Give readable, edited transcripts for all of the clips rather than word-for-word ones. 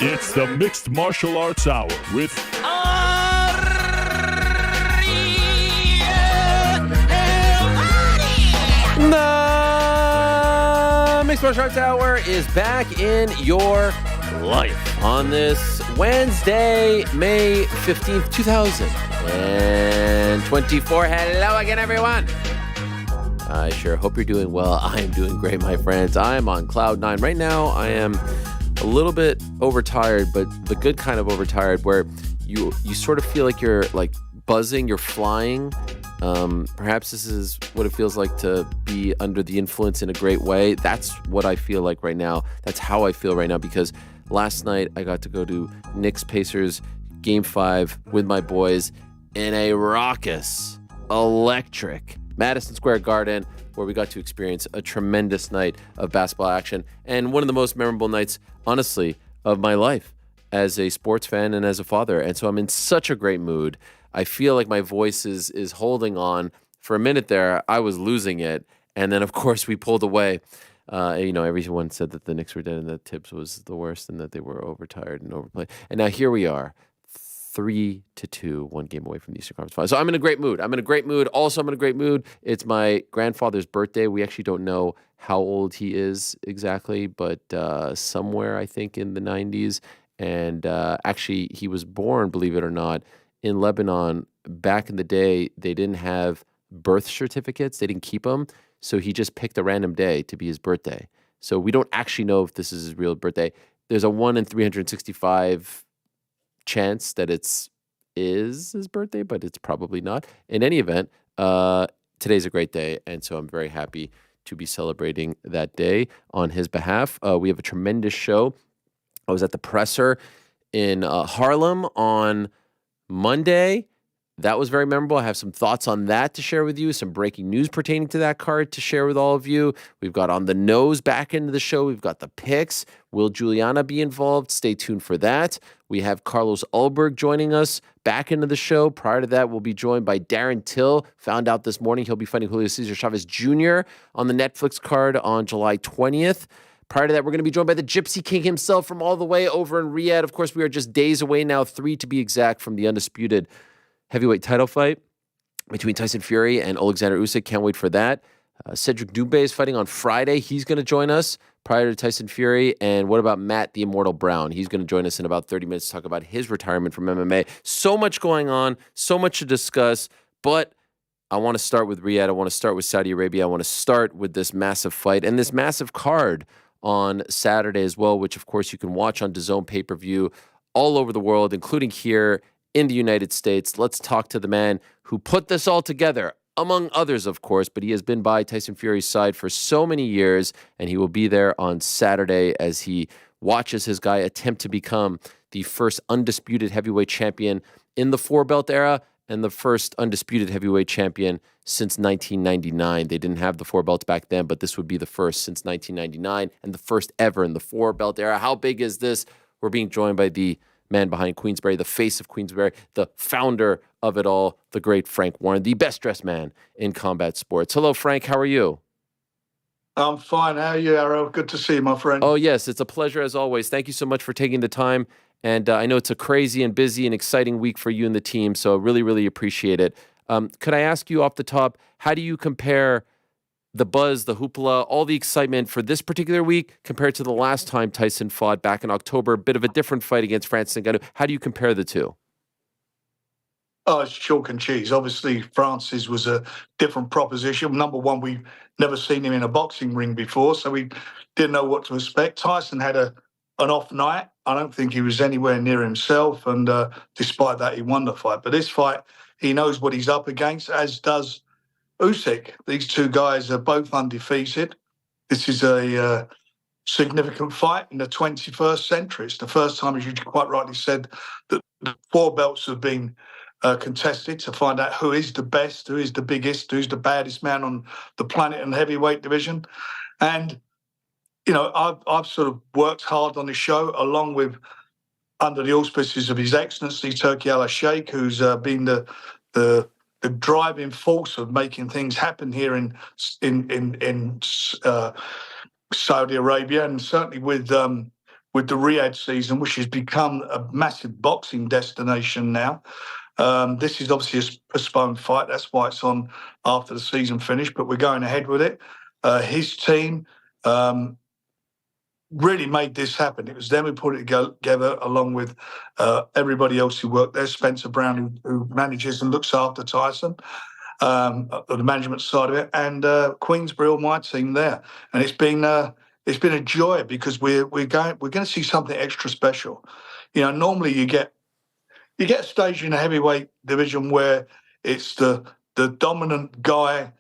It's the Mixed Martial Arts Hour with The Mixed Martial Arts Hour is back in your life on this Wednesday, May 15th, 2024. Hello again, everyone. I sure hope you're doing well. I am doing great, my friends. I am on cloud nine. Right now, I am a little bit overtired, but the good kind of overtired where you sort of feel like you're like buzzing, you're flying. Perhaps this is what it feels like to be under the influence in a great way. That's what I feel like right now. That's how I feel right now, because last night I got to go to Knicks-Pacers Game 5 with my boys in a raucous, electric Madison Square Garden, where we got to experience a tremendous night of basketball action and one of the most memorable nights, honestly, of my life as a sports fan and as a father. And so I'm in such a great mood. I feel like my voice is holding on. For a minute there, I was losing it. And then, of course, we pulled away. Everyone said that the Knicks were dead and that Tibbs was the worst and that they were overtired and overplayed. And now here we are, 3-2, one game away from the Eastern Conference Finals. So I'm in a great mood. Also, I'm in a great mood. It's my grandfather's birthday. We actually don't know how old he is exactly, but somewhere, I think, in the 90s. And actually, he was born, believe it or not, in Lebanon. Back in the day, they didn't have birth certificates. They didn't keep them. So he just picked a random day to be his birthday. So we don't actually know if this is his real birthday. There's a 1 in 365 chance that is his birthday, but it's probably not. In any event, today's a great day, and so I'm very happy to be celebrating that day on his behalf. We have a tremendous show. I was at the presser in Harlem on Monday. That was very memorable. I have some thoughts on that to share with you, some breaking news pertaining to that card to share with all of you. We've got On the Nose back into the show. We've got the picks. Will Juliana be involved? Stay tuned for that. We have Carlos Ulberg joining us back into the show. Prior to that, we'll be joined by Darren Till. Found out this morning he'll be fighting Julio Cesar Chavez Jr. on the Netflix card on July 20th. Prior to that, we're going to be joined by the Gypsy King himself from all the way over in Riyadh. Of course, we are just days away now, 3 to be exact, from the undisputed heavyweight title fight between Tyson Fury and Oleksandr Usyk. Can't wait for that. Cédric Doumbé is fighting on Friday. He's going to join us prior to Tyson Fury. And what about Matt the Immortal Brown? He's going to join us in about 30 minutes to talk about his retirement from MMA. So much going on, so much to discuss. But I want to start with Riyadh. I want to start with Saudi Arabia. I want to start with this massive fight and this massive card on Saturday as well, which, of course, you can watch on DAZN pay-per-view all over the world, including here in the United States. Let's talk to the man who put this all together, among others, of course, but he has been by Tyson Fury's side for so many years, and he will be there on Saturday as he watches his guy attempt to become the first undisputed heavyweight champion in the four-belt era and the first undisputed heavyweight champion since 1999. They didn't have the four belts back then, but this would be the first since 1999 and the first ever in the four-belt era. How big is this? We're being joined by the man behind Queensberry, the face of Queensberry, the founder of it all, the great Frank Warren, the best-dressed man in combat sports. Hello, Frank. How are you? I'm fine. How are you, Arrow? Good to see you, my friend. Oh, yes. It's a pleasure as always. Thank you so much for taking the time. And I know it's a crazy and busy and exciting week for you and the team, so really, really appreciate it. Could I ask you off the top, how do you compare the buzz, the hoopla, all the excitement for this particular week compared to the last time Tyson fought back in October? A bit of a different fight against Francis Ngannou. How do you compare the two? Oh, it's chalk and cheese. Obviously, Francis was a different proposition. Number one, we've never seen him in a boxing ring before, so we didn't know what to expect. Tyson had an off night. I don't think he was anywhere near himself, and despite that, he won the fight. But this fight, he knows what he's up against, as does Usyk. These two guys are both undefeated. This is a significant fight in the 21st century. It's the first time, as you quite rightly said, that the four belts have been contested to find out who is the best, who is the biggest, who's the baddest man on the planet in the heavyweight division. And, you know, I've sort of worked hard on the show, along with, under the auspices of His Excellency Turki Alalshikh, who's been the driving force of making things happen here in Saudi Arabia, and certainly with with the Riyadh season, which has become a massive boxing destination now. This is obviously a postponed fight. That's why it's on after the season finished, but we're going ahead with it. His team really made this happen. It was them who put it together, along with everybody else who worked there. Spencer Brown, who manages and looks after Tyson, the management side of it, and Queensberry, my team there. And it's been a joy because we're going to see something extra special. Normally you get a stage in the heavyweight division where it's the dominant guy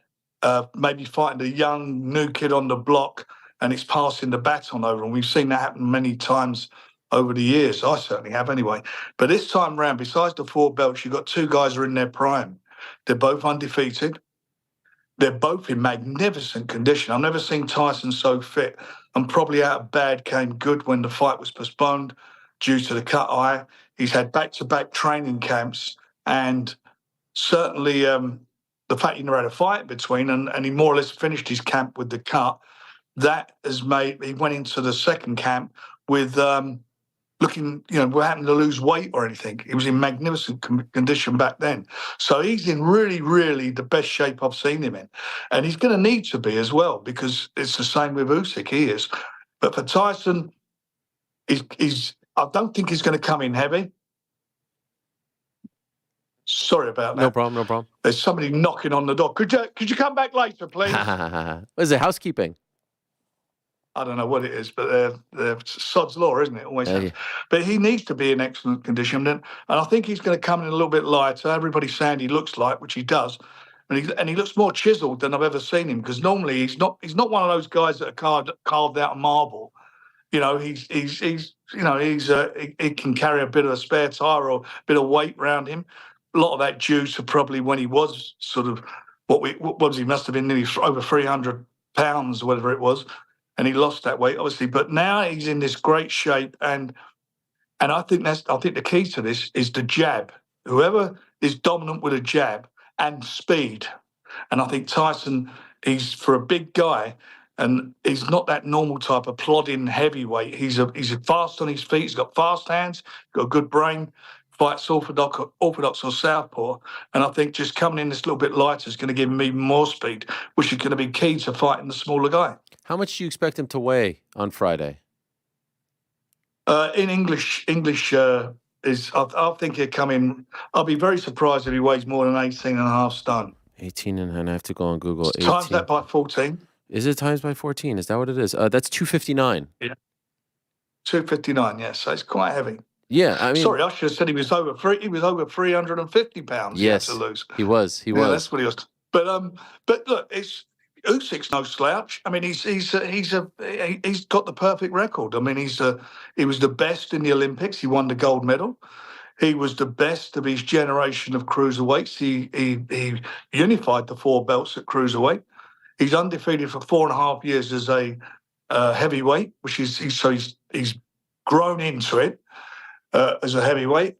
maybe fighting the young new kid on the block, and it's passing the baton over. And we've seen that happen many times over the years. I certainly have anyway. But this time round, besides the 4 belts, you've got 2 guys who are in their prime. They're both undefeated. They're both in magnificent condition. I've never seen Tyson so fit, and probably out of bad came good when the fight was postponed due to the cut eye. He's had back-to-back training camps, and certainly the fact he never had a fight between, and he more or less finished his camp with the cut, that has made, he went into the second camp with looking, we're having to lose weight or anything. He was in magnificent condition back then. So he's in really, really the best shape I've seen him in. And he's going to need to be as well, because it's the same with Usyk, he is. But for Tyson, I don't think he's going to come in heavy. Sorry about that. No problem. There's somebody knocking on the door. Could you come back later, please? What is it, housekeeping? I don't know what it is, but they're sod's law, isn't it? Always. Yeah. But he needs to be in excellent condition, and I think he's going to come in a little bit lighter. Everybody's saying he looks light, which he does, and he looks more chiseled than I've ever seen him. Because normally he's not one of those guys that are carved out of marble. He can carry a bit of a spare tire or a bit of weight around him. A lot of that due to probably when he was sort of he must have been nearly over 300 pounds or whatever it was. And he lost that weight, obviously. But now he's in this great shape, and I think the key to this is the jab. Whoever is dominant with a jab and speed, and I think Tyson, he's for a big guy, and he's not that normal type of plodding heavyweight. He's fast on his feet. He's got fast hands. Got a good brain. Fights orthodox or southpaw, and I think just coming in this little bit lighter is going to give him even more speed, which is going to be key to fighting the smaller guy. How much do you expect him to weigh on Friday? In English is I think he'll come in. I'll be very surprised if he weighs more than 18.5 stone. 18 and I have to go on Google. Times that by 14. Is it times by 14? Is that what it is? That's 259. Yeah. 259. Yes, so it's quite heavy. Yeah, I mean, sorry, I should have said he was over 350 pounds. Yes, he had to lose. He was. That's what he was. But look, Usyk's no slouch. I mean, he's got the perfect record. I mean, he was the best in the Olympics. He won the gold medal. He was the best of his generation of cruiserweights. He unified the 4 belts at cruiserweight. He's undefeated for 4.5 years as a heavyweight, which is he's grown into it. As a heavyweight.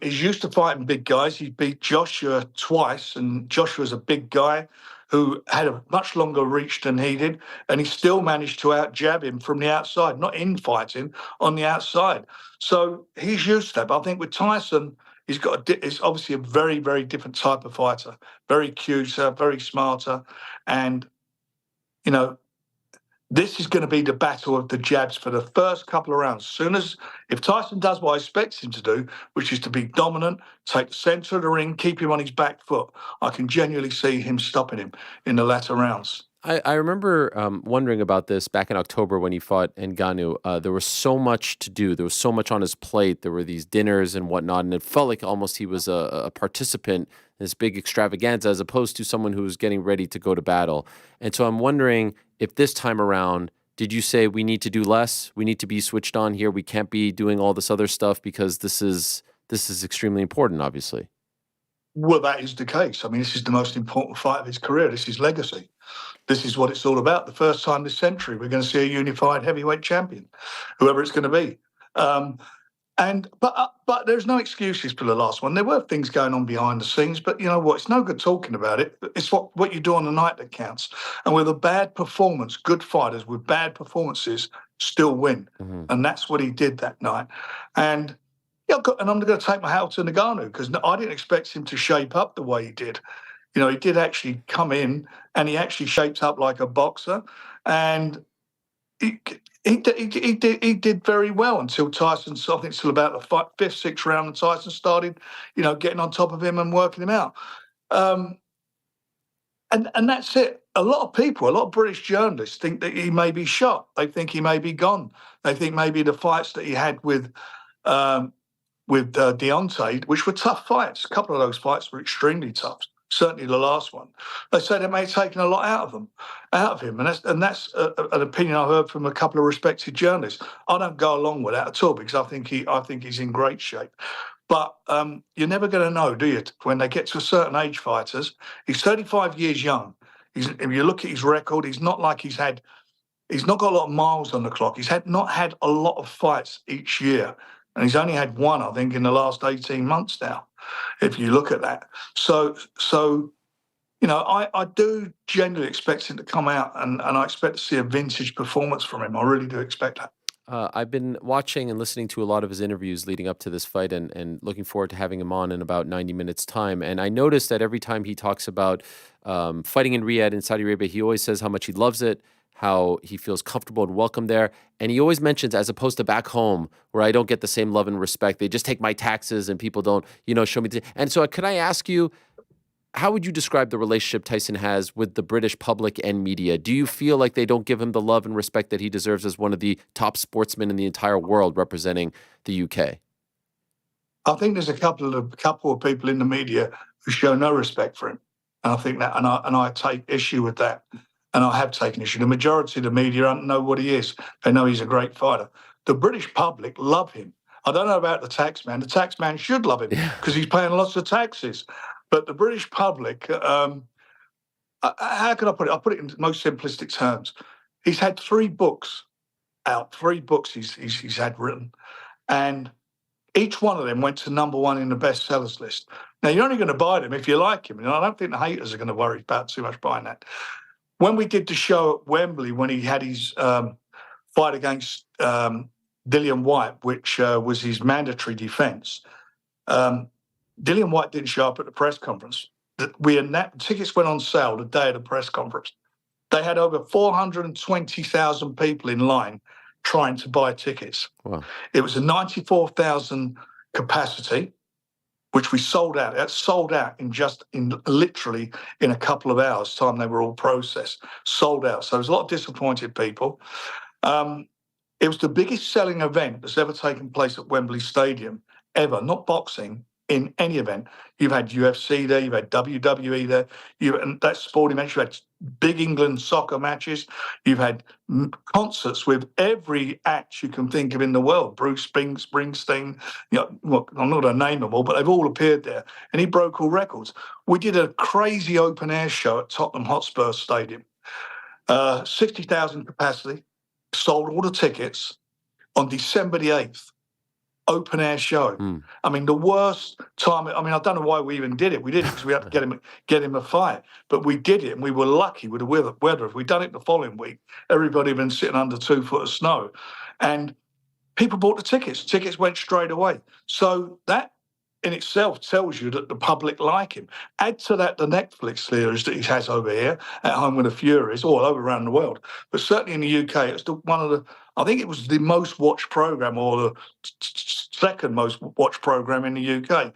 He's used to fighting big guys. He beat Joshua twice, and Joshua's a big guy who had a much longer reach than he did, and he still managed to out-jab him from the outside, not in fighting, on the outside. So he's used to that. But I think with Tyson, he's obviously a very, very different type of fighter, very cuter, very smarter, and, this is going to be the battle of the jabs for the first couple of rounds. If Tyson does what I expect him to do, which is to be dominant, take the centre of the ring, keep him on his back foot, I can genuinely see him stopping him in the latter rounds. I remember wondering about this back in October when he fought Ngannou. There was so much to do. There was so much on his plate. There were these dinners and whatnot, and it felt like almost he was a participant in this big extravaganza as opposed to someone who was getting ready to go to battle. And so I'm wondering if this time around, did you say we need to do less? We need to be switched on here. We can't be doing all this other stuff because this is extremely important, obviously. Well, that is the case. I mean, this is the most important fight of his career. This is legacy. This is what it's all about. The first time this century, we're going to see a unified heavyweight champion, whoever it's going to be. But there's no excuses for the last one. There were things going on behind the scenes, but you know what? It's no good talking about it. It's what you do on the night that counts. And with a bad performance, good fighters with bad performances still win. Mm-hmm. And that's what he did that night. And yeah, and I'm going to take my hat to Ngannou because I didn't expect him to shape up the way he did. You know, he did actually come in and he actually shaped up like a boxer. And he did very well until Tyson, I think until about the fifth, sixth round, and Tyson started, you know, getting on top of him and working him out. And that's it. A lot of people, a lot of British journalists think that he may be shot. They think he may be gone. They think maybe the fights that he had with Deontay, which were tough fights. A couple of those fights were extremely tough. Certainly the last one. They say they may have taken a lot out of him, and that's an opinion I heard from a couple of respected journalists. I don't go along with that at all because I think he's in great shape. But you're never going to know, do you? When they get to a certain age, fighters. He's 35 years young. If you look at his record, he's not like he's not got a lot of miles on the clock. He's not had a lot of fights each year. And he's only had one, I think, in the last 18 months now, if you look at that. So you know, I do genuinely expect him to come out and I expect to see a vintage performance from him. I really do expect that. I've been watching and listening to a lot of his interviews leading up to this fight and looking forward to having him on in about 90 minutes' time. And I noticed that every time he talks about fighting in Riyadh in Saudi Arabia, he always says how much he loves it, how he feels comfortable and welcome there. And he always mentions, as opposed to back home, where I don't get the same love and respect, they just take my taxes and people don't, you know, show me. And so could I ask you, how would you describe the relationship Tyson has with the British public and media? Do you feel like they don't give him the love and respect that he deserves as one of the top sportsmen in the entire world representing the UK? I think there's a couple of people in the media who show no respect for him. And I think that, and I take issue with that. And I have taken issue. The majority of the media don't know what he is. They know he's a great fighter. The British public love him. I don't know about the tax man. The tax man should love him because he's paying lots of taxes. But the British public, how can I put it? I'll put it in the most simplistic terms. He's had 3 books out, 3 books he's had written. And each one of them went to #1 in the bestsellers list. Now, you're only going to buy them if you like him. And I don't think the haters are going to worry about too much buying that. When we did the show at Wembley, when he had his fight against Dillian Whyte, which was his mandatory defence, Dillian Whyte didn't show up at the press conference. Tickets went on sale the day of the press conference. They had over 420,000 people in line trying to buy tickets. Wow. It was a 94,000 capacity, which we sold out. That sold out literally in a couple of hours' time. They were all processed, sold out. So there was a lot of disappointed people. It was the biggest selling event that's ever taken place at Wembley Stadium, ever, not boxing, in any event. You've had UFC there, you've had WWE there, and that's sporting matches. You've had big England soccer matches. You've had concerts with every act you can think of in the world. Bruce Springsteen, you know, well, I'm not going to name them all, but they've all appeared there. And he broke all records. We did a crazy open air show at Tottenham Hotspur Stadium. 60,000 capacity, sold all the tickets on December the 8th. Open air show. I mean, the worst time. I mean, I don't know why we even did it. We did it because we had to get him a fight. But we did it, and we were lucky with the weather. If we'd done it the following week, everybody had been sitting under 2 foot of snow, and people bought the tickets. Tickets went straight away. So that in itself tells you that the public like him. Add to that the Netflix series that he has over here at home with the Furies, all over around the world. But certainly in the UK, it's I think it was the most watched program, or the second most watched program in the UK.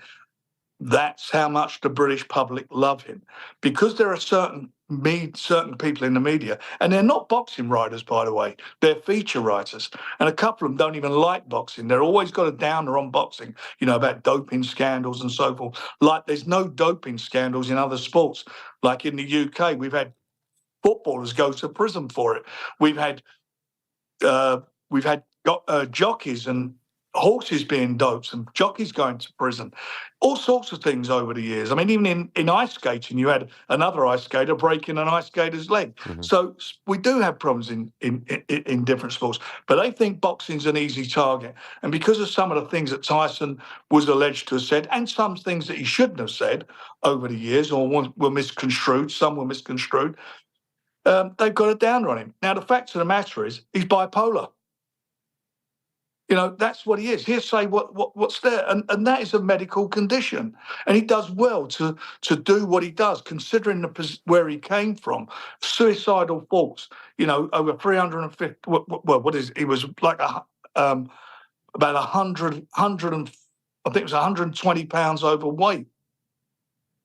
That's how much the British public love him, because there are certain people in the media, and they're not boxing writers, by the way. They're feature writers, and a couple of them don't even like boxing. They're always got a downer on boxing, you know, about doping scandals and so forth. Like there's no doping scandals in other sports. Like in the UK, we've had footballers go to prison for it. We've had jockeys and horses being doped and jockeys going to prison, all sorts of things over the years. I mean, even in ice skating, you had another ice skater breaking an ice skater's leg. Mm-hmm. So we do have problems in different sports, but they think boxing's an easy target. And because of some of the things that Tyson was alleged to have said, and some things that he shouldn't have said over the years, or were misconstrued, some were misconstrued, they've got a downer on him. Now, the fact of the matter is he's bipolar. That's what he is. He'll say what's there, and that is a medical condition. And he does well to do what he does, considering where he came from. Suicidal thoughts, over 350. Well, what is it? He was like about 100, I think it was 120 pounds overweight.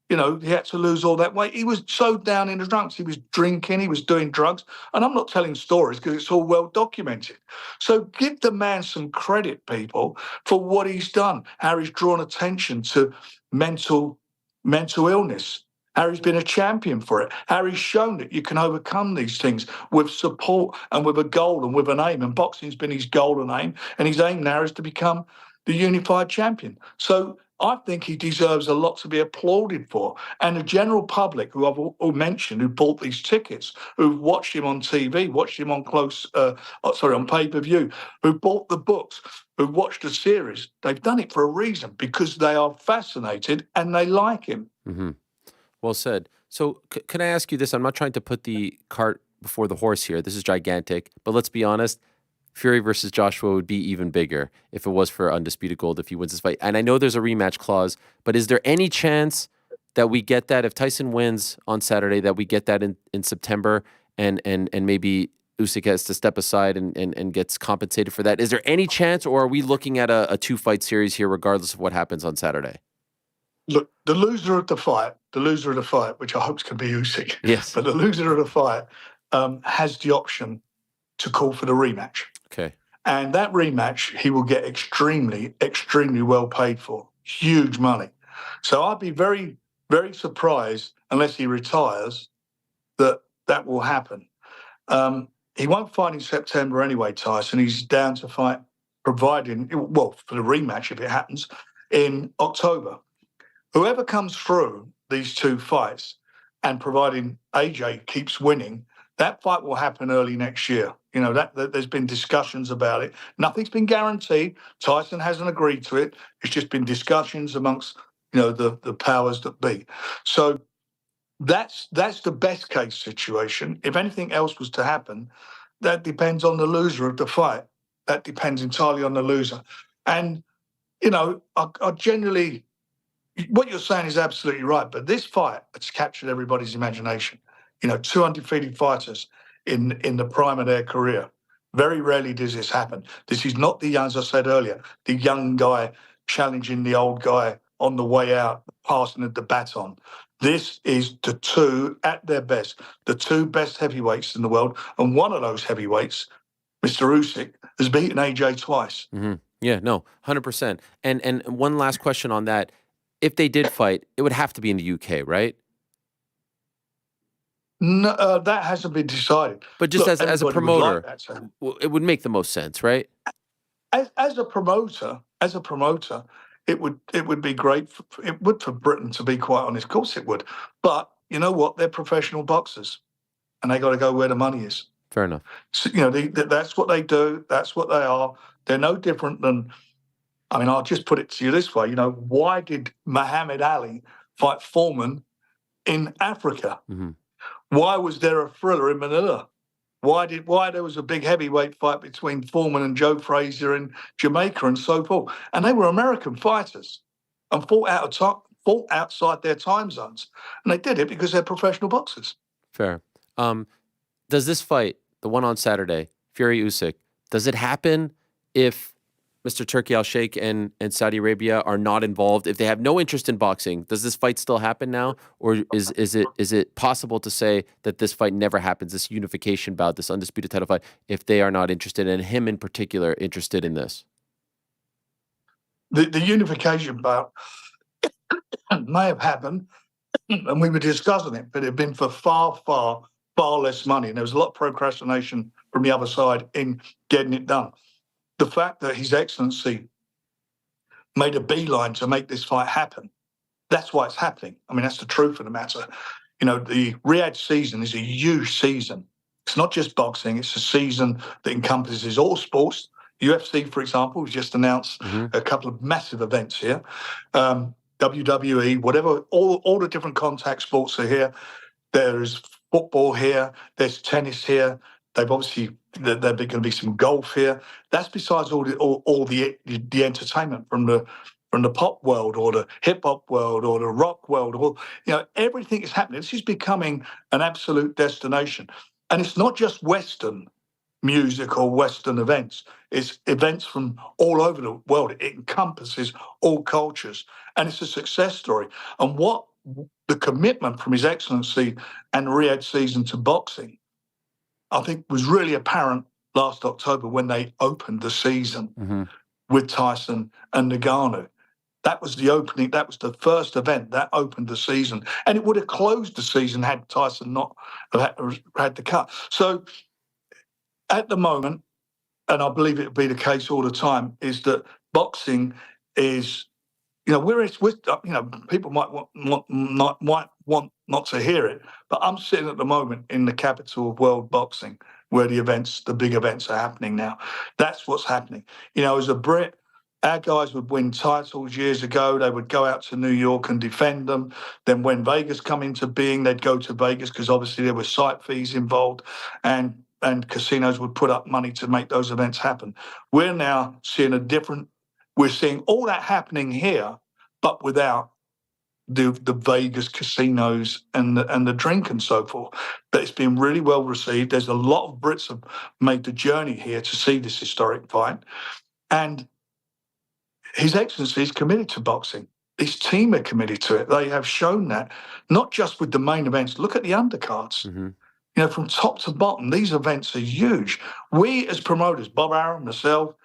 He had to lose all that weight. He was so down in the drunks. He was drinking, he was doing drugs. And I'm not telling stories because it's all well documented. So give the man some credit, people, for what he's done, how he's drawn attention to mental illness, how he's been a champion for it, how he's shown that you can overcome these things with support and with a goal and with an aim. And boxing's been his goal and aim. And his aim now is to become the unified champion. So I think he deserves a lot to be applauded for. And the general public, who I've all mentioned, who bought these tickets, who've watched him on TV, watched him on on pay-per-view, who bought the books, who watched the series, they've done it for a reason, because they are fascinated and they like him. Mm-hmm. Well said. So can I ask you this? I'm not trying to put the cart before the horse here. This is gigantic. But let's be honest. Fury versus Joshua would be even bigger if it was for undisputed gold if he wins this fight. And I know there's a rematch clause, but is there any chance that we get that if Tyson wins on Saturday, that we get that in September and maybe Usyk has to step aside and gets compensated for that? Is there any chance, or are we looking at a two-fight series here regardless of what happens on Saturday? Look, the loser of the fight, which I hope can be Usyk, yes, but the loser of the fight has the option to call for the rematch. Okay. And that rematch, he will get extremely, extremely well paid for. Huge money. So I'd be very, very surprised, unless he retires, that will happen. He won't fight in September anyway, Tyson. He's down to fight, for the rematch, if it happens, in October. Whoever comes through these two fights, and providing AJ keeps winning, that fight will happen early next year. That there's been discussions about it. Nothing's been guaranteed. Tyson hasn't agreed to it. It's just been discussions amongst, the powers that be. So that's the best case situation. If anything else was to happen, that depends on the loser of the fight. That depends entirely on the loser. And, I generally, what you're saying is absolutely right. But this fight has captured everybody's imagination. Two undefeated fighters in the prime of their career. Very rarely does this happen. This is not as I said earlier, the young guy challenging the old guy on the way out, passing the baton. This is the two at their best, the two best heavyweights in the world. And one of those heavyweights, Mr. Usyk, has beaten AJ twice. Mm-hmm. Yeah, no, 100%. And one last question on that. If they did fight, it would have to be in the UK, right? No, that hasn't been decided. But just as a promoter, it would make the most sense, right? As a promoter, it would be great. For Britain, to be quite honest. Of course, it would. But you know what? They're professional boxers, and they got to go where the money is. Fair enough. So, that's what they do. That's what they are. They're no different than. I mean, I'll just put it to you this way. Why did Muhammad Ali fight Foreman in Africa? Mm-hmm. Why was there a Thriller in Manila? Why there was a big heavyweight fight between Foreman and Joe Frazier in Jamaica and so forth? And they were American fighters and fought outside their time zones. And they did it because they're professional boxers. Fair. Does this fight, the one on Saturday, Fury Usyk, does it happen if Mr. Turki Alalshikh and Saudi Arabia are not involved? If they have no interest in boxing, does this fight still happen now? Or is it possible to say that this fight never happens, this unification bout, this undisputed title fight, if they are not interested, and him in particular interested in this? The unification bout may have happened, and we were discussing it, but it had been for far, far, far less money. And there was a lot of procrastination from the other side in getting it done. The fact that His Excellency made a beeline to make this fight happen, that's why it's happening. I mean, that's the truth of the matter. The Riyadh season is a huge season. It's not just boxing. It's a season that encompasses all sports. UFC, for example, has just announced a couple of massive events here. WWE, whatever, all the different contact sports are here. There's football here. There's tennis here. They've obviously there's going to be some golf here. That's besides all the entertainment from the pop world or the hip hop world or the rock world, or everything is happening. This is becoming an absolute destination, and it's not just Western music or Western events. It's events from all over the world. It encompasses all cultures, and it's a success story. And what the commitment from His Excellency and Riyadh season to boxing, I think, was really apparent last October when they opened the season with Tyson and Ngannou. That was the opening. That was the first event that opened the season, and it would have closed the season had Tyson not had the cut. So, at the moment, and I believe it will be the case all the time, is that boxing is, people might want not to hear it, but I'm sitting at the moment in the capital of world boxing, where the big events are happening now. That's what's happening. As a Brit, our guys would win titles years ago. They would go out to New York and defend them. Then when Vegas come into being, they'd go to Vegas because obviously there were site fees involved, and casinos would put up money to make those events happen. We're now seeing we're seeing all that happening here, but without the Vegas casinos and the drink and so forth. But it's been really well received. There's a lot of Brits have made the journey here to see this historic fight. And His Excellency is committed to boxing. His team are committed to it. They have shown that, not just with the main events. Look at the undercards. From top to bottom, these events are huge. We as promoters, Bob Arum, myself,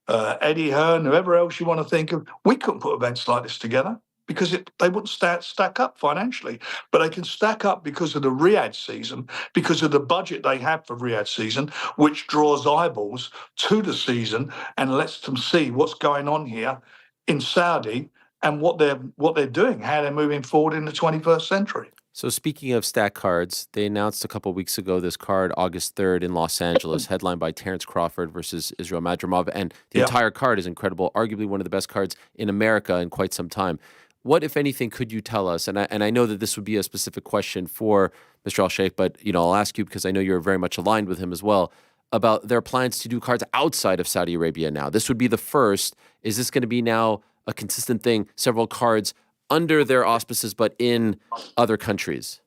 Eddie Hearn, whoever else you want to think of, we couldn't put events like this together because they wouldn't stack up financially. But they can stack up because of the Riyadh season, because of the budget they have for Riyadh season, which draws eyeballs to the season and lets them see what's going on here in Saudi and what they're doing, how they're moving forward in the 21st century. So speaking of stack cards, they announced a couple of weeks ago this card, August 3rd in Los Angeles, headlined by Terrence Crawford versus Israel Madrimov. And the entire card is incredible, arguably one of the best cards in America in quite some time. What, if anything, could you tell us? And I know that this would be a specific question for Mr. Al-Sheikh, but I'll ask you because I know you're very much aligned with him as well, about their plans to do cards outside of Saudi Arabia now. This would be the first. Is this going to be now a consistent thing, several cards under their auspices, but in other countries?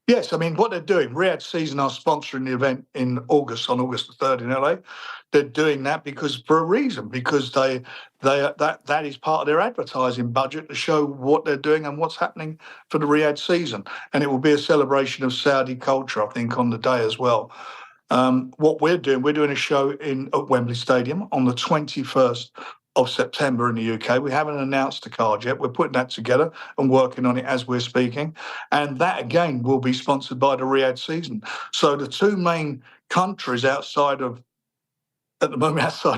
Yes, I mean, what they're doing, Riyadh Season are sponsoring the event on August the 3rd in LA. They're doing that for a reason, because that is part of their advertising budget to show what they're doing and what's happening for the Riyadh season. And it will be a celebration of Saudi culture, I think, on the day as well. What we're doing a show at Wembley Stadium on the 21st of September in the UK. We haven't announced the card yet. We're putting that together and working on it as we're speaking. And that, again, will be sponsored by the Riyadh season. So the two main countries outside of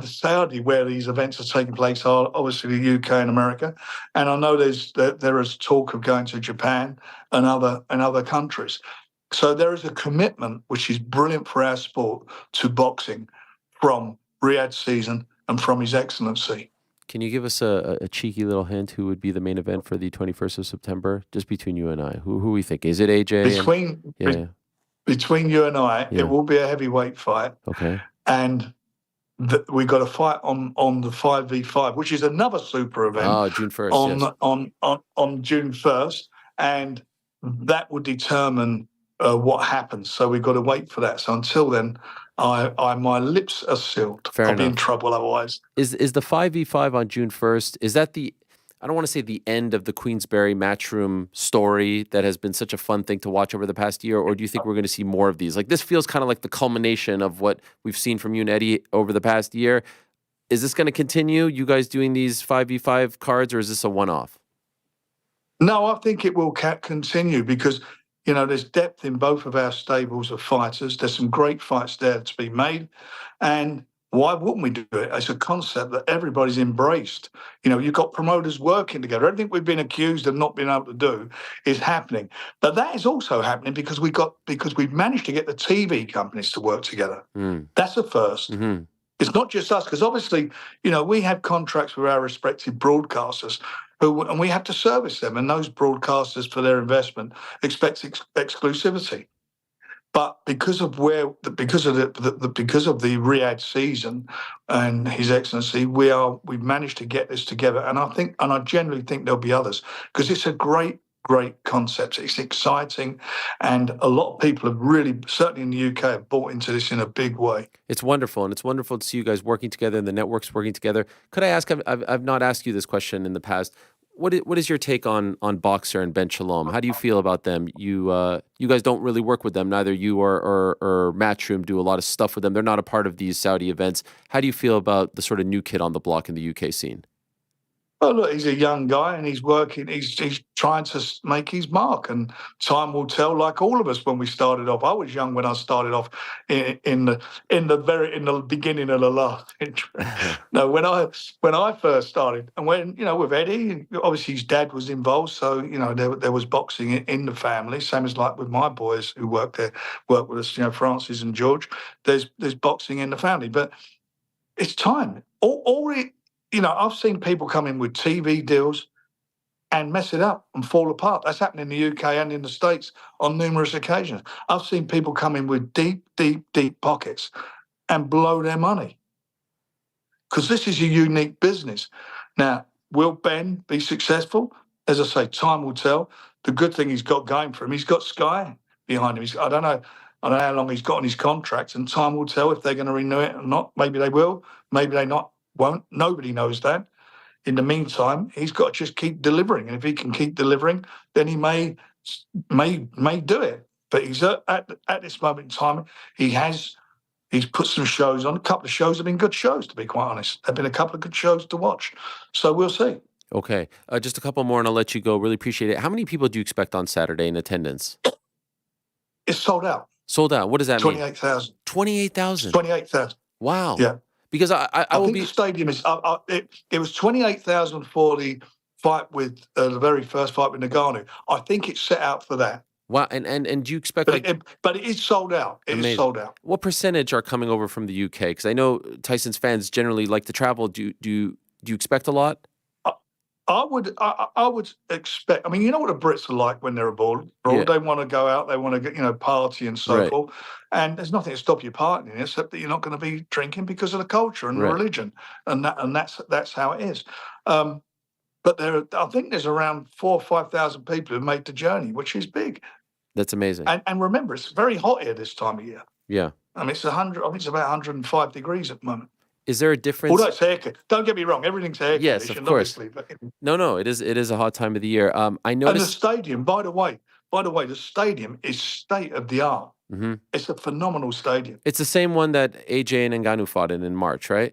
Saudi where these events are taking place are obviously the UK and America. And I know there is talk of going to Japan and other countries. So there is a commitment, which is brilliant for our sport, to boxing from Riyadh season and from His Excellency. Can you give us a cheeky little hint who would be the main event for the 21st of September? Just between you and I. Who we think? Is it AJ? Between you and I, it will be a heavyweight fight. Okay. And we got a fight on the 5v5, which is another super event. Oh, June 1st. On June 1st. And that will determine what happens. So we've got to wait for that. So until then, my lips are sealed. Fair I'll enough. be in trouble otherwise. Is the 5v5 on June 1st, is that I don't want to say the end of the Queensberry Matchroom story that has been such a fun thing to watch over the past year, or do you think we're going to see more of these? Like, this feels kind of like the culmination of what we've seen from you and Eddie over the past year. Is this going to continue, you guys doing these 5v5 cards, or is this a one-off? No, I think it will continue because there's depth in both of our stables of fighters. There's some great fights there to be made. And why wouldn't we do it? It's a concept that everybody's embraced. You've got promoters working together. Everything we've been accused of not being able to do is happening. But that is also happening because we've managed to get the TV companies to work together. That's a first. Mm-hmm. It's not just us, because obviously, we have contracts with our respective broadcasters and we have to service them. And those broadcasters, for their investment, expect exclusivity. But because of the Riyadh season and His Excellency, we've managed to get this together, and I generally think there'll be others, because it's a great concept. It's exciting, and a lot of people have really, certainly in the UK, have bought into this in a big way. It's wonderful, and it's wonderful to see you guys working together and the networks working together. Could I ask? I've not asked you this question in the past. What is your take on Boxer and Ben Shalom? How do you feel about them? You guys don't really work with them. Neither you or Matchroom do a lot of stuff with them. They're not a part of these Saudi events. How do you feel about the sort of new kid on the block in the UK scene? Oh, look, he's a young guy and he's working. He's trying to make his mark, and time will tell. Like all of us when we started off, I was young when I started off in the beginning of the last century. No, when I first started, and when with Eddie, obviously his dad was involved, so there was boxing in the family. Same as like with my boys who work with us, Francis and George. There's boxing in the family, but it's time. I've seen people come in with TV deals and mess it up and fall apart. That's happened in the UK and in the States on numerous occasions. I've seen people come in with deep pockets and blow their money, because this is a unique business. Now, will Ben be successful? As I say, time will tell. The good thing he's got going for him, he's got Sky behind him. I don't know how long he's got on his contract, and time will tell if they're going to renew it or not. Maybe they will, maybe they won't. Nobody knows that. In the meantime, he's got to just keep delivering, and if he can keep delivering, then he may do it. But he's at this moment in time, he's put some shows on. A couple of shows have been good shows, to be quite honest. There've been a couple of good shows to watch, so we'll see. Okay, just a couple more, and I'll let you go. Really appreciate it. How many people do you expect on Saturday in attendance? It's sold out. Sold out. What does that mean? 28,000. 28,000. 28,000. Wow. Yeah. Because I will think be. The stadium is. It was 28,000 for the fight with the very first fight with Ngannou. I think it's set out for that. Wow. And do you expect? But it is sold out. It is sold out. What percentage are coming over from the UK? Because I know Tyson's fans generally like to travel. Do you expect a lot? I would expect. I mean, you know what the Brits are like when they're abroad. Yeah. They want to go out. They want to party and so forth. And there's nothing to stop you partying, except that you're not going to be drinking because of the culture and the religion, and that's how it is. But I think there's around 4,000 or 5,000 people who made the journey, which is big. That's amazing. And remember, it's very hot here this time of year. Yeah. I mean, it's 100. I think it's about 105 degrees at the moment. Is there a difference? Although it's air conditioned. Don't get me wrong, everything's air conditioned. Yes, of course. But No, it is a hot time of the year. I noticed. And the stadium, by the way, the stadium is state of the art. Mm-hmm. It's a phenomenal stadium. It's the same one that AJ and Ngannou fought in March, right?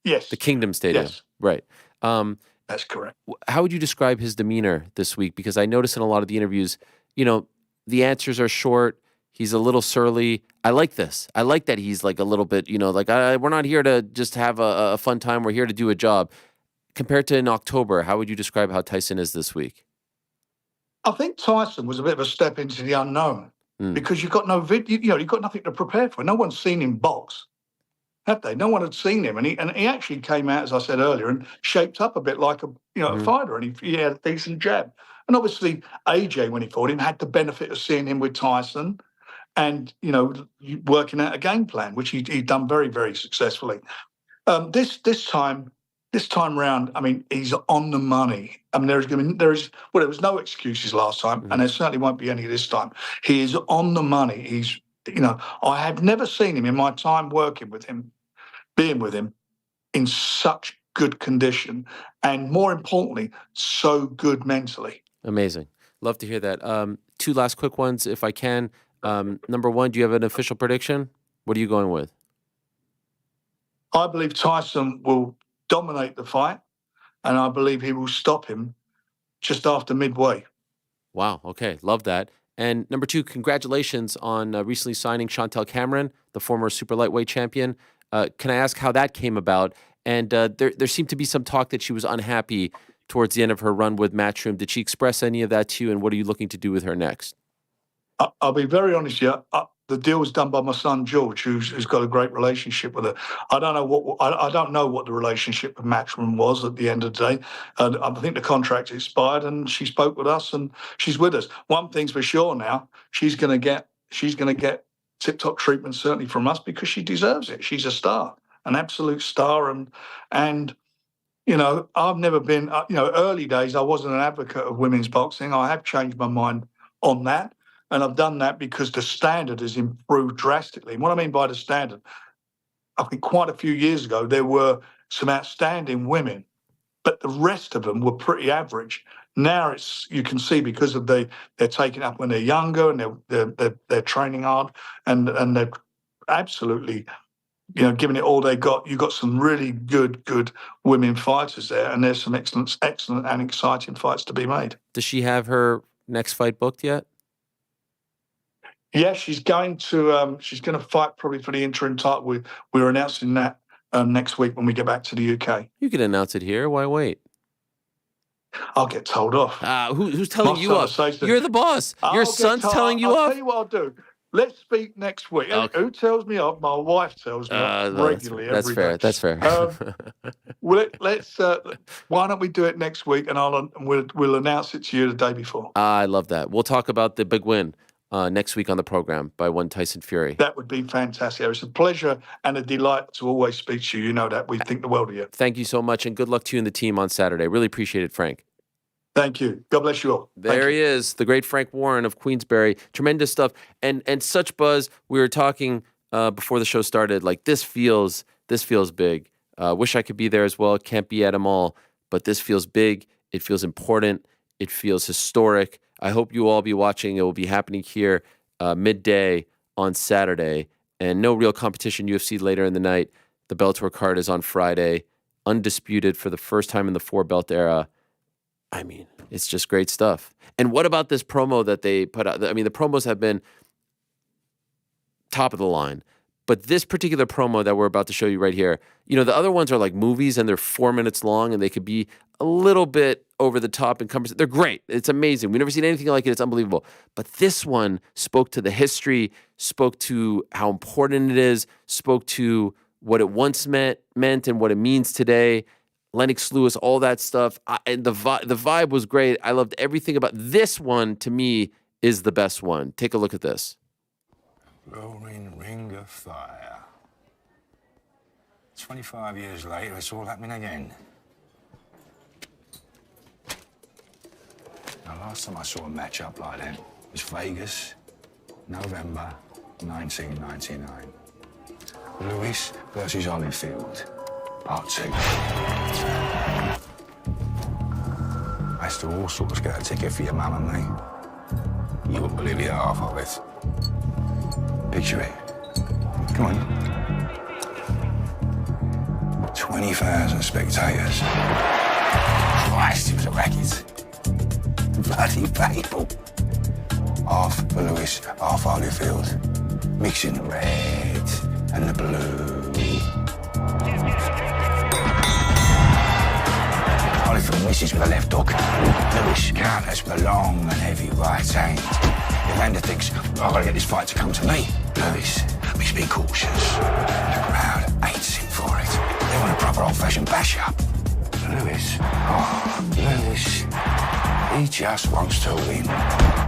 Yes. The Kingdom Stadium. Yes. Right. That's correct. How would you describe his demeanor this week? Because I noticed in a lot of the interviews, the answers are short. He's a little surly. I like this. I like that he's like a little bit, we're not here to just have a fun time. We're here to do a job. Compared to in October, how would you describe how Tyson is this week? I think Tyson was a bit of a step into the unknown because you've got no video, you've got nothing to prepare for. No one's seen him box, have they? No one had seen him. And he actually came out, as I said earlier, and shaped up a bit like a fighter, and he had a decent jab. And obviously, AJ, when he fought him, had the benefit of seeing him with Tyson and, working out a game plan, which he'd done very, very successfully. This time round, I mean, he's on the money. I mean, there was no excuses last time, and there certainly won't be any this time. He is on the money. He's, I have never seen him in my time working with him, being with him, in such good condition, and more importantly, so good mentally. Amazing. Love to hear that. Two last quick ones, if I can. Number one, do you have an official prediction? What are you going with? I believe Tyson will dominate the fight, and I believe he will stop him just after midway. Wow. Okay. Love that. And number two, congratulations on recently signing Chantel Cameron, the former super lightweight champion. Can I ask how that came about? And there seemed to be some talk that she was unhappy towards the end of her run with Matchroom. Did she express any of that to you, and what are you looking to do with her next? I'll be very honest here. The deal was done by my son George, who's got a great relationship with her. I don't know what the relationship with Matchroom was at the end of the day. I think the contract expired, and she spoke with us, and she's with us. One thing's for sure now: she's going to get she's going to get tip-top treatment, certainly from us, because she deserves it. She's a star, an absolute star. And you know, I've never been, you know, early days, I wasn't an advocate of women's boxing. I have changed my mind on that. And I've done that because the standard has improved drastically. And what I mean by the standard, I think quite a few years ago, there were some outstanding women, but the rest of them were pretty average. Now it's, you can see, because of they're taking up when they're younger and they're training hard and they're absolutely, you know, giving it all they got. You've got some really good women fighters there, and there's some excellent and exciting fights to be made. Does she have her next fight booked yet? Yeah, she's going to fight probably for the interim title. We're announcing that next week when we get back to the UK. You can announce it here. Why wait? I'll get told off. Who's telling you off? You're the boss. Your son's telling you off. I'll tell you what I'll do. Let's speak next week. Okay. Who tells me off? My wife tells me off regularly. Every day. That's fair. Let's. Why don't we do it next week, and we'll announce it to you the day before. I love that. We'll talk about the big win next week on the program by one Tyson Fury. That would be fantastic. It's a pleasure and a delight to always speak to you. You know that. We think the world of you. Thank you so much, and good luck to you and the team on Saturday. Really appreciate it, Frank. Thank you. God bless you all. There he is, the great Frank Warren of Queensberry. Tremendous stuff, and such buzz. We were talking before the show started. Like this feels big. Wish I could be there as well. Can't be at them all, but this feels big. It feels important. It feels historic. I hope you all be watching. It will be happening here midday on Saturday, and no real competition. UFC later in the night. The Bellator card is on Friday, undisputed for the first time in the 4-belt era. I mean, it's just great stuff. And what about this promo that they put out? I mean, the promos have been top of the line. But this particular promo that we're about to show you right here, you know, the other ones are like movies and they're 4 minutes long and they could be a little bit over the top and cumbersome. They're great. It's amazing. We've never seen anything like it. It's unbelievable. But this one spoke to the history, spoke to how important it is, spoke to what it once meant and what it means today. Lennox Lewis, all that stuff. And the vibe was great. I loved everything about this one. To me, is the best one. Take a look at this. Rolling ring of fire. 25 years later, it's all happening again. Now, last time I saw a match-up like that was Vegas, November 1999. Lewis versus Menifield. Part 2. I used to all sorts get a ticket for your mum and me. You wouldn't believe the half of it. Picture it. Come on. 20,000 spectators. Christ, it was a racket. Bloody people. Half for Lewis, half Menifield. Mixing the red and the blue. Menifield misses with a left hook. Lewis counters with a long and heavy right hand. Evander thinks, I've got to get this fight to come to me. Lewis, he's been cautious. The crowd hates him for it. They want a proper old-fashioned bash-up. Lewis, he just wants to win.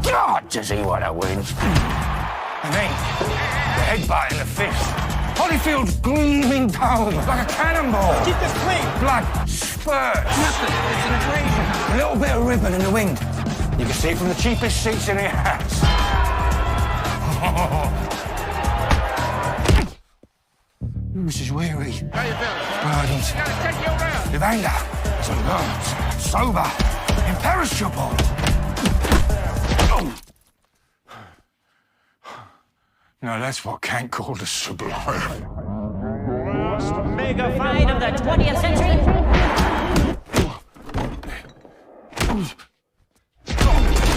God, does he want to win? And then, the headbutt in the fist. Holyfield's gleaming dome like a cannonball. Keep this clean. Blood spurts. Nothing. It's an abrasion. A little bit of ribbon in the wind. You can see it from the cheapest seats in the house. Lewis is weary. How you feeling? Burdened. Gotta take you around. Evander is alert, sober, imperishable. Now that's what Kant called a sublime. Mega fight of the 20th century.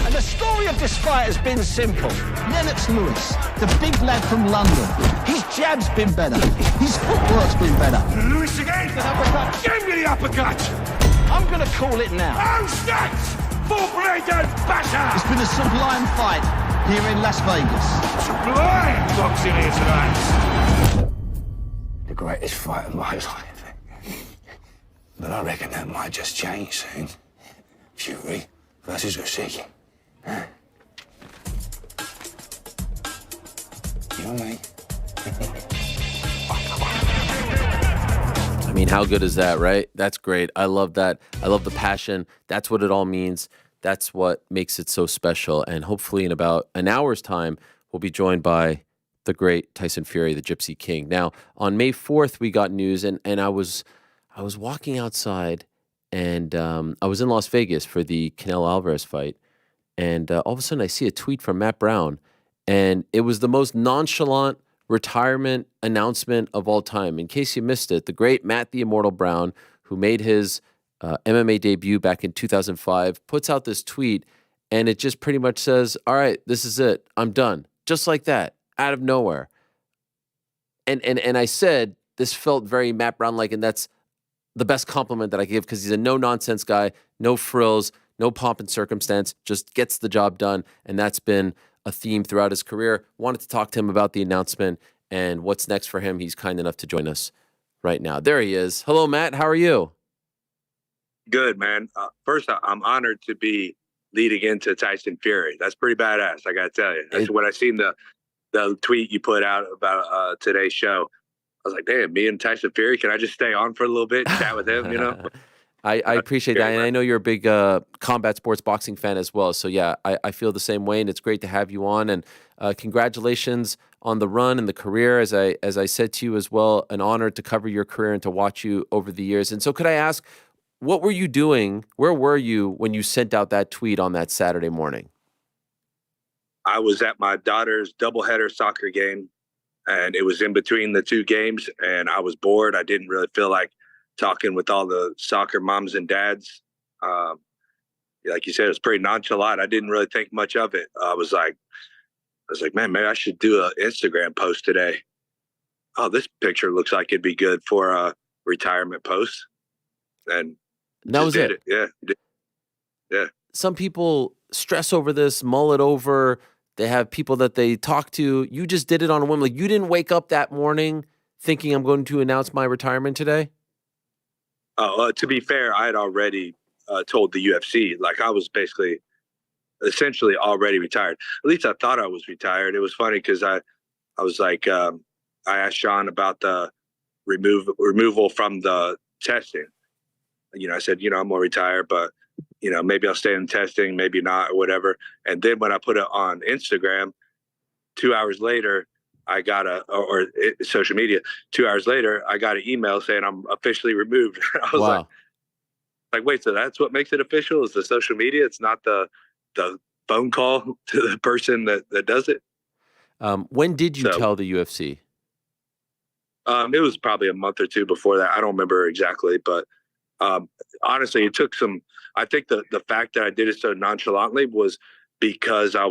And the story of this fight has been simple. Lennox Lewis, the big lad from London. His jab's been better. His footwork's been better. Lewis again! Uppercut. Give me the uppercut! I'm gonna call it now. Oh, stats! Full-bladed batter! It's been a sublime fight here in Las Vegas. Sublime boxing here tonight. The greatest fight of my life. But I reckon that might just change soon. Fury versus Usyk. for me. I mean, how good is that, right? That's great. I love that. I love the passion. That's what it all means. That's what makes it so special. And hopefully in about an hour's time, we'll be joined by the great Tyson Fury, the Gypsy King. Now, on May 4th, we got news, and I was walking outside, and I was in Las Vegas for the Canelo Alvarez fight, and all of a sudden I see a tweet from Matt Brown, and it was the most nonchalant retirement announcement of all time. In case you missed it, the great Matt the Immortal Brown, who made his MMA debut back in 2005, puts out this tweet, and it just pretty much says, all right, this is it. I'm done. Just like that, out of nowhere. And I said, this felt very Matt Brown-like, and that's the best compliment that I give, because he's a no-nonsense guy, no frills, no pomp and circumstance, just gets the job done, and that's been a theme throughout his career. Wanted to talk to him about the announcement and what's next for him. He's kind enough to join us right now. There he is. Hello, Matt. How are you? Good, man. First, I'm honored to be leading into Tyson Fury. That's pretty badass, I got to tell you. That's when I seen the tweet you put out about today's show. I was like, damn, me and Tyson Fury, can I just stay on for a little bit and chat with him, you know? I appreciate that. And I know you're a big combat sports boxing fan as well. So, yeah, I feel the same way, and it's great to have you on. And congratulations on the run and the career. As I said to you as well, an honor to cover your career and to watch you over the years. And so could I ask, what were you doing? Where were you when you sent out that tweet on that Saturday morning? I was at my daughter's doubleheader soccer game, and it was in between the two games, and I was bored. I didn't really feel like talking with all the soccer moms and dads. Like you said, it was pretty nonchalant. I didn't really think much of it. I was like, man, maybe I should do an Instagram post today. Oh, this picture looks like it'd be good for a retirement post. And that was it. Yeah. Some people stress over this, mull it over. They have people that they talk to. You just did it on a whim. Like, you didn't wake up that morning thinking, I'm going to announce my retirement today? To be fair, I had already told the UFC, like, I was essentially already retired. At least I thought I was retired. It was funny because I was like, I asked Sean about the removal from the testing. You know, I said, I'm going to retire, but, maybe I'll stay in testing, maybe not, or whatever. And then when I put it on Instagram, 2 hours later, I got social media. 2 hours later, I got an email saying I'm officially removed. I was wow. like, wait, so that's what makes it official? Is the social media? It's not the phone call to the person that does it. When did you tell the UFC? It was probably a month or two before that. I don't remember exactly, but honestly, it took some. I think the fact that I did it so nonchalantly was because I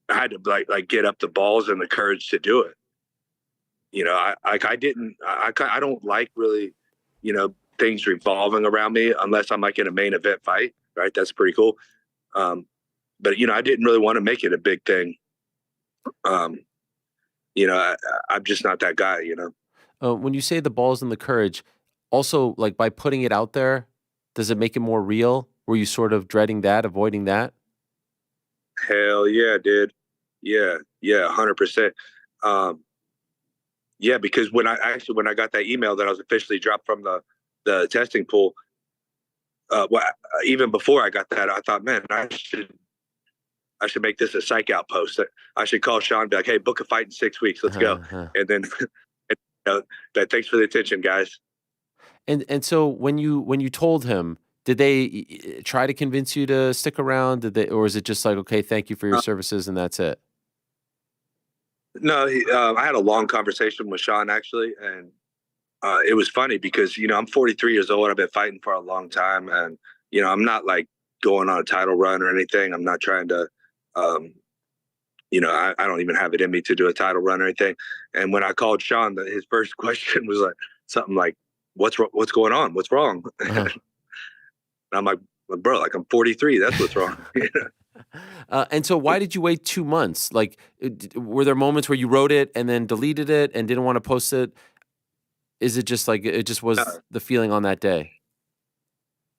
had to like get up the balls and the courage to do it. I don't like really, things revolving around me unless I'm like in a main event fight, right? That's pretty cool. But I didn't really want to make it a big thing. I'm just not that guy, When you say the balls and the courage, also, like, by putting it out there, does it make it more real? Were you sort of dreading that, avoiding that? Hell yeah, dude. Yeah, 100%. Yeah, because when I got that email that I was officially dropped from the testing pool, even before I got that, I thought, man, I should make this a psych out post. I should call Sean and be like, hey, book a fight in 6 weeks. Let's go. And then thanks for the attention, guys. And so when you told him, did they try to convince you to stick around? Or is it just like, okay, thank you for your services and that's it? No, I had a long conversation with Sean actually, and it was funny because I'm 43 years old. I've been fighting for a long time, and I'm not like going on a title run or anything. I'm not trying to, I don't even have it in me to do a title run or anything. And when I called Sean, his first question was like something like, "What's going on? What's wrong?" And I'm like, "Bro, like, I'm 43. That's what's wrong." And so why did you wait 2 months? Like, were there moments where you wrote it and then deleted it and didn't want to post it? Is it just like, it just was the feeling on that day?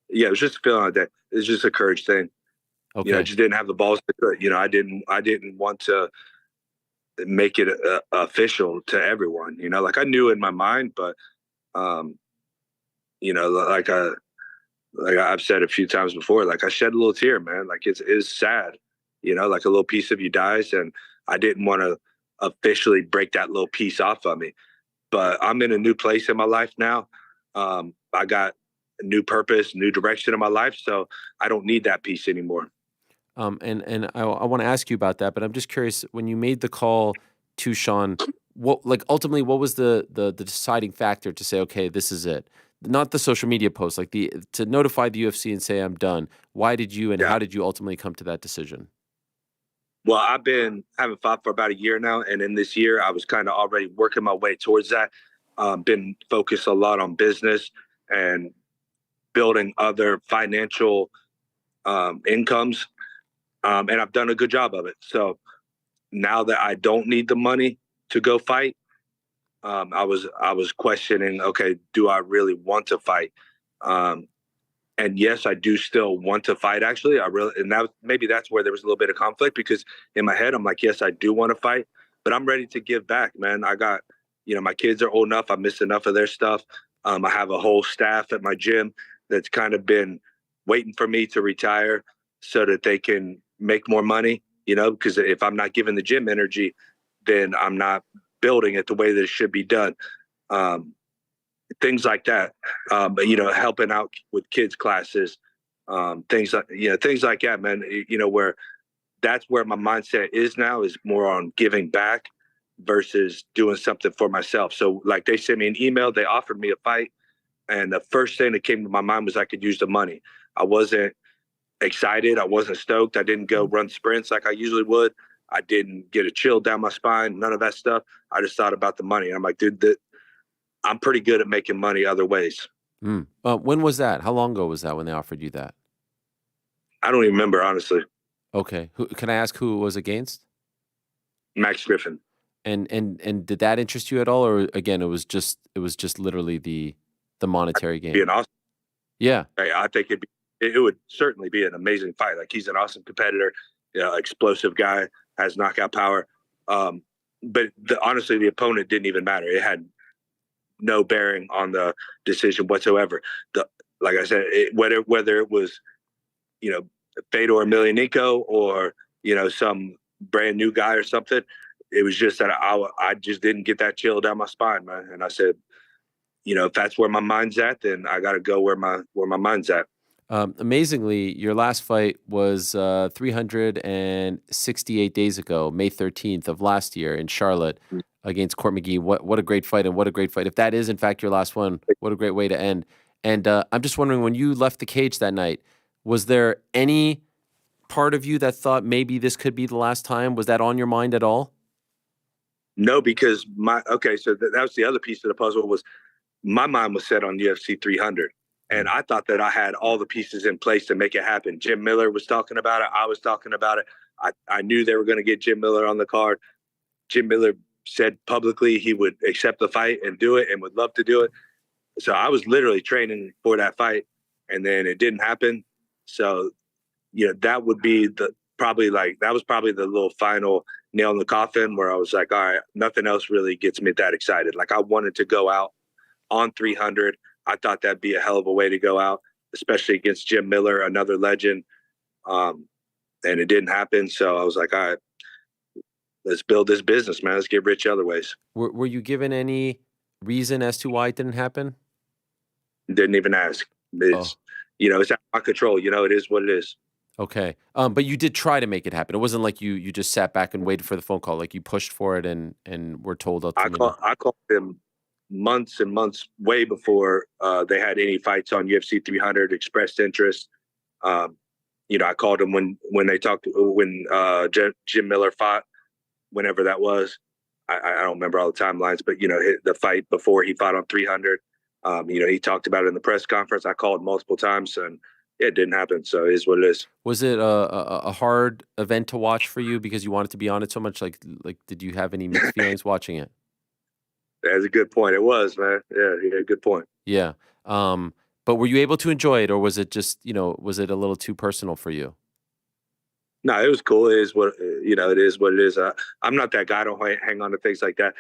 Yeah, it was just a feeling on that day. It's just a courage thing. Okay. I just didn't have the balls to do it. I didn't want to, make it official to everyone. You know, like I knew in my mind, but you know, like I've said a few times before, like I shed a little tear, man. Like it's sad, you know, like a little piece of you dies, and I didn't want to officially break that little piece off of me. But I'm in a new place in my life now. I got a new purpose, new direction in my life, so I don't need that piece anymore. And I want to ask you about that, but I'm just curious, when you made the call to Sean, what, like, ultimately, what was the deciding factor to say, okay, this is it? Not the social media post, like to notify the UFC and say, I'm done. Why did you and how did you ultimately come to that decision? Well, haven't fought for about a year now, and in this year, I was kind of already working my way towards that. Been focused a lot on business and building other financial incomes, and I've done a good job of it. So now that I don't need the money to go fight, I was questioning, okay, do I really want to fight? And yes, I do still want to fight. Actually, maybe that's where there was a little bit of conflict, because in my head, I'm like, yes, I do want to fight, but I'm ready to give back, man. I got, you know, my kids are old enough. I missed enough of their stuff. I have a whole staff at my gym that's kind of been waiting for me to retire so that they can make more money, you know, because if I'm not giving the gym energy, then I'm not building it the way that it should be done. Things like that, but, you know, helping out with kids' classes, things like that, man. You know, where that's where my mindset is now, is more on giving back versus doing something for myself. So, like, they sent me an email, they offered me a fight, and the first thing that came to my mind was I could use the money. I wasn't excited, I wasn't stoked, I didn't go run sprints like I usually would. I didn't get a chill down my spine, none of that stuff. I just thought about the money. I'm like, dude, I'm pretty good at making money other ways. When was that? How long ago was that when they offered you that? I don't even remember, honestly. Okay. Can I ask who it was against? Max Griffin. And did that interest you at all, or again, it was just literally the monetary game? Be an awesome. Yeah. I think it would certainly be an amazing fight. Like, he's an awesome competitor, you know, explosive guy, has knockout power. But honestly, the opponent didn't even matter. It had no bearing on the decision whatsoever. Like I said, whether it was, you know, Fedor Emelianenko or, you know, some brand new guy or something, it was just that I just didn't get that chill down my spine, man. And I said, you know, if that's where my mind's at, then I got to go where my mind's at. Amazingly, your last fight was 368 days ago, May 13th of last year in Charlotte against Court McGee. What a great fight, and what a great fight. If that is, in fact, your last one, what a great way to end. And I'm just wondering, when you left the cage that night, was there any part of you that thought maybe this could be the last time? Was that on your mind at all? No, because so that was the other piece of the puzzle. Was my mind was set on UFC 300. And I thought that I had all the pieces in place to make it happen. Jim Miller was talking about it. I was talking about it. I knew they were going to get Jim Miller on the card. Jim Miller said publicly he would accept the fight and do it and would love to do it. So I was literally training for that fight, and then it didn't happen. So, you know, that would be probably the little final nail in the coffin, where I was like, all right, nothing else really gets me that excited. Like, I wanted to go out on 300. I thought that'd be a hell of a way to go out, especially against Jim Miller, another legend. And it didn't happen. So I was like, all right, let's build this business, man. Let's get rich other ways. Were you given any reason as to why it didn't happen? Didn't even ask. It's, you know, it's out of my control. You know, it is what it is. Okay. But you did try to make it happen. It wasn't like you just sat back and waited for the phone call. Like, you pushed for it and were told. I called them months and months way before they had any fights on UFC 300, expressed interest. You know, I called them when Jim Miller fought, whenever that was. I don't remember all the timelines, but, you know, the fight before he fought on 300, you know, he talked about it in the press conference. I called multiple times, and it didn't happen. So it is what it is. Was it a hard event to watch for you because you wanted to be on it so much? Like, did you have any mixed feelings watching it? That's a good point. It was, man. Yeah, good point. Yeah. But were you able to enjoy it, or was it just, you know, was it a little too personal for you? No, it was cool. It is what, you it is what it is. I'm not that guy. I don't hang on to things like that.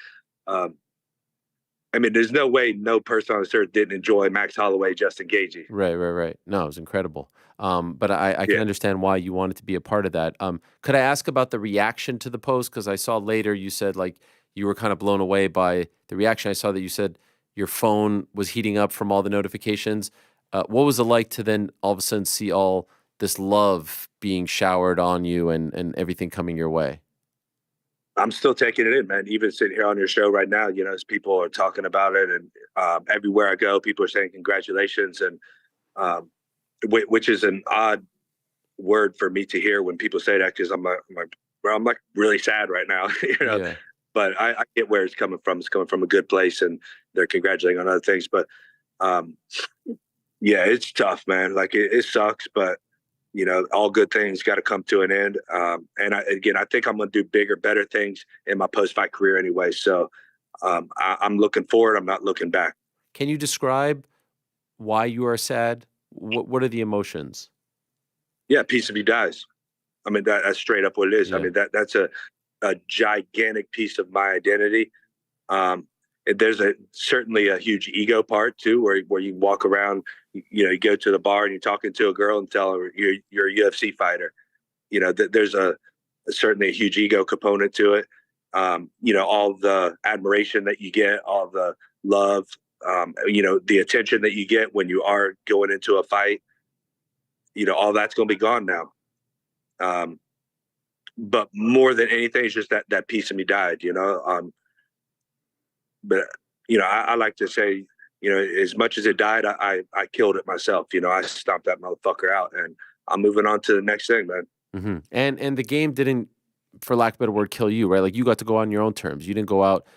I mean, there's no way no person on this earth didn't enjoy Max Holloway, Justin Gaethje. Right. No, it was incredible. But I can understand why you wanted to be a part of that. Could I ask about the reaction to the post? Because I saw later you said like you were kind of blown away by the reaction. I saw that you said your phone was heating up from all the notifications. What was it like to then all of a sudden see all this love being showered on you and everything coming your way? I'm still taking it in, man. Even sitting here on your show right now, as people are talking about it, and everywhere I go, people are saying congratulations, and which is an odd word for me to hear when people say that, because I'm like really sad right now, Yeah. But I get where it's coming from. It's coming from a good place, and they're congratulating on other things. But yeah, it's tough, man. Like it sucks, but all good things got to come to an end. And I think I'm going to do bigger, better things in my post-fight career anyway. So I'm looking forward. I'm not looking back. Can you describe why you are sad? What are the emotions? Yeah, a piece of you dies. I mean, that's straight up what it is. Yeah. I mean, that's a gigantic piece of my identity. There's certainly a huge ego part too, where you walk around, you go to the bar and you're talking to a girl and tell her you're a UFC fighter. There's certainly a huge ego component to it. All the admiration that you get, all the love, the attention that you get when you are going into a fight, all that's going to be gone now. But more than anything, it's just that piece of me died, but I like to say, as much as it died, I killed it myself. I stomped that motherfucker out, and I'm moving on to the next thing, man. Mm-hmm. And the game didn't, for lack of a better word, kill you, right? Like you got to go on your own terms. You didn't go out,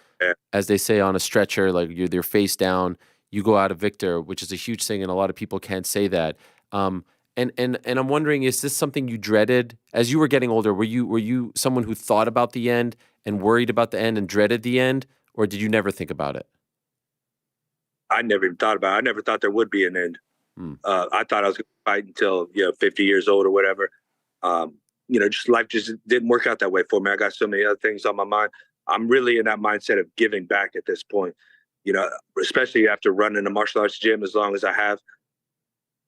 as they say, on a stretcher, like you're face down. You go out a victor, which is a huge thing, and a lot of people can't say that. And I'm wondering, is this something you dreaded as you were getting older? Were you someone who thought about the end and worried about the end and dreaded the end, or did you never think about it? I never even thought about it. I never thought there would be an end. I thought I was going to fight until 50 years old or whatever. Just life just didn't work out that way for me. I got so many other things on my mind. I'm really in that mindset of giving back at this point. Especially after running a martial arts gym as long as I have,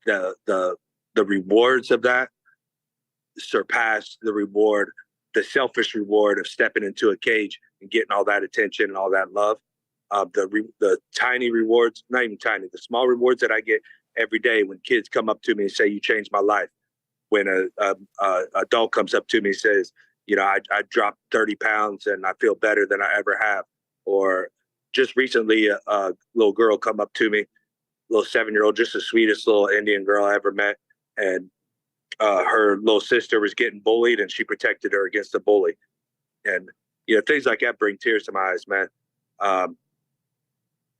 the rewards of that surpass the selfish reward of stepping into a cage and getting all that attention and all that love. The tiny rewards, not even tiny, the small rewards that I get every day when kids come up to me and say, "You changed my life." When a adult comes up to me and says, I dropped 30 pounds and I feel better than I ever have. Or just recently, a little girl come up to me, little 7-year-old, just the sweetest little Indian girl I ever met. And her little sister was getting bullied and she protected her against the bully. And, things like that bring tears to my eyes, man.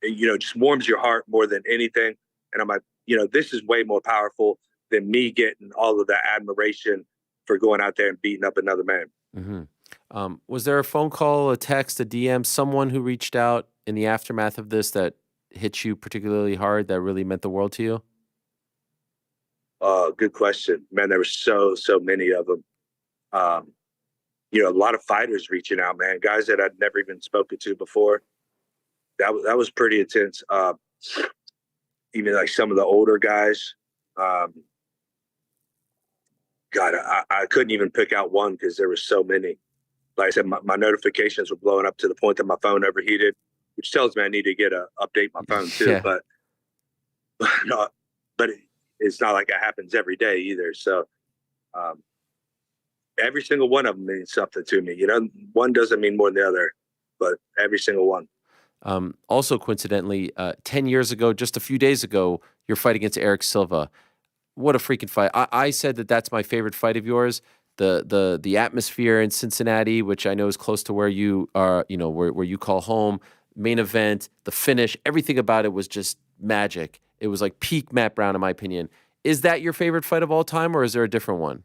It just warms your heart more than anything. And I'm like, this is way more powerful than me getting all of that admiration for going out there and beating up another man. Mm-hmm. Was there a phone call, a text, a DM, someone who reached out in the aftermath of this that hit you particularly hard, that really meant the world to you? Good question, man. There were so many of them. A lot of fighters reaching out, man. Guys that I'd never even spoken to before. That was pretty intense. Even like some of the older guys. God, I couldn't even pick out one because there were so many. Like I said, my notifications were blowing up to the point that my phone overheated, which tells me I need to update my phone too. Yeah. But it's not like it happens every day either. So every single one of them means something to me. One doesn't mean more than the other, but every single one. Also, coincidentally, 10 years ago, just a few days ago, your fight against Eric Silva. What a freaking fight. I said that's my favorite fight of yours. The atmosphere in Cincinnati, which I know is close to where you are, where you call home, main event, the finish, everything about it was just magic. It was like peak Matt Brown, in my opinion. Is that your favorite fight of all time, or is there a different one?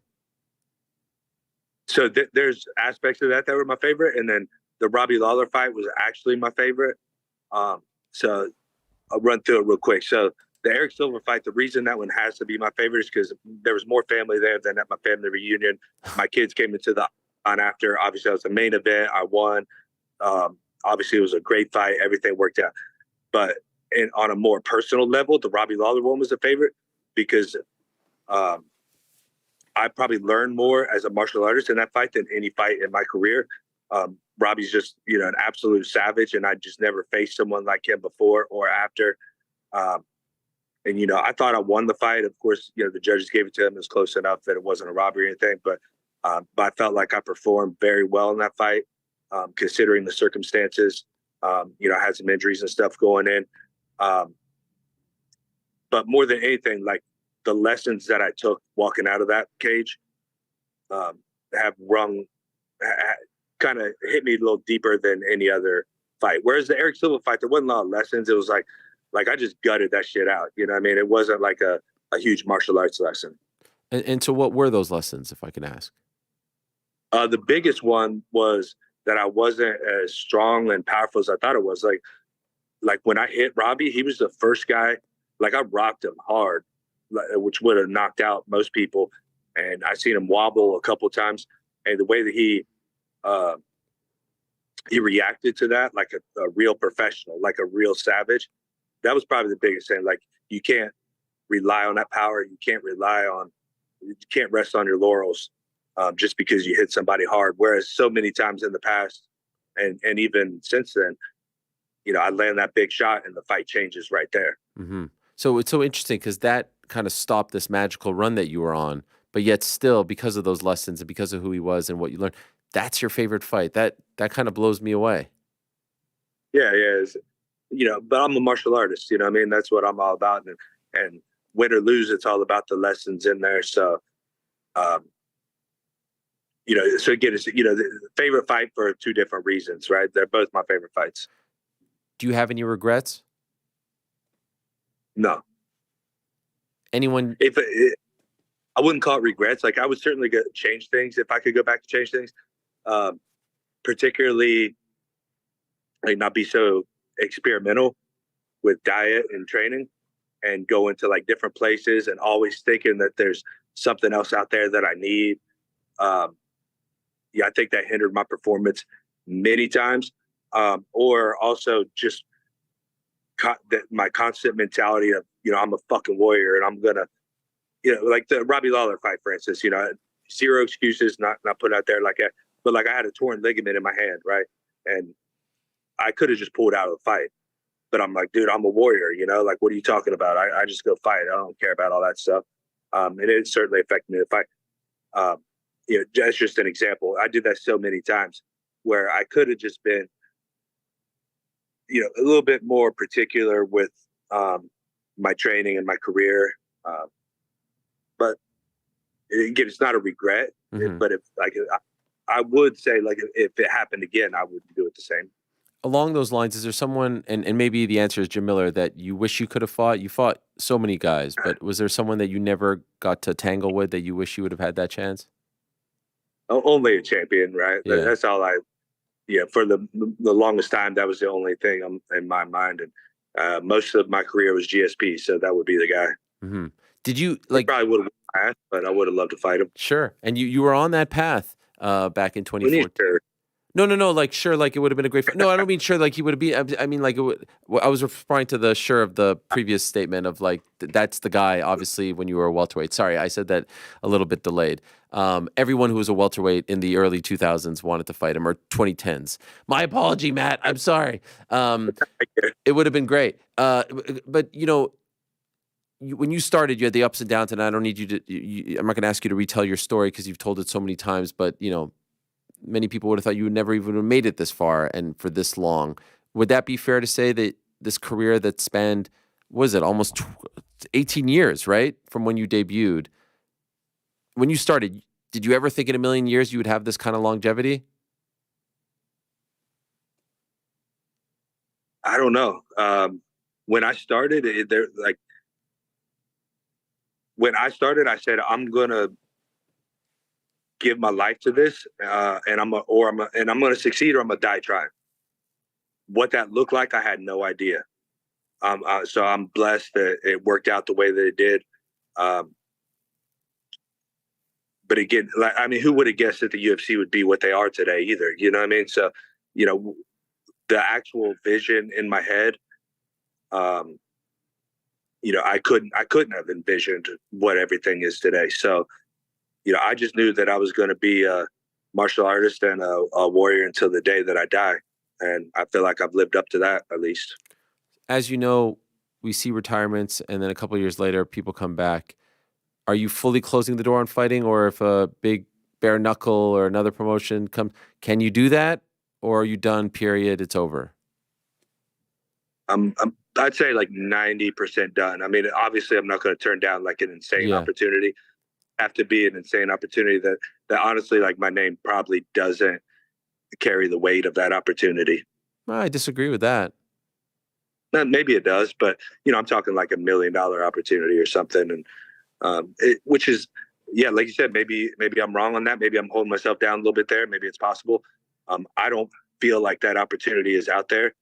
So there's aspects of that were my favorite, and then the Robbie Lawler fight was actually my favorite. So I'll run through it real quick. So the Eric Silva fight, the reason that one has to be my favorite is because there was more family there than at my family reunion. My kids came into the on after. Obviously, that was the main event. I won. Obviously, it was a great fight. Everything worked out. But on a more personal level, the Robbie Lawler one was a favorite because I probably learned more as a martial artist in that fight than any fight in my career. Robbie's just, an absolute savage, and I just never faced someone like him before or after. And I thought I won the fight. Of course, the judges gave it to him. It was close enough that it wasn't a robbery or anything, but I felt like I performed very well in that fight, considering the circumstances. I had some injuries and stuff going in. But more than anything, like the lessons that I took walking out of that cage have kind of hit me a little deeper than any other fight. Whereas the Eric Silva fight, there wasn't a lot of lessons. It was like I just gutted that shit out. You know what I mean? It wasn't like a huge martial arts lesson. And so what were those lessons, if I can ask? The biggest one was that I wasn't as strong and powerful as I thought it was. Like when I hit Robbie, he was the first guy. Like I rocked him hard, which would have knocked out most people. And I seen him wobble a couple of times. And the way that he reacted to that, like a real professional, like a real savage, that was probably the biggest thing. Like you can't rely on that power. You can't rest on your laurels just because you hit somebody hard. Whereas so many times in the past and even since then, I land that big shot and the fight changes right there. Mm-hmm. So it's so interesting because that kind of stopped this magical run that you were on, but yet still, because of those lessons and because of who he was and what you learned, that's your favorite fight. That kind of blows me away. Yeah. But I'm a martial artist, I mean? That's what I'm all about. And win or lose, it's all about the lessons in there. So, so again, it's, the favorite fight for two different reasons, right? They're both my favorite fights. Do you have any regrets? No. Anyone? I wouldn't call it regrets. Like I would certainly change things if I could go back to change things. Particularly, like not be so experimental with diet and training, and go into like different places and always thinking that there's something else out there that I need. I think that hindered my performance many times. Or also just my constant mentality of, I'm a fucking warrior and I'm gonna, like the Robbie Lawler fight, for instance, zero excuses, not put out there but I had a torn ligament in my hand, right? And I could have just pulled out of the fight, but I'm like, dude, I'm a warrior, like, what are you talking about? I just go fight. I don't care about all that stuff. And it certainly affected me to fight. That's just an example. I did that so many times where I could have just been, a little bit more particular with my training and my career. But again, it's not a regret. Mm-hmm. But if I would say, like, if it happened again, I would do it the same. Along those lines, is there someone, and maybe the answer is Jim Miller, that you wish you could have fought? You fought so many guys, but was there someone that you never got to tangle with that you wish you would have had that chance? Only a champion, right? Yeah. That's all for the longest time, that was the only thing in my mind. And most of my career was GSP, so that would be the guy. Mm-hmm. Did you like? I probably would have won, but I would have loved to fight him. Sure, and you were on that path back in 2014. Sure. No, like sure, like it would have been a great fight. No, I don't mean sure, like he would have been. I mean, like I was referring to the sure of the previous statement of like that's the guy. Obviously, when you were a welterweight. Sorry, I said that a little bit delayed. Everyone who was a welterweight in the early 2000s wanted to fight him, or 2010s. My apology, Matt. I'm sorry. It would have been great. But when you started, you had the ups and downs, and I don't need you to. I'm not going to ask you to retell your story because you've told it so many times. But many people would have thought you would never even have made it this far and for this long. Would that be fair to say that this career that spanned, was it almost 18 years, right? From when you debuted. When you started, did you ever think in a million years you would have this kind of longevity? I don't know. When I started, I said, I'm going to give my life to this, and I'm going to succeed, or I'm going to die trying. What that looked like, I had no idea. So I'm blessed that it worked out the way that it did. but again, like, I mean, who would have guessed that the UFC would be what they are today either? You know what I mean? So, you know, the actual vision in my head, you know, I couldn't have envisioned what everything is today. So, you know, I just knew that I was going to be a martial artist and a warrior until the day that I die. And I feel like I've lived up to that, at least. As you know, we see retirements, and then a couple of years later, people come back. Are you fully closing the door on fighting, or if a big bare knuckle or another promotion comes, can you do that, or are you done? Period. It's over. I'd say like 90% done. I mean, obviously, I'm not going to turn down like an insane opportunity. Have to be an insane opportunity that honestly, like, my name probably doesn't carry the weight of that opportunity. I disagree with that. Maybe it does, but you know, I'm talking like $1 million opportunity or something, and which is, yeah, like you said, maybe I'm wrong on that. Maybe I'm holding myself down a little bit there. Maybe it's possible. I don't feel like that opportunity is out there.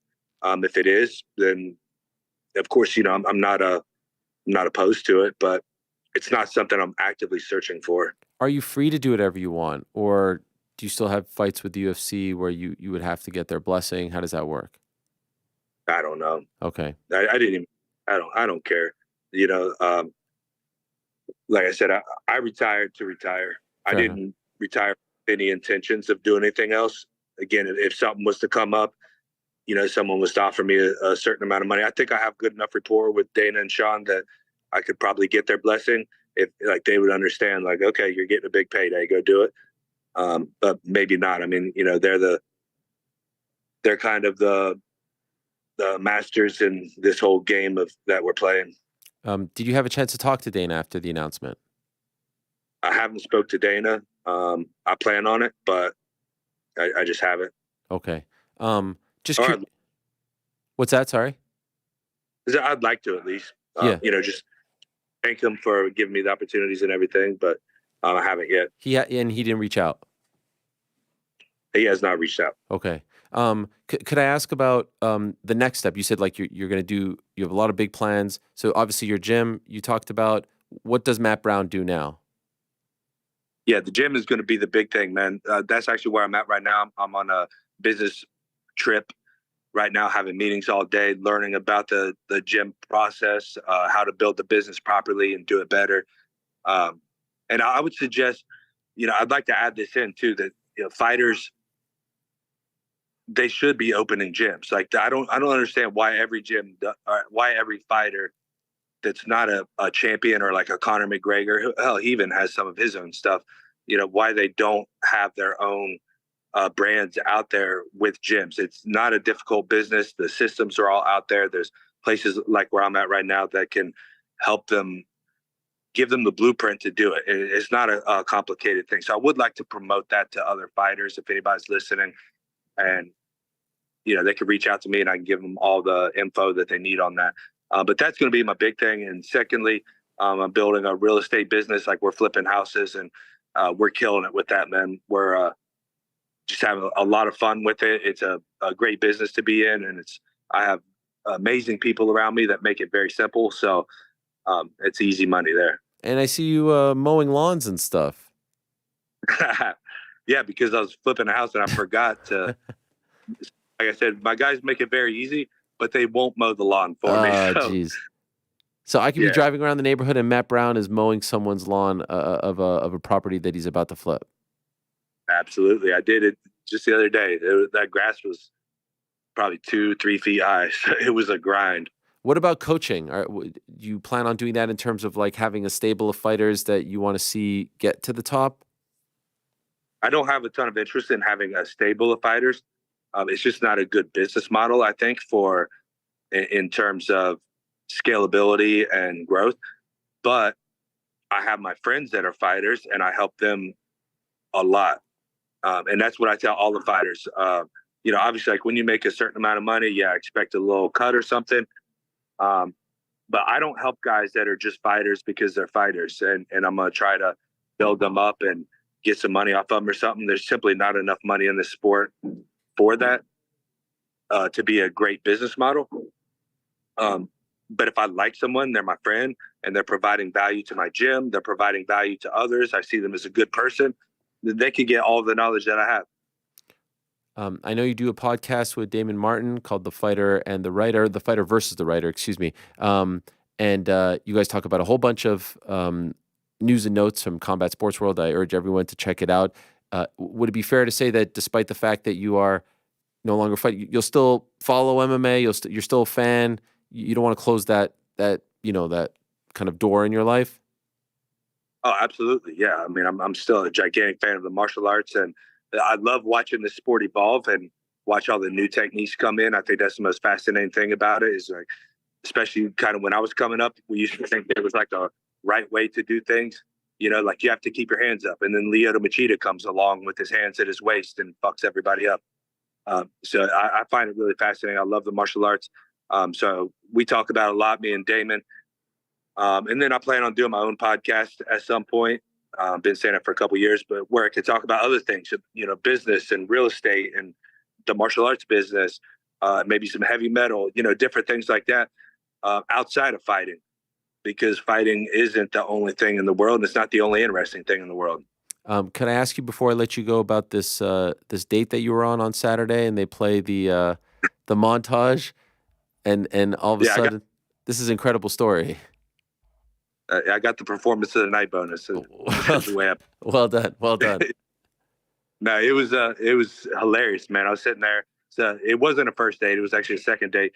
If it is, then of course, you know, I'm not opposed to it, but it's not something I'm actively searching for. Are you free to do whatever you want, or do you still have fights with the UFC where you would have to get their blessing? How does that work? I don't know. Okay. I don't care. You know, like I said, I retired to retire. I didn't retire with any intentions of doing anything else. Again, if something was to come up, you know, someone was to offer me a certain amount of money, I think I have good enough rapport with Dana and Sean that I could probably get their blessing if, like, they would understand, like, okay, you're getting a big payday, go do it. But maybe not. I mean, you know, they're kind of the masters in this whole game that we're playing. Did you have a chance to talk to Dana after the announcement? I haven't spoke to Dana. I plan on it, but I just haven't. Okay. What's that? Sorry. I'd like to, at least, you know, just thank him for giving me the opportunities and everything, but I haven't yet. And he didn't reach out. He has not reached out. Okay. Could I ask about the next step? You said, like, you're going to do, you have a lot of big plans. So obviously your gym you talked about. What does Matt Brown do now? Yeah, the gym is going to be the big thing, man. That's actually where I'm at right now. I'm on a business trip right now, having meetings all day, learning about the gym process, how to build the business properly and do it better. And I would suggest, you know, I'd like to add this in too, that, you know, fighters, they should be opening gyms. Like, I don't understand why every why every fighter that's not a champion, or like a Conor McGregor, hell, he even has some of his own stuff, you know, why they don't have their own brands out there with gyms. It's not a difficult business. The systems are all out there. There's places like where I'm at right now that can help them, give them the blueprint to do it. It's not a complicated thing. So I would like to promote that to other fighters if anybody's listening. And, you know, they could reach out to me and I can give them all the info that they need on that. But that's going to be my big thing. And secondly, I'm building a real estate business. Like, we're flipping houses, and we're killing it with that, man. We're just having a lot of fun with it. It's a great business to be in. And I have amazing people around me that make it very simple. So it's easy money there. And I see you mowing lawns and stuff. Yeah, because I was flipping a house and I forgot to, like I said, my guys make it very easy, but they won't mow the lawn for me. Oh, jeez. So I could be driving around the neighborhood and Matt Brown is mowing someone's lawn of a property that he's about to flip. Absolutely. I did it just the other day. That grass was probably 2-3 feet high. So it was a grind. What about coaching? Do you plan on doing that in terms of, like, having a stable of fighters that you want to see get to the top? I don't have a ton of interest in having a stable of fighters. It's just not a good business model, I think, in terms of scalability and growth. But I have my friends that are fighters, and I help them a lot. And that's what I tell all the fighters. You know, obviously, like, when you make a certain amount of money, I expect a little cut or something. But I don't help guys that are just fighters because they're fighters, and I'm going to try to build them up and get some money off of them or something. There's simply not enough money in the sport for that to be a great business model. But if I like someone, they're my friend, and they're providing value to my gym, they're providing value to others, I see them as a good person, then they could get all the knowledge that I have. I know you do a podcast with Damon Martin called The Fighter and the Writer, The Fighter versus the Writer, excuse me. And you guys talk about a whole bunch of news and notes from Combat Sports World. I urge everyone to check it out. Would it be fair to say that despite the fact that you are no longer fighting, you'll still follow MMA? You're still a fan. You don't want to close that that kind of door in your life? Oh, absolutely. Yeah. I mean, I'm still a gigantic fan of the martial arts, and I love watching the sport evolve and watch all the new techniques come in. I think that's the most fascinating thing about it is, like, especially kind of when I was coming up, we used to think there was like a right way to do things. Like you have to keep your hands up. And then Lyoto Machida comes along with his hands at his waist and fucks everybody up. So I find it really fascinating. I love the martial arts. So we talk about it a lot, me and Damon. And then I plan on doing my own podcast at some point. Been saying it for a couple of years, but where I can talk about other things, business and real estate and the martial arts business, maybe some heavy metal, different things like that, outside of fighting, because fighting isn't the only thing in the world. And it's not the only interesting thing in the world. Can I ask you before I let you go about this this date that you were on Saturday, and they play the montage, and all of a sudden, this is an incredible story. I got the performance of the night bonus. So way up. Well done. No, it was hilarious, man. I was sitting there. So it wasn't a first date. It was actually a second date.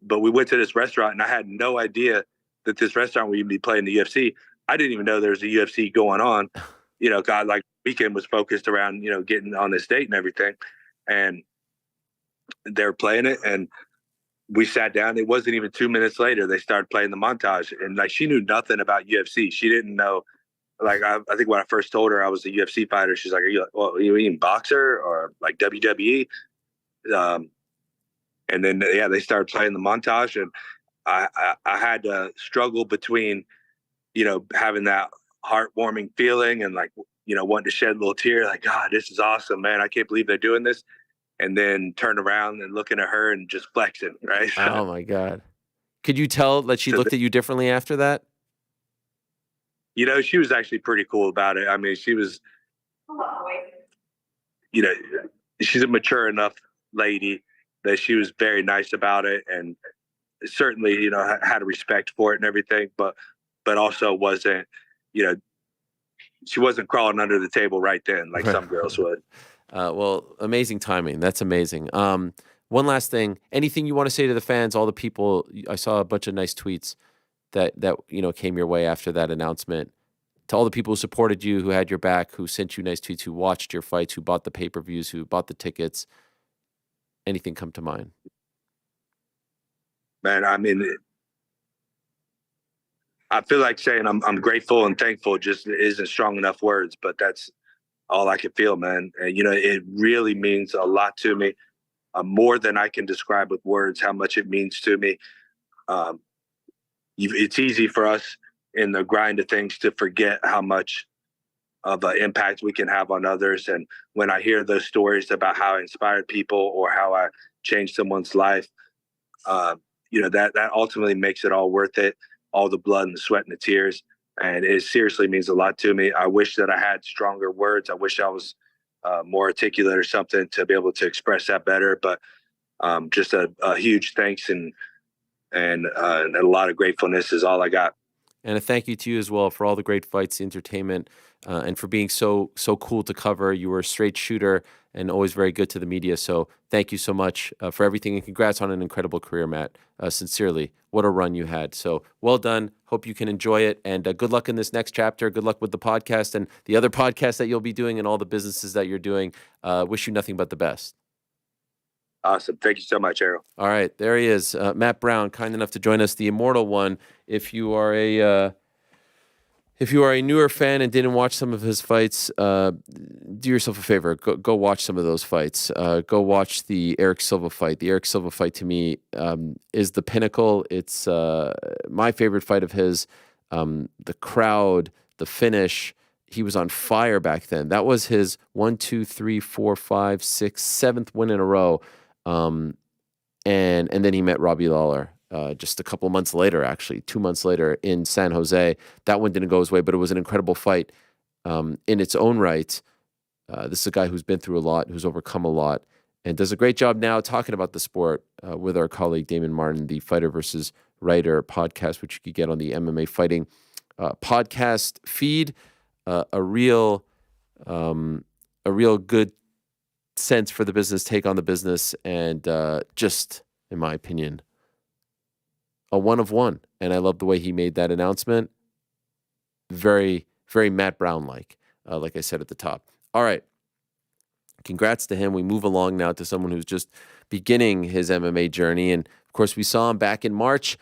But we went to this restaurant, and I had no idea that this restaurant would even be playing the UFC. I didn't even know there was a UFC going on. God, like, weekend was focused around, getting on this date and everything. And they were playing it, and we sat down. It wasn't even 2 minutes later, they started playing the montage. And like, she knew nothing about UFC. She didn't know. Like, I think when I first told her I was a UFC fighter, she's like, are you even boxer or like WWE? And then, they started playing the montage, and I had to struggle between, having that heartwarming feeling and, like, wanting to shed a little tear, like, God, this is awesome, man. I can't believe they're doing this. And then turn around and looking at her and just flexing, right? Oh my God. Could you tell that she looked at you differently after that? She was actually pretty cool about it. I mean, she was, she's a mature enough lady that she was very nice about it, and certainly, had a respect for it and everything, but also wasn't, she wasn't crawling under the table right then like some girls would. Well, amazing timing. That's amazing. One last thing. Anything you want to say to the fans, all the people? I saw a bunch of nice tweets that came your way after that announcement. To all the people who supported you, who had your back, who sent you nice tweets, who watched your fights, who bought the pay-per-views, who bought the tickets. Anything come to mind? Man, I mean, I feel like saying I'm grateful and thankful just isn't strong enough words, but that's all I can feel, man. And, it really means a lot to me, more than I can describe with words, how much it means to me. It's easy for us in the grind of things to forget how much of an impact we can have on others. And when I hear those stories about how I inspired people or how I changed someone's life, that ultimately makes it all worth it, all the blood and the sweat and the tears. And it seriously means a lot to me. I wish that I had stronger words. I wish I was more articulate or something to be able to express that better. But just a huge thanks and a lot of gratefulness is all I got. And a thank you to you as well for all the great fights, the entertainment, and for being so cool to cover. You were a straight shooter and always very good to the media. So thank you so much for everything, and congrats on an incredible career, Matt. Sincerely, what a run you had. So well done. Hope you can enjoy it, and good luck in this next chapter. Good luck with the podcast and the other podcasts that you'll be doing and all the businesses that you're doing. Wish you nothing but the best. Awesome. Thank you so much, Errol. All right, there he is, Matt Brown, kind enough to join us, the immortal one. If you are a newer fan and didn't watch some of his fights, do yourself a favor. Go watch some of those fights. Go watch the Eric Silva fight. The Eric Silva fight, to me, is the pinnacle. It's my favorite fight of his. The crowd, the finish. He was on fire back then. That was his 1, 2, 3, 4, 5, 6, 7th win in a row. And then he met Robbie Lawler. just a couple of months later, actually 2 months later in San Jose. That one didn't go his way, but it was an incredible fight in its own right. This is a guy who's been through a lot, who's overcome a lot, and does a great job now talking about the sport with our colleague Damon Martin, the Fighter versus Writer podcast, which you could get on the MMA Fighting podcast feed. A real good sense for the business, take on the business, and just, in my opinion, a one of one. And I love the way he made that announcement. Very, very Matt Brown-like, like I said at the top. All right. Congrats to him. We move along now to someone who's just beginning his MMA journey. And, of course, we saw him back in March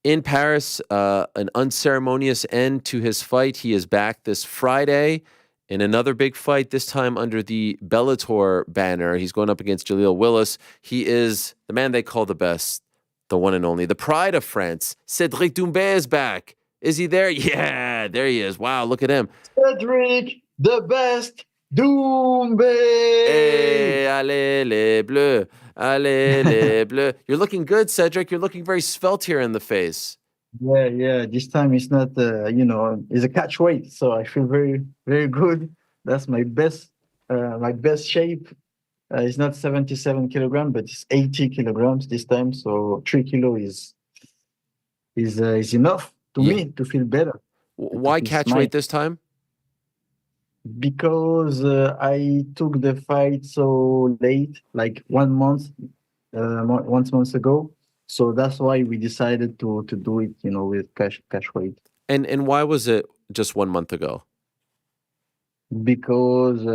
in Paris, an unceremonious end to his fight. He is back this Friday in another big fight, this time under the Bellator banner. He's going up against Jaleel Willis. He is the man they call the best, the one and only, the pride of France. Cédric Doumbé is back. Is he there? Yeah, there he is. Wow, look at him. Cédric, the best, Doumbe! Hey, allez les bleus, allez les bleus. You're looking good, Cédric. You're looking very svelte here in the face. Yeah. This time it's not, it's a catch weight, so I feel very, very good. That's my best shape. It's not 77 kilograms, but it's 80 kilograms this time. So 3 kilos is enough to me to feel better. Why catch weight this time? Because I took the fight so late, like 1 month ago. So that's why we decided to do it, with cash weight. And why was it just 1 month ago? Because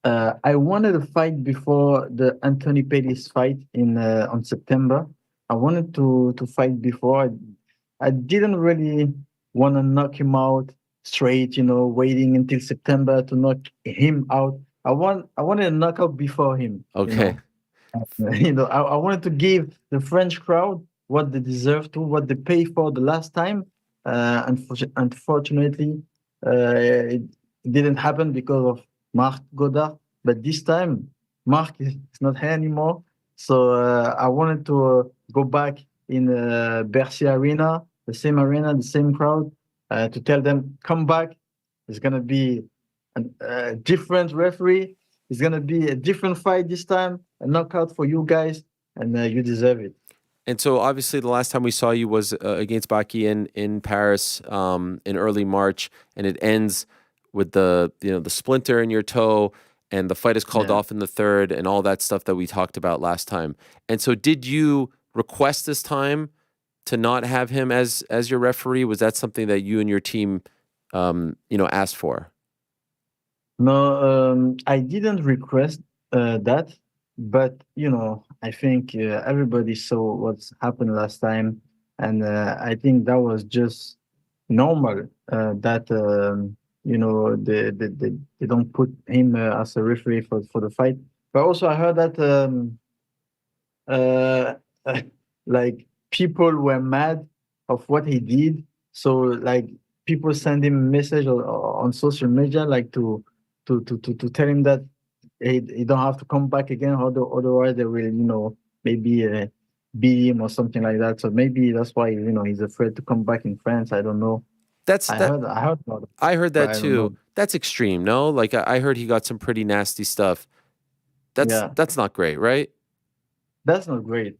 I wanted a fight before the Anthony Pettis fight on September. I wanted to fight before. I didn't really want to knock him out straight, waiting until September to knock him out. I wanted a knockout before him. Okay. I wanted to give the French crowd what they deserve to, what they paid for the last time. Unfortunately, it didn't happen because of Marc Godard. But this time, Marc is not here anymore. So I wanted to go back in Bercy Arena, the same arena, the same crowd, to tell them, come back. It's going to be a different referee. It's going to be a different fight this time, a knockout for you guys, and you deserve it. And so obviously the last time we saw you was against Baki in Paris in early March, and it ends with the splinter in your toe, and the fight is called off in the third, and all that stuff that we talked about last time. And so did you request this time to not have him as your referee? Was that something that you and your team asked for? No, I didn't request that, but I think everybody saw what's happened last time, and I think that was just normal that they don't put him as a referee for the fight. But also I heard that like people were mad of what he did, so like people send him a message on social media, like to tell him that he don't have to come back again, otherwise they will, maybe beat him or something like that. So maybe that's why, he's afraid to come back in France. I don't know. I heard about it. I heard that too. That's extreme, no? Like I heard he got some pretty nasty stuff. That's not great, right? That's not great.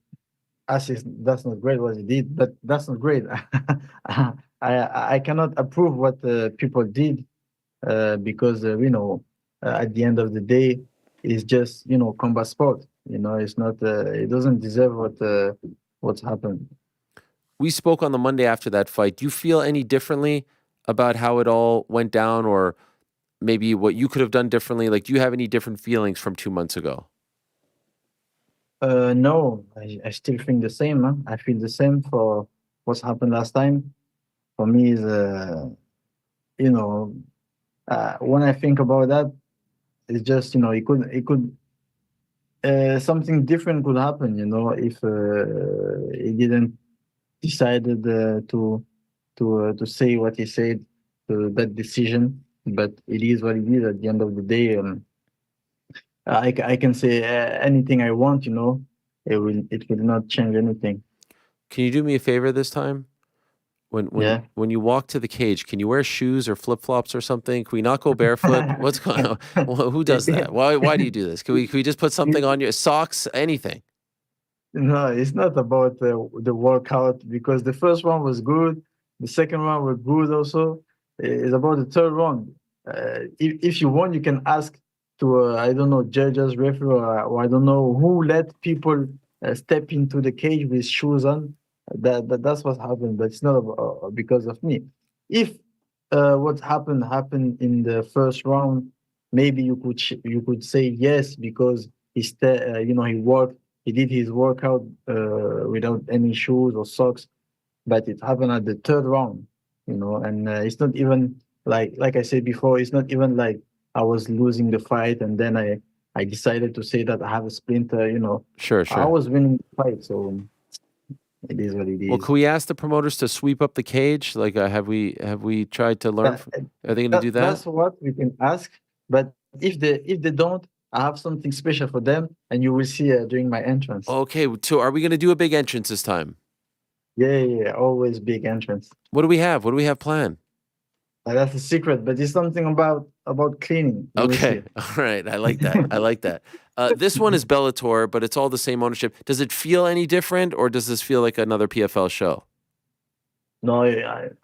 That's not great what he did, but that's not great. I cannot approve what people did. Because at the end of the day, it's just combat sport. It's not. It doesn't deserve what's happened. We spoke on the Monday after that fight. Do you feel any differently about how it all went down, or maybe what you could have done differently? Like, do you have any different feelings from 2 months ago? No, I still think the same. Huh? I feel the same for what's happened last time. For me, is when I think about that, it's just it could something different could happen. If he didn't decided to say what he said, that decision. But it is what it is. At the end of the day, I can say anything I want. It will not change anything. Can you do me a favor this time? Yeah. When you walk to the cage, can you wear shoes or flip flops or something? Can we not go barefoot? What's going on? Well, who does that? Why do you do this? Can we just put something on your socks? Anything? No, it's not about the workout because the first one was good, the second one was good also. It's about the third one. If you want, you can ask to I don't know, judges, referee, or I don't know who let people step into the cage with shoes on. That's what happened, but it's not because of me. If what happened in the first round, maybe you could say yes because he worked. He did his workout without any shoes or socks, but it happened at the third round, and it's not even like I said before, it's not even like I was losing the fight and then I decided to say that I have a splinter, Sure. I was winning the fight, so it is what it is. Well, can we ask the promoters to sweep up the cage? Like, have we tried to learn? Are they going to do that? That's what we can ask, but if they don't, I have something special for them, and you will see during my entrance. Okay, so are we going to do a big entrance this time? Yeah, always big entrance. What do we have? What do we have planned? That's a secret, but it's something about cleaning. Okay, all right, I like that. I like that. This one is Bellator, but it's all the same ownership. Does it feel any different, or does this feel like another PFL show? No,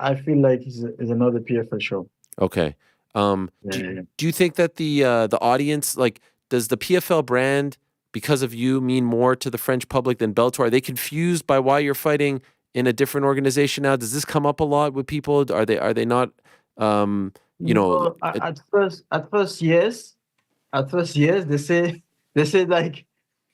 I feel like it's another PFL show. Okay. Do you think that the audience, like, does the PFL brand, because of you, mean more to the French public than Bellator? Are they confused by why you're fighting in a different organization now? Does this come up a lot with people? Are they not? No, at first, yes. At first, yes. They say like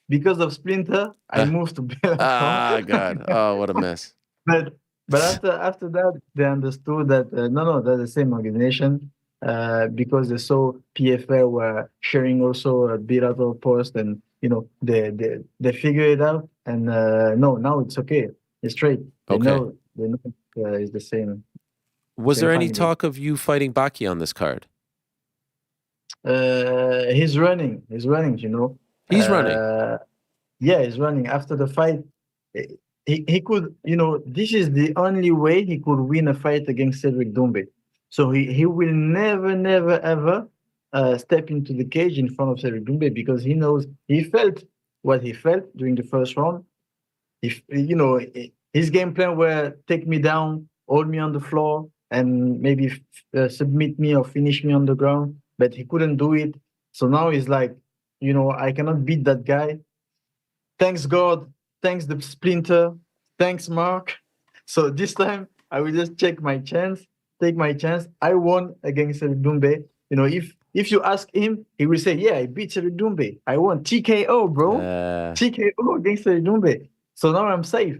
because of Splinter, I moved to Bellator. God! Oh, what a mess. But after that, they understood that no, they're the same organization. Because they saw PFL were sharing also a Bellator post, and they figure it out, and no, now it's okay, it's straight. They know it's the same. Was there any talk of you fighting Baki on this card? He's running. He's running. Yeah, he's running. After the fight, he could. This is the only way he could win a fight against Cédric Doumbé. So he will never, ever step into the cage in front of Cédric Doumbé because he knows he felt what he felt during the first round. If his game plan were take me down, hold me on the floor, and maybe submit me or finish me on the ground, but he couldn't do it. So now he's like, I cannot beat that guy. Thanks God, thanks the Splinter, thanks Mark. So this time I will just take my chance. I won against Cédric Doumbé. If you ask him, he will say, "Yeah, I beat Cédric Doumbé. I won TKO, bro. TKO against Cédric Doumbé." So now I'm safe.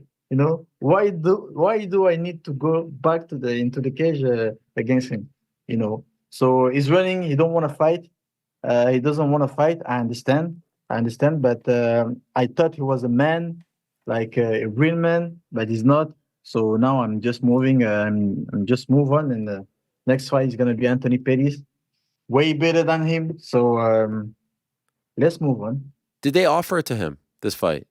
Why do I need to go back into the cage against him? So he's running. He don't want to fight. He doesn't want to fight. I understand. But I thought he was a man, like a real man, but he's not. So now I'm just moving. I'm just move on, and the next fight is gonna be Anthony Pettis, way better than him. So let's move on. Did they offer it to him, this fight?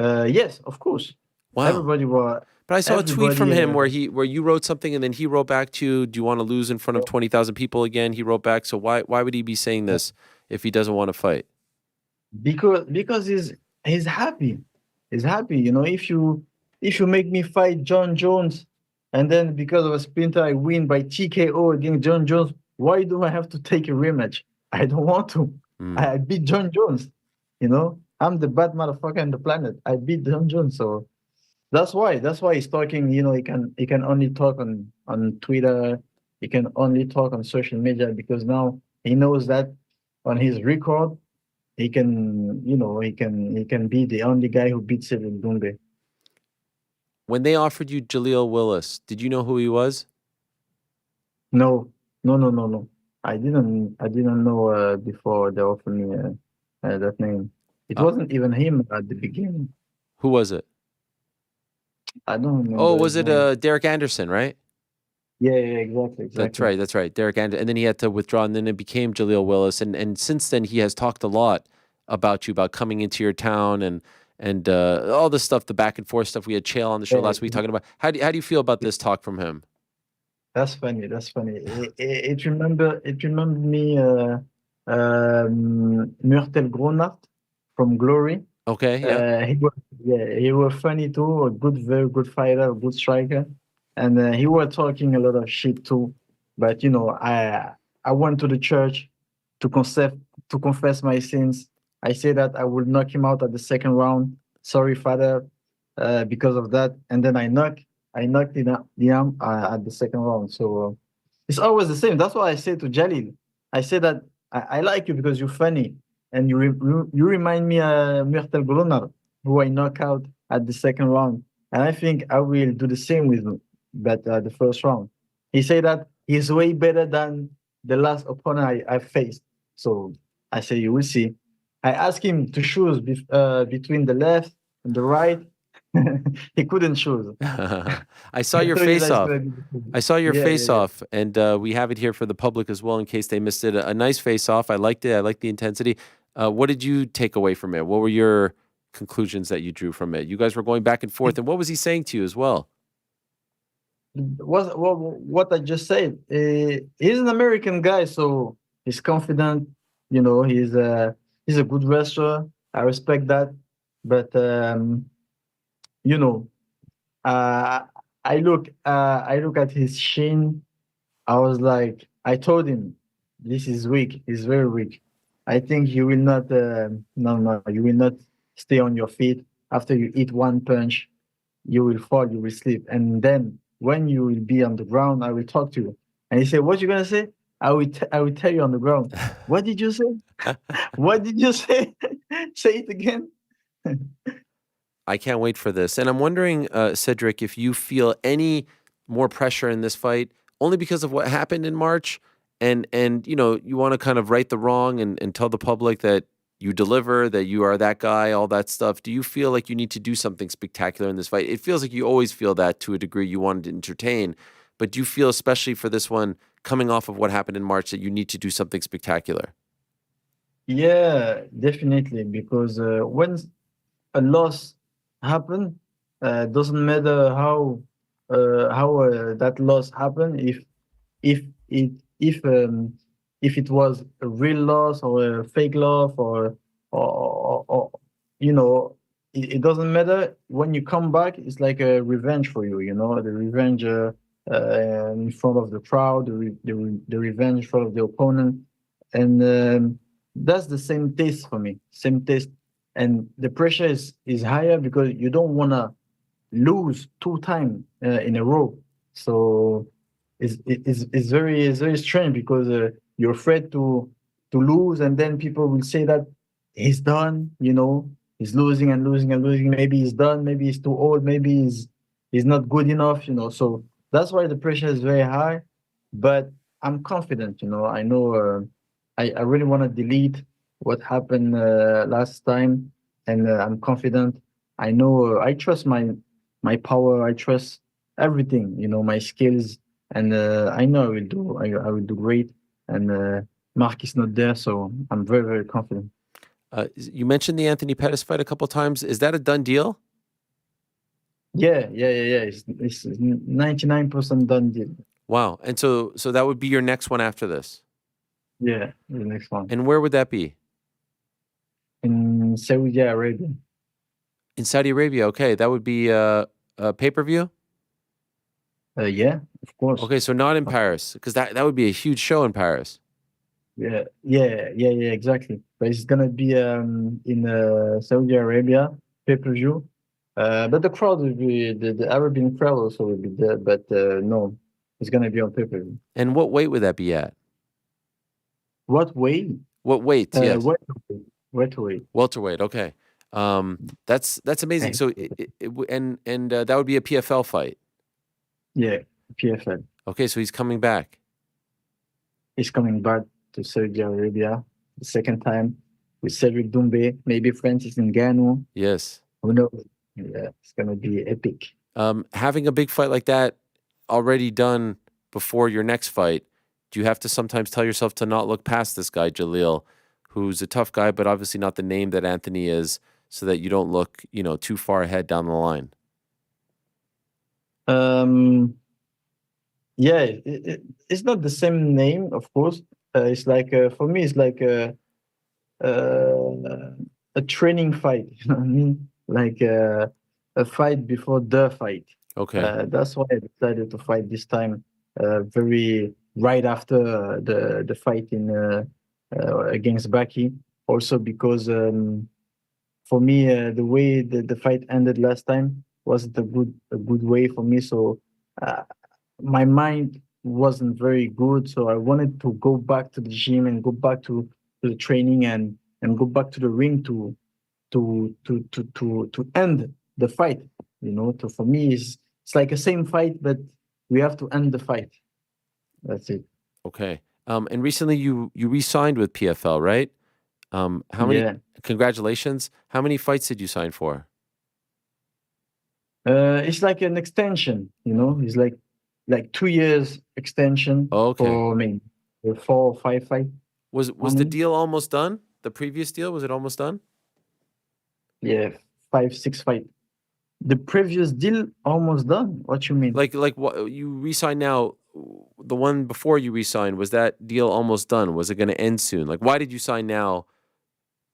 Yes, of course. Wow. Everybody was. But I saw a tweet from him where you wrote something and then he wrote back to you, "Do you want to lose in front of 20,000 people again?" He wrote back. So why would he be saying this if he doesn't want to fight? Because he's happy. He's happy. If you make me fight John Jones, and then because of a splinter I win by TKO against John Jones, why do I have to take a rematch? I don't want to. I beat John Jones. I'm the bad motherfucker on the planet. I beat John Jones, so that's why he's talking. He can only talk on Twitter. He can only talk on social media because now he knows that on his record, he can be the only guy who beats Cédric Doumbé. When they offered you Jaleel Willis, did you know who he was? No. I didn't know before they offered me that name. It wasn't even him at the beginning. Who was it? I don't remember. Oh, was it Derek Anderson, right? Yeah, exactly. That's right. Derek Anderson. And then he had to withdraw, and then it became Jaleel Willis. And since then, he has talked a lot about you, about coming into your town and all the stuff, the back and forth stuff. We had Chael on the show last week talking about. How do you feel about this talk from him? That's funny. That's funny. It remembered me Myrtle Gronart from Glory. Okay, yeah. He was funny too. A good, very good fighter, a good striker, and he was talking a lot of shit too. But I went to the church to confess my sins. I say that I will knock him out at the second round. Sorry, Father, because of that. And then I knocked the arm at the second round. So it's always the same. That's why I say to Jaleel, I say that I like you because you're funny. And you remind me of Myrtle Gronart, who I knock out at the second round. And I think I will do the same with him, but the first round. He said that he's way better than the last opponent I faced. So I say, you will see. I asked him to choose between the left and the right. He couldn't choose. I saw your face-off. I saw your face-off, and we have it here for the public as well in case they missed it. A nice face-off. I liked it. I liked the intensity. What did you take away from it? What were your conclusions that you drew from it? You guys were going back and forth, and what was he saying to you as well? What I just said. He's an American guy, so he's confident. He's a good wrestler. I respect that, but I look at his chin. I was like, I told him, this is weak. He's very weak. I think you will not. No, you will not stay on your feet after you eat one punch. You will fall. You will sleep, and then when you will be on the ground, I will talk to you. And he said, "What you gonna say?" I will tell you on the ground. What did you say? What did you say? Say it again. I can't wait for this. And I'm wondering, Cédric, if you feel any more pressure in this fight, only because of what happened in March, and you want to kind of right the wrong and tell the public that you deliver, that you are that guy, all that stuff. Do you feel like you need to do something spectacular in this fight? It feels like you always feel that to a degree you wanted to entertain, but do you feel, especially for this one, coming off of what happened in March, that you need to do something spectacular? Yeah, definitely, because when a loss happen, doesn't matter how that loss happened. If it was a real loss or a fake loss or it doesn't matter. When you come back, it's like a revenge for you. The revenge in front of the crowd, the revenge in front of the opponent, and that's the same taste for me. Same taste. And the pressure is higher because you don't want to lose 2 times in a row. So it's very strange because you're afraid to lose, and then people will say that he's done. He's losing and losing and losing. Maybe he's done. Maybe he's too old. Maybe he's not good enough. So that's why the pressure is very high. But I'm confident. I know I really want to delete what happened last time, and I'm confident. I know I trust my power. I trust everything. My skills, and I know I will do great. And Mark is not there, so I'm very, very confident. You mentioned the Anthony Pettis fight a couple of times. Is that a done deal? Yeah. It's 99% done deal. Wow. And so that would be your next one after this? Yeah, the next one. And where would that be? In Saudi Arabia. In Saudi Arabia, okay. That would be a pay-per-view? Yeah, of course. Okay, so not in Paris, because that would be a huge show in Paris. Yeah, exactly. But it's gonna be in Saudi Arabia, pay-per-view. But the crowd will be the Arabian crowd also will be there. But no, it's gonna be on pay-per-view. And what weight would that be at? What weight? What weight? Yes. Welterweight. Welterweight. Okay. That's amazing. So that would be a PFL fight. Yeah, PFL. Okay, so he's coming back. He's coming back to Saudi Arabia the second time with Cédric Doumbé, maybe Francis Ngannou. Yes. Who knows? Yeah, it's gonna be epic. Having a big fight like that already done before your next fight, do you have to sometimes tell yourself to not look past this guy, Jaleel, who's a tough guy, but obviously not the name that Anthony is? so that you don't look, too far ahead down the line? Yeah, it's not the same name, of course. It's like for me, it's like a training fight. You know what I mean? Like a fight before the fight. Okay. That's why I decided to fight this time. Very right after the fight in against Baki. Also because for me, the way the fight ended last time wasn't a good way for me. So my mind wasn't very good. So I wanted to go back to the gym and go back to the training and go back to the ring to end the fight. For me, it's like a same fight, but we have to end the fight. That's it. Okay. And recently you re-signed with PFL, right? How many? Yeah. Congratulations. How many fights did you sign for? It's like an extension. It's like 2 years extension. Okay. For me, 4 or 5 fights. Was the deal almost done? The previous deal, was it almost done? Yeah, 5, 6 fights. The previous deal almost done. What you mean? Like what you re-signed now? The one before you re-signed, was that deal almost done? Was it going to end soon? Like, why did you sign now?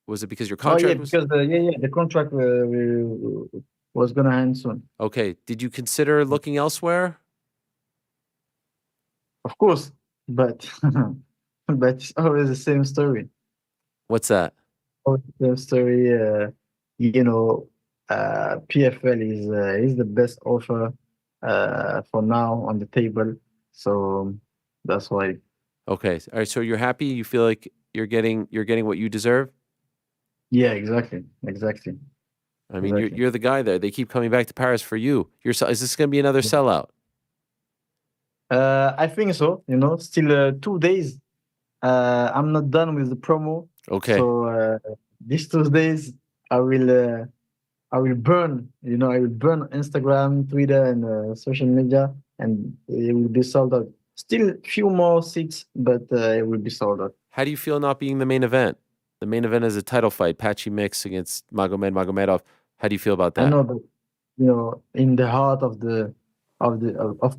Was it because your contract was? Because the contract was gonna end soon. Okay. Did you consider looking elsewhere? Of course, but but it's always the same story. What's that? Always the same story. PFL is the best offer for now on the table. So that's why. Okay. All right. So you're happy? You feel like you're getting what you deserve? Yeah, exactly. I mean, you're the guy there. They keep coming back to Paris for you. Is this going to be another sellout? I think so. Still 2 days. I'm not done with the promo. Okay. So these 2 days, I will burn. I will burn Instagram, Twitter, and social media, and it will be sold out. Still few more seats, but it will be sold out. How do you feel not being the main event? The main event is a title fight, Patchy Mix against Magomedov. How do you feel about that? I know, but in the heart of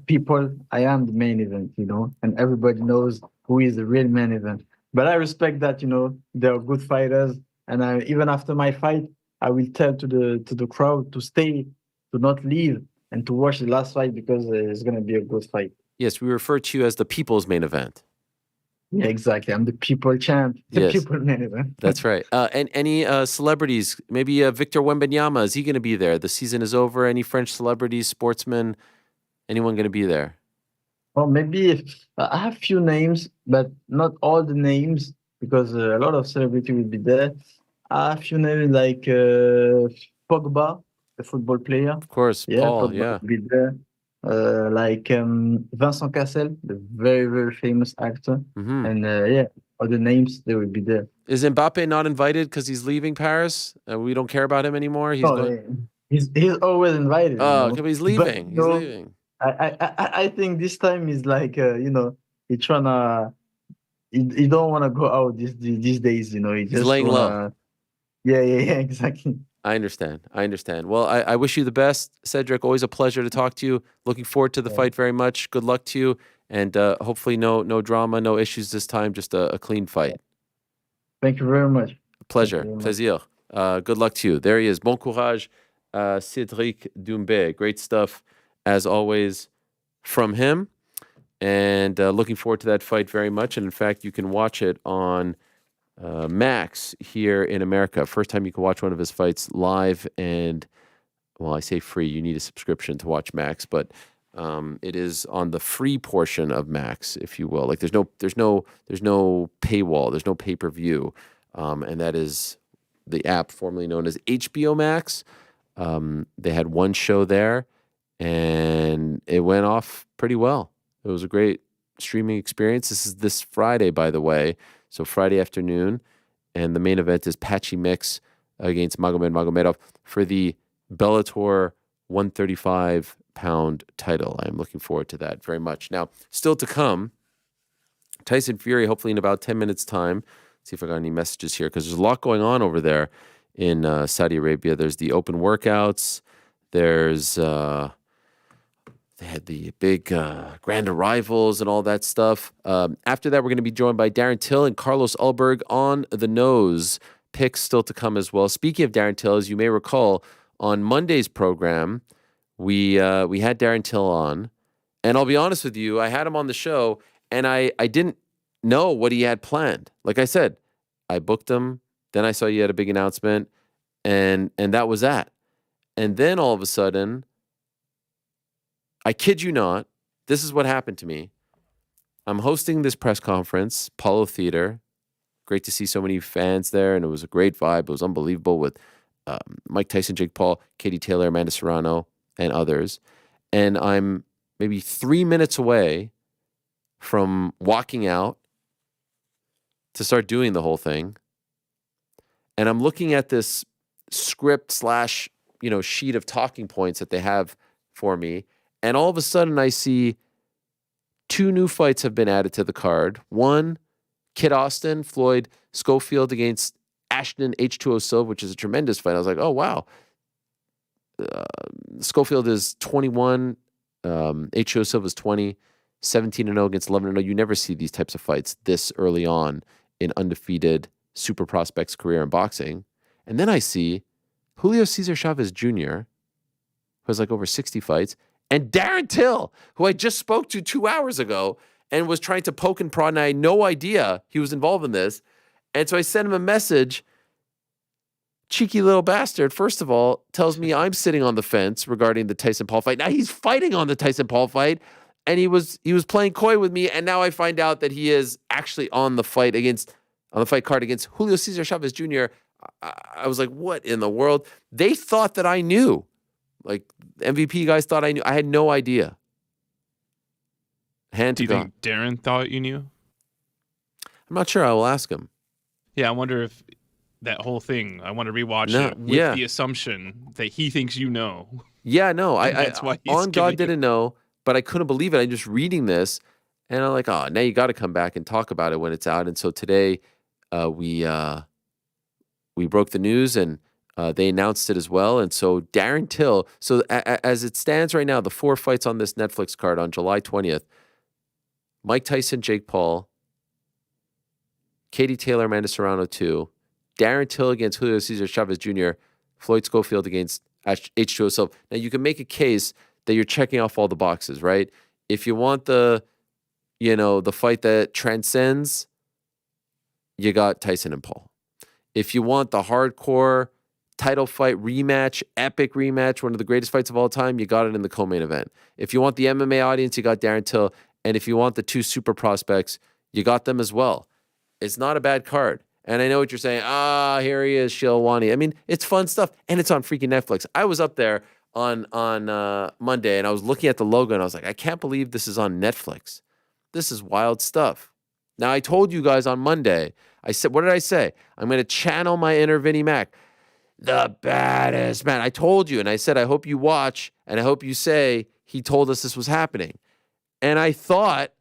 people, I am the main event. And everybody knows who is the real main event. But I respect that. They are good fighters, and even after my fight, I will tell to the crowd to stay, to not leave, and to watch the last fight because it's gonna be a good fight. Yes, we refer to you as the people's main event. Yeah, exactly. I'm the people champ, the people main event. That's right. And any celebrities? Maybe Victor Wembanyama, is he going to be there? The season is over. Any French celebrities, sportsmen, anyone going to be there? Well, maybe I have few names, but not all the names because a lot of celebrity will be there. I have few names like Pogba, the football player. Of course, Paul. Pogba will be there. Like Vincent Cassel, the very, very famous actor. Mm-hmm. And other names, they will be there. Is Mbappe not invited because he's leaving Paris? We don't care about him anymore? He's always invited. Oh, he's leaving. He's leaving. I think this time is like, he's trying to, he don't want to go out these days, He's just laying low. Yeah, exactly. I understand. Well, I wish you the best, Cédric. Always a pleasure to talk to you. Looking forward to the fight very much. Good luck to you. And hopefully no drama, no issues this time, just a clean fight. Thank you very much. Plaisir. Good luck to you. There he is. Bon courage, Cédric Doumbé. Great stuff, as always, from him. And looking forward to that fight very much. And in fact, you can watch it on Max here in America. First time you can watch one of his fights live, and well, I say free. You need a subscription to watch Max, but it is on the free portion of Max, if you will. Like there's no paywall, there's no pay-per-view, and that is the app formerly known as HBO Max. They had one show there, and it went off pretty well. It was a great streaming experience. This is this Friday, by the way. So Friday afternoon, and the main event is Patchy Mix against Magomedov for the Bellator 135-pound title. I'm looking forward to that very much. Now, still to come, Tyson Fury, hopefully in about 10 minutes' time. Let's see if I got any messages here, because there's a lot going on over there in Saudi Arabia. There's the open workouts. There's they had the big grand arrivals and all that stuff. After that, we're going to be joined by Darren Till and Carlos Ulberg on the nose. Picks still to come as well. Speaking of Darren Till, as you may recall, on Monday's program, we had Darren Till on, and I'll be honest with you, I had him on the show, and I didn't know what he had planned. Like I said, I booked him. Then I saw you had a big announcement, and that was that. And then all of a sudden, I kid you not, this is what happened to me. I'm hosting this press conference, Apollo Theater. Great to see so many fans there, and it was a great vibe. It was unbelievable with Mike Tyson, Jake Paul, Katie Taylor, Amanda Serrano, and others. And I'm maybe 3 minutes away from walking out to start doing the whole thing. And I'm looking at this script / sheet of talking points that they have for me. And all of a sudden I see 2 new fights have been added to the card. One, Kid Austin, Floyd Schofield against Ashton H2O Silva, which is a tremendous fight. I was like, oh, wow. Schofield is 21. H2O Silva is 20. 17-0 against 11-0. You never see these types of fights this early on in undefeated super prospect's career in boxing. And then I see Julio Cesar Chavez Jr., who has like over 60 fights, and Darren Till, who I just spoke to 2 hours ago and was trying to poke and prod, and I had no idea he was involved in this. And so I sent him a message. Cheeky little bastard, first of all, tells me I'm sitting on the fence regarding the Tyson Paul fight. Now he's fighting on the Tyson Paul fight, and he was playing coy with me, and now I find out that he is actually on the fight card against Julio Cesar Chavez Jr. I was like, what in the world? They thought that I knew. Like, MVP guys thought I knew. I had no idea. Do you think Darren thought you knew? I'm not sure. I will ask him. Yeah, I wonder if that whole thing, I want to rewatch it with the assumption that he thinks you know. Yeah, no. That's why he's on God didn't know, but I couldn't believe it. I'm just reading this, and I'm like, oh, now you got to come back and talk about it when it's out. And so today we broke the news, and they announced it as well. And so Darren Till, so as it stands right now, the 4 fights on this Netflix card on July 20th, Mike Tyson, Jake Paul, Katie Taylor, Amanda Serrano 2, Darren Till against Julio Cesar Chavez Jr., Floyd Schofield against H2O Silva. Now, you can make a case that you're checking off all the boxes, right? If you want the fight that transcends, you got Tyson and Paul. If you want the hardcore title fight rematch, epic rematch, one of the greatest fights of all time, you got it in the co-main event. If you want the MMA audience, you got Darren Till. And if you want the 2 super prospects, you got them as well. It's not a bad card. And I know what you're saying. Here he is, Shilwani. I mean, it's fun stuff. And it's on freaking Netflix. I was up there on Monday, and I was looking at the logo, and I was like, I can't believe this is on Netflix. This is wild stuff. Now, I told you guys on Monday, I said, what did I say? I'm going to channel my inner Vinnie Mac. The baddest man. I told you, and I said, I hope you watch, and I hope you say he told us this was happening. And I thought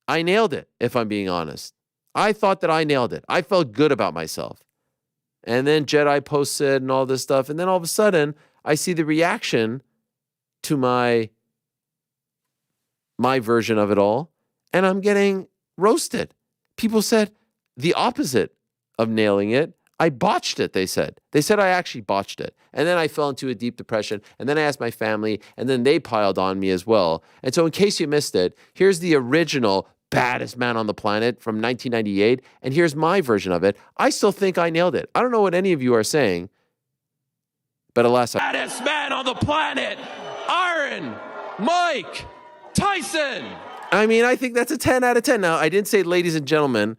I nailed it, if I'm being honest. I thought that I nailed it. I felt good about myself. And then Jedi posted and all this stuff. And then all of a sudden, I see the reaction to my version of it all, and I'm getting roasted. People said the opposite of nailing it. I botched it, they said. They said I actually botched it. And then I fell into a deep depression. And then I asked my family, and then they piled on me as well. And so in case you missed it, here's the original baddest man on the planet from 1998. And here's my version of it. I still think I nailed it. I don't know what any of you are saying, but alas, baddest man on the planet, Iron Mike Tyson. I mean, I think that's a 10 out of 10. Now, I didn't say ladies and gentlemen,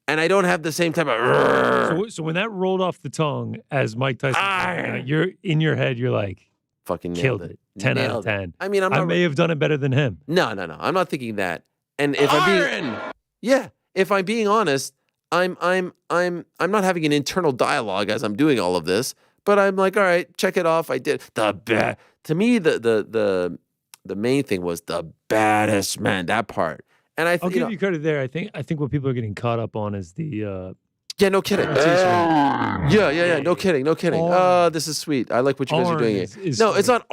and I don't have the same type of... So when that rolled off the tongue as Mike Tyson, you're in your head, you're like, fucking killed it. 10 out of 10. I mean, I may have done it better than him. No. I'm not thinking that. And if if I'm being honest, I'm not having an internal dialogue as I'm doing all of this, but I'm like, all right, check it off. I did to me the main thing was the baddest man, that part. And I'll give you credit there. I think what people are getting caught up on is the Yeah, no kidding. Yeah. No kidding. Oh, this is sweet. I like what you guys are doing. No, it's not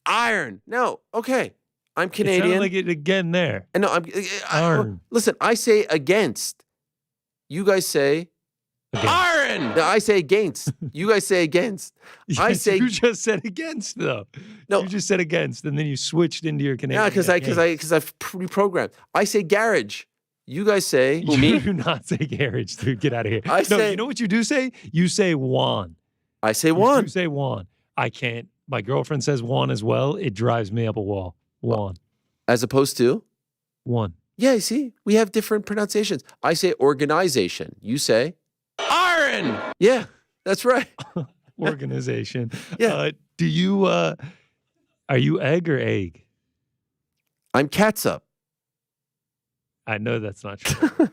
iron. No. Okay. I'm Canadian. It sounded like it again there. And no, listen, I say against. You guys say iron. No, I say against. You guys say against. Yes, I say you just said against though. No, you just said against, and then you switched into your Canadian. Yeah, because I've pre-programmed. I say garage. You guys say you do not say garage, dude. Get out of here. You know what you do say? You say Juan. I say Juan. You say Juan. I can't. My girlfriend says Juan as well. It drives me up a wall. Juan. As opposed to? One. Yeah, you see? We have different pronunciations. I say organization. You say? Iron! Yeah, that's right. Organization. Yeah. Do you, are you egg or egg? I'm catsup. I know that's not true.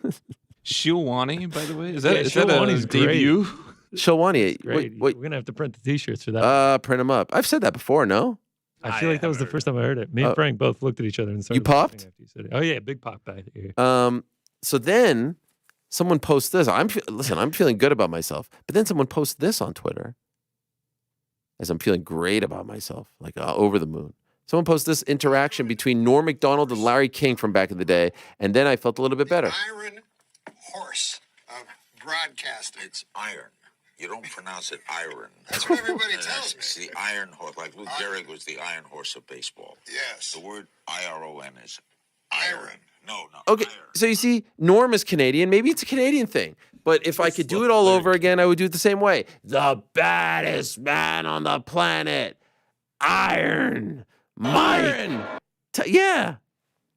Shilwani, by the way? Is that a Shilwani's debut? Shilwani. Wait. We're going to have to print the t-shirts for that. Print them up. I've said that before, no? I feel like that was the first time I heard it. Me and Frank both looked at each other and started. You popped? You said it. Oh yeah, big pop back here. So then someone posts this. I'm feeling good about myself. But then someone posts this on Twitter. As I'm feeling great about myself, like over the moon. Someone posts this interaction between Norm Macdonald and Larry King from back in the day, and then I felt a little bit better. Iron horse of broadcasting. It's iron. You don't pronounce it iron. That's what everybody tells me. It's the iron horse. Like Lou Gehrig was the iron horse of baseball. Yes. The word I-R-O-N is iron. No. Okay, iron. so you see, Norm is Canadian. Maybe it's a Canadian thing. But if I could do it all over again, I would do it the same way. The baddest man on the planet. Iron. Iron. Yeah.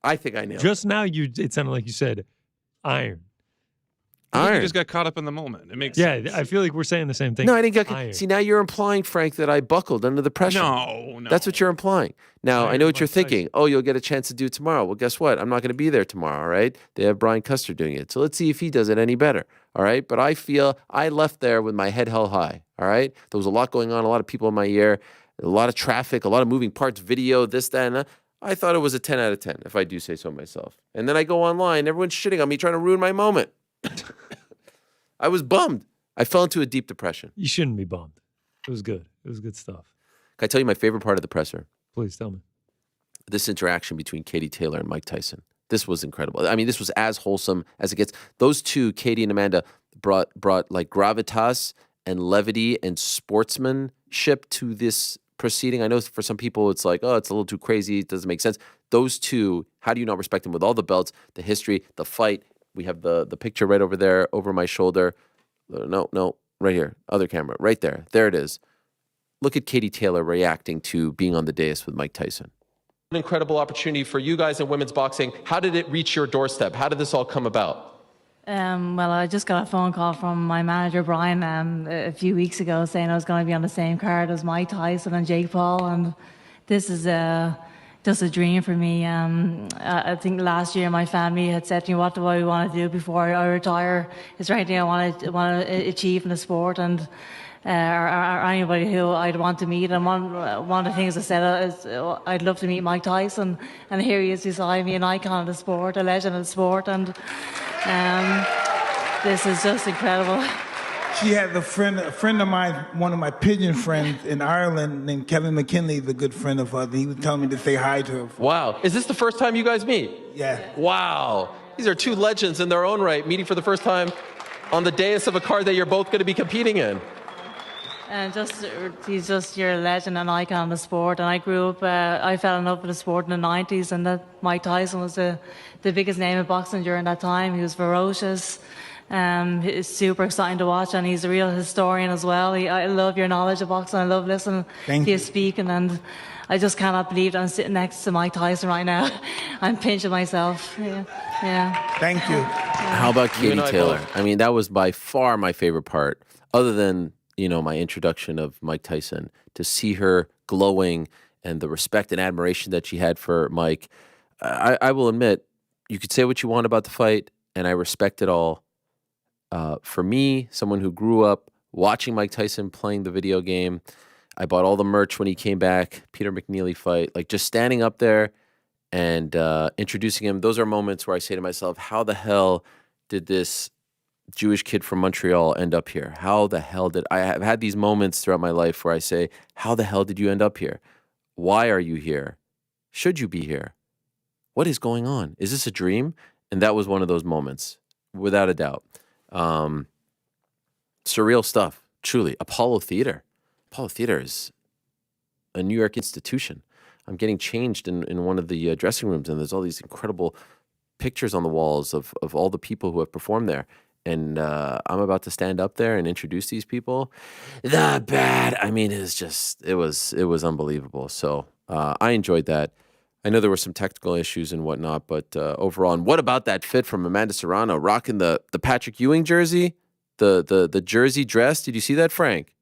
I think I nailed it. Just now, it sounded like you said iron. You just got caught up in the moment. It makes sense. I feel like we're saying the same thing. No, I didn't get. See, now you're implying, Frank, that I buckled under the pressure. No. That's what you're implying. Now, I know what you're thinking. Oh, you'll get a chance to do it tomorrow. Well, guess what? I'm not going to be there tomorrow, all right? They have Brian Custer doing it. So let's see if he does it any better, all right? But I feel I left there with my head held high, all right? There was a lot going on, a lot of people in my ear, a lot of traffic, a lot of moving parts, video, this, that, and that. I thought it was a 10 out of 10, if I do say so myself. And then I go online, everyone's shitting on me, trying to ruin my moment. I was bummed. I fell into a deep depression. You shouldn't be bummed. It was good. It was good stuff. Can I tell you my favorite part of the presser? Please tell me. This interaction between Katie Taylor and Mike Tyson. This was incredible. I mean, this was as wholesome as it gets. Those two, Katie and Amanda, brought like gravitas and levity and sportsmanship to this proceeding. I know for some people it's like, oh, it's a little too crazy. It doesn't make sense. Those two, how do you not respect them with all the belts, the history, the fight? We have the picture right over there, over my shoulder. No, right here. Other camera, right there. There it is. Look at Katie Taylor reacting to being on the dais with Mike Tyson. An incredible opportunity for you guys in women's boxing. How did it reach your doorstep? How did this all come about? Well, I just got a phone call from my manager, Brian, a few weeks ago saying I was going to be on the same card as Mike Tyson and Jake Paul. And this is just a dream for me. I think last year my family had said to me, what do I want to do before I retire? Is there anything I want to achieve in the sport? And or anybody who I'd want to meet. And one of the things I said is I'd love to meet Mike Tyson. And here he is beside me, an icon of the sport, a legend of the sport. And this is just incredible. She had a friend of mine, one of my pigeon friends in Ireland named Kevin McKinley, the good friend of hers. He was telling me to say hi to her. Wow. Is this the first time you guys meet? Yeah. Wow. These are two legends in their own right, meeting for the first time on the dais of a card that you're both going to be competing in. And he's just your legend and icon of the sport. And I grew up, I fell in love with the sport in the 90s, and that Mike Tyson was the biggest name in boxing during that time. He was ferocious. It's super exciting to watch, and he's a real historian as well. I love your knowledge of boxing. I love listening to you speaking, and I just cannot believe that I'm sitting next to Mike Tyson right now. I'm pinching myself. Yeah. Thank you. How about Katie Taylor? I mean, that was by far my favorite part, other than my introduction of Mike Tyson. To see her glowing and the respect and admiration that she had for Mike, I will admit, you could say what you want about the fight, and I respect it all. For me, someone who grew up watching Mike Tyson playing the video game, I bought all the merch when he came back, Peter McNeely fight, like just standing up there and introducing him. Those are moments where I say to myself, how the hell did this Jewish kid from Montreal end up here? How the hell did I have had these moments throughout my life where I say, how the hell did you end up here? Why are you here? Should you be here? What is going on? Is this a dream? And that was one of those moments, without a doubt. Surreal stuff, truly. Apollo Theater. Apollo Theater is a New York institution. I'm getting changed in one of the dressing rooms, and there's all these incredible pictures on the walls of all the people who have performed there. And I'm about to stand up there and introduce these people. The bad. I mean, it was unbelievable. So I enjoyed that. I know there were some technical issues and whatnot, but overall, and what about that fit from Amanda Serrano rocking the Patrick Ewing jersey, the jersey dress? Did you see that, Frank?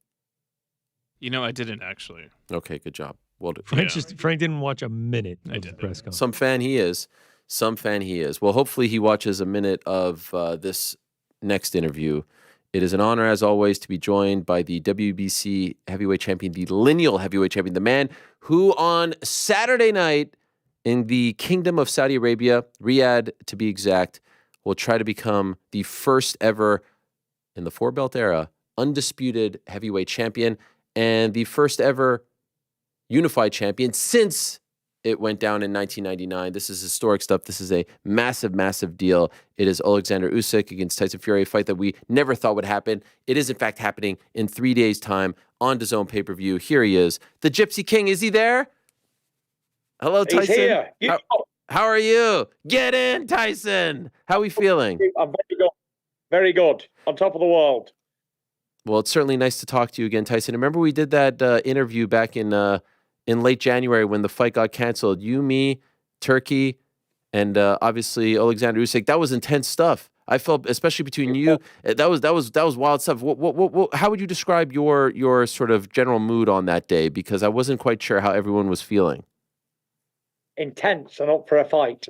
I didn't actually. Okay, good job. Well, Frank didn't watch a minute of the press conference. Some fan he is. Well, hopefully he watches a minute of this next interview. It is an honor, as always, to be joined by the WBC heavyweight champion, the lineal heavyweight champion, the man who on Saturday night in the Kingdom of Saudi Arabia, Riyadh to be exact, will try to become the first ever, in the four-belt era, undisputed heavyweight champion and the first ever unified champion since it went down in 1999. This is historic stuff. This is a massive, massive deal. It is Oleksandr Usyk against Tyson Fury, a fight that we never thought would happen. It is, in fact, happening in 3 days' time on DAZN pay-per-view. Here he is, the Gypsy King. Is he there? Hello, Tyson. He's here. How are you? Get in, Tyson. How are we feeling? I'm very good. Very good. On top of the world. Well, it's certainly nice to talk to you again, Tyson. Remember we did that interview back in late January when the fight got canceled. You, me, Turki, and obviously Oleksandr Usyk. That was intense stuff. I felt, especially between you, that was wild stuff. How would you describe your sort of general mood on that day? Because I wasn't quite sure how everyone was feeling. Intense and up for a fight.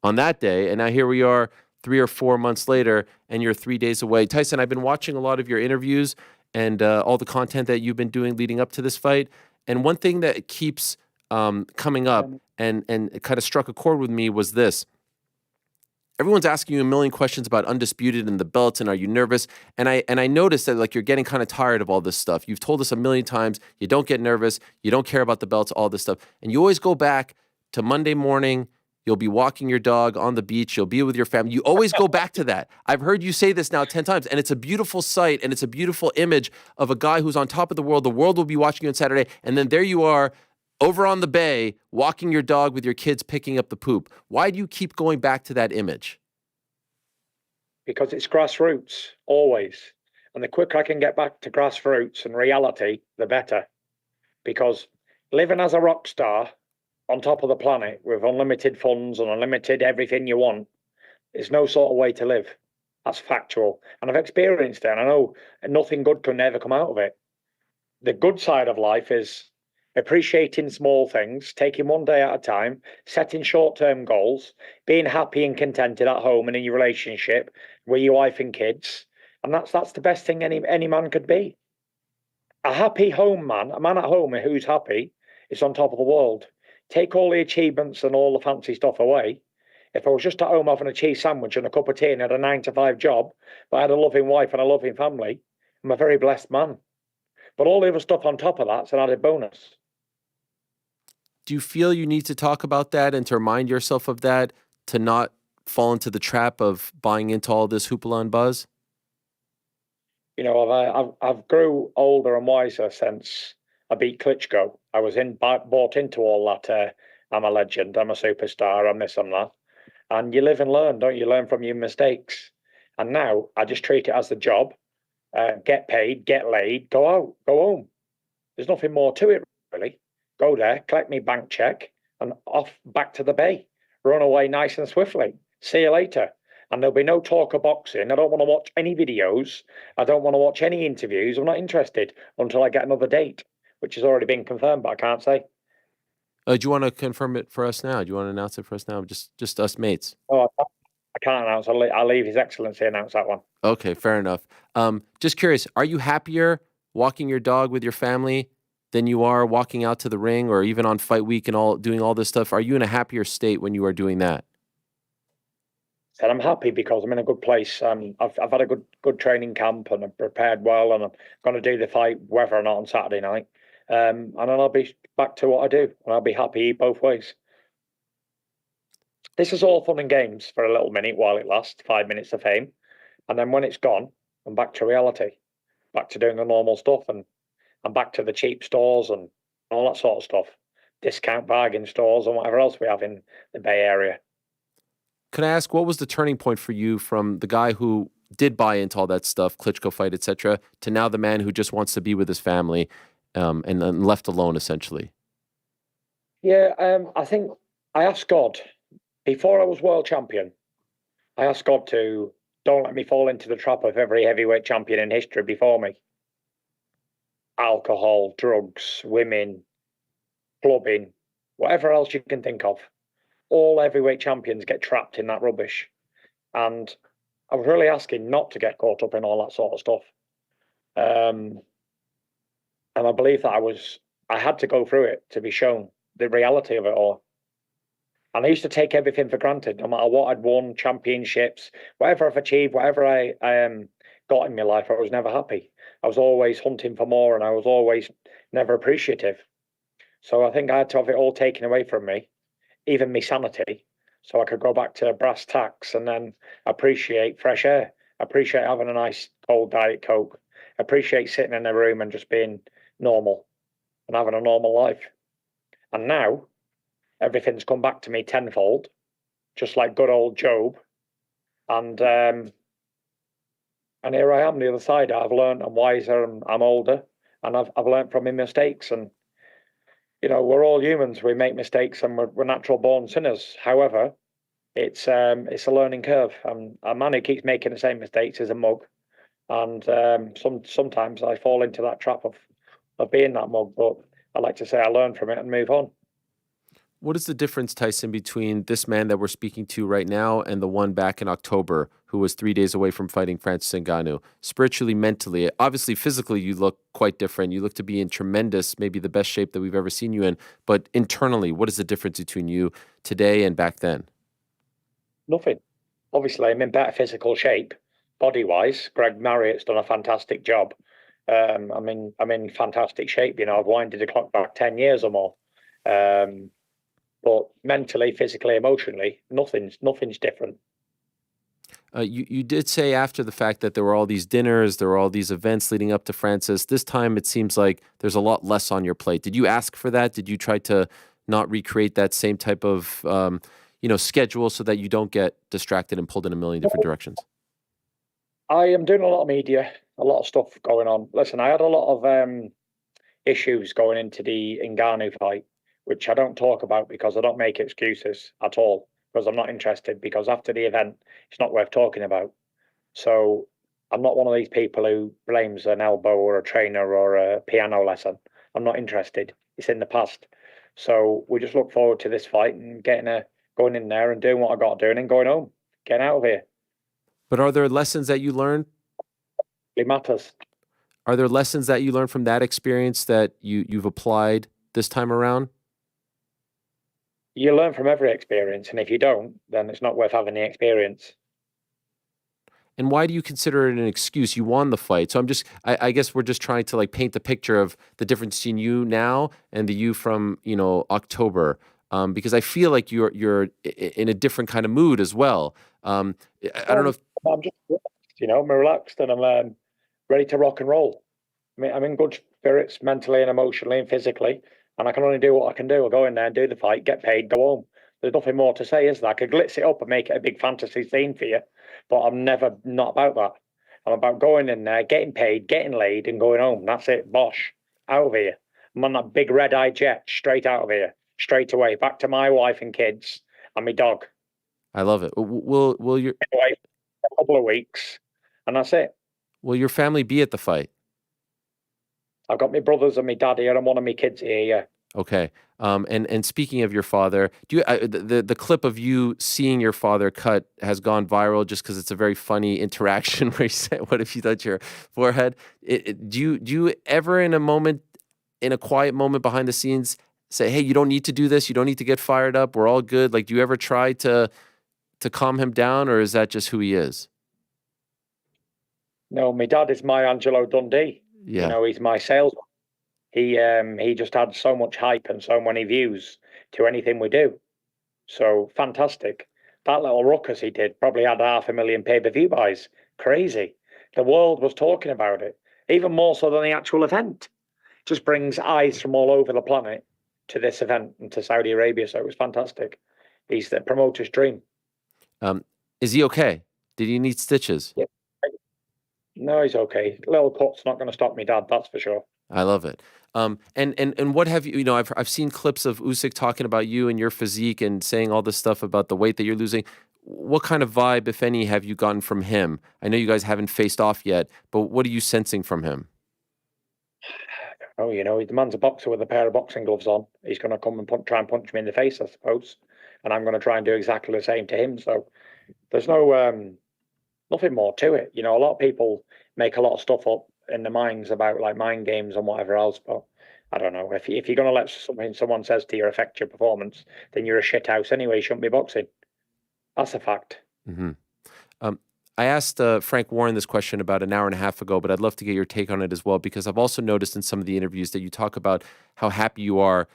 On that day, and now here we are 3 or 4 months later, and you're 3 days away. Tyson, I've been watching a lot of your interviews and all the content that you've been doing leading up to this fight. And one thing that keeps coming up and it kind of struck a chord with me was this. Everyone's asking you a million questions about Undisputed and the belts, and are you nervous? And I noticed that like you're getting kind of tired of all this stuff. You've told us a million times you don't get nervous, you don't care about the belts, all this stuff. And you always go back to Monday morning. You'll be walking your dog on the beach. You'll be with your family. You always go back to that. I've heard you say this now 10 times, and it's a beautiful sight, and it's a beautiful image of a guy who's on top of the world. The world will be watching you on Saturday, and then there you are over on the bay walking your dog with your kids picking up the poop. Why do you keep going back to that image? Because it's grassroots, always. And the quicker I can get back to grassroots and reality, the better. Because living as a rock star on top of the planet with unlimited funds and unlimited everything you want is no sort of way to live. That's factual. And I've experienced it, and I know nothing good can ever come out of it. The good side of life is appreciating small things, taking one day at a time, setting short-term goals, being happy and contented at home and in your relationship with your wife and kids. And that's the best thing any man could be. A happy home man, a man at home who's happy, is on top of the world. Take all the achievements and all the fancy stuff away. If I was just at home having a cheese sandwich and a cup of tea and had a 9-to-5 job, but I had a loving wife and a loving family, I'm a very blessed man. But all the other stuff on top of that's an added bonus. Do you feel you need to talk about that and to remind yourself of that, to not fall into the trap of buying into all this hoopla and buzz? You know, I've grew older and wiser since I beat Klitschko. I was bought into all that. I'm a legend. I'm a superstar. I'm this, I'm that. And you live and learn, don't you? Learn from your mistakes. And now I just treat it as the job. Get paid, get laid, go out, go home. There's nothing more to it, really. Go there, collect me bank check, and off back to the bay. Run away nice and swiftly. See you later. And there'll be no talk of boxing. I don't want to watch any videos. I don't want to watch any interviews. I'm not interested until I get another date, which has already been confirmed, but I can't say. Do you want to confirm it for us now? Do you want to announce it for us now? Just us mates. Oh, I can't announce. I'll leave His Excellency announce that one. Okay, fair enough. Just curious, are you happier walking your dog with your family than you are walking out to the ring or even on fight week and doing all this stuff? Are you in a happier state when you are doing that? And I'm happy because I'm in a good place. I've had a good training camp and I've prepared well, and I'm going to do the fight whether or not on Saturday night. And then I'll be back to what I do, and I'll be happy both ways. This is all fun and games for a little minute while it lasts, 5 minutes of fame, and then when it's gone, I'm back to reality, back to doing the normal stuff, and I'm back to the cheap stores and all that sort of stuff, discount bargain stores and whatever else we have in the Bay Area. Can I ask, what was the turning point for you from the guy who did buy into all that stuff, Klitschko fight, etc., to now the man who just wants to be with his family and left alone, essentially? Yeah, I think I asked God, before I was world champion, I asked God to don't let me fall into the trap of every heavyweight champion in history before me. Alcohol, drugs, women, clubbing, whatever else you can think of. All heavyweight champions get trapped in that rubbish. And I was really asking not to get caught up in all that sort of stuff. And I believe that I had to go through it to be shown the reality of it all. And I used to take everything for granted, no matter what I'd won, championships, whatever I've achieved, whatever I got in my life, I was never happy. I was always hunting for more, and I was always never appreciative. So I think I had to have it all taken away from me, even my sanity, so I could go back to brass tacks and then appreciate fresh air, appreciate having a nice cold Diet Coke, appreciate sitting in a room and just being normal and having a normal life. And now everything's come back to me tenfold, just like good old Job. And here I am, the other side. I've learned, I'm wiser, and I'm older, and I've learned from my mistakes. And you know, we're all humans. We make mistakes, and we're natural born sinners. However, it's a learning curve. A man who keeps making the same mistakes is a mug, and sometimes I fall into that trap of being that mug. But I like to say I learn from it and move on. What is the difference, Tyson, between this man that we're speaking to right now and the one back in October who was 3 days away from fighting Francis Ngannou? Spiritually, mentally, obviously physically, you look quite different. You look to be in tremendous, maybe the best shape that we've ever seen you in. But internally, what is the difference between you today and back then? Nothing. Obviously, I'm in better physical shape, body-wise. Greg Marriott's done a fantastic job. I'm in fantastic shape. You know, I've winded the clock back 10 years or more. But mentally, physically, emotionally, nothing's different. You did say after the fact that there were all these dinners, there were all these events leading up to Francis. This time, it seems like there's a lot less on your plate. Did you ask for that? Did you try to not recreate that same type of schedule so that you don't get distracted and pulled in a million different directions? I am doing a lot of media, a lot of stuff going on. Listen, I had a lot of issues going into the Ngannou fight, which I don't talk about because I don't make excuses at all, because I'm not interested, because after the event, it's not worth talking about. So I'm not one of these people who blames an elbow or a trainer or a piano lesson. I'm not interested. It's in the past. So we just look forward to this fight and going in there and doing what I got to do and then going home, getting out of here. But are there lessons that you learned? It matters. Are there lessons that you learned from that experience that you've applied this time around? You learn from every experience, and if you don't, then it's not worth having the experience. And why do you consider it an excuse? You won the fight. So I guess we're just trying to like paint the picture of the difference between you now and the you from, October. Because I feel like you're in a different kind of mood as well. I don't know if I'm just relaxed, I'm relaxed and I'm ready to rock and roll. I mean, I'm in good spirits mentally and emotionally and physically. And I can only do what I can do. I'll go in there and do the fight, get paid, go home. There's nothing more to say, is there? I could glitz it up and make it a big fantasy scene for you, but I'm never not about that. I'm about going in there, getting paid, getting laid, and going home. That's it. Bosh. Out of here. I'm on that big red-eye jet, straight out of here, straight away, back to my wife and kids and my dog. I love it. Will your away for a couple of weeks, and that's it. Will your family be at the fight? I've got my brothers and my dad here and one of my kids here, yeah. Okay. And speaking of your father, the clip of you seeing your father cut has gone viral just because it's a very funny interaction where you say, "What if you touch your forehead?" Do you ever in a quiet moment behind the scenes say, "Hey, you don't need to do this. You don't need to get fired up. We're all good." Like, do you ever try to to calm him down, or is that just who he is? No, my dad is my Angelo Dundee. Yeah. You know, he's my salesman. He just had so much hype and so many views to anything we do. So fantastic. That little ruckus he did probably had 500,000 pay-per-view buys. Crazy. The world was talking about it, even more so than the actual event. Just brings eyes from all over the planet to this event and to Saudi Arabia. So it was fantastic. He's the promoter's dream. Is he okay? Did he need stitches? Yeah. No, he's okay. Little cut's not going to stop me, Dad. That's for sure. I love it. And what have you? You know, I've seen clips of Usyk talking about you and your physique and saying all this stuff about the weight that you're losing. What kind of vibe, if any, have you gotten from him? I know you guys haven't faced off yet, but what are you sensing from him? Oh, you know, the man's a boxer with a pair of boxing gloves on. He's going to come and try and punch me in the face, I suppose. And I'm going to try and do exactly the same to him. So there's no nothing more to it. You know, a lot of people make a lot of stuff up in their minds about like mind games and whatever else. But I don't know. If you're going to let something someone says to you affect your performance, then you're a shit house anyway. You shouldn't be boxing. That's a fact. Mm-hmm. I asked Frank Warren this question about an hour and a half ago, but I'd love to get your take on it as well, because I've also noticed in some of the interviews that you talk about how happy you are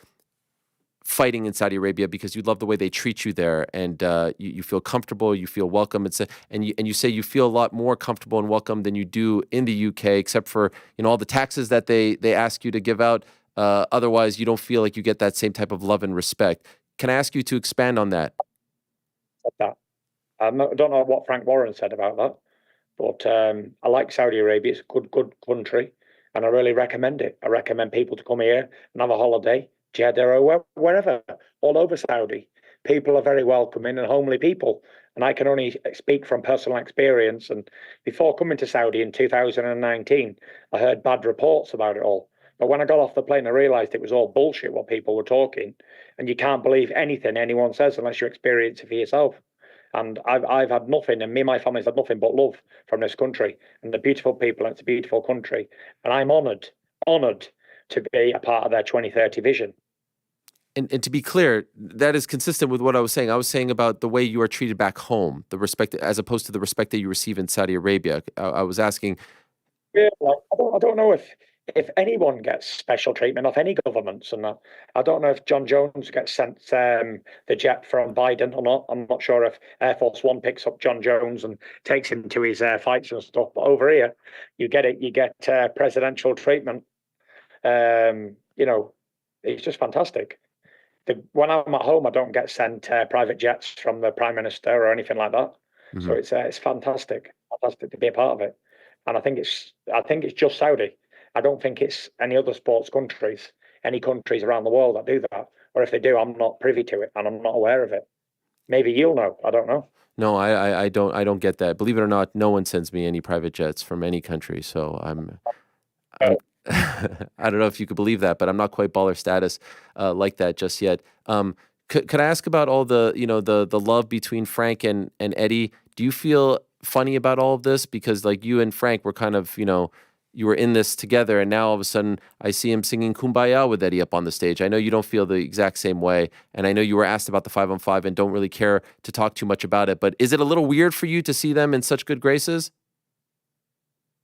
fighting in Saudi Arabia because you love the way they treat you there, and you feel comfortable, you feel welcome, and you say you feel a lot more comfortable and welcome than you do in the UK, except for all the taxes that they ask you to give out. Otherwise, you don't feel like you get that same type of love and respect. Can I ask you to expand on that? I don't know what Frank Warren said about that, but I like Saudi Arabia. It's a good country, and I really recommend it. I recommend people to come here and have a holiday, Jeddah or wherever, all over Saudi. People are very welcoming and homely people, and I can only speak from personal experience. And before coming to Saudi in 2019, I heard bad reports about it all. But when I got off the plane, I realised it was all bullshit what people were talking, and you can't believe anything anyone says unless you experience it for yourself. And I've had nothing, and me and my family's had nothing but love from this country and the beautiful people, and it's a beautiful country. And I'm honoured to be a part of their 2030 vision. And to be clear, that is consistent with what I was saying. I was saying about the way you are treated back home, the respect, as opposed to the respect that you receive in Saudi Arabia. I was asking. Yeah, like, I don't know if anyone gets special treatment off any governments, and I don't know if John Jones gets sent the jet from Biden or not. I'm not sure if Air Force One picks up John Jones and takes him to his fights and stuff. But over here, you get presidential treatment. You know, it's just fantastic. When I'm at home, I don't get sent private jets from the Prime Minister or anything like that. Mm-hmm. So it's fantastic to be a part of it. And I think it's just Saudi. I don't think it's any other sports countries, any countries around the world that do that. Or if they do, I'm not privy to it and I'm not aware of it. Maybe you'll know. I don't know. No, I don't get that. Believe it or not, no one sends me any private jets from any country. So I'm I don't know if you could believe that, but I'm not quite baller status like that just yet. Could I ask about all the the love between Frank and Eddie? Do you feel funny about all of this? Because like you and Frank were kind of, you were in this together, and now all of a sudden I see him singing Kumbaya with Eddie up on the stage. I know you don't feel the exact same way, and I know you were asked about the 5-on-5 and don't really care to talk too much about it, but is it a little weird for you to see them in such good graces?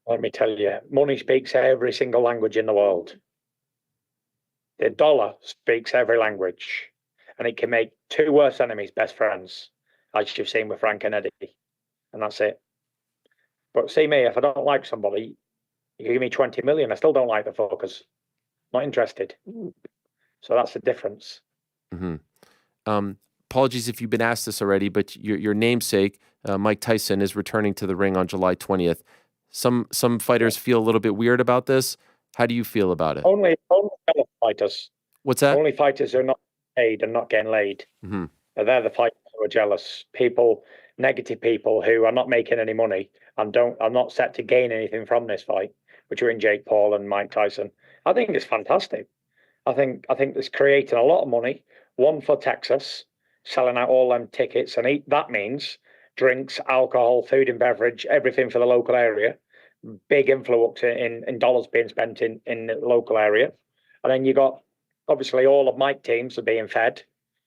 Let me tell you, money speaks every single language in the world. The dollar speaks every language, and it can make two worst enemies best friends, as you've seen with Frank and Eddie, and that's it. But see me, if I don't like somebody, you give me 20 million, I still don't like the fuckers. Not interested. So that's the difference. Mm-hmm. Apologies if you've been asked this already, but your namesake, Mike Tyson, is returning to the ring on July 20th. Some fighters feel a little bit weird about this. How do you feel about it? Only fighters. What's that? Only fighters who are not paid and not getting laid. Mm-hmm. They're the fighters who are jealous. People, negative people who are not making any money and are not set to gain anything from this fight, which are in Jake Paul and Mike Tyson. I think it's fantastic. I think it's creating a lot of money. One for Texas, selling out all them tickets, and that means drinks, alcohol, food and beverage, everything for the local area. Big influx in dollars being spent in the local area. And then you got, obviously, all of Mike teams are being fed.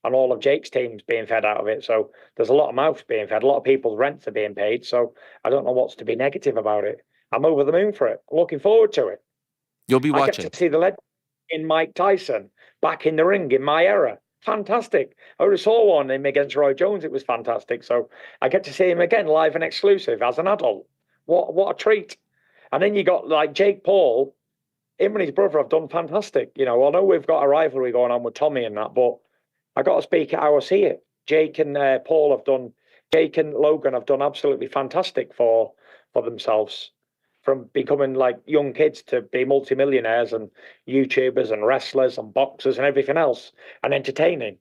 and all of Jake's team's being fed out of it. So there's a lot of mouths being fed. A lot of people's rents are being paid. So I don't know what's to be negative about it. I'm over the moon for it. Looking forward to it. You'll be watching. I get to see the legend in Mike Tyson back in the ring in my era. Fantastic. I already saw one him against Roy Jones. It was fantastic. So I get to see him again live and exclusive as an adult. What a treat. And then you got like Jake Paul. Him and his brother have done fantastic. You know, I know we've got a rivalry going on with Tommy and that, but I got to speak at how I see it. Jake and Jake and Logan have done absolutely fantastic for themselves. From becoming like young kids to be multimillionaires and YouTubers and wrestlers and boxers and everything else and entertaining.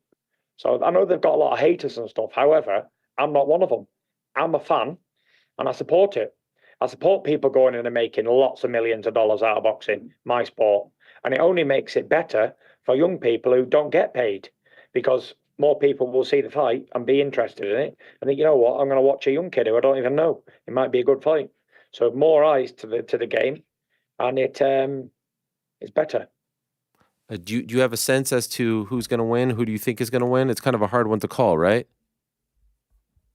So I know they've got a lot of haters and stuff. However, I'm not one of them. I'm a fan and I support it. I support people going in and making lots of millions of dollars out of boxing, my sport. And it only makes it better for young people who don't get paid because more people will see the fight and be interested in it. And think, you know what, I'm going to watch a young kid who I don't even know. It might be a good fight. So more eyes to the game, and it's better. Do you have a sense as to who's going to win? Who do you think is going to win? It's kind of a hard one to call, right?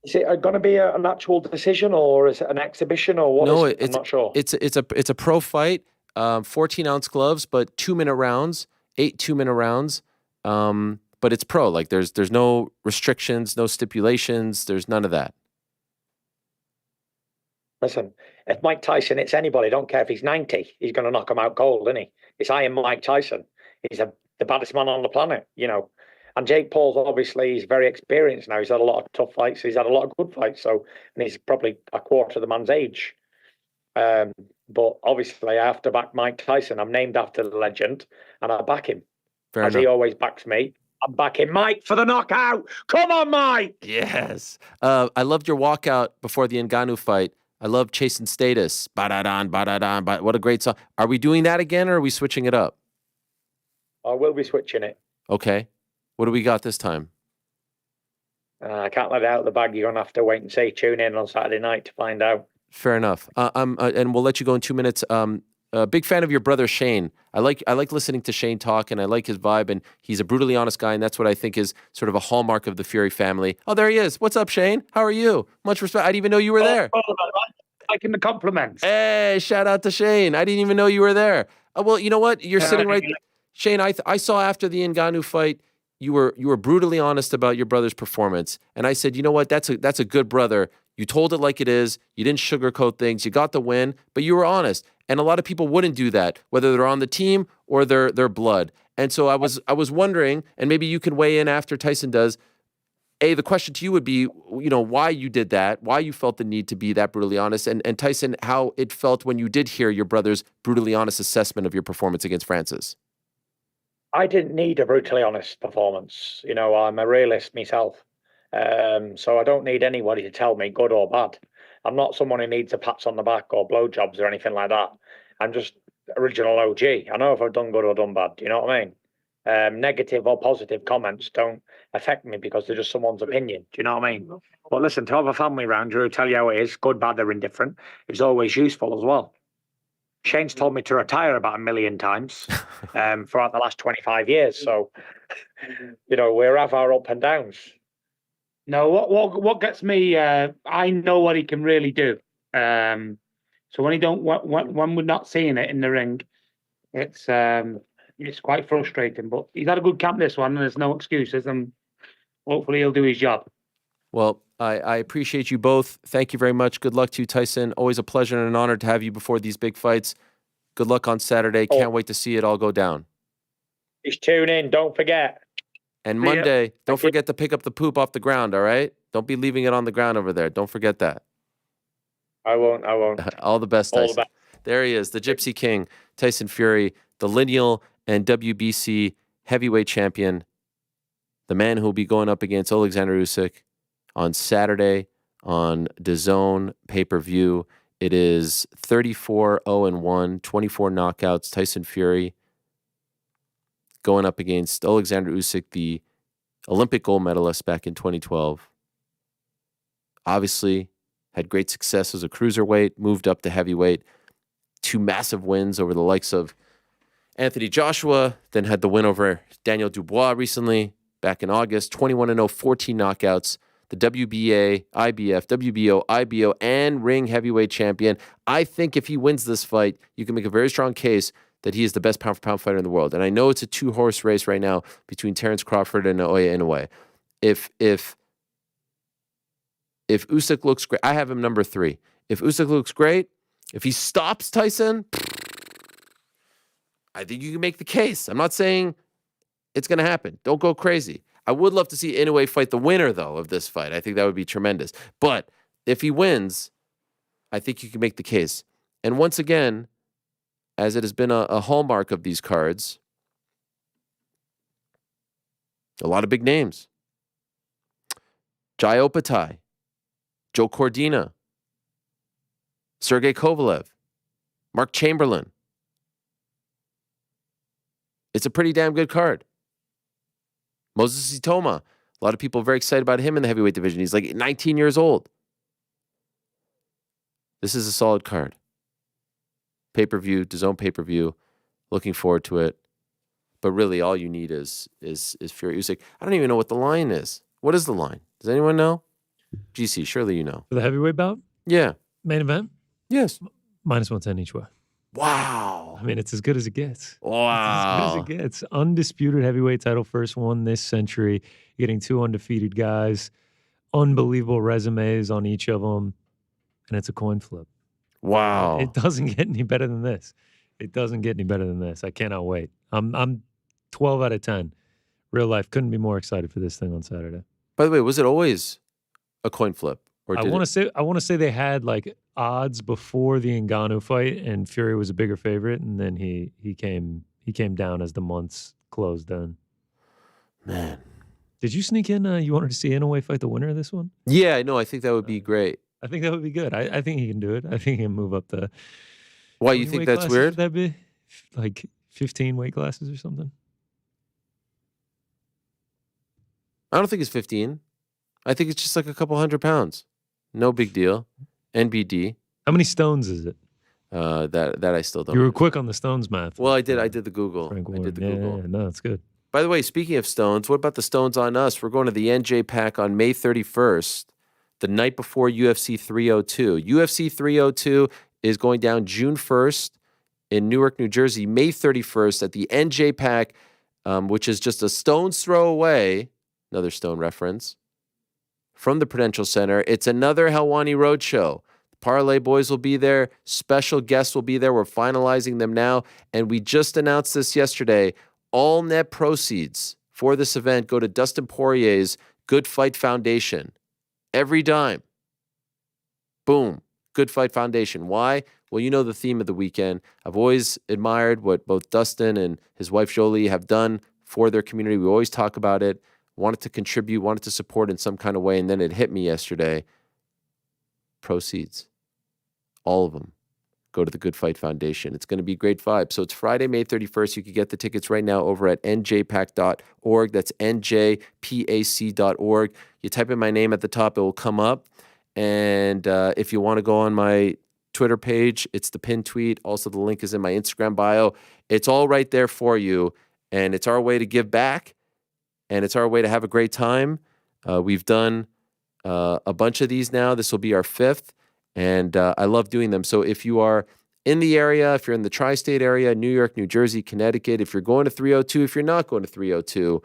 Is it going to be an actual decision, or is it an exhibition, or what? No, I'm not sure. It's a pro fight, 14-ounce gloves, but 2-minute rounds, 8 2-minute rounds. But it's pro. Like there's no restrictions, no stipulations. There's none of that. Listen, if Mike Tyson hits anybody, don't care if he's 90, he's going to knock him out cold, isn't he? It's I am Mike Tyson. He's the baddest man on the planet, you know. And Jake Paul's obviously, he's very experienced now. He's had a lot of tough fights. He's had a lot of good fights. So, and he's probably a quarter of the man's age. But obviously, I have to back Mike Tyson. I'm named after the legend, and I back him. Fair as enough. He always backs me. I'm backing Mike for the knockout. Come on, Mike. Yes. I loved your walkout before the Ngannou fight. I love Chasing Status. Ba-da-dan, ba-da-dan, ba. What a great song. Are we doing that again, or are we switching it up? I will be switching it. Okay. What do we got this time? I can't let it out of the bag. You're going to have to wait and see. Tune in on Saturday night to find out. Fair enough. And we'll let you go in 2 minutes. Big fan of your brother Shane. I like listening to Shane talk, and I like his vibe, and he's a brutally honest guy, and that's what I think is sort of a hallmark of the Fury family. Oh, there he is. What's up, Shane? How are you? Much respect. I didn't even know you were there. Liking the compliments. Hey, shout out to Shane. I didn't even know you were there. Well, you know what? You're sitting right. Shane, I saw after the Ngannou fight, you were brutally honest about your brother's performance, and I said, you know what? That's a good brother. You told it like it is. You didn't sugarcoat things. You got the win, but you were honest. And a lot of people wouldn't do that, whether they're on the team or they're blood. And so I was wondering, and maybe you can weigh in after Tyson does. The question to you would be, you know, why you did that, why you felt the need to be that brutally honest, and Tyson, how it felt when you did hear your brother's brutally honest assessment of your performance against Francis. I didn't need a brutally honest performance. You know, I'm a realist myself. So I don't need anybody to tell me good or bad. I'm not someone who needs a pats on the back or blowjobs or anything like that. I'm just original OG. I know if I've done good or done bad. Do you know what I mean? Negative or positive comments don't affect me because they're just someone's opinion. Do you know what I mean? But listen, to have a family around you who tell you how it is, good, bad, or indifferent, is always useful as well. Shane's told me to retire about 1 million times throughout the last 25 years. So, you know, we have our up and downs. No, what gets me? I know what he can really do. So when we're not seeing it in the ring, it's quite frustrating. But he's had a good camp this one, and there's no excuses, and hopefully he'll do his job. Well, I appreciate you both. Thank you very much. Good luck to you, Tyson. Always a pleasure and an honor to have you before these big fights. Good luck on Saturday. Can't wait to see it all go down. Just tune in. Don't forget. And Monday, don't forget to pick up the poop off the ground, all right? Don't be leaving it on the ground over there. Don't forget that. I won't. All the best, Tyson. All the best. There he is, the Gypsy King, Tyson Fury, the lineal and WBC heavyweight champion, the man who will be going up against Oleksandr Usyk on Saturday on DAZN pay-per-view. It is 34-0-1, 24 knockouts. Tyson Fury going up against Oleksandr Usyk, the Olympic gold medalist back in 2012. Obviously, had great success as a cruiserweight, moved up to heavyweight. 2 massive wins over the likes of Anthony Joshua, then had the win over Daniel Dubois recently. back in August, 21-0, 14 knockouts. The WBA, IBF, WBO, IBO, and ring heavyweight champion. I think if he wins this fight, you can make a very strong case that he is the best pound-for-pound fighter in the world. And I know it's a two-horse race right now between Terrence Crawford and Naoya Inoue. If Usyk looks great, I have him number 3. If Usyk looks great, if he stops Tyson, I think you can make the case. I'm not saying it's going to happen. Don't go crazy. I would love to see Inoue fight the winner, though, of this fight. I think that would be tremendous. But if he wins, I think you can make the case. And once again, as it has been a hallmark of these cards, a lot of big names. Jai Opatai, Joe Cordina, Sergey Kovalev, Mark Chamberlain. It's a pretty damn good card. Moses Itoma. A lot of people are very excited about him in the heavyweight division. He's like 19 years old. This is a solid card. Pay-per-view, DAZN pay-per-view. Looking forward to it. But really, all you need is Fury Usyk. I don't even know what the line is. What is the line? Does anyone know? GC, surely you know. For the heavyweight bout? Yeah. Main event? Yes. -110 each way. Wow. I mean, it's as good as it gets. Wow. It's as good as it gets. Undisputed heavyweight title, first one this century. Getting 2 undefeated guys. Unbelievable resumes on each of them. And it's a coin flip. Wow. It doesn't get any better than this. It doesn't get any better than this. I cannot wait. I'm 12 out of 10. Real life. Couldn't be more excited for this thing on Saturday. By the way, was it always a coin flip? Or I want to say they had like odds before the Ngannou fight, and Fury was a bigger favorite, and then he came down as the months closed in. Man, did you sneak in? You wanted to see Inoue fight the winner of this one? Yeah, no, I think that would be great. I think that would be good. I think he can do it. I think he can move up the. Why you think that's weird? That'd be like 15 weight classes or something. I don't think it's 15. I think it's just like a couple 100 pounds. No big deal. NBD. How many stones is it? That I still don't. You were quick on the stones math. Well, I did the Google. Google. Yeah, no, it's good. By the way, speaking of stones, what about the stones on us? We're going to the NJ Pack on May 31st, the night before UFC 302. UFC 302 is going down June 1st in Newark, New Jersey. May 31st at the NJ Pack, which is just a stone's throw away. Another stone reference. From the Prudential Center. It's another Helwani Roadshow. The Parlay boys will be there. Special guests will be there. We're finalizing them now. And we just announced this yesterday. All net proceeds for this event go to Dustin Poirier's Good Fight Foundation. Every dime. Boom. Good Fight Foundation. Why? Well, you know the theme of the weekend. I've always admired what both Dustin and his wife Jolie have done for their community. We always talk about it. Wanted to contribute, wanted to support in some kind of way, and then it hit me yesterday. Proceeds. All of them go to the Good Fight Foundation. It's going to be a great vibe. So it's Friday, May 31st. You can get the tickets right now over at njpac.org. That's njpac.org. You type in my name at the top, it will come up. And if you want to go on my Twitter page, it's the pinned tweet. Also, the link is in my Instagram bio. It's all right there for you. And it's our way to give back. And it's our way to have a great time. We've done a bunch of these now. This will be our 5th. And I love doing them. So if you are in the area, if you're in the tri-state area, New York, New Jersey, Connecticut, if you're going to 302, if you're not going to 302,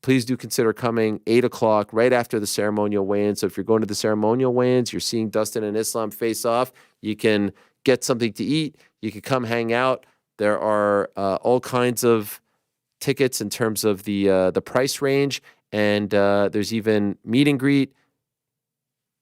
please do consider coming 8 o'clock right after the ceremonial weigh-in. So if you're going to the ceremonial weigh-ins, you're seeing Dustin and Islam face off, you can get something to eat. You can come hang out. There are all kinds of tickets in terms of the price range, and there's even meet and greet,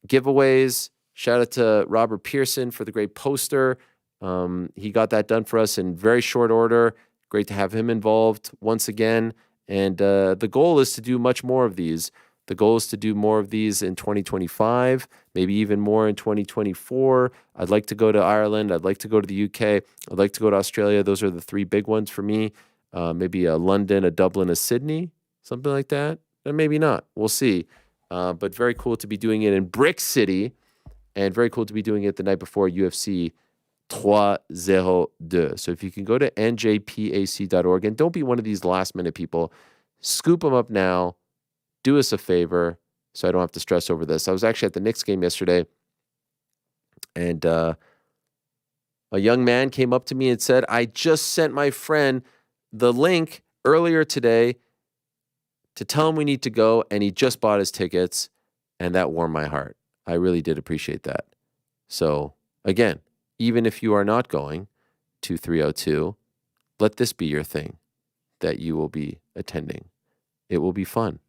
giveaways. Shout out to Robert Pearson for the great poster. He got that done for us in very short order. Great to have him involved once again. And the goal is to do much more of these. The goal is to do more of these in 2025, maybe even more in 2024. I'd like to go to Ireland. I'd like to go to the UK. I'd like to go to Australia. Those are the 3 big ones for me. Maybe a London, a Dublin, a Sydney, something like that. And maybe not. We'll see. But very cool to be doing it in Brick City, and very cool to be doing it the night before UFC 302. So if you can go to njpac.org, and don't be one of these last-minute people. Scoop them up now. Do us a favor so I don't have to stress over this. I was actually at the Knicks game yesterday, and a young man came up to me and said, I just sent my friend the link earlier today to tell him we need to go, and he just bought his tickets, and that warmed my heart. I really did appreciate that. So, again, even if you are not going to 302, let this be your thing that you will be attending. It will be fun.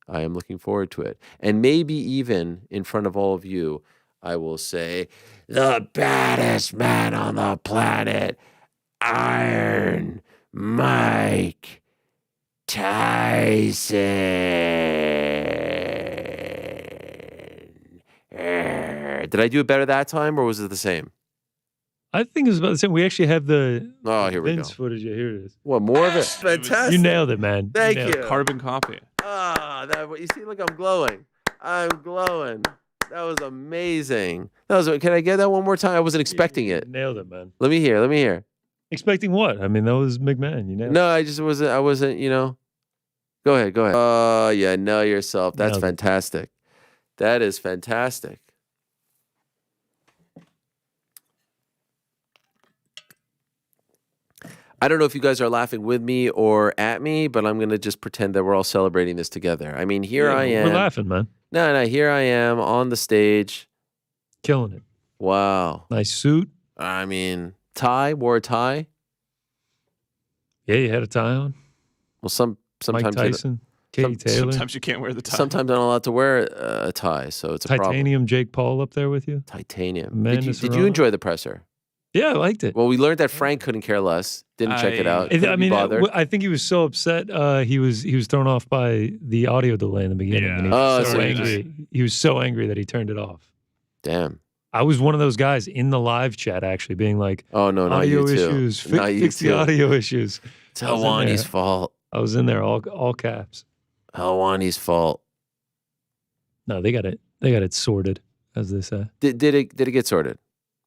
I am looking forward to it. And maybe even in front of all of you, I will say, the baddest man on the planet, Iron Mike Tyson. Did I do it better that time, or was it the same? I think it was about the same. We actually have the here we Vince go. footage. Yeah, here it is. What, more of it? Fantastic. You nailed it, man. Thank nailed you. it. Carbon copy. You see, look, I'm glowing. I'm glowing. That was amazing. Can I get that one more time? I wasn't expecting it. Nailed it, man. Let me hear. Expecting what? I mean, that was McMahon. You nailed it. No, I wasn't, Go ahead. Oh, yeah, know yourself. That's fantastic. That is fantastic. I don't know if you guys are laughing with me or at me, but I'm going to just pretend that we're all celebrating this together. I mean, here I am. We're laughing, man. No, here I am on the stage. Killing it. Wow. Nice suit. I mean, wore a tie. Yeah, you had a tie on. Well, sometimes Mike Tyson, Katie Taylor. Sometimes you can't wear the tie. Sometimes I'm not allowed to wear a tie, so it's a problem. Titanium Jake Paul up there with you. Titanium. Did you enjoy the presser? Yeah, I liked it. Well, we learned that Frank couldn't care less. Didn't check it out. I mean, I think he was so upset. He was thrown off by the audio delay in the beginning. And he was so angry. He was so angry that he turned it off. Damn. I was one of those guys in the live chat actually being like, "Oh no, not audio you too. issues. Fix the audio issues." It's Helwani's fault. I was in there, all caps. Helwani's fault. No, they got it sorted, as they say. Did it get sorted?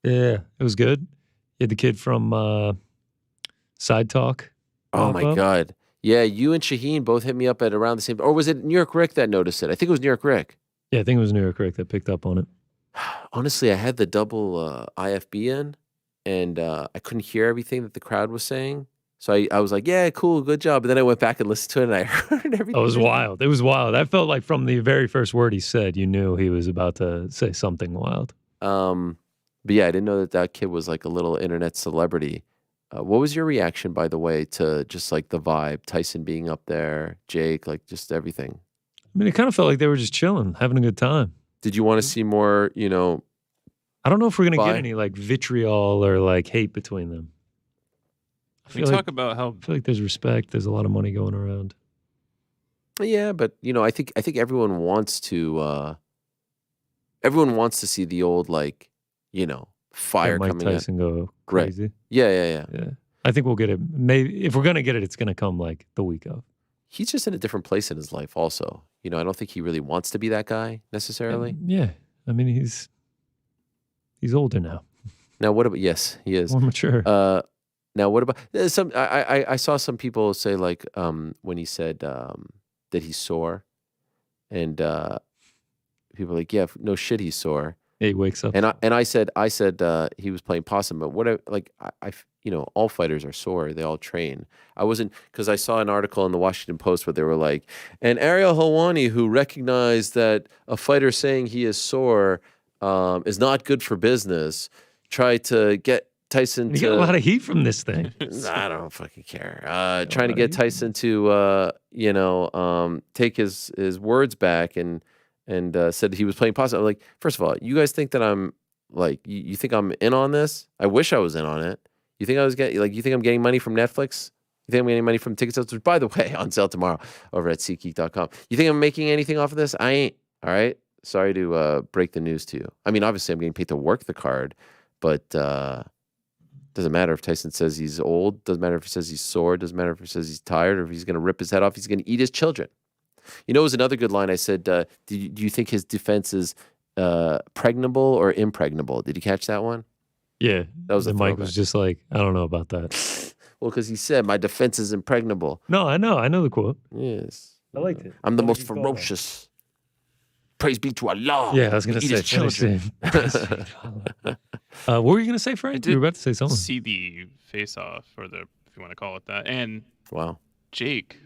Yeah, it was good. You had the kid from Side Talk. Oh my God. Yeah, you and Shaheen both hit me up at around the same, or was it New York Rick that noticed it? I think it was New York Rick. Yeah, I think it was New York Rick that picked up on it. Honestly, I had the double IFB in, and I couldn't hear everything that the crowd was saying. So I was like, yeah, cool, good job. But then I went back and listened to it, and I heard everything. It was wild. It was wild. I felt like from the very first word he said, you knew he was about to say something wild. But yeah, I didn't know that kid was like a little internet celebrity. What was your reaction, by the way, to just like the vibe, Tyson being up there, Jake, like just everything? I mean, it kind of felt like they were just chilling, having a good time. Did you want to see more, I don't know if we're going to get any like vitriol or like hate between them. We talk about how I feel like there's respect. There's a lot of money going around. Yeah, but I think everyone wants to see the old like, fire Mike coming Tyson go crazy. Right. Yeah. I think we'll get it. Maybe if we're gonna get it, it's gonna come like the week of. He's just in a different place in his life. Also, I don't think he really wants to be that guy necessarily. Yeah, I mean he's older now. Now what about? Yes, he is more mature. Now what about some? I saw some people say like when he said that he's sore, and people are like, yeah, no shit, he's sore. Yeah, he wakes up. And I said he was playing possum, but what I all fighters are sore. They all train. I wasn't, because I saw an article in the Washington Post where they were like, and Ariel Helwani, who recognized that a fighter saying he is sore is not good for business, tried to get Tyson to get a lot of heat from this thing. I don't fucking care. Trying to get Tyson to take his words back and said he was playing possum. I'm like, first of all, you guys think that I'm like, you think I'm in on this? I wish I was in on it. You think you think I'm getting money from Netflix? You think I'm getting money from ticket sales? Which, by the way, on sale tomorrow over at SeatGeek.com. You think I'm making anything off of this? I ain't. All right. Sorry to break the news to you. I mean, obviously I'm getting paid to work the card, but doesn't matter if Tyson says he's old. Doesn't matter if he says he's sore. Doesn't matter if he says he's tired or if he's going to rip his head off. He's going to eat his children. It was another good line. I said, do you think his defense is pregnable or impregnable? Did you catch that one? Yeah. That was the Mike was just like, I don't know about that. Well, because he said, my defense is impregnable. No, I know the quote. Yes. I liked it. I'm the most ferocious. Praise be to Allah. Yeah, I was going to say. His children. What were you going to say, Frank? You were about to say something. See the face-off, or the, if you want to call it that. And wow, Jake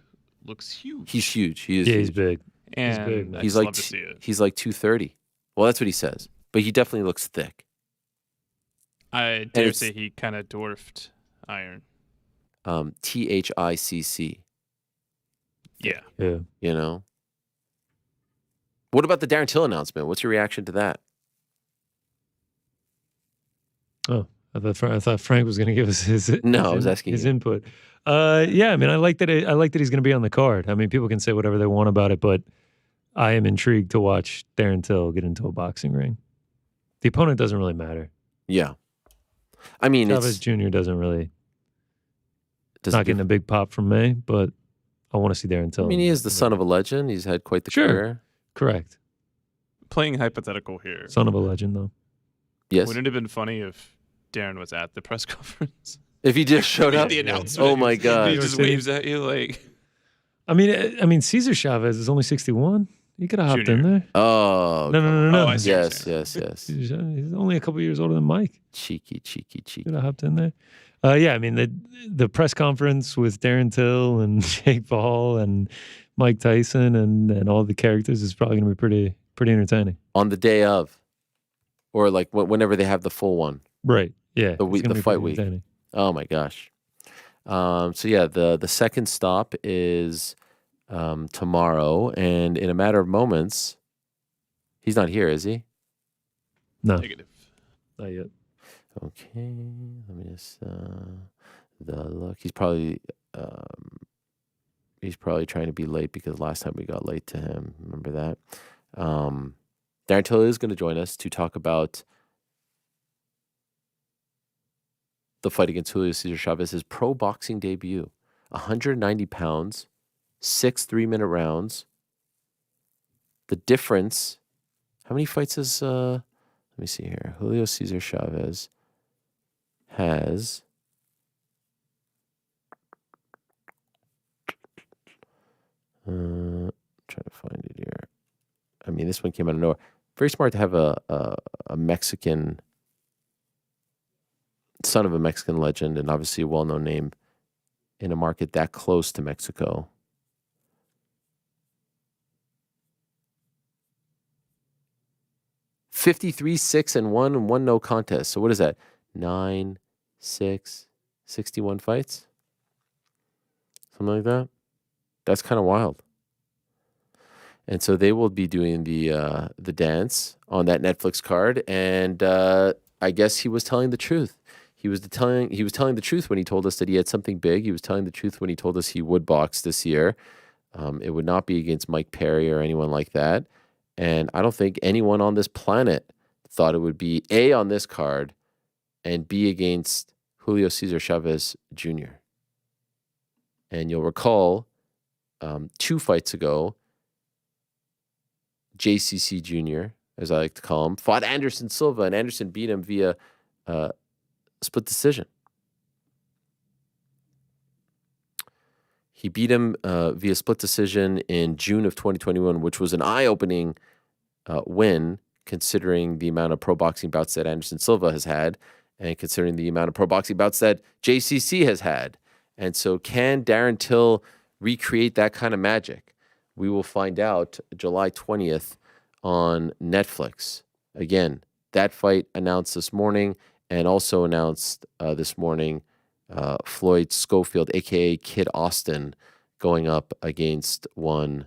looks huge. He's huge. He is. Yeah, huge. he's big. And he's big. Man. He's love like to see it. he's like 230. Well, that's what he says. But he definitely looks thick. I dare say he kind of dwarfed Iron. THICC. Yeah. Yeah. You know. What about the Darren Till announcement? What's your reaction to that? Oh, I thought Frank was going to give us his. No, I was asking his you. input. Yeah, I mean, I like that he's going to be on the card. I mean, people can say whatever they want about it, but I am intrigued to watch Darren Till get into a boxing ring. The opponent doesn't really matter. Yeah, I mean, Chavez Jr. doesn't really. Doesn't not getting a big pop from me, but I want to see Darren Till. I mean, he is the son of a legend. He's had quite the career. Correct. Playing hypothetical here. Son of a legend, though. Yes. Wouldn't it have been funny if Darren was at the press conference? If he just showed up? The announcement. Oh, my God. He just waves at you like... I mean, Cesar Chavez is only 61. He could have hopped in there. Oh. No. Oh, yes. He's only a couple years older than Mike. Cheeky. Could have hopped in there. Yeah, I mean, the press conference with Darren Till and Jake Paul and Mike Tyson and all the characters is probably going to be pretty entertaining. On the day of, or like whenever they have the full one. Right. Yeah. The fight week. Oh my gosh. So yeah, the second stop is tomorrow, and in a matter of moments, he's not here, is he? No. Negative. Not yet. Okay. Let me just look. He's probably trying to be late because last time we got late to him. Remember that? Darren Till is going to join us to talk about the fight against Julio Cesar Chavez, his pro boxing debut. 190 pounds, 6 3-minute rounds. The difference, how many fights is, let me see here. Julio Cesar Chavez has trying to find it here. I mean, this one came out of nowhere. Very smart to have a Mexican, son of a Mexican legend, and obviously a well-known name in a market that close to Mexico. (53-6-1 and 1 no contest). So what is that? 9, 6, 61 fights? Something like that? That's kind of wild. And so they will be doing the dance on that Netflix card, and I guess he was telling the truth. He was telling the truth when he told us that he had something big. He was telling the truth when he told us he would box this year. It would not be against Mike Perry or anyone like that. And I don't think anyone on this planet thought it would be A, on this card, and B, against Julio Cesar Chavez Jr. And you'll recall 2 fights ago, JCC Jr., as I like to call him, fought Anderson Silva, and Anderson beat him via split decision. He beat him via split decision in June of 2021, which was an eye-opening win, considering the amount of pro boxing bouts that Anderson Silva has had, and considering the amount of pro boxing bouts that JCC has had. And so can Darren Till recreate that kind of magic? We will find out July 20th on Netflix. Again, that fight announced this morning, and also announced this morning Floyd Schofield, a.k.a. Kid Austin, going up against one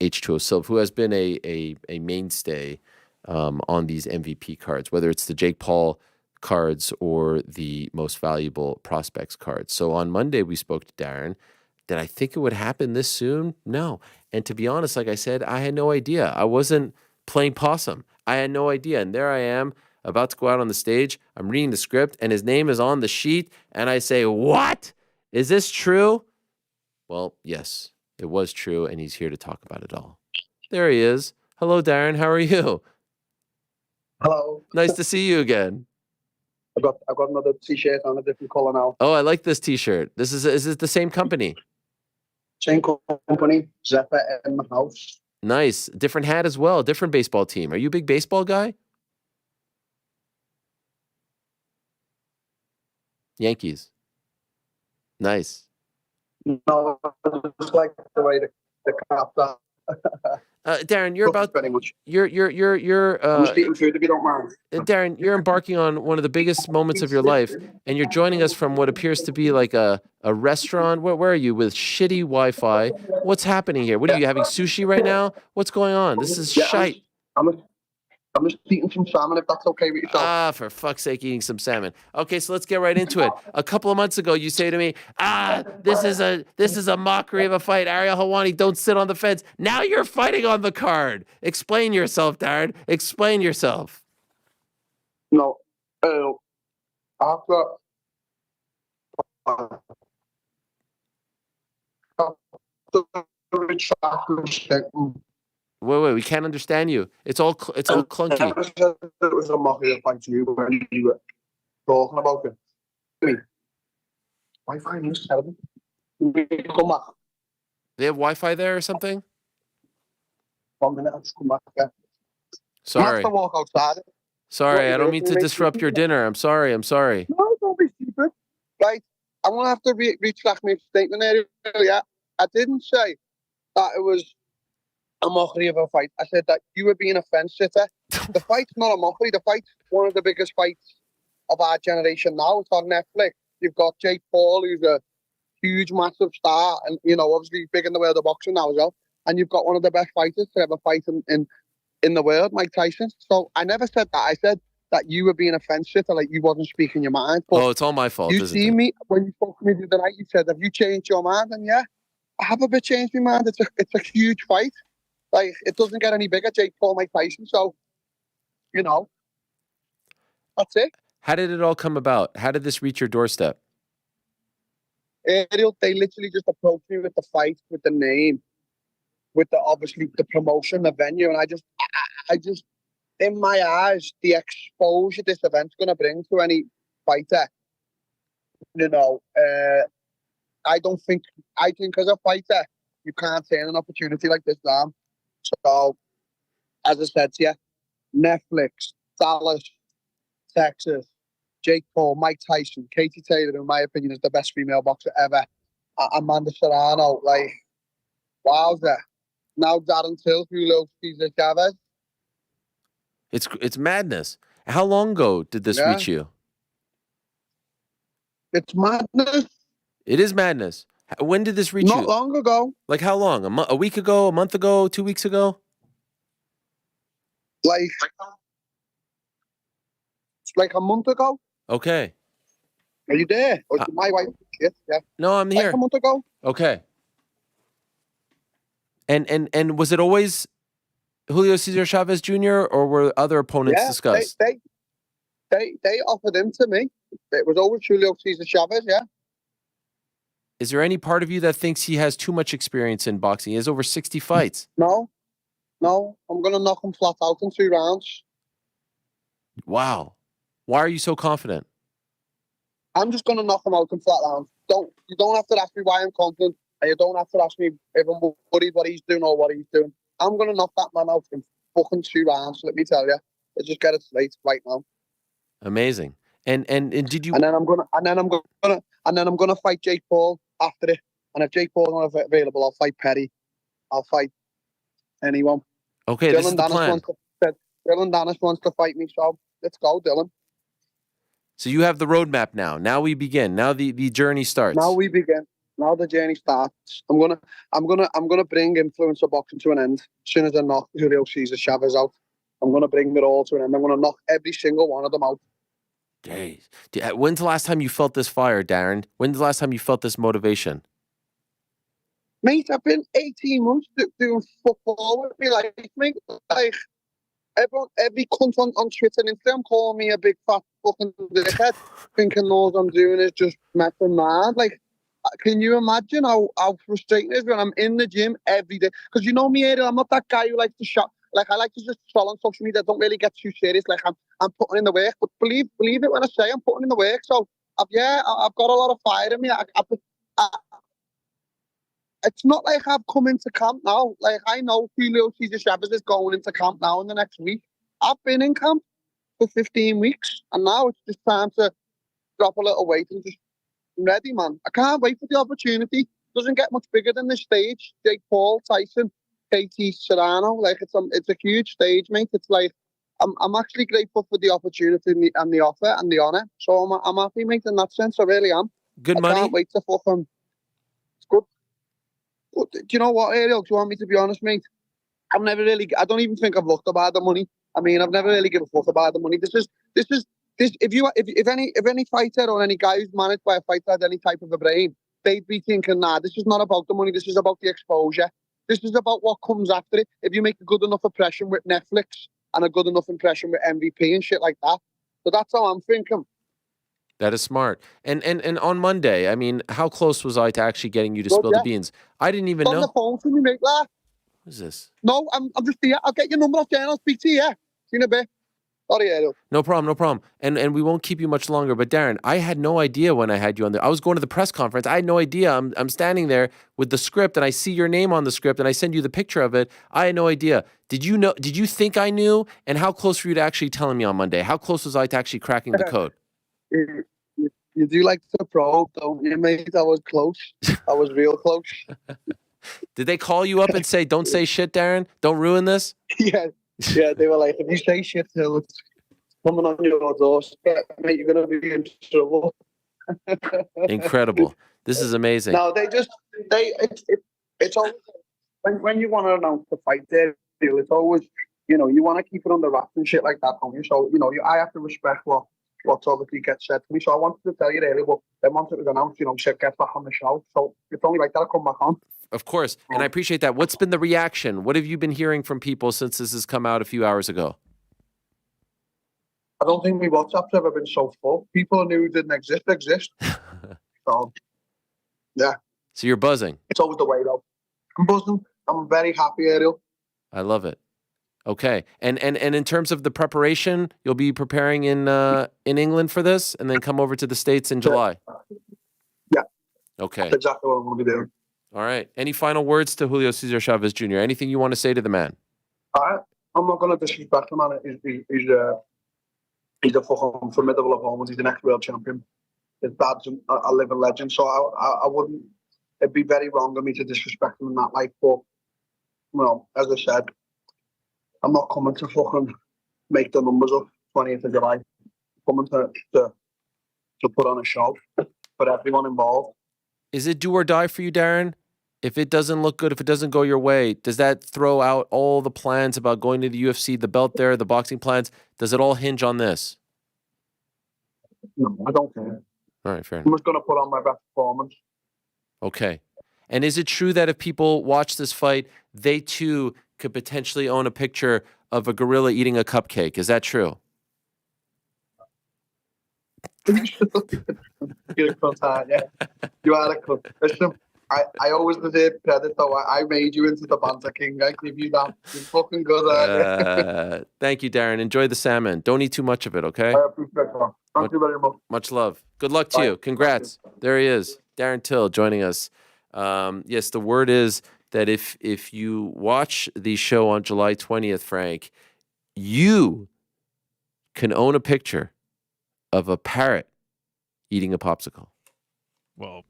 H2O Silva, who has been a mainstay on these MVP cards, whether it's the Jake Paul cards or the most valuable prospects cards. So on Monday, we spoke to Darren. Did I think it would happen this soon? No. And to be honest, like I said, I had no idea. I wasn't playing possum. I had no idea. And there I am, about to go out on the stage. I'm reading the script, and his name is on the sheet. And I say, what? Is this true? Well, yes, it was true. And he's here to talk about it all. There he is. Hello, Darren. How are you? Hello. Nice to see you again. I've got another T-shirt on a different color now. Oh, I like this T-shirt. Is it the same company? Same company, Zephyr in the house. Nice. Different hat as well. Different baseball team. Are you a big baseball guy? Yankees. Nice. No, it's like the way the cap. Darren, you're about very much. You're I'm just eating food if you don't mind. Darren, you're embarking on one of the biggest moments of your life, and you're joining us from what appears to be like a restaurant. Where are you with shitty Wi-Fi? What's happening here? What are you having sushi right now? What's going on? This is shite. I'm just eating some salmon, if that's okay with yourself. Ah, for fuck's sake, eating some salmon. Okay, so let's get right into it. A couple of months ago, you say to me, this is a mockery of a fight. Ariel Helwani, don't sit on the fence. Now you're fighting on the card. Explain yourself, Darren. Explain yourself. No, after Wait, we can't understand you. It's all clunky. I never said it was a mockery fight to you when you were talking about it. Wi-Fi is terrible. Come back. They have Wi-Fi there or something? 1 minute, I'll just come back. Yeah. Sorry. I have to walk outside. Sorry, I don't mean to disrupt your dinner. I'm sorry. No, don't be stupid. Right, I'm going to have to retract my statement earlier. I didn't say that it was a mockery of a fight. I said that you were being a fence sitter. The fight's not a mockery. The fight's one of the biggest fights of our generation now. It's on Netflix. You've got Jake Paul, who's a huge, massive star, and obviously big in the world of boxing now as well. And you've got one of the best fighters to ever fight in the world, Mike Tyson. So I never said that. I said that you were being a fence sitter, like you wasn't speaking your mind. But it's all my fault. You see me when you spoke to me the other night. You said, "Have you changed your mind?" And yeah, I have a bit changed my mind. It's a huge fight. Like, it doesn't get any bigger, Jake Paul, Mike Tyson. So, that's it. How did it all come about? How did this reach your doorstep? They literally just approached me with the fight, with the name, with obviously the promotion, the venue, and I just, in my eyes, the exposure this event's going to bring to any fighter, I think as a fighter, you can't turn an opportunity like this down. So, as I said to you, Netflix, Dallas, Texas, Jake Paul, Mike Tyson, Katie Taylor, in my opinion, is the best female boxer ever. Amanda Serrano, wowza. Now Darren Till, Julio Cesar Chavez. It's madness. How long ago did this reach you? It's madness. It is madness. When did this reach you? Not long ago. Like how long? A week ago? A month ago? 2 weeks ago? Like a month ago. Okay. Are you there? Or my wife? Yes, yeah. No, I'm here. Like a month ago. Okay. And was it always Julio Cesar Chavez Jr. or were other opponents discussed? They offered him to me. It was always Julio Cesar Chavez, yeah. Is there any part of you that thinks he has too much experience in boxing? He has over 60 fights. No. I'm going to knock him flat out in 2 rounds. Wow. Why are you so confident? I'm just going to knock him out in flat rounds. You don't have to ask me why I'm confident, and you don't have to ask me if I'm worried what he's doing or what he's doing. I'm going to knock that man out in fucking 2 rounds, let me tell you. Let's just get it straight right now. Amazing. And did you? And then I'm gonna fight Jake Paul after it. And if Jake Paul's not available, I'll fight Perry. I'll fight anyone. Okay, this is the plan. Dylan Dennis wants to fight me, so let's go, Dylan. So you have the roadmap now. Now we begin. Now the journey starts. Now we begin. Now the journey starts. I'm gonna bring influencer boxing to an end. As soon as I knock Julio Cesar Chavez out, I'm gonna bring it all to an end. I'm gonna knock every single one of them out. Days. When's the last time you felt this fire, Darren? When's the last time you felt this motivation? Mate, I've been 18 months doing football with me life, mate. Like, every cunt on Twitter and Instagram calling me a big fat fucking dickhead, thinking all I'm doing is just messing mad. Like, can you imagine how frustrating it is when I'm in the gym every day? Because you know me, Adriel, I'm not that guy who likes to shout. Like, I like to just troll on social media. I don't really get too serious. Like, I'm putting in the work. But believe it when I say I'm putting in the work. So, I've got a lot of fire in me. It's not like I've come into camp now. Like, I know Julio Cesar Chavez is going into camp now in the next week. I've been in camp for 15 weeks, and now it's just time to drop a little weight and just ready, man. I can't wait for the opportunity. Doesn't get much bigger than this stage. Jake Paul, Tyson, KT Serrano. Like, it's a huge stage, mate. It's like, I'm actually grateful for the opportunity and the offer and the honour. So I'm happy, mate, in that sense. I really am. Good money. I can't wait to fucking... It's good. But do you know what, Ariel? Do you want me to be honest, mate? I don't even think I've looked about the money. I mean, I've never really given a fuck about the money. This. If any fighter or any guy who's managed by a fighter had any type of a brain, they'd be thinking, nah, this is not about the money. This is about the exposure. This is about what comes after it. If you make a good enough impression with Netflix and a good enough impression with MVP and shit like that. So that's how I'm thinking. That is smart. And on Monday, I mean, how close was I to actually getting you to spill the beans? I didn't even know. On the phone to me, mate, lad. What is this? No, I'm just here. I'll get your number off there and I'll speak to you. See you in a bit. Sorry, Ariel. No problem. And we won't keep you much longer. But Darren, I had no idea when I had you on there. I was going to the press conference. I had no idea. I'm standing there with the script and I see your name on the script and I send you the picture of it. I had no idea. Did you know? Did you think I knew? And how close were you to actually telling me on Monday? How close was I to actually cracking the code? You do like to probe, don't you, mate? I was close. I was real close. Did they call you up and say, don't say shit, Darren? Don't ruin this? Yeah, they were like, if you say shit, it's coming on your doorstep, mate, you're going to be in trouble. Incredible. This is amazing. No, it's always, when you want to announce the fight there, it's always, you want to keep it under wraps and shit like that, don't you? So, I have to respect what's obviously gets said to me. So I wanted to tell you earlier, but then once it was announced, shit gets back on the show. So it's only like that I come back on. Of course. And I appreciate that. What's been the reaction? What have you been hearing from people since this has come out a few hours ago? I don't think my WhatsApp's ever been so full. People who didn't exist. So, yeah. So you're buzzing. It's always the way, though. I'm buzzing. I'm very happy, Ariel. I love it. Okay. And in terms of the preparation, you'll be preparing in England for this and then come over to the States in July? Yeah. Okay. That's exactly what I'm going to be doing. All right. Any final words to Julio Cesar Chavez Jr.? Anything you want to say to the man? I'm not going to disrespect the man. He's a fucking formidable opponent. He's the next world champion. His dad's a living legend. So I wouldn't. It'd be very wrong of me to disrespect him in that light. But, as I said, I'm not coming to fucking make the numbers up 20th of July. I'm coming to put on a show for everyone involved. Is it do or die for you, Darren? If it doesn't look good, if it doesn't go your way, does that throw out all the plans about going to the UFC, the belt there, the boxing plans? Does it all hinge on this? No, I don't care. All right, fair enough. I'm just going to put on my best performance. Okay. And is it true that if people watch this fight, they too could potentially own a picture of a gorilla eating a cupcake? Is that true? You're a cunt, yeah. You are a cunt. Listen, I always deserve credit, though. I made you into the banter king. I give you that. You're fucking good. Thank you, Darren. Enjoy the salmon. Don't eat too much of it, okay? I appreciate that. Thank you very much. Much love. Good luck to you. Congrats. There he is. Darren Till joining us. Yes, the word is that if you watch the show on July 20th, Frank, you can own a picture of a parrot eating a popsicle. Well,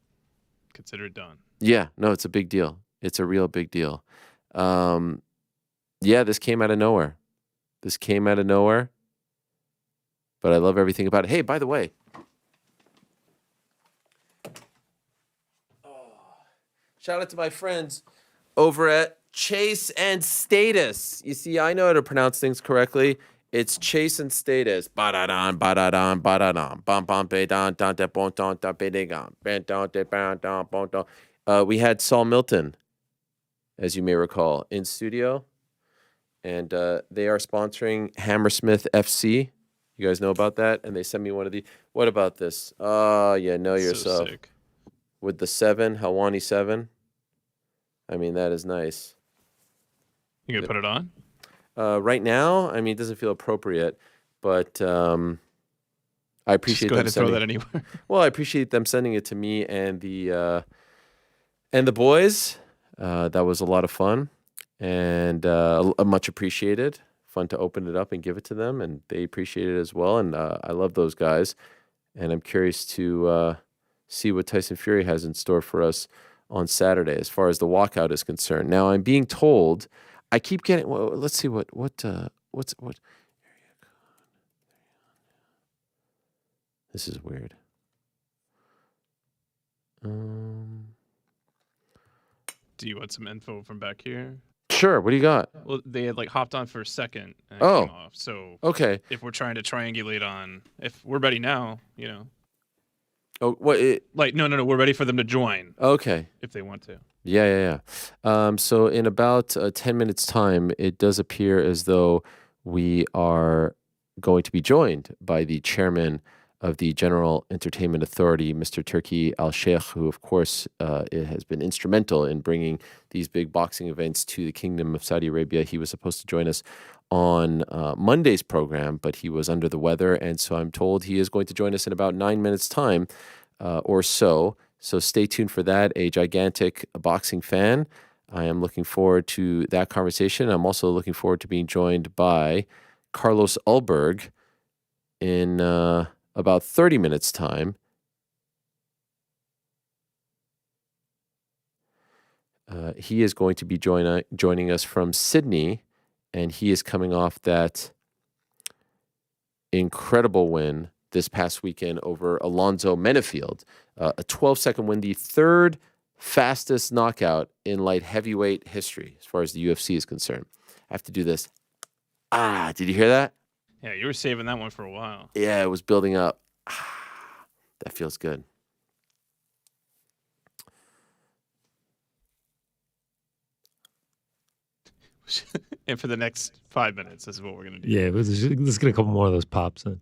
consider it done. Yeah, no, it's a big deal. It's a real big deal. Yeah, this came out of nowhere. But I love everything about it. Hey, by the way, shout out to my friends over at Chase and Status. You see, I know how to pronounce things correctly. It's Chase and Status. Ba-da-dan, ba-da-dan, ba-da-dan. Bam-bam-be-dan, dan-da-bon-don, da-be-de-gan. Ben-don-de-ban-don-bon-don. We had Saul Milton, as you may recall, in studio. And they are sponsoring Hammersmith FC. You guys know about that? And they sent me one of the... What about this? Oh, yeah, know yourself. Sick. With the 7, Hawani 7. I mean, that is nice. You gonna put it on? right now. I mean, it doesn't feel appropriate, but I appreciate Just go ahead them and throw sending. that anywhere. Well, I appreciate them sending it to me and the boys. That was a lot of fun and much appreciated. Fun to open it up and give it to them, and they appreciate it as well. And I love those guys, and I'm curious to see what Tyson Fury has in store for us on Saturday as far as the walkout is concerned. Now, I'm being told, I keep getting. Well, let's see what. This is weird. Do you want some info from back here? Sure. What do you got? Well, they had like hopped on for a second and Oh. came off. So Okay. if we're trying to triangulate on, if we're ready now, Oh, what? Like no, we're ready for them to join. Okay. If they want to. Yeah. So in about 10 minutes' time, it does appear as though we are going to be joined by the chairman of the General Entertainment Authority, Mr. Turki Alalshikh, who, of course, has been instrumental in bringing these big boxing events to the Kingdom of Saudi Arabia. He was supposed to join us on Monday's program, but he was under the weather, and so I'm told he is going to join us in about 9 minutes' time or so. So stay tuned for that. A gigantic boxing fan. I am looking forward to that conversation. I'm also looking forward to being joined by Carlos Ulberg in about 30 minutes' time. He is going to be joining us from Sydney, and he is coming off that incredible win this past weekend over Alonzo Menifield. A 12-second win, the third fastest knockout in light heavyweight history as far as the UFC is concerned. I have to do this. Did you hear that? Yeah, you were saving that one for a while. Yeah, it was building up. That feels good. And for the next 5 minutes, this is what we're going to do. Yeah, let's get a couple more of those pops in.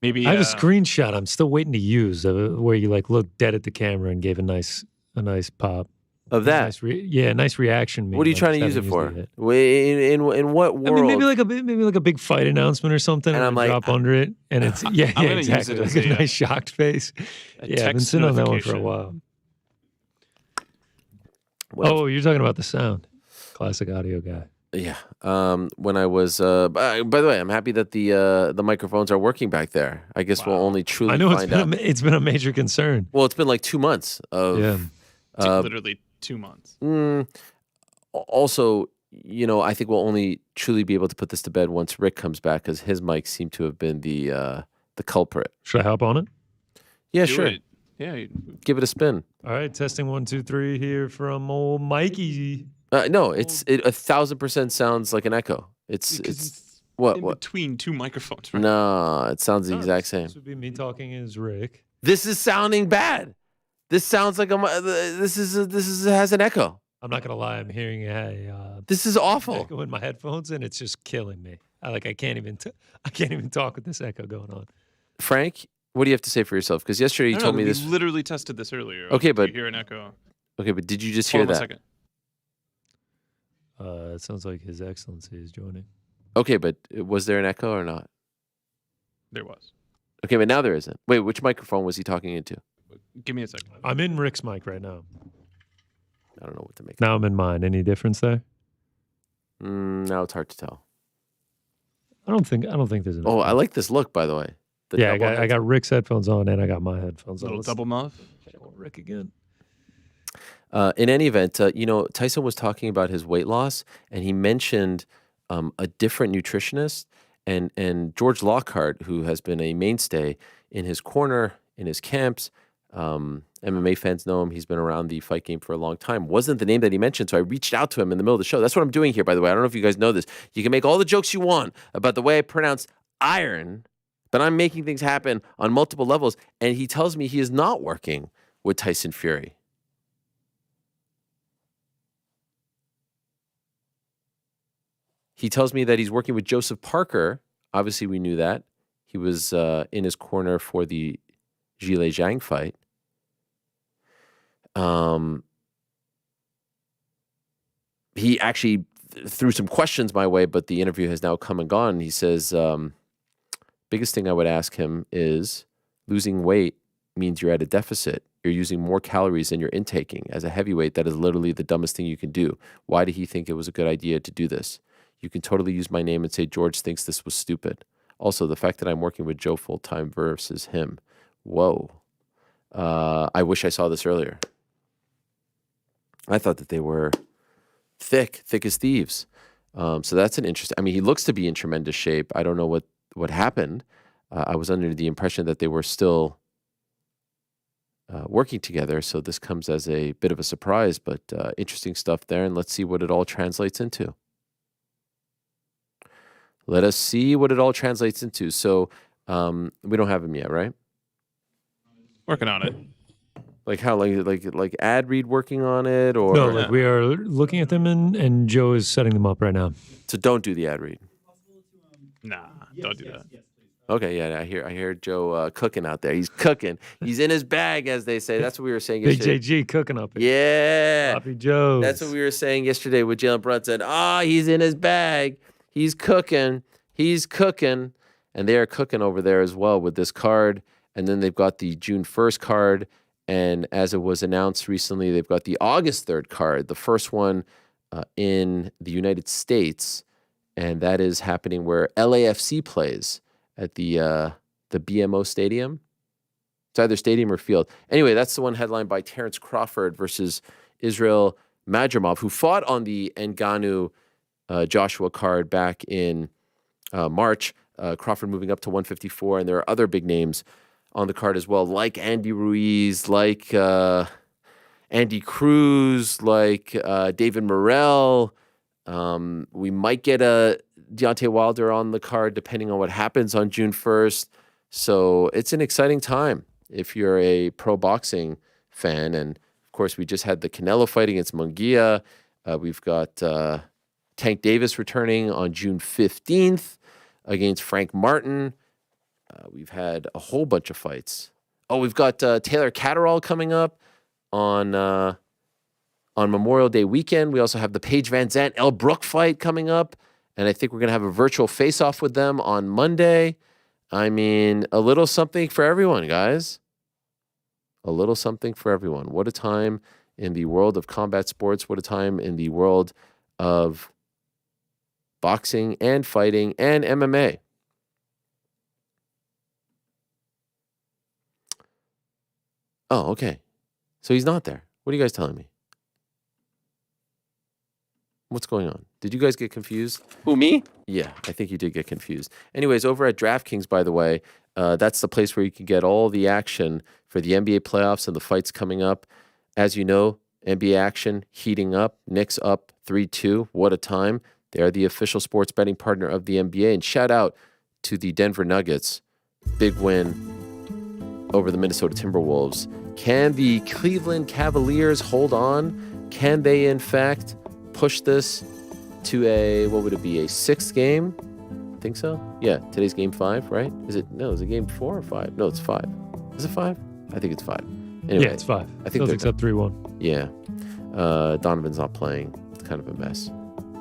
Maybe I have a screenshot I'm still waiting to use where you like looked dead at the camera and gave a nice pop. Of that? Nice reaction. What are you trying to use it for? In what world? I mean, maybe like a big fight announcement or something. And I'm like, drop under it, and it's I'm gonna exactly. use it Like as a nice shocked face. Yeah, I've been sitting on that one for a while. Oh, you're talking about the sound. Classic audio guy. Yeah. When I was, by the way, I'm happy that the microphones are working back there. I guess we'll only truly find out. It's been a major concern. Well, it's been like 2 months of. Literally 2 months. Also, I think we'll only truly be able to put this to bed once Rick comes back, because his mic seemed to have been the culprit. Should I hop on it? Yeah, Do sure. it. Yeah. Give it a spin. All right, testing 1, 2, 3 here from old Mikey. No, it 1,000% sounds like an echo. It's what? Between two microphones, right? No, it sounds the exact same. This would be me talking as Rick. This is sounding bad. This sounds like this has an echo. I'm not gonna lie, I'm hearing this is awful. Echo in my headphones, and it's just killing me. I can't even talk with this echo going on. Frank, what do you have to say for yourself? Because yesterday you told me this. We literally tested this earlier. Okay, but you hear an echo. Okay, but did you just hear that? Hold on a second. It sounds like His Excellency is joining. Okay, but was there an echo or not? There was. Okay, but now there isn't. Wait, which microphone was he talking into? Give me a second. I'm in Rick's mic right now. I don't know what to make. Now I'm in mine. Any difference there? Now it's hard to tell. I don't think there's an. Oh, I like this look, by the way. I got Rick's headphones on and I got my headphones on. Little double muff. Rick again. In any event, Tyson was talking about his weight loss, and he mentioned a different nutritionist, and George Lockhart, who has been a mainstay in his corner, in his camps. MMA fans know him. He's been around the fight game for a long time. Wasn't the name that he mentioned, so I reached out to him in the middle of the show. That's what I'm doing here, by the way. I don't know if you guys know this. You can make all the jokes you want about the way I pronounce iron, but I'm making things happen on multiple levels, and he tells me he is not working with Tyson Fury. He tells me that he's working with Joseph Parker. Obviously, we knew that. He was in his corner for the Zhile Zhang fight. He actually threw some questions my way, but the interview has now come and gone. He says, biggest thing I would ask him is losing weight means you're at a deficit. You're using more calories than you're intaking. As a heavyweight, that is literally the dumbest thing you can do. Why did he think it was a good idea to do this? You can totally use my name and say George thinks this was stupid. Also, the fact that I'm working with Joe full-time versus him. Whoa. I wish I saw this earlier. I thought that they were thick as thieves. So that's an interesting... I mean, he looks to be in tremendous shape. I don't know what happened. I was under the impression that they were still working together, so this comes as a bit of a surprise, but interesting stuff there, and let's see what it all translates into. Let us see what it all translates into. So we don't have him yet, right? Working on it. Like how? Like ad read working on it, or no? Like we are looking at them, and Joe is setting them up right now. So don't do the ad read. Nah, don't do that. Okay, yeah, I hear Joe cooking out there. He's cooking. He's in his bag, as they say. That's what we were saying yesterday. Big JG cooking up here. Yeah. Sloppy Joe. That's what we were saying yesterday with Jalen Brunson. He's in his bag. He's cooking. He's cooking. And they are cooking over there as well with this card. And then they've got the June 1st card. And as it was announced recently, they've got the August 3rd card, the first one in the United States. And that is happening where LAFC plays at the BMO Stadium. It's either stadium or field. Anyway, that's the one headlined by Terrence Crawford versus Israel Madrimov, who fought on the Ngannou Joshua card back in March. Crawford moving up to 154, and there are other big names on the card as well, like Andy Ruiz, like Andy Cruz, like David Morrell. We might get a Deontay Wilder on the card depending on what happens on June 1st. So it's an exciting time if you're a pro boxing fan. And of course, we just had the Canelo fight against Munguia. We've got Tank Davis returning on June 15th against Frank Martin. We've had a whole bunch of fights. We've got Taylor Catterall coming up on Memorial Day weekend. We also have the Paige Van Zandt Elle Brook fight coming up. And I think we're going to have a virtual face-off with them on Monday. I mean, a little something for everyone, guys. A little something for everyone. What a time in the world of combat sports. What a time in the world of boxing and fighting and MMA. Oh, okay. So he's not there. What are you guys telling me? What's going on? Did you guys get confused? Who, me? Yeah, I think you did get confused. Anyways, over at DraftKings, by the way, that's the place where you can get all the action for the NBA playoffs and the fights coming up. As you know, NBA action heating up. Knicks up 3-2. What a time. They are the official sports betting partner of the NBA. And shout out to the Denver Nuggets. Big win over the Minnesota Timberwolves. Can the Cleveland Cavaliers hold on? Can they, in fact, push this to a 6th game? I think so. Yeah, today's game 5, right? Is it game 4 or 5? No, it's 5. Is it 5? I think it's 5. Anyway, yeah, it's 5. I think Celtics up 3-1. Yeah. Donovan's not playing. It's kind of a mess.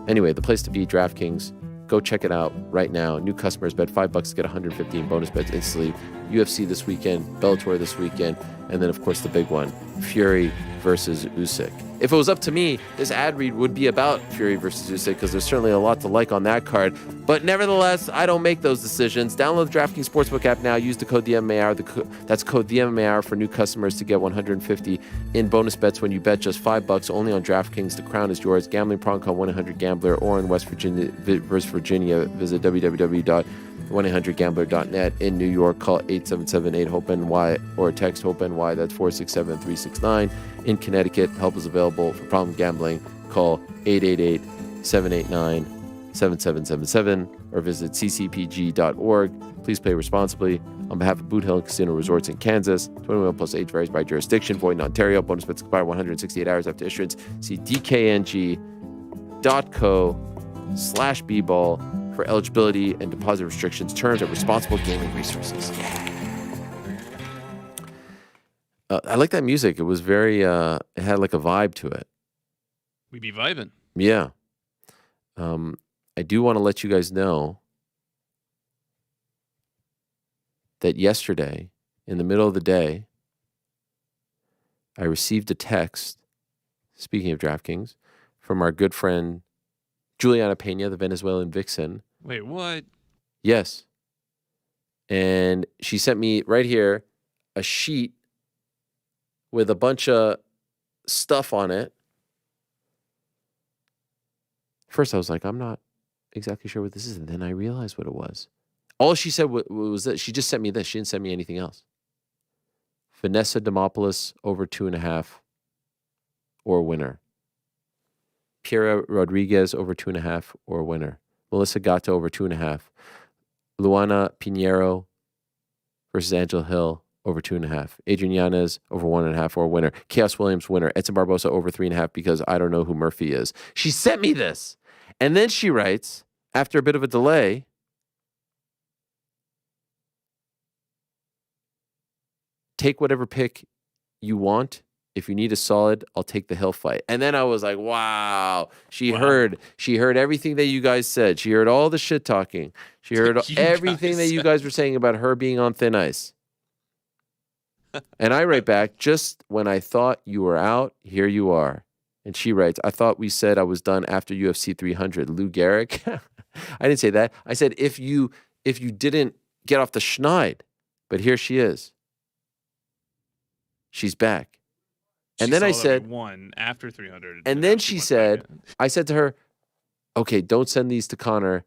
Anyway, the place to be, DraftKings. Go check it out right now. New customers bet $5 to get 115 bonus bets instantly. UFC this weekend, Bellator this weekend, and then, of course, the big one, Fury versus Usyk. If it was up to me, this ad read would be about Fury versus Usyk because there's certainly a lot to like on that card. But nevertheless, I don't make those decisions. Download the DraftKings Sportsbook app now. Use the code TheMMAHour. That's code TheMMAHour for new customers to get 150 in bonus bets when you bet just $5 only on DraftKings. The crown is yours. Gambling problem, call 1-800-GAMBLER, or in West Virginia, visit www.1800gambler.net. In New York, call 877-8-HOPE-NY or text HOPE-NY. That's 467-369. In Connecticut, help is available for problem gambling. Call 888-789-7777 or visit ccpg.org. Please play responsibly. On behalf of Boot Hill Casino Resorts in Kansas, 21 plus age varies by jurisdiction. Void in Ontario. Bonus bets expire 168 hours after issuance. See dkng.co/bball for eligibility and deposit restrictions, terms, and responsible gaming resources. I like that music. It was very, it had like a vibe to it. We be vibing. Yeah. I do want to let you guys know that yesterday, in the middle of the day, I received a text, speaking of DraftKings, from our good friend Juliana Pena, the Venezuelan vixen. Wait, what? Yes. And she sent me right here a sheet with a bunch of stuff on it. First, I was like, I'm not exactly sure what this is. And then I realized what it was. All she said was that she just sent me this. She didn't send me anything else. Vanessa Demopoulos over 2.5 or winner. Piera Rodriguez over 2.5 or winner. Melissa Gatto over 2.5. Luana Pinheiro versus Angela Hill over 2.5. Adrian Yanez over 1.5 or winner. Chaos Williams winner. Edson Barbosa over 3.5 because I don't know who Murphy is. She sent me this. And then she writes, after a bit of a delay, take whatever pick you want. If you need a solid, I'll take the Hill fight. And then I was like, wow. She heard everything that you guys said. She heard all the shit talking. She heard everything that you guys were saying about her being on thin ice. And I write back, just when I thought you were out, here you are. And she writes, I thought we said I was done after UFC 300. Lou Gehrig? I didn't say that. I said, if you didn't get off the schneid. But here she is. She's back. And then I said, won after 300. And then she said, I said to her, okay, don't send these to Connor.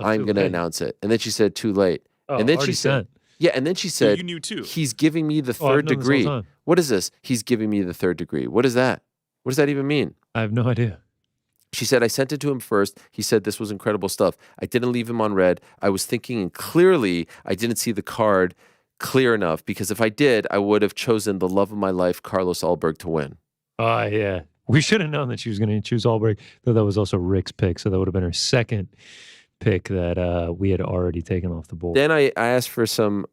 I'm going to announce it. And then she said, too late. And then she said, yeah. And then she said, you knew too. He's giving me the third degree. What is this? He's giving me the third degree. What is that? What does that even mean? I have no idea. She said, I sent it to him first. He said this was incredible stuff. I didn't leave him on red. I was thinking, and clearly I didn't see the card clear enough, because if I did, I would have chosen the love of my life, Carlos Ulberg, to win. Yeah. We should have known that she was going to choose Ulberg, though that was also Rick's pick, so that would have been her second pick that we had already taken off the board. Then I asked for some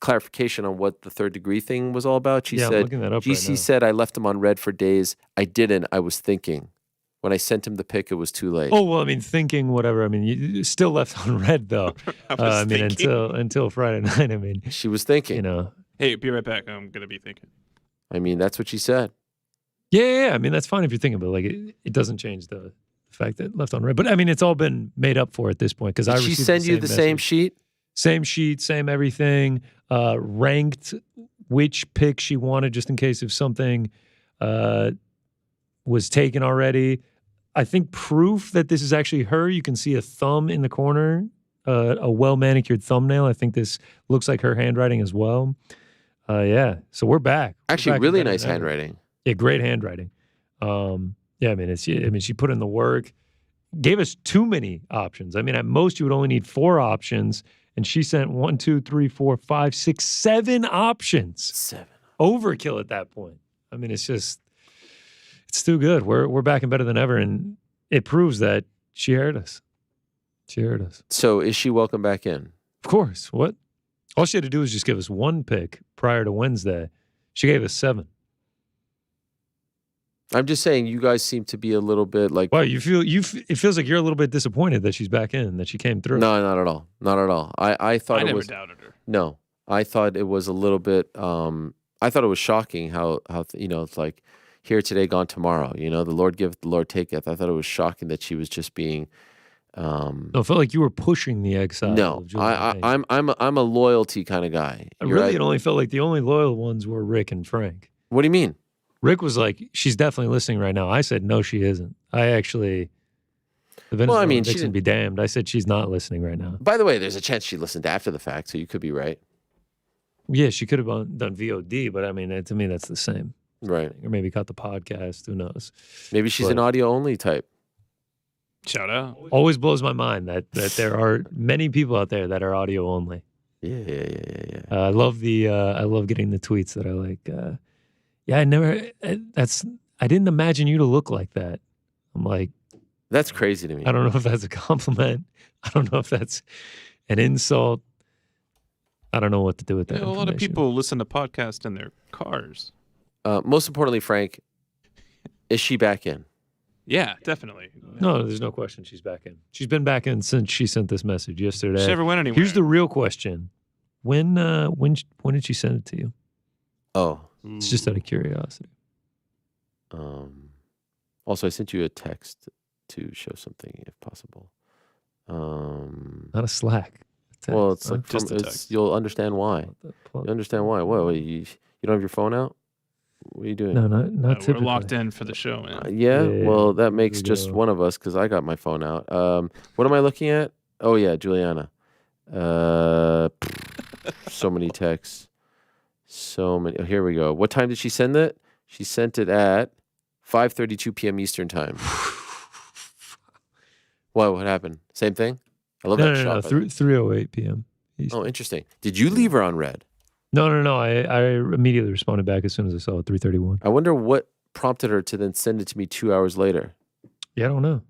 clarification on what the third degree thing was all about. She said, I'm looking that up GC right now. said I left him on red for days. I didn't. I was thinking. When I sent him the pick, it was too late. Oh, well, I mean, thinking, whatever. I mean, you still left on red, though. I mean, until Friday night. I mean, she was thinking. You know. Hey, be right back. I'm going to be thinking. I mean, that's what she said. Yeah. I mean, that's fine if you're thinking, but like, it doesn't change the fact that left on red. But I mean, it's all been made up for at this point. Because she send you the same sheet? Same sheet, same everything. Ranked which pick she wanted, just in case if something was taken already. I think proof that this is actually her, you can see a thumb in the corner, a well-manicured thumbnail. I think this looks like her handwriting as well. Yeah, so we're back. Actually, we're back really nice handwriting. Yeah, great handwriting. Yeah, I mean, she put in the work, gave us too many options. I mean, at most you would only need 4 options, and she sent 1, 2, 3, 4, 5, 6, 7 options. 7. Overkill at that point. I mean, it's too good. We're back and better than ever, and it proves that she heard us. She heard us. So is she welcome back in? Of course. What? All she had to do was just give us 1 pick prior to Wednesday. She gave us 7. I'm just saying, you guys seem to be a little bit like. Wow, it feels like you're a little bit disappointed that she's back in, that she came through. No, not at all. Not at all. I thought I it never was. doubted her. No, I thought it was a little bit. I thought it was shocking how it's like here today, gone tomorrow. You know, the Lord giveth, the Lord taketh. I thought it was shocking that she was just being. No, it felt like you were pushing the exile. No, I'm a loyalty kind of guy. It only felt like the only loyal ones were Rick and Frank. What do you mean? Rick was like, she's definitely listening right now. I said, no, she isn't. I actually, the Venezuelan vixen be damned. I said she's not listening right now. By the way, there's a chance she listened after the fact, so you could be right. Yeah, she could have done VOD, but I mean, to me, that's the same. Right. Or maybe caught the podcast. Who knows? Maybe she's an audio-only type. Shout out. Always blows my mind that there are many people out there that are audio only. Yeah. I love getting the tweets that are like, yeah, I didn't imagine you to look like that. I'm like, that's crazy to me. I don't know if that's a compliment. I don't know if that's an insult. I don't know what to do with that. A lot of people listen to podcasts in their cars. Most importantly, Frank, is she back in? Yeah, definitely. No, there's no question she's back in. She's been back in since she sent this message yesterday. She never went anywhere. Here's the real question. When did she send it to you? Oh. It's just out of curiosity. Also, I sent you a text to show something, if possible. Not a Slack. Well, it's huh? like Just a text. you'll understand why. You understand why. What? You don't have your phone out? What are you doing? No, not We're typically. locked in for the show, man. Yeah? Yeah, Well, that there makes we just go. one of us because I got my phone out. What am I looking at? Oh yeah, Juliana. So many texts. So many. Oh, here we go. What time did she send it? She sent it at 5:32 p.m. Eastern time. What happened? Same thing? I love that shot. 3:08 p.m. Oh, interesting. Did you leave her on red? No. I immediately responded back as soon as I saw it. 3:31. I wonder what prompted her to then send it to me 2 hours later. Yeah, I don't know.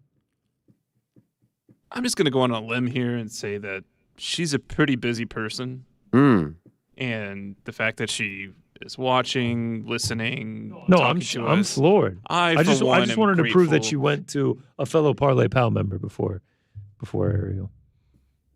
I'm just going to go on a limb here and say that she's a pretty busy person. And the fact that she is watching, listening, No, talking to I'm us, floored. I just am wanted to prove that grateful. she went to a fellow Parlay Pal member before Ariel.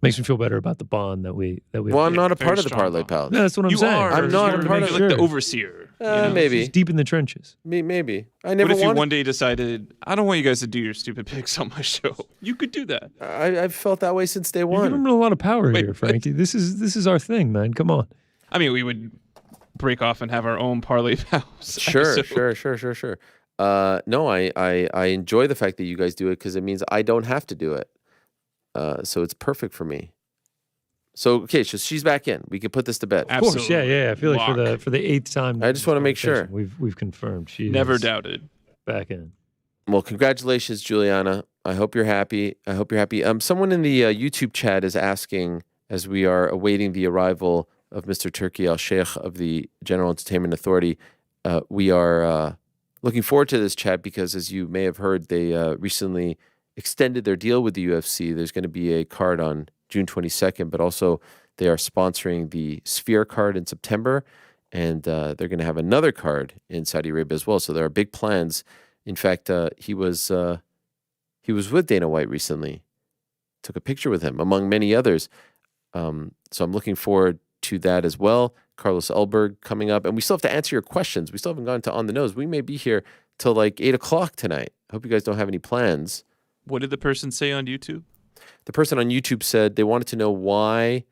Makes me feel better about the bond that we Well, I'm not a very part of the strong Parlay bond. Pals. No, that's what I'm You saying. are. I'm not You're a part of like the overseer. Maybe. She's deep in the trenches. Maybe. I What never if you wanted. one day decided, I don't want you guys to do your stupid picks on my show? You could do that. I've felt that way since day You're one. giving them a lot of power Wait, here, Frankie. This is our thing, man. Come on. I mean, we would break off and have our own Parlay Pals. Sure. episode. No, I enjoy the fact that you guys do it because it means I don't have to do it. So it's perfect for me. So okay, so she's back in. We can put this to bed. Of course, yeah. I feel like Lock. for the eighth time. I just want to make sure. We've confirmed she Never is doubted. back in. Well, congratulations, Juliana. I hope you're happy. Someone in the YouTube chat is asking, as we are awaiting the arrival of Mr. Turki Alalshikh of the General Entertainment Authority, we are looking forward to this chat because, as you may have heard, they recently extended their deal with the UFC. There's going to be a card on June 22nd, but also they are sponsoring the Sphere card in September, and they're going to have another card in Saudi Arabia as well. So there are big plans. In fact, he was with Dana White recently. Took a picture with him, among many others. So I'm looking forward to that as well. Carlos Ulberg coming up, and we still have to answer your questions. We still haven't gone to On the Nose. We may be here till like 8 o'clock tonight. Hope you guys don't have any plans. What did the person say on YouTube? The person on YouTube said they wanted to know why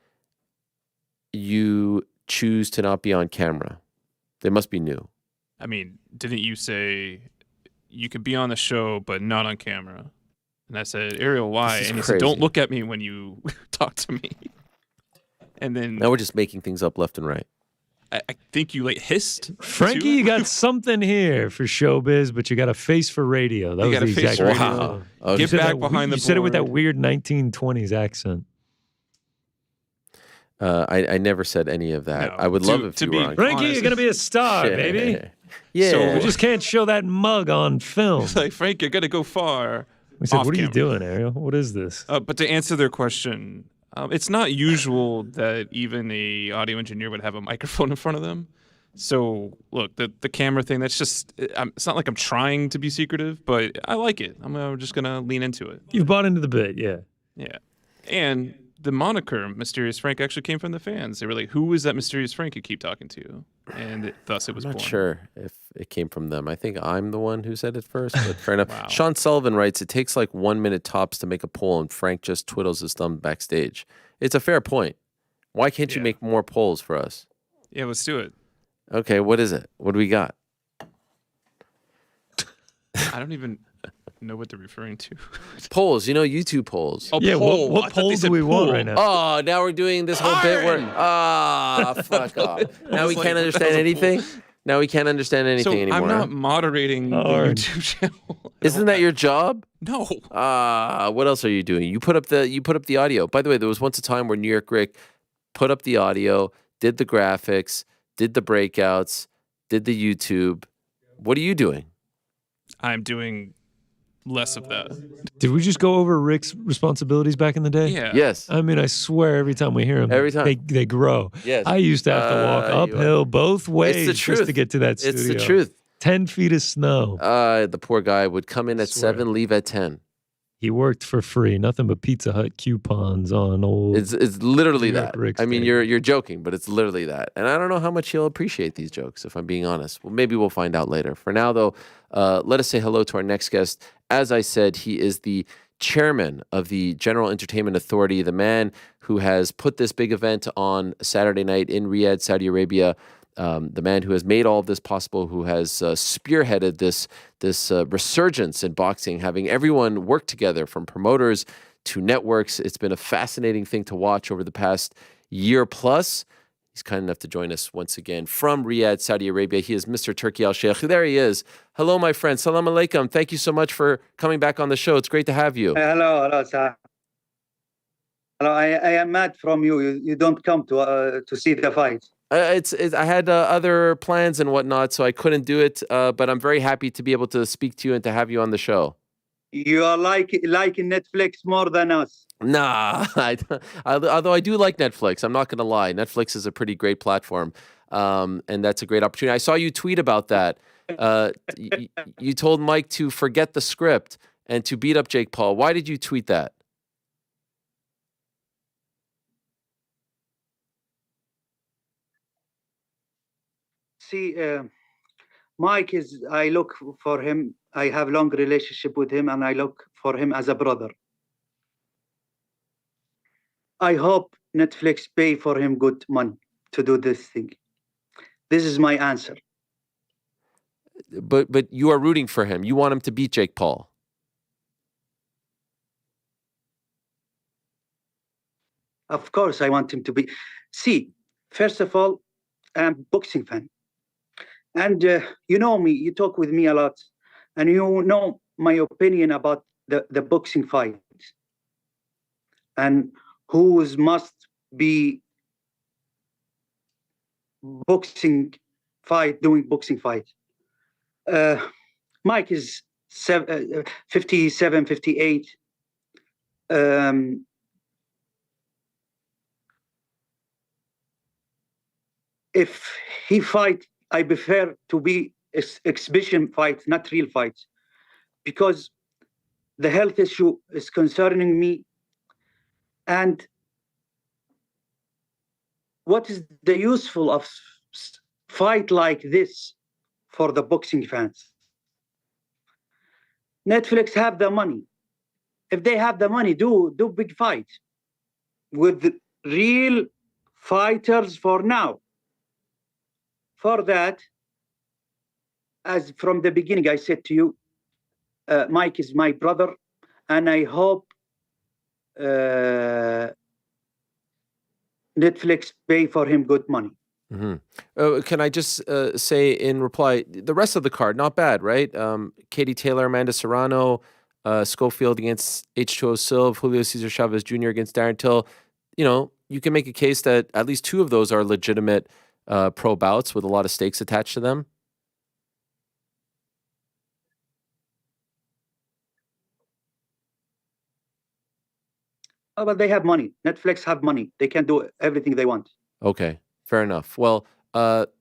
you choose to not be on camera. They must be new. I mean, didn't you say you could be on the show but not on camera? And I said, Ariel, why? This is And he said, crazy. don't look at me when you talk to me. And then Now we're just making things up left and right. I think you like hissed. Frankie, too. you got something here for showbiz, but you got a face for radio. That You was got a the face exact for radio. Wow. You Get said back that behind the You said it with that board. weird 1920s accent. I never said any of that. No. I would love if To you be were on Frankie, honest. you're gonna be a star, Shit. baby. Yeah. So we just can't show that mug on film. It's like, Frank, you're going to go far. We said, off "What are you camera." doing, Ariel? What is this?" But to answer their question, it's not usual that even a audio engineer would have a microphone in front of them. So look, the camera thing, that's just, it's not like I'm trying to be secretive, but I like it. I'm just going to lean into it. You've bought into the bit, yeah. Yeah. And the moniker Mysterious Frank actually came from the fans. They were like, who is that Mysterious Frank you keep talking to? And thus it was I'm not born. sure if it came from them. I think I'm the one who said it first, but fair enough. Wow. Sean Sullivan writes, it takes like 1 minute tops to make a poll, and Frank just twiddles his thumb backstage. It's a fair point. Why can't you make more polls for us? Yeah, let's do it. Okay, what is it? What do we got? I don't even know what they're referring to. Polls, YouTube polls. Oh, Yeah, poll. I what thought they poll do said we want pool. right now? Oh, now we're doing this whole bit where fuck off. Now we can't understand anything. Now we can't understand anything So anymore. I'm not moderating the Arn. YouTube channel. Isn't that your job? No. What else are you doing? You put up the audio. By the way, there was once a time where New York Rick put up the audio, did the graphics, did the breakouts, did the YouTube. What are you doing? I'm doing less of that. Did we just go over Rick's responsibilities back in the day? Yeah. Yes. I mean, I swear every time we hear him, Every time. they grow. Yes. I used to have to walk you- uphill both ways It's the truth. just to get to that studio. It's the truth. 10 feet of snow. The poor guy would come in at 7, leave at 10. He worked for free. Nothing but Pizza Hut coupons on old. It's literally New York that. Rick's I mean, day. you're joking, but it's literally that. And I don't know how much he'll appreciate these jokes, if I'm being honest. Well, maybe we'll find out later. For now, though, let us say hello to our next guest. As I said, he is the chairman of the General Entertainment Authority, the man who has put this big event on Saturday night in Riyadh, Saudi Arabia. The man who has made all of this possible, who has spearheaded this resurgence in boxing, having everyone work together from promoters to networks. It's been a fascinating thing to watch over the past year plus. He's kind enough to join us once again from Riyadh, Saudi Arabia. He is Mr. Turki Alalshikh. There he is. Hello, my friend. Salam alaikum. Thank you so much for coming back on the show. It's great to have you. Hello, sir. Hello, I am mad from you. You don't come to see the fight. I had other plans and whatnot, so I couldn't do it. But I'm very happy to be able to speak to you and to have you on the show. You are like Netflix more than us. Nah, although I do like Netflix, I'm not going to lie. Netflix is a pretty great platform, and that's a great opportunity. I saw you tweet about that. You told Mike to forget the script and to beat up Jake Paul. Why did you tweet that? See, Mike I look for him. I have long relationship with him, and I look for him as a brother. I hope Netflix pay for him good money to do this thing. This is my answer. But you are rooting for him. You want him to beat Jake Paul. Of course, I want him to be. See, first of all, I'm a boxing fan. And you know me, you talk with me a lot, and you know my opinion about the boxing fight and who must be doing boxing fight. Mike is 57, 58. If he fight, I prefer to be exhibition fight, not real fights, because the health issue is concerning me. And what is the useful of fight like this for the boxing fans? Netflix have the money. If they have the money, do big fight with real fighters for now. For that, as from the beginning, I said to you, Mike is my brother, and I hope Netflix pay for him good money. Mm-hmm. Can I just say in reply, the rest of the card, not bad, right? Katie Taylor, Amanda Serrano, Schofield against H2O Silv, Julio Cesar Chavez Jr. against Darren Till. You know, you can make a case that at least two of those are legitimate pro bouts with a lot of stakes attached to them. Oh, but they have money. Netflix have money. They can do everything they want. Okay, fair enough. Well,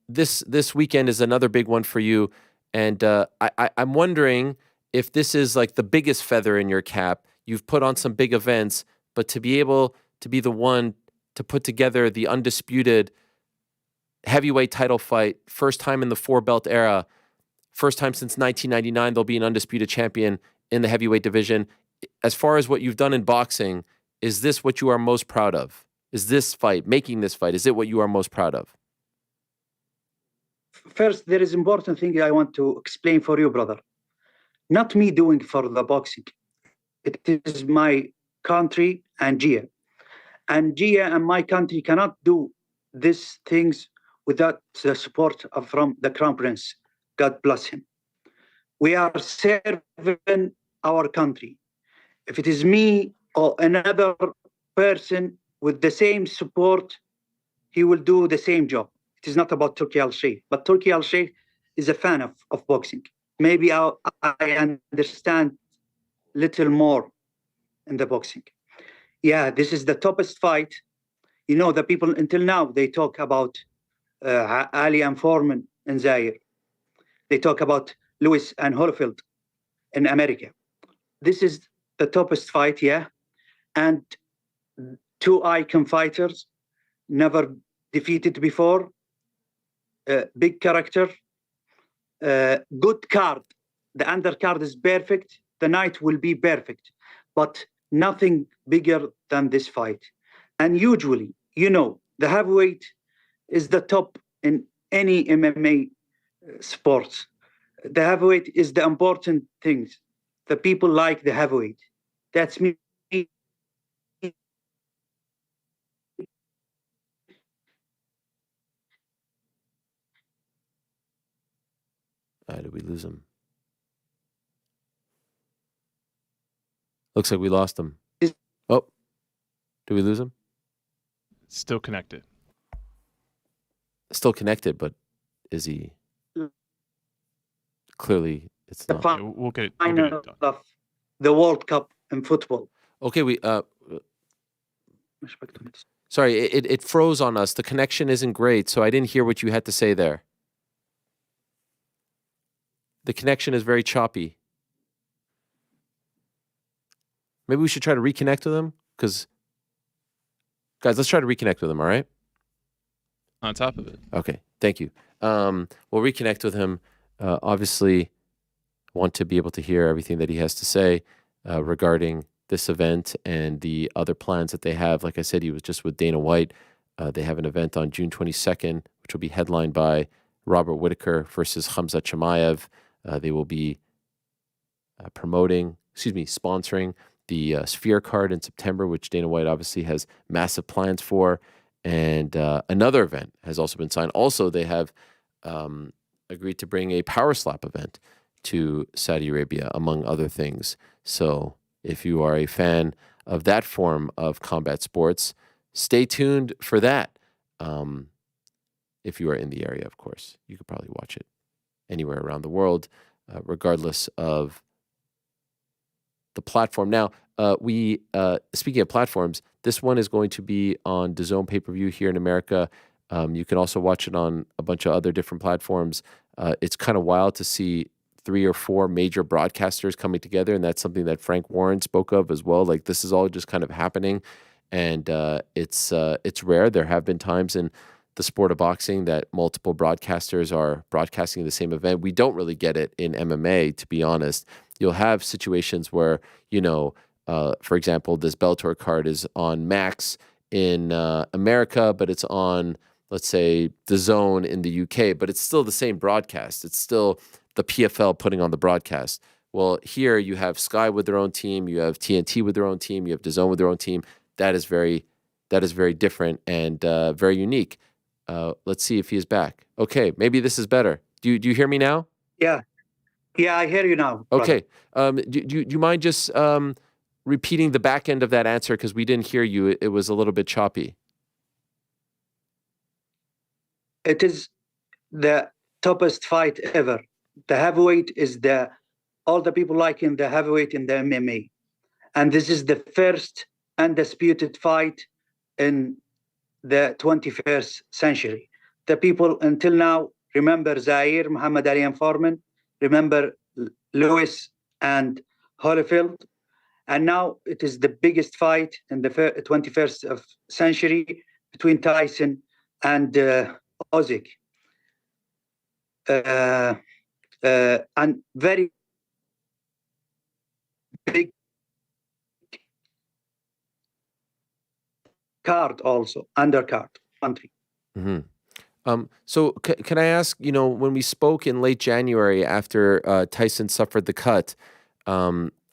this weekend is another big one for you, and I'm wondering if this is like the biggest feather in your cap. You've put on some big events, but to be able to be the one to put together the undisputed heavyweight title fight, first time in the 4-belt era, first time since 1999, there'll be an undisputed champion in the heavyweight division. As far as what you've done in boxing, is this what you are most proud of? Is this fight, making this fight, is it what you are most proud of? First, there is important thing I want to explain for you, brother. Not me doing for the boxing. It is my country and Gia. And Gia and my country cannot do these things without the support from the Crown Prince. God bless him. We are serving our country. If it is me or another person with the same support, he will do the same job. It is not about Turki Alalshikh, but Turki Alalshikh is a fan of boxing. Maybe I understand little more in the boxing. Yeah, this is the toughest fight. You know, the people until now, they talk about Ali and Foreman and Zaire. they talk about Lewis and Holyfield in America. This is the toughest fight, yeah. And two icon fighters, never defeated before. Big character, good card. The undercard is perfect. The night will be perfect, but nothing bigger than this fight. And usually, you know, the heavyweight is the top in any MMA sport. The heavyweight is the important things. The people like the heavyweight. That's me. Did we lose him? Looks like we lost him. Oh, did we lose him? Still connected. Still connected, but is he? Clearly, it's not. We'll get it Final of the World Cup in football. Okay, sorry, it froze on us. The connection isn't great, so I didn't hear what you had to say there. The connection is very choppy. Maybe we should try to reconnect with him, because guys, let's try to reconnect with him. All right. On top of it. Okay, thank you. We'll reconnect with him. Obviously, want to be able to hear everything that he has to say regarding this event and the other plans that they have. Like I said, he was just with Dana White. They have an event on June 22nd, which will be headlined by Robert Whittaker versus Khamzat Chimaev. They will be sponsoring the Sphere card in September, which Dana White obviously has massive plans for. And another event has also been signed. Also, they have agreed to bring a power slap event to Saudi Arabia, among other things. So if you are a fan of that form of combat sports, stay tuned for that. If you are in the area, of course, you could probably watch it anywhere around the world, regardless of the platform. Now, speaking of platforms, this one is going to be on DAZN pay-per-view here in America. You can also watch it on a bunch of other different platforms. It's kind of wild to see 3 or 4 major broadcasters coming together, and that's something that Frank Warren spoke of as well. Like, this is all just kind of happening, and it's rare. There have been times in the sport of boxing that multiple broadcasters are broadcasting the same event. We don't really get it in MMA, to be honest. You'll have situations where, for example, this Bellator card is on Max in America, but it's on, let's say, DAZN in the UK, but it's still the same broadcast. It's still the PFL putting on the broadcast. Well, here you have Sky with their own team, you have TNT with their own team, you have DAZN with their own team. That is very different and very unique. Let's see if he is back. Okay, maybe this is better. Do you hear me now? Yeah, I hear you now. Okay. Do you mind just repeating the back end of that answer, because we didn't hear you? It was a little bit choppy. It is the toughest fight ever. The heavyweight is all the people liking the heavyweight in the MMA. And this is the first undisputed fight in the 21st century. The people until now remember Zaire, Muhammad Ali and Foreman, remember Lewis and Holyfield, and now it is the biggest fight in the 21st century between Tyson and Usyk. And very big card also, undercard country. Mm-hmm. So can I ask, when we spoke in late January after Tyson suffered the cut,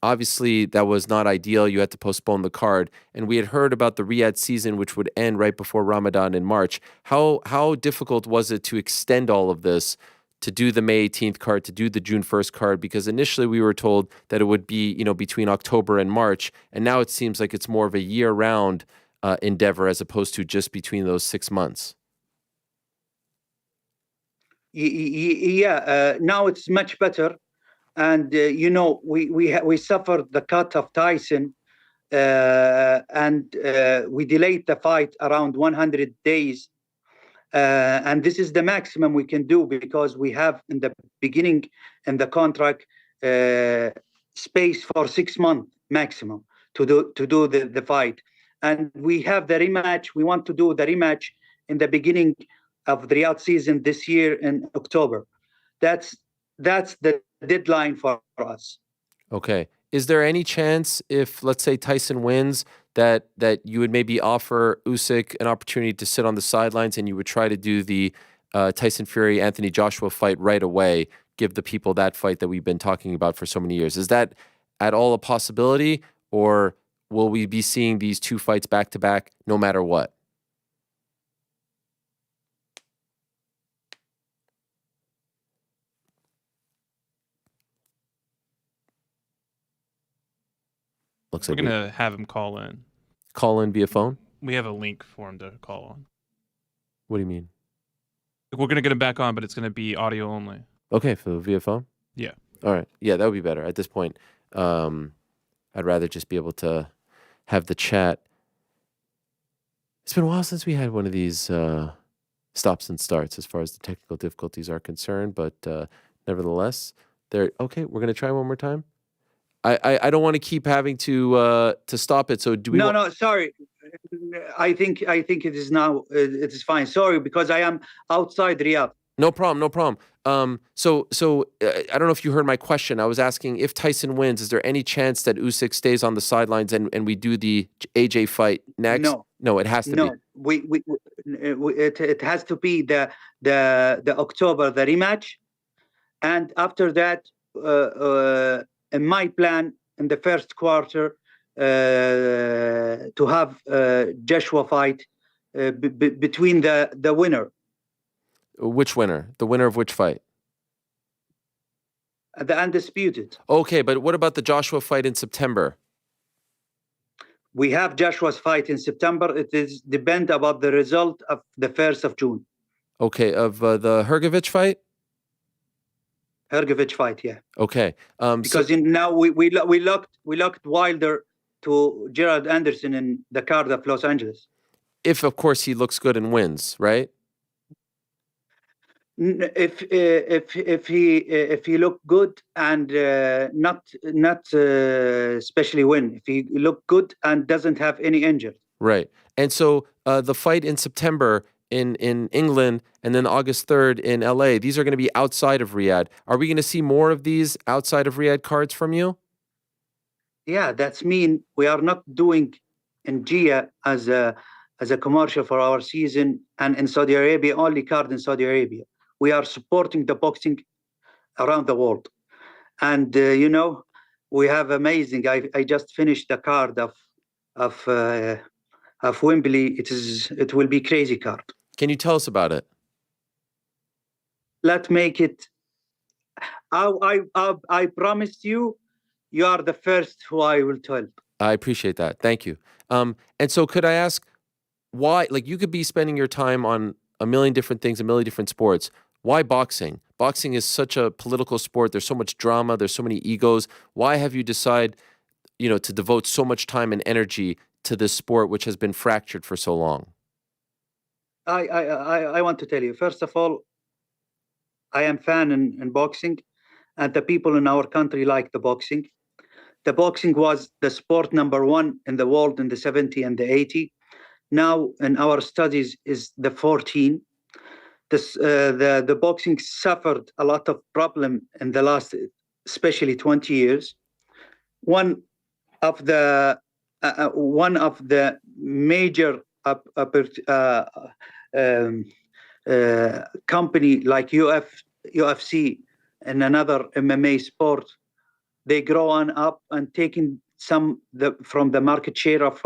obviously that was not ideal. You had to postpone the card. And we had heard about the Riyadh season, which would end right before Ramadan in March. How difficult was it to extend all of this, to do the May 18th card, to do the June 1st card? Because initially we were told that it would be, between October and March. And now it seems like it's more of a year-round endeavor as opposed to just between those 6 months. Yeah, now it's much better. And, we suffered the cut of Tyson and we delayed the fight around 100 days. And this is the maximum we can do because we have in the beginning in the contract space for 6 months maximum to do the fight. And we have the rematch. We want to do the rematch in the beginning of the Riyadh season this year in October. That's the deadline for us. Okay. Is there any chance if, let's say, Tyson wins, that you would maybe offer Usyk an opportunity to sit on the sidelines and you would try to do the Tyson Fury, Anthony Joshua fight right away, give the people that fight that we've been talking about for so many years? Is that at all a possibility, or will we be seeing these two fights back to back no matter what? Looks We're like going to have him call in. Call in via phone? We have a link for him to call on. What do you mean? We're going to get him back on, but it's going to be audio only. Okay, for via phone? Yeah. All right. Yeah, that would be better. At this point, I'd rather just be able to have the chat. It's been a while since we had one of these stops and starts as far as the technical difficulties are concerned, but nevertheless, okay, we're going to try one more time. I don't want to keep having to stop it. So do we? No, sorry. I think it is now. It is fine. Sorry, because I am outside Riyadh. No problem. So I don't know if you heard my question. I was asking, if Tyson wins, is there any chance that Usyk stays on the sidelines and we do the AJ fight next? No, it has to be. It has to be the October, the rematch, and after that, in my plan in the first quarter, to have Joshua fight between the winner. Which winner? The winner of which fight? The undisputed. Okay, but what about the Joshua fight in September? We have Joshua's fight in September. It is depend about the result of the 1st of June. Okay, of the Hrgovic fight? Hrgovic fight, yeah. Okay. Because now we locked Wilder to Gerald Anderson in the card of Los Angeles. If, of course, he looks good and wins, right? If he look good and not especially win. If he look good and doesn't have any injury. Right. And so the fight in September in England and then August 3rd in LA, these are going to be outside of Riyadh. Are we going to see more of these outside of Riyadh cards from you? Yeah, that's mean we are not doing in Gia as a commercial for our season, and in Saudi Arabia, only card in Saudi Arabia. We are supporting the boxing around the world. And, we have amazing. I just finished the card of Wembley. It will be crazy card. Can you tell us about it? Let's make it. I promise you are the first who I will tell. I appreciate that. Thank you. And so could I ask why, like, you could be spending your time on a million different things, a million different sports. Why boxing? Boxing is such a political sport. There's so much drama. There's so many egos. Why have you decided, to devote so much time and energy to this sport, which has been fractured for so long? I want to tell you, first of all, I am fan in boxing, and the people in our country like the boxing. The boxing was the sport number 1 in the world in the 70 and the 80. Now in our studies is the 14. The boxing suffered a lot of problem in the last, especially 20 years. One of the major company like UFC and another MMA sport, they grow on up and taking some from the market share of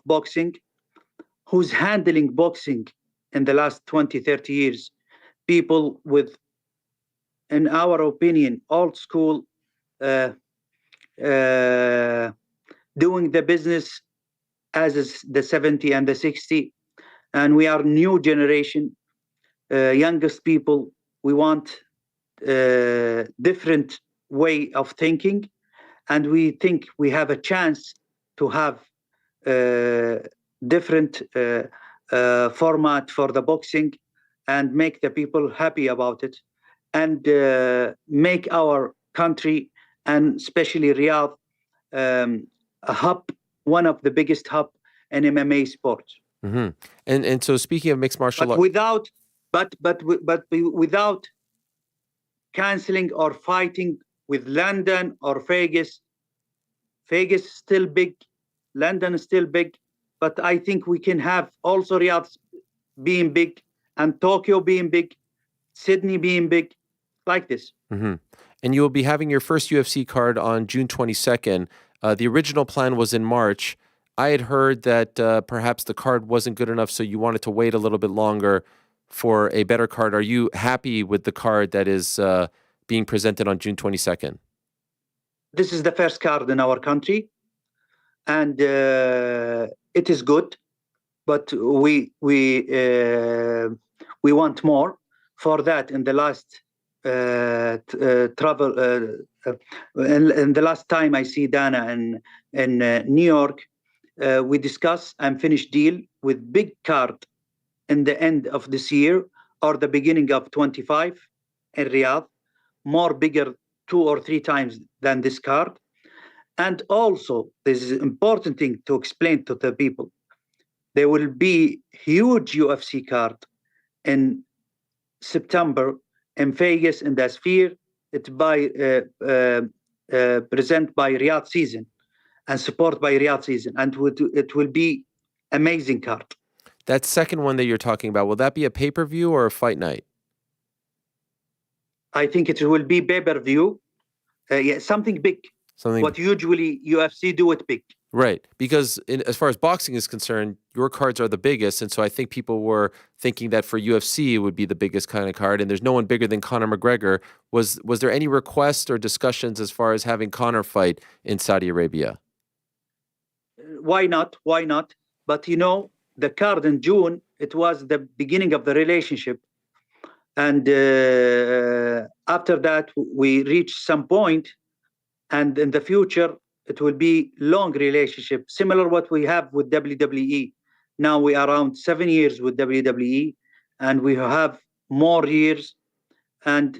boxing. Who's handling boxing in the last 20, 30 years? People with, in our opinion, old school, doing the business as is the 70 and the 60. And we are new generation, youngest people. We want different way of thinking. And we think we have a chance to have different format for the boxing and make the people happy about it, and make our country and especially Riyadh a hub, one of the biggest hub in MMA sports. Mm-hmm. And so speaking of mixed martial arts, without canceling or fighting with London or Vegas. Vegas is still big, London is still big, but I think we can have also Riyadh being big and Tokyo being big, Sydney being big, like this. Mm-hmm. And you will be having your first UFC card on June 22nd. The original plan was in March. I had heard that perhaps the card wasn't good enough, so you wanted to wait a little bit longer for a better card. Are you happy with the card that is being presented on June 22nd? This is the first card in our country, and it is good, but we want more. For that, in the last travel, in the last time I see Dana in New York, we discuss and finish deal with big card in the end of this year or the beginning of 25 in Riyadh, more bigger 2 or 3 times than this card. And also, this is an important thing to explain to the people. There will be huge UFC card in September in Vegas in the Sphere. It's by present by Riyadh Season and support by Riyadh Season, and it will be amazing card. That second one that you're talking about, will that be a pay-per-view or a fight night? I think it will be pay-per-view. Yeah, something big. What usually UFC do it big. Right, because as far as boxing is concerned, your cards are the biggest, and so I think people were thinking that for UFC it would be the biggest kind of card, and there's no one bigger than Conor McGregor. Was there any request or discussions as far as having Conor fight in Saudi Arabia? Why not? Why not? But you know, the card in June, it was the beginning of the relationship, and after that we reached some point, and in the future it will be long relationship, similar what we have with WWE. Now we are around 7 years with WWE, and we have more years. And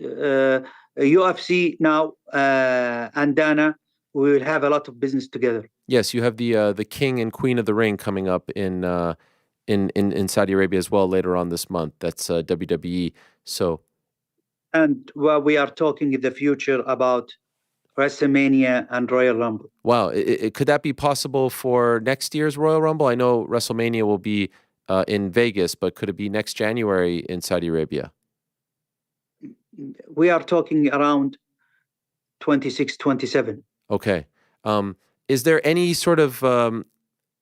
UFC now and Dana, we will have a lot of business together. Yes, you have the King and Queen of the Ring coming up in Saudi Arabia as well later on this month. That's WWE. So, and we are talking in the future about WrestleMania and Royal Rumble. Wow. Could that be possible for next year's Royal Rumble? I know WrestleMania will be in Vegas, but could it be next January in Saudi Arabia? We are talking around 26, 27. Okay. Is there any sort of,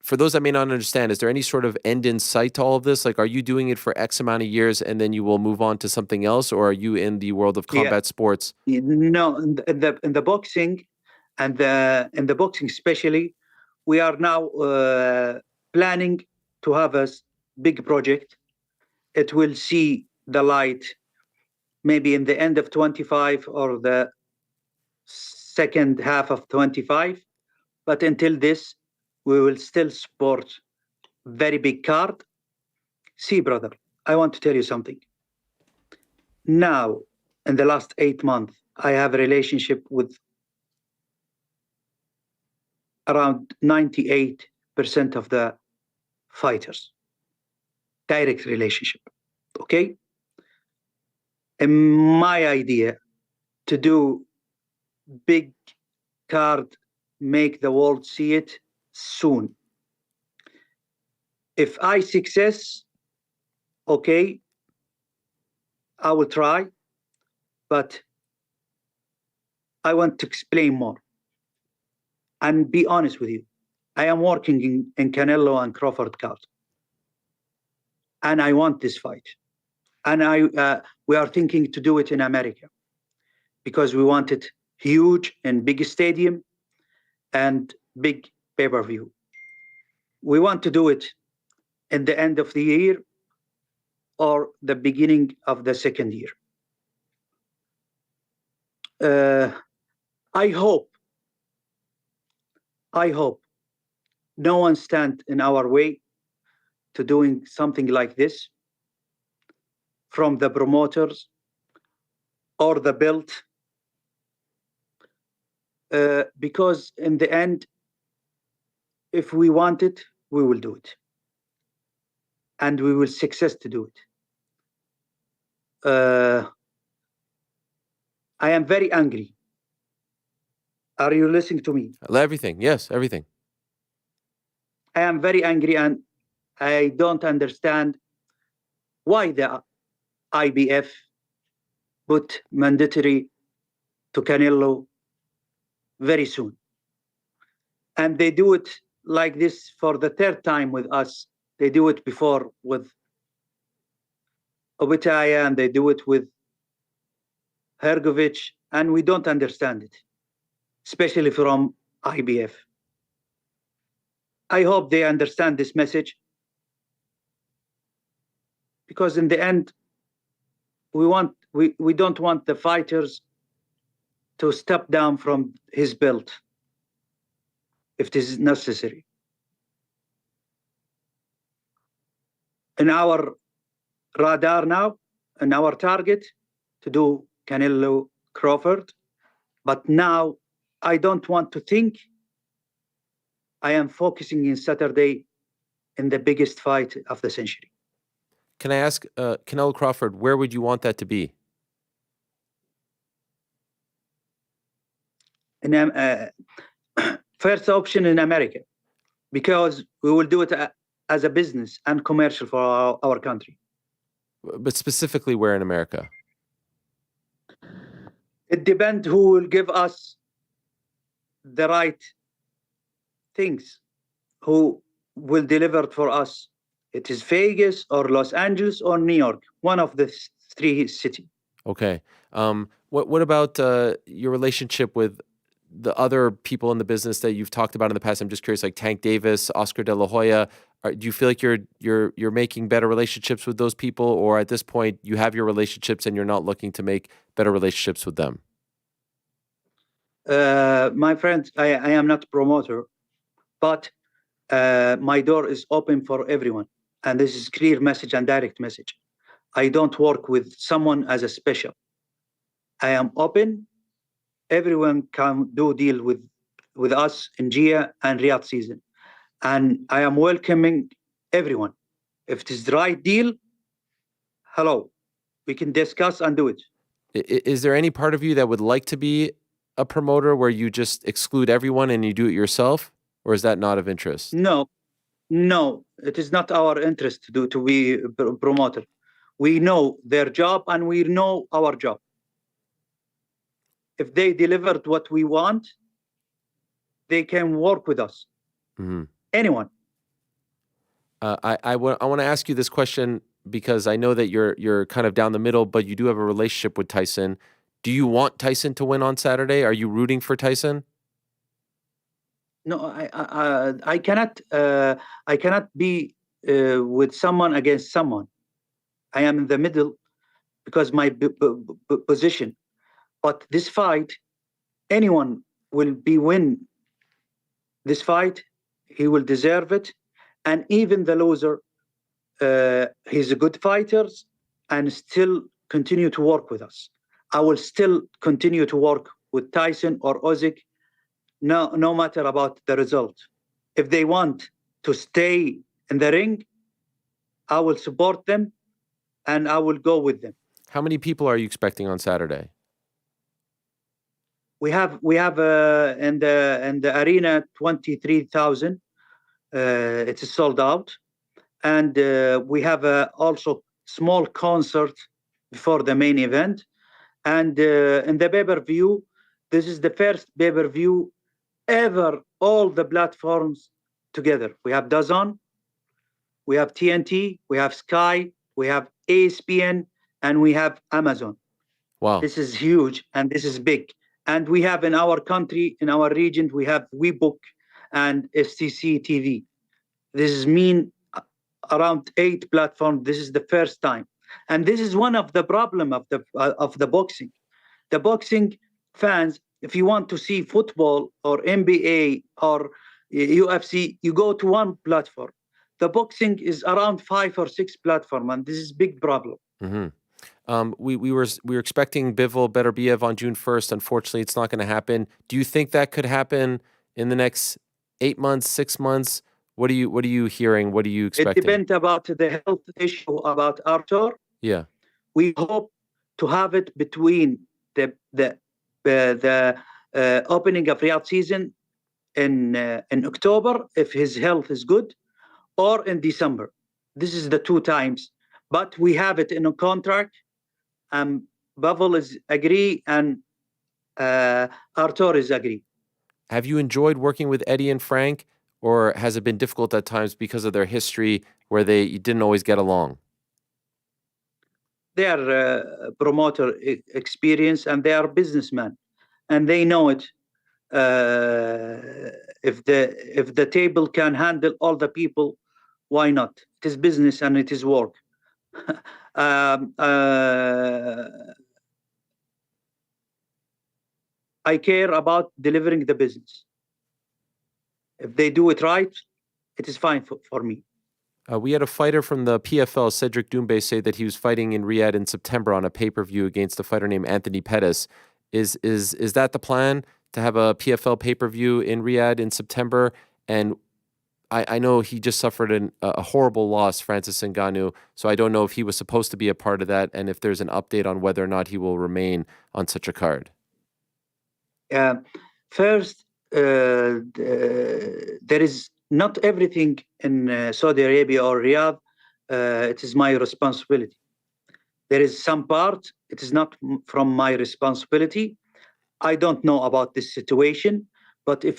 for those that may not understand, is there any sort of end in sight to all of this? Like, are you doing it for X amount of years and then you will move on to something else, or are you in the world of combat sports? No, in the boxing, and in the boxing especially, we are now planning to have a big project. It will see the light maybe in the end of 25 or the second half of 25. But until this, we will still support very big card. See, brother, I want to tell you something. Now, in the last 8 months, I have a relationship with around 98% of the fighters. Direct relationship, okay? And my idea to do big card, make the world see it soon. If I success, okay, I will try, but I want to explain more and be honest with you. I am working in Canelo and Crawford card, and I want this fight. And we are thinking to do it in America because we want it huge and big stadium and big pay-per-view. We want to do it in the end of the year or the beginning of the second year. I hope no one stand in our way to doing something like this from the promoters or the belt, because in the end, if we want it, we will do it. And we will success to do it. I am very angry. Are you listening to me? Everything. Yes, everything. I am very angry, and I don't understand why the IBF put mandatory to Canelo very soon. And they do it like this for the third time with us. They do it before with Obitaya, and they do it with Hergovich, and we don't understand it, especially from IBF. I hope they understand this message, because in the end, we don't want the fighters to step down from his belt if this is necessary. In our radar now, and our target to do Canelo Crawford, but now I don't want to think. I am focusing in Saturday in the biggest fight of the century. Can I ask, Canelo Crawford, where would you want that to be? First option in America, because we will do it as a business and commercial for our country. But specifically where in America? It depends who will give us the right things, who will deliver it for us. It is Vegas or Los Angeles or New York, one of the three cities. Okay. What about your relationship with the other people in the business that you've talked about in the past? I'm just curious, like Tank Davis, Oscar De La Hoya. Do you feel like you're making better relationships with those people, or at this point you have your relationships and you're not looking to make better relationships with them? My friend, I am not a promoter, but my door is open for everyone. And this is clear message and direct message. I don't work with someone as a special. I am open. Everyone can do deal with us in Gia and Riyadh season. And I am welcoming everyone. If it is the right deal, hello, we can discuss and do it. Is there any part of you that would like to be a promoter where you just exclude everyone and you do it yourself? Or is that not of interest? No, it is not our interest to be a promoter. We know their job and we know our job. If they delivered what we want, they can work with us. Mm-hmm. Anyone. I want to ask you this question because I know that you're kind of down the middle, but you do have a relationship with Tyson. Do you want Tyson to win on Saturday? Are you rooting for Tyson? No, I cannot be with someone against someone. I am in the middle because my position. But this fight, anyone will win this fight. He will deserve it. And even the loser, he's a good fighter and still continue to work with us. I will still continue to work with Tyson or Usyk, no matter about the result. If they want to stay in the ring, I will support them and I will go with them. How many people are you expecting on Saturday? We have in the arena 23,000. It is sold out, and we have also small concert before the main event. And in the pay-per-view, this is the first pay-per-view ever. All the platforms together. We have DAZN, we have TNT, we have Sky, we have ESPN, and we have Amazon. Wow! This is huge and this is big. And we have in our country, in our region, we have WeBook and STC TV. This is mean around 8 platforms. This is the first time. And this is one of the problem of the boxing. The boxing fans, if you want to see football or NBA or UFC, you go to one platform. The boxing is around 5 or 6 platform, and this is big problem. We were expecting Bivol Beterbiev on June 1st. Unfortunately, it's not going to happen. Do you think that could happen in the next 8 months, 6 months? What are you hearing? What are you expecting? It depends about the health issue about Arthur. Yeah. We hope to have it between the opening of Riyadh season in October, if his health is good, or in December. This is the 2 times. But we have it in a contract. Bivol is agree, and Arthur is agree. Have you enjoyed working with Eddie and Frank, or has it been difficult at times because of their history where you didn't always get along? They are promoter experience, and they are businessmen, and they know it. If the table can handle all the people, why not? It is business and it is work. I care about delivering the business. If they do it right, it is fine for me. We had a fighter from the PFL, Cédric Doumbé, say that he was fighting in Riyadh in September on a pay-per-view against a fighter named Anthony Pettis. Is that the plan, to have a PFL pay-per-view in Riyadh in September? And I know he just suffered a horrible loss, Francis Ngannou, so I don't know if he was supposed to be a part of that, and if there's an update on whether or not he will remain on such a card. First, there is not everything in Saudi Arabia or Riyadh. It is my responsibility. There is some part, it is not from my responsibility. I don't know about this situation, but if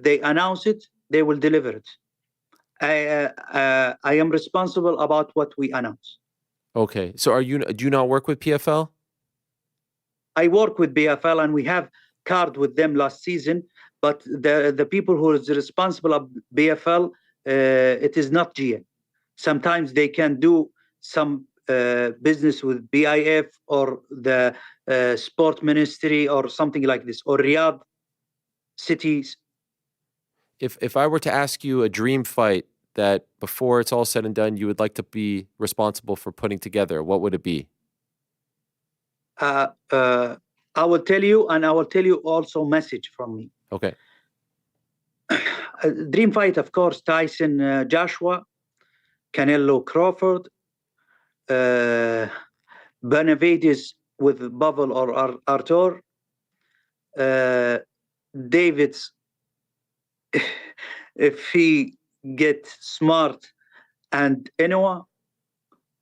they announce it, they will deliver it. I am responsible about what we announce. Okay, so do you not work with PFL? I work with PFL, and we have card with them last season, but the people who is responsible of PFL, it is not GA. Sometimes they can do some business with BIF or the sport ministry or something like this, or Riyadh cities. If I were to ask you a dream fight that before it's all said and done, you would like to be responsible for putting together, what would it be? I will tell you, and I will tell you also message from me. Okay. Dream fight, of course, Tyson Joshua, Canelo Crawford, Benavides with Bivol or Arthur, David's, if he get smart, and Inoue.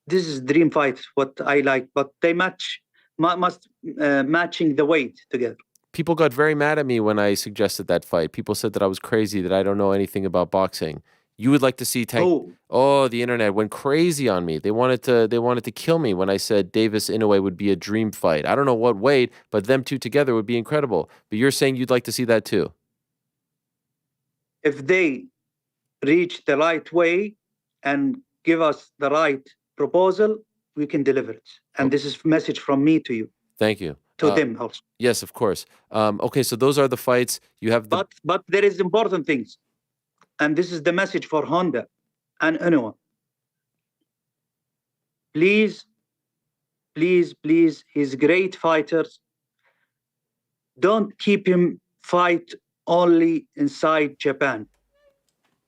This is dream fight, what I like, but they must matching the weight together. People got very mad at me when I suggested that fight. People said that I was crazy, that I don't know anything about boxing. You would like to see the internet went crazy on me. They wanted to kill me when I said Davis Inoue would be a dream fight. I don't know what weight, but them two together would be incredible. But you're saying you'd like to see that too. If they reach the right way and give us the right proposal, we can deliver it. And this is a message from me to you. Thank you. To them also. Yes, of course. Okay, so those are the fights. You have the... But there is important things. And this is the message for Honda and Inoue. Please, please, please, he's great fighters. Don't keep him fight only inside Japan.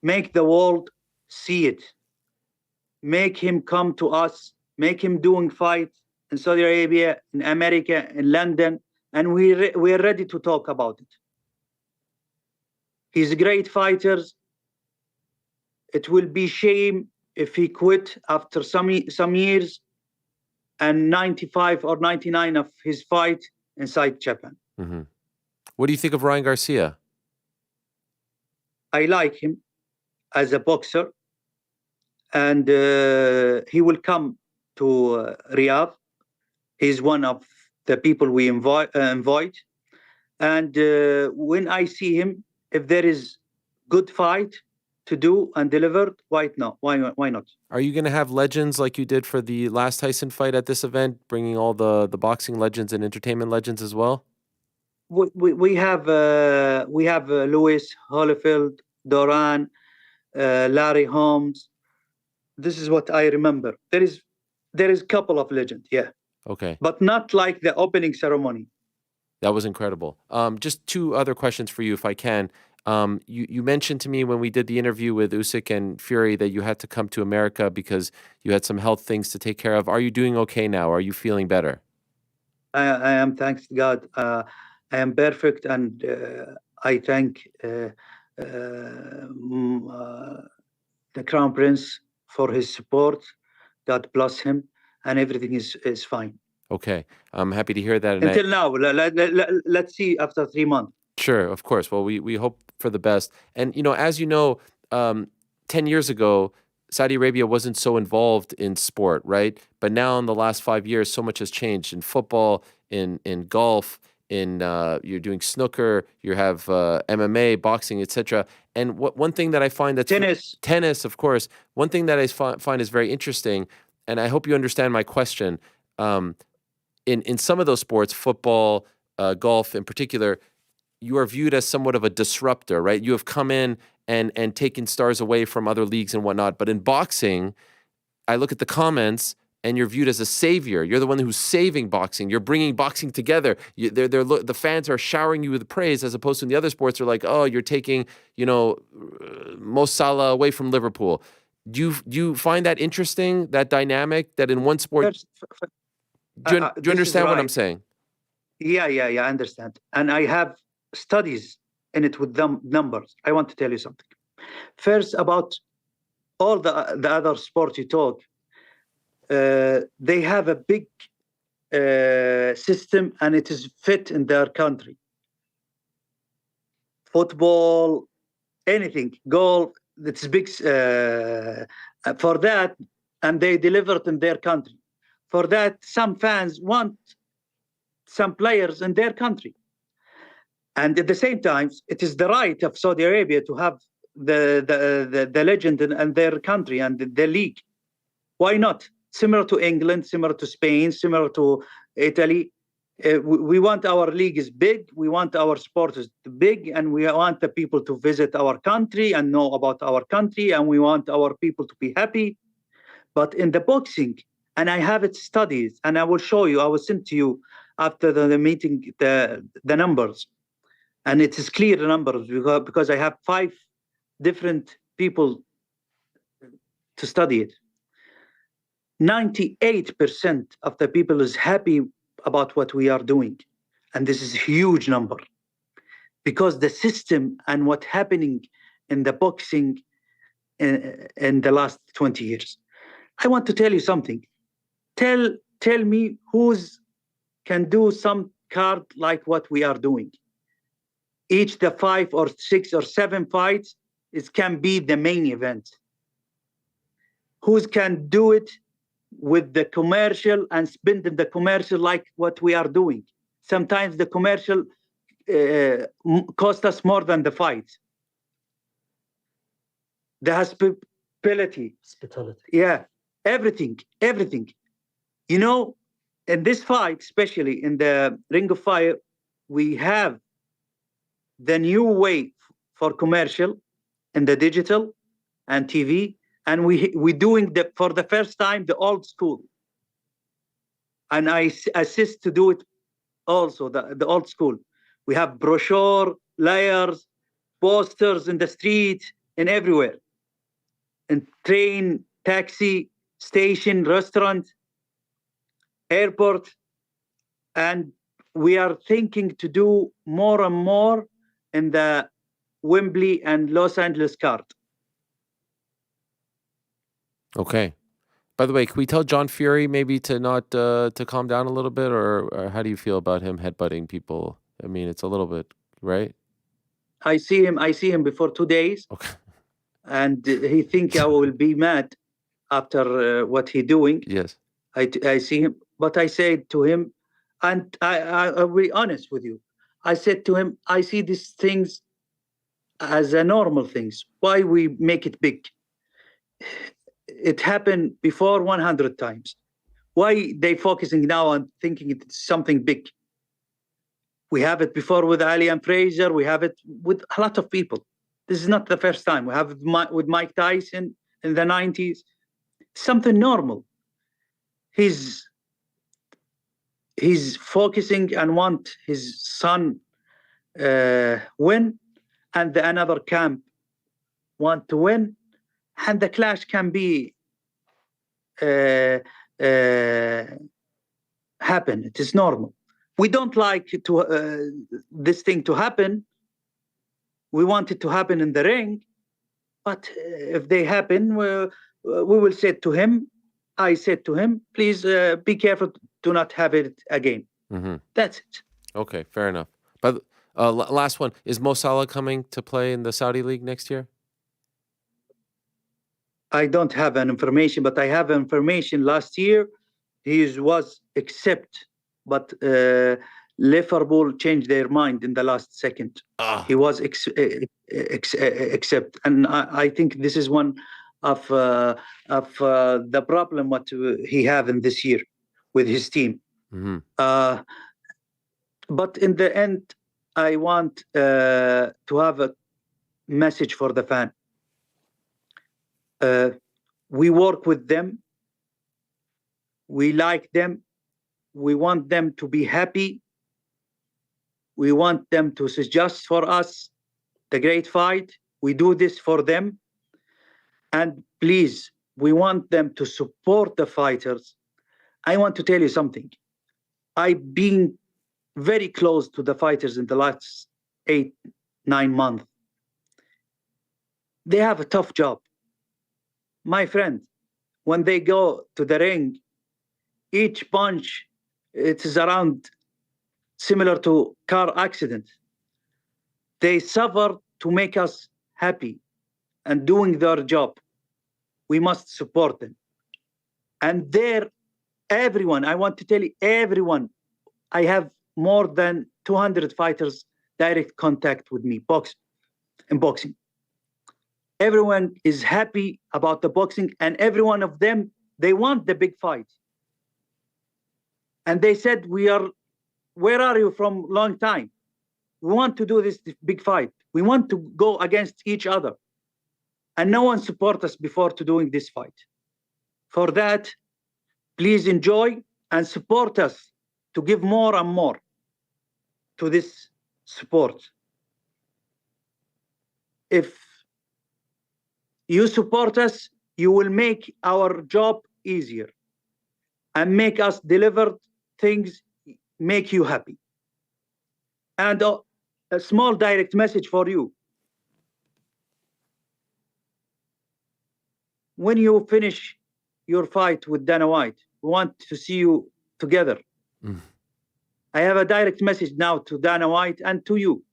Make the world see it. Make him come to us. Make him doing fight in Saudi Arabia, in America, in London, and we're ready to talk about it. He's great fighters. It will be shame if he quit after some years and 95 or 99 of his fight inside Japan. Mm-hmm. What do you think of Ryan Garcia? I like him as a boxer, and he will come to Riyadh. He's one of the people we invite. And when I see him, if there is good fight to do and deliver, why not? Why not? Are you going to have legends like you did for the last Tyson fight at this event, bringing all the boxing legends and entertainment legends as well? We have Lewis, Holyfield, Duran, Larry Holmes, This is what I remember. There is a couple of legends, yeah, Okay. but not like the opening ceremony. That was incredible. Just two other questions for you, if I can. You mentioned to me when we did the interview with Usyk and Fury that you had to come to America because you had some health things to take care of. Are you doing okay now? Are you feeling better? I am, thanks to God. I am perfect, and I thank the Crown Prince for his support. God bless him, and everything is fine. Okay. I'm happy to hear that. And Until now, let's see after 3 months. Sure, of course. Well, we hope for the best. And, as you know, 10 years ago, Saudi Arabia wasn't so involved in sport, right? But now in the last 5 years, so much has changed in football, in golf, you're doing snooker, you have MMA, boxing, etc. And one thing that I find that's tennis, of course. One thing that I find is very interesting, and I hope you understand my question. In some of those sports, football, golf in particular, you are viewed as somewhat of a disruptor, right? You have come in and taken stars away from other leagues and whatnot. But in boxing, I look at the comments and you're viewed as a savior. You're the one who's saving boxing. You're bringing boxing together. The fans are showering you with praise, as opposed to in the other sports are like, oh, you're taking, Mo Salah away from Liverpool. Do you find that interesting, that dynamic, that in one sport... Do you understand what I'm saying? Yeah, I understand. And I have studies in it with them numbers. I want to tell you something. First, about all the other sports you talk, they have a big system, and it is fit in their country. Football, anything, golf, it's big for that, and they deliver it in their country. For that, some fans want some players in their country. And at the same time, it is the right of Saudi Arabia to have the legend in their country and the league. Why not? Similar to England, similar to Spain, similar to Italy. We want our league is big. We want our sport is big, and we want the people to visit our country and know about our country, and we want our people to be happy. But in the boxing, and I have it studied, and I will show you. I will send to you after the meeting the numbers, and it is clear the numbers because I have 5 different people to study it. 98% of the people is happy about what we are doing, and this is a huge number because the system and what's happening in the boxing in the last 20 years. I want to tell you something. Tell me who's can do some card like what we are doing. Each the 5 or 6 or 7 fights, it can be the main event. Who's can do it with the commercial and spending the commercial like what we are doing? Sometimes the commercial cost us more than the fight. The hospitality. Yeah, everything. In this fight, especially in the Ring of Fire, we have the new way for commercial in the digital and TV, and we doing for the first time the old school. And I assist to do it also, the old school. We have brochure, layers, posters in the street and everywhere. In train, taxi, station, restaurant, airport, and we are thinking to do more and more in the Wembley and Los Angeles card. Okay. By the way, can we tell John Fury maybe to not to calm down a little bit, or how do you feel about him headbutting people? I mean, it's a little bit, right? I see him before 2 days. Okay. And he think I will be mad after what he doing. Yes. I see him, but I said to him, and I'll be honest with you. I said to him, I see these things as a normal things. Why we make it big? It happened before 100 times. Why they focusing now on thinking it's something big? We have it before with Ali and Fraser. We have it with a lot of people. This is not the first time. We have it with Mike Tyson in the 90s. something normal. He's focusing and want his son win, and the another camp want to win, and the clash can be happen. It is normal. We don't like this thing to happen. We want it to happen in the ring, but if they happen, we will say to him, I said to him, please be careful, do not have it again. Mm-hmm. That's it. Okay, fair enough. But last one, is Mo Salah coming to play in the Saudi League next year? I don't have an information, but I have information last year. He was accept, but Liverpool changed their mind in the last second. He was accept, and I think this is one of the problem what he have in this year with his team. Mm-hmm. But in the end, I want to have a message for the fan. We work with them. We like them. We want them to be happy. We want them to suggest for us the great fight. We do this for them. And please, we want them to support the fighters. I want to tell you something. I've been very close to the fighters in the last 8-9 months. They have a tough job. My friend, when they go to the ring, each punch, it is around similar to car accident. They suffer to make us happy and doing their job. We must support them. And there, everyone, I want to tell you, everyone, I have more than 200 fighters direct contact with me, in boxing. Everyone is happy about the boxing, and every one of them, they want the big fight. And they said, where are you from long time? We want to do this big fight. We want to go against each other. And no one support us before to doing this fight. For that, please enjoy and support us to give more and more to this support. If you support us, you will make our job easier and make us deliver things, make you happy. And a small direct message for you. When you finish your fight with Dana White, we want to see you together. Mm. I have a direct message now to Dana White and to you.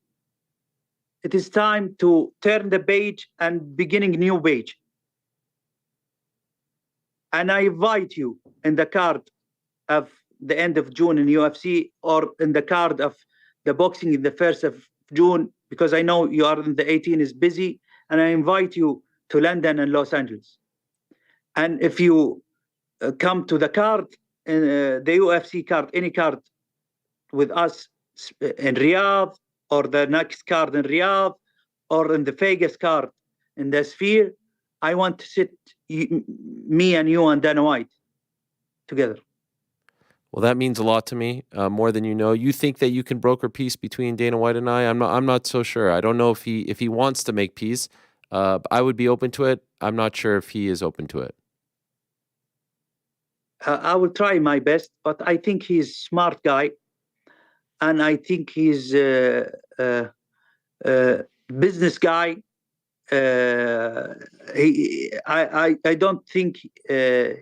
It is time to turn the page and beginning new page. And I invite you in the card of the end of June in UFC, or in the card of the boxing in the 1st of June, because I know you are in the 18 is busy, and I invite you to London and Los Angeles. And if you come to the card, the UFC card, any card with us in Riyadh, or the next card in Riyadh, or in the Vegas card in the Sphere, I want to sit me and you and Dana White together. Well, that means a lot to me, more than you know. You think that you can broker peace between Dana White and I? I'm not so sure. I don't know if he wants to make peace. I would be open to it. I'm not sure if he is open to it. I will try my best, but I think he's a smart guy, and I think he's a business guy. I don't think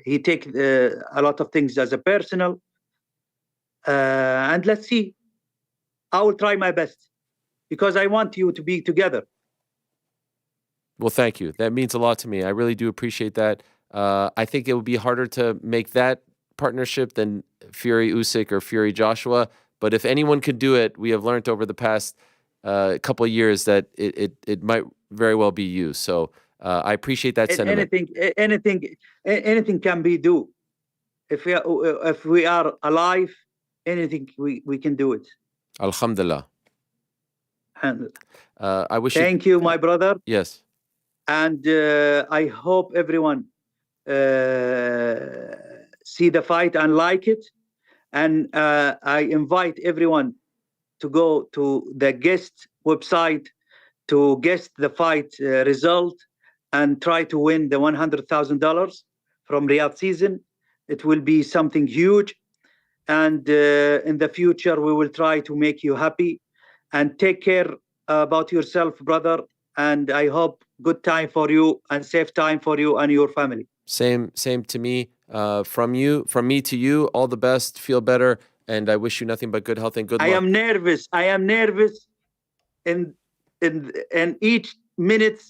he takes a lot of things as a personal. And let's see. I will try my best because I want you to be together. Well, thank you. That means a lot to me. I really do appreciate that. I think it would be harder to make that partnership than Fury Usyk or Fury Joshua. But if anyone could do it, we have learned over the past couple of years that it might very well be you. So I appreciate that sentiment. Anything can be do. If we are alive, anything we can do it. Alhamdulillah. And I wish. Thank you, my brother. Yes. And I hope everyone see the fight and like it. And I invite everyone to go to the guest website to guess the fight result and try to win the $100,000 from Riyadh season. It will be something huge. And in the future, we will try to make you happy. And take care about yourself, brother. And I hope good time for you and safe time for you and your family. Same to me. From me to you, all the best. Feel better, and I wish you nothing but good health and good luck. I am nervous. And each minute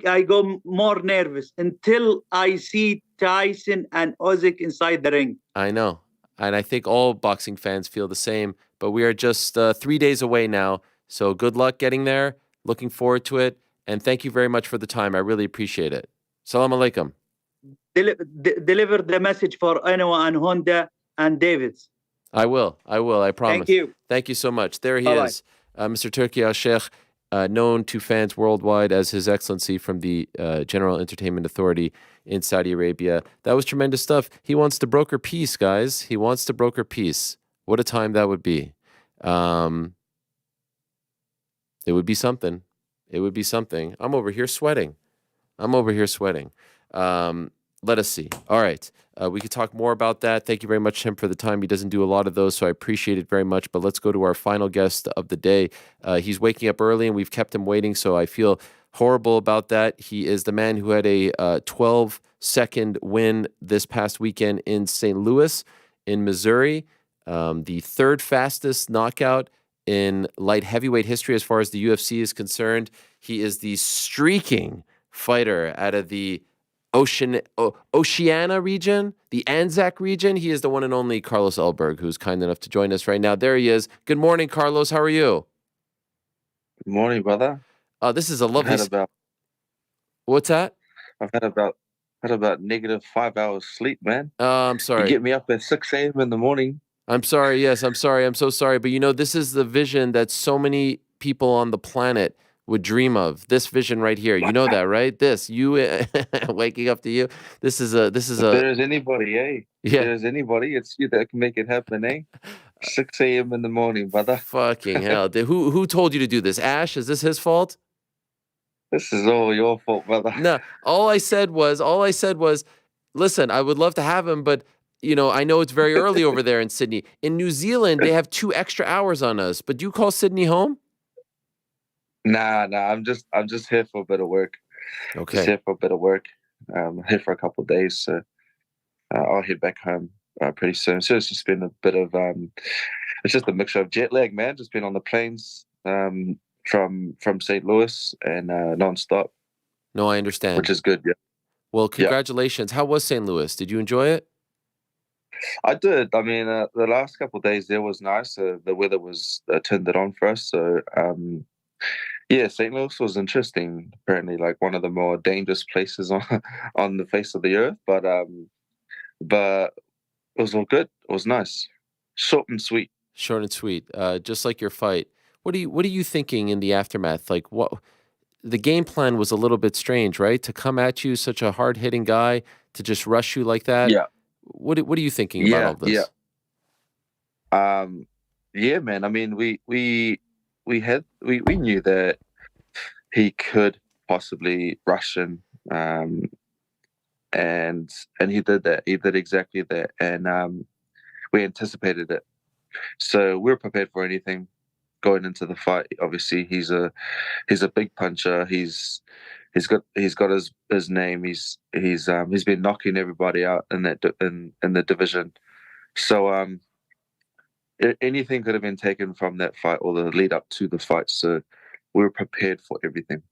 I go more nervous until I see Tyson and Usyk inside the ring. I know, and I think all boxing fans feel the same. But we are just 3 days away now, so good luck getting there. Looking forward to it, and thank you very much for the time. I really appreciate it. Salam alaikum. Deliver the message for Anwa and Honda and Davids. I will. I promise. Thank you. Thank you so much. There he Bye-bye. is, Mr. Turki Alalshikh, known to fans worldwide as His Excellency from the General Entertainment Authority in Saudi Arabia. That was tremendous stuff. He wants to broker peace, guys. He wants to broker peace. What a time that would be. It would be something. It would be something. I'm over here sweating. Let us see. All right. We could talk more about that. Thank you very much, Tim, for the time. He doesn't do a lot of those, so I appreciate it very much. But let's go to our final guest of the day. He's waking up early, and we've kept him waiting, so I feel horrible about that. He is the man who had a 12-second win this past weekend in St. Louis in Missouri, the third fastest knockout in light heavyweight history as far as the UFC is concerned. He is the streaking fighter out of the Oceania region, the Anzac region. He is the one and only Carlos Ulberg, who's kind enough to join us right now. There he is. Good morning, Carlos. How are you? Good morning, brother. This is a lovely... What's that? I've had about negative 5 hours sleep, man. I'm sorry. You get me up at 6 a.m. in the morning. I'm sorry. Yes, I'm sorry. I'm so sorry. But you know, this is the vision that so many people on the planet would dream of. This vision right here. You know that, right? This, you waking up to you. This is a. If there's anybody, Yeah. If there's anybody, it's you that can make it happen, 6 a.m. in the morning, brother. Fucking hell. Who told you to do this? Ash, is this his fault? This is all your fault, brother. No, all I said was, listen, I would love to have him, but you know, I know it's very early over there in Sydney. In New Zealand, they have 2 extra hours on us. But do you call Sydney home? Nah. I'm just here for a bit of work. Okay. Just here for a bit of work. I'm here for a couple of days, so I'll head back home pretty soon. So it's just been a bit of it's just a mixture of jet lag, man. Just been on the planes from St. Louis and nonstop. No, I understand. Which is good, yeah. Well, congratulations. How was St. Louis? Did you enjoy it? I did. I mean, the last couple of days there was nice. The weather was turned it on for us. So, yeah, St. Louis was interesting. Apparently, like one of the more dangerous places on the face of the earth. But it was all good. It was nice, short and sweet. Short and sweet. Just like your fight. What are you thinking in the aftermath? Like what? The game plan was a little bit strange, right? To come at you, such a hard hitting guy, to just rush you like that. Yeah. What are you thinking about all this? Yeah, man. I mean, we knew that he could possibly rush in, and he did that. He did exactly that, and we anticipated it. So we were prepared for anything going into the fight. Obviously, he's a big puncher. He's got his name. He's been knocking everybody out in the division. So anything could have been taken from that fight or the lead up to the fight. So we were prepared for everything.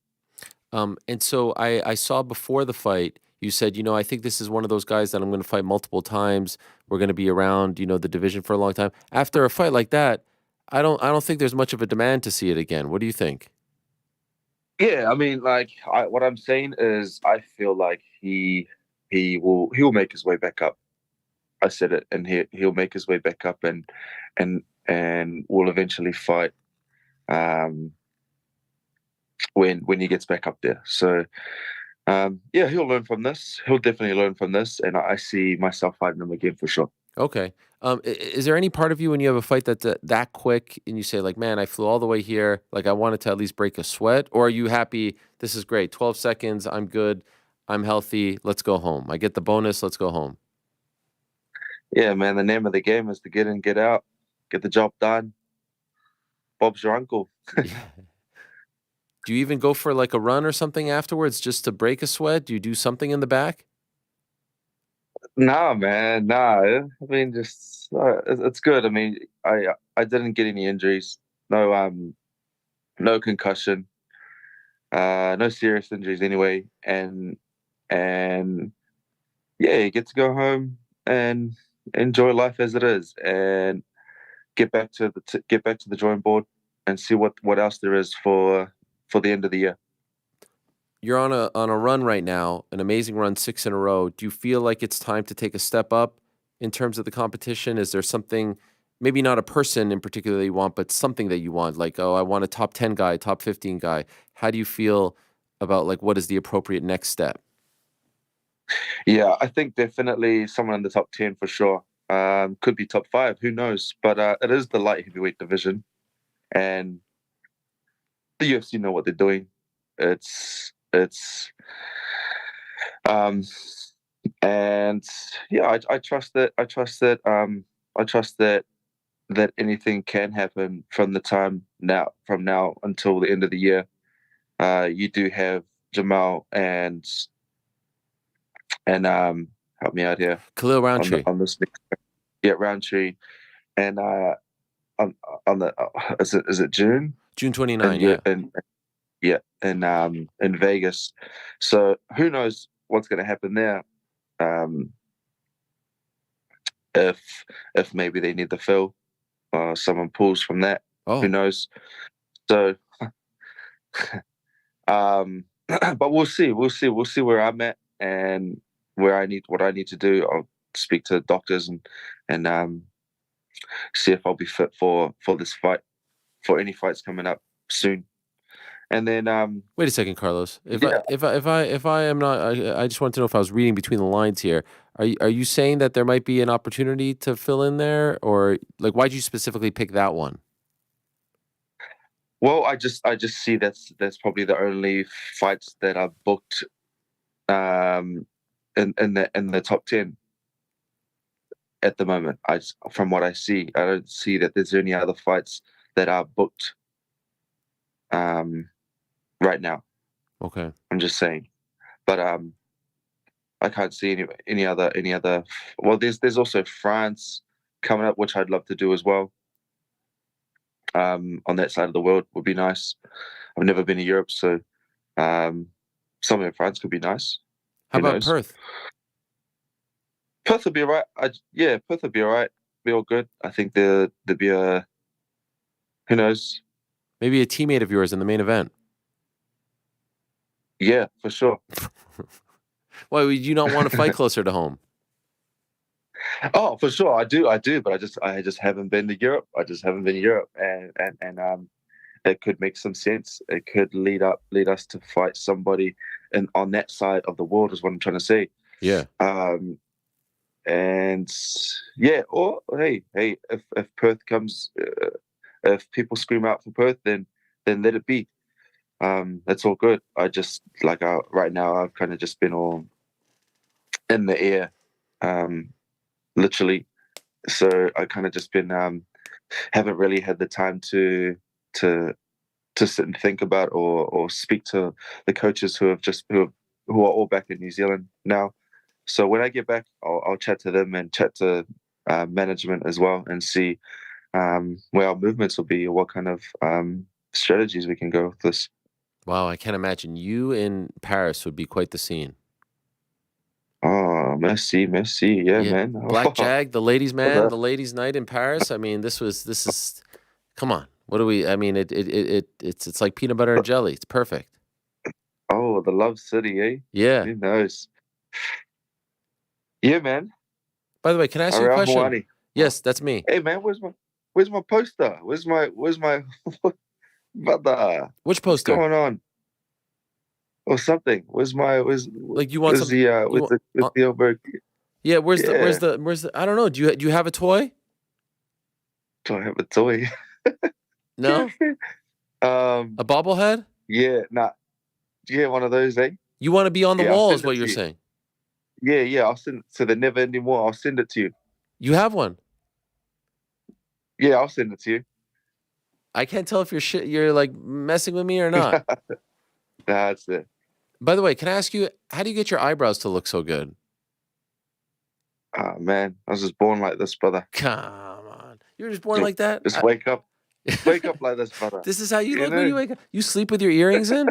And so I saw before the fight, you said, you know, I think this is one of those guys that I'm going to fight multiple times. We're going to be around, you know, the division for a long time. After a fight like that, I don't think there's much of a demand to see it again. What do you think? Yeah, I mean, like what I'm saying is, I feel like he'll make his way back up. I said it, and he'll make his way back up, and will eventually fight when he gets back up there. So Yeah, he'll learn from this. He'll definitely learn from this, and I see myself fighting him again for sure. Okay. Is there any part of you when you have a fight that's that quick and you say like, man, I flew all the way here, like I wanted to at least break a sweat? Or are you happy, this is great, 12 seconds, I'm good, I'm healthy, let's go home. I get the bonus, let's go home. Yeah, man, the name of the game is to get in, get out, get the job done. Bob's your uncle. Do you even go for like a run or something afterwards just to break a sweat? Do you do something in the back? Nah, man, nah. I mean, just it's good. I mean, I didn't get any injuries. No concussion. No serious injuries anyway. And yeah, you get to go home and enjoy life as it is, and get back to the drawing board and see what else there is for the end of the year. You're on a run right now, an amazing run, 6 in a row. Do you feel like it's time to take a step up in terms of the competition? Is there something, maybe not a person in particular that you want, but something that you want? Like, oh, I want a top 10 guy, top 15 guy. How do you feel about like what is the appropriate next step? Yeah, I think definitely someone in the top 10 for sure. Could be top 5, who knows? But it is the light heavyweight division, and the UFC know what they're doing. And yeah, I trust that. I trust that anything can happen from now until the end of the year. You do have Jamal and help me out here. Khalil Roundtree. On this next, yeah, Roundtree, and on the is it June? June 29, yeah. In Vegas. So who knows what's going to happen there? If maybe they need the fill, someone pulls from that. Oh. Who knows? So, but we'll see. We'll see where I'm at and what I need to do. I'll speak to doctors and see if I'll be fit for this fight, for any fights coming up soon. And then wait a second, Carlos. If I am not, I just wanted to know if I was reading between the lines here. Are you saying that there might be an opportunity to fill in there, or like why'd you specifically pick that one? Well, I just see that's probably the only fights that are booked in the top 10 at the moment. From what I see, I don't see that there's any other fights that are booked right now. Okay. I'm just saying. But I can't see any other. Well, there's also France coming up, which I'd love to do as well. On that side of the world would be nice. I've never been to Europe, so somewhere in France could be nice. How about Perth? Perth would be all right. Perth would be all right. Be all good. I think there'd be a, who knows? Maybe a teammate of yours in the main event. Yeah, for sure. Why would you not want to fight closer to home? Oh, for sure, I do. But I just haven't been to Europe. And it could make some sense. It could lead us to fight somebody on that side of the world, is what I'm trying to say. Yeah. And yeah, or hey, if Perth comes, if people scream out for Perth, then let it be. That's all good. I just right now I've kind of just been all in the air, literally. So I kind of just been haven't really had the time to sit and think about or speak to the coaches who are all back in New Zealand now. So when I get back, I'll chat to them and chat to management as well and see where our movements will be or what kind of strategies we can go with this. Wow, I can't imagine. You in Paris would be quite the scene. Oh, merci, yeah, man. Black Jag, the ladies' man, the ladies' night in Paris. I mean, this is. Come on, what do we? I mean, it's like peanut butter and jelly. It's perfect. Oh, the Love City, eh? Yeah. Who knows? Yeah, man. By the way, can I ask you a question? Moani. Yes, that's me. Hey, man, where's my poster? Where's my brother? Which poster? What's going on? or something. Where's like you want where's something? the Ulberg? Yeah, where's the? I don't know. Do you have a toy? Do I have a toy? No. A bobblehead? Yeah, nah. Do you get one of those, eh? You want to be on the Yeah, wall, I'll is send what it you're to you. saying. Yeah. I'll send it to the never ending war. I'll send it to you. You have one. Yeah, I'll send it to you. I can't tell if you're like messing with me or not. That's it. By the way, can I ask you, how do you get your eyebrows to look so good? Oh man, I was just born like this, brother. Come on. You were just born like that? Just wake up. Wake up like this, brother. This is how you look when you wake up? You sleep with your earrings in?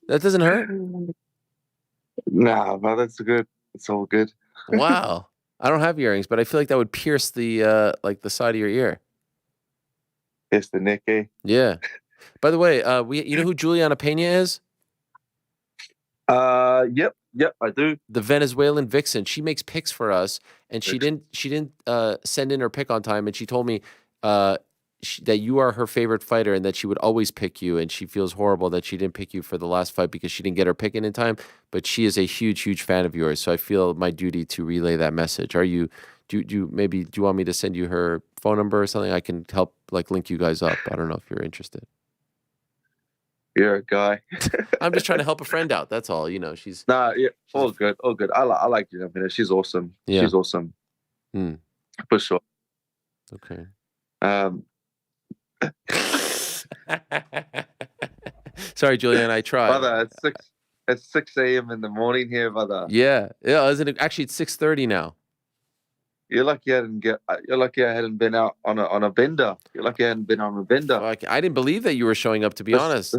That doesn't hurt? Nah, man, that's good. It's all good. Wow. I don't have earrings, but I feel like that would pierce the like the side of your ear. It's the neck, eh? Yeah. By the way, you know who Juliana Pena is? Yep, I do. The Venezuelan vixen. She makes picks for us, and she didn't send in her pick on time, and she told me that you are her favorite fighter and that she would always pick you, and she feels horrible that she didn't pick you for the last fight because she didn't get her pick in time, but she is a huge fan of yours, so I feel my duty to relay that message. Do you want me to send you her phone number or something? I can help link you guys up. I don't know if you're interested. You're a guy. I'm just trying to help a friend out. That's all. She's all good. I like you, man. She's awesome. Yeah. She's awesome. For sure. Okay. Sorry, Julian. I tried. Brother, it's 6 a.m. in the morning here, brother. Yeah. Isn't it? Actually, it's 6:30 now. You're lucky I hadn't been out on a bender. You're lucky I hadn't been on a bender. I didn't believe that you were showing up, to be honest.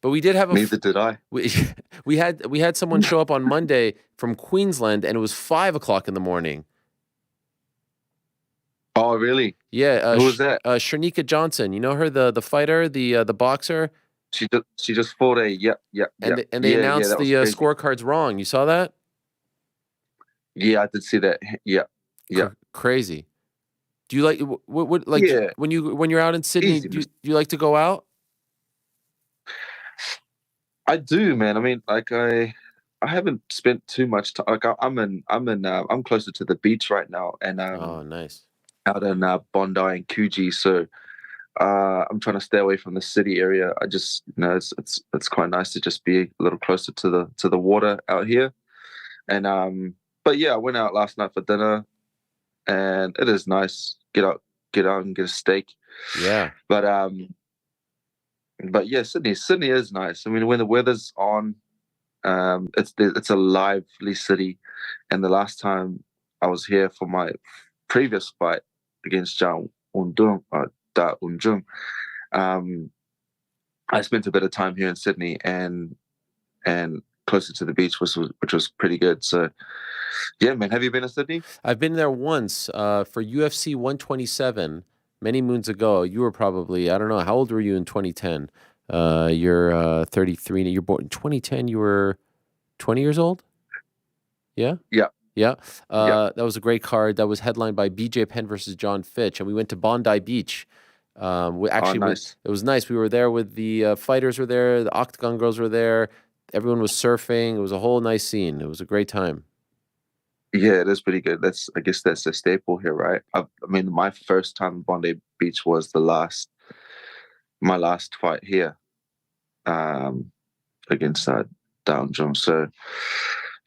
But we did have Neither did I. We had someone show up on Monday from Queensland, and it was 5 o'clock in the morning. Oh, really? Yeah. Who was that? Sharnika Johnson. You know her, the fighter, the boxer. She just fought a yep. And they announced the scorecards wrong. You saw that? Yeah, I did see that. Yeah. Crazy. Do you like what when you're out in Sydney? Do you like to go out? I do, man. I mean, I haven't spent too much time. I'm closer to the beach right now, and oh, nice. Out in Bondi and Coogee, so I'm trying to stay away from the city area. I just it's quite nice to just be a little closer to the water out here, and but yeah, I went out last night for dinner, and it is nice. Get out and get a steak. Yeah. But yeah, Sydney is nice. I mean, when the weather's on, it's a lively city. And the last time I was here for my previous fight against Da Unjum, I spent a bit of time here in Sydney and closer to the beach, which was pretty good. So yeah, man, have you been to Sydney? I've been there once for UFC 127 many moons ago. You were probably, I don't know, how old were you in 2010? You're 33. You're born in 2010. You were 20 years old? Yeah? Yeah. Yeah. That was a great card. That was headlined by BJ Penn versus John Fitch. And we went to Bondi Beach. Nice. It was nice. We were there with the fighters were there. The Octagon girls were there. Everyone was surfing. It was a whole nice scene. It was a great time. Yeah, it is pretty good. I guess that's a staple here, right? I mean, my first time in Bondi Beach was my last fight here, against Down Jones. So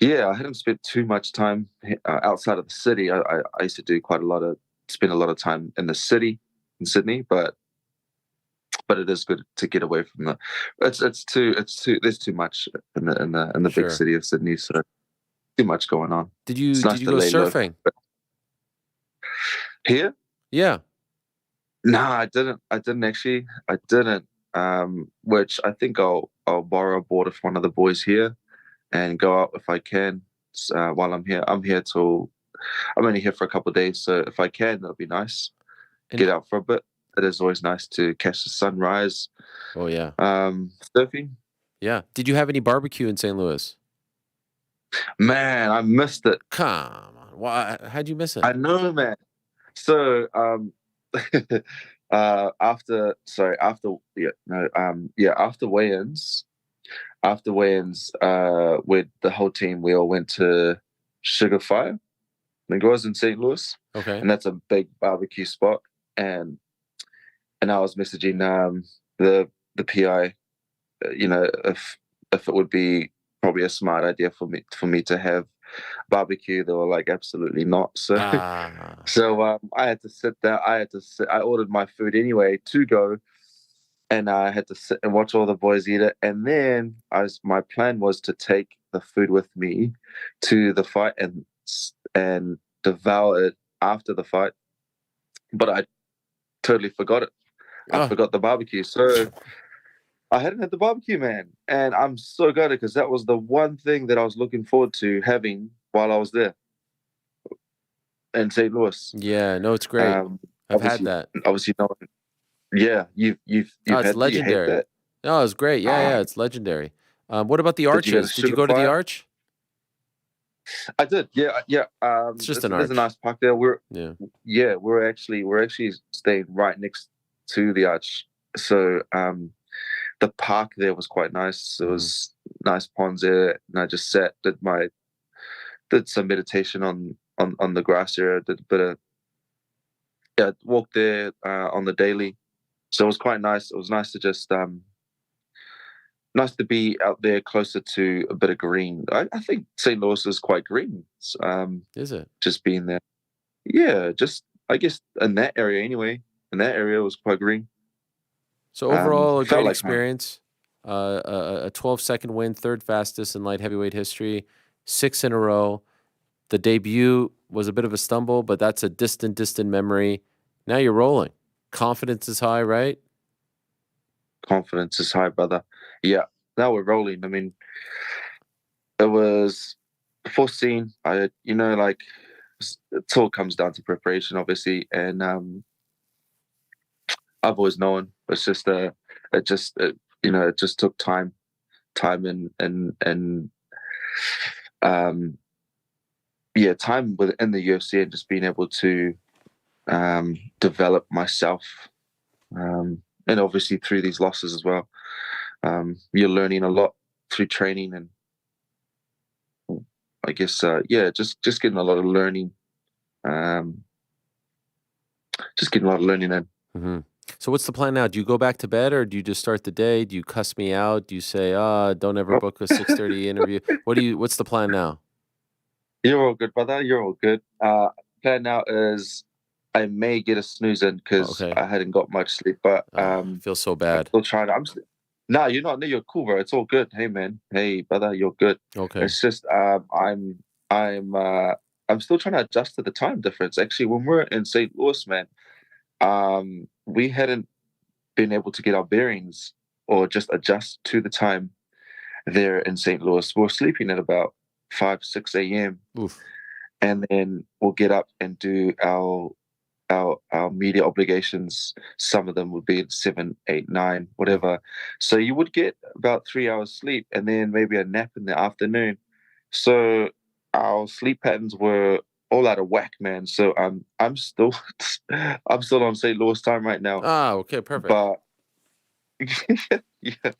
yeah, I hadn't spent too much time outside of the city. I used to spend a lot of time in the city in Sydney, but it is good to get away from there's too much in the Sure. big city of Sydney, so too much going on. Did you It's nice go to lay low. surfing? Here? Yeah. Nah, I didn't actually. I didn't. Which I think I'll borrow a board of one of the boys here and go out if I can while I'm here. I'm only here for a couple of days, so if I can, that'll be nice. Get out for a bit. It is always nice to catch the sunrise. Oh yeah. Surfing. Yeah. Did you have any barbecue in St. Louis? Man, I missed it. Come on. Why? How'd you miss it? I know, man. So After weigh-ins, with the whole team, we all went to Sugar Fire. I think it was in St. Louis. Okay. And that's a big barbecue spot. And I was messaging the PI, if it would be probably a smart idea for me to have barbecue. They were like, absolutely not. So I had to sit there. I ordered my food anyway to go, and I had to sit and watch all the boys eat it. And then my plan was to take the food with me to the fight and devour it after the fight. But I totally forgot it. I forgot the barbecue. So I hadn't had the barbecue, man. And I'm so gutted because that was the one thing that I was looking forward to having while I was there in St. Louis. Yeah, no, it's great. I've had that. Obviously, no. Yeah, you've had it's legendary. You hate that? No, it's great. Yeah, it's legendary. What about the Arches? Did you go to the Arch? I did. Yeah. It's just an There's arch. a nice park there. We're actually staying right next to the Arch. So the park there was quite nice. It was nice ponds there, and I just did some meditation on the grass area. Did a bit of walked there on the daily. So it was quite nice. It was nice to just nice to be out there closer to a bit of green. I think St. Louis is quite green. Is it? Just being there. Yeah, just I guess in that area anyway. In that area it was quite green. So overall, a great experience. A 12-second win, third fastest in light heavyweight history, 6 in a row. The debut was a bit of a stumble, but that's a distant memory. Now you're rolling. Confidence is high, right? Confidence is high, brother. Yeah, now we're rolling. I mean, it was foreseen. It all comes down to preparation, obviously, and I've always known. It's just it just took time and time within the UFC and just being able to develop myself, and obviously through these losses as well. You're learning a lot through training, and I guess just getting a lot of learning. Just getting a lot of learning in. Mm-hmm. So what's the plan now? Do you go back to bed, or do you just start the day? Do you cuss me out? Do you say, don't ever book a 6:30 interview? What's the plan now? You're all good, brother. You're all good. Plan now is I may get a snooze in because I hadn't got much sleep, but I feel so bad. I'm still trying. No, you're not. No, you're cool, bro. It's all good. Hey, man. Hey, brother. You're good. Okay. It's just I'm still trying to adjust to the time difference. Actually, when we're in St. Louis, man, we hadn't been able to get our bearings or just adjust to the time there in St. Louis. We're sleeping at about 5, 6 a.m. Oof. And then we'll get up and do our media obligations. Some of them would be at 7, 8, 9, whatever. So you would get about 3 hours sleep and then maybe a nap in the afternoon. So our sleep patterns were all out of whack, man. So I'm still on St. Louis time right now. Okay, perfect. But yeah,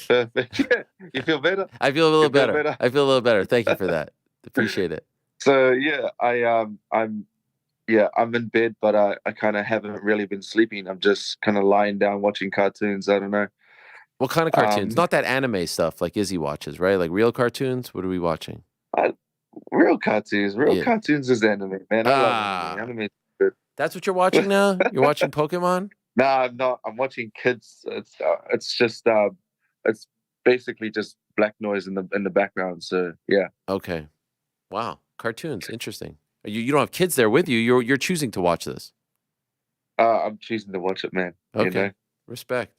perfect. Yeah. You feel better? I feel a little better. I feel a little better. Thank you for that. Appreciate it. So yeah, I'm in bed, but I kind of haven't really been sleeping. I'm just kind of lying down watching cartoons. I don't know. What kind of cartoons? Not that anime stuff like Izzy watches, right? Like real cartoons? What are we watching? Real cartoons. Cartoons is anime, man. I love anime. Anime is good. That's what you're watching now? You're watching Pokemon? No, I'm not. I'm watching kids. It's just it's basically just black noise in the background. So yeah. Okay. Wow. Cartoons. Interesting. You don't have kids there with you. You're choosing to watch this. I'm choosing to watch it, man. Okay. You know? Respect.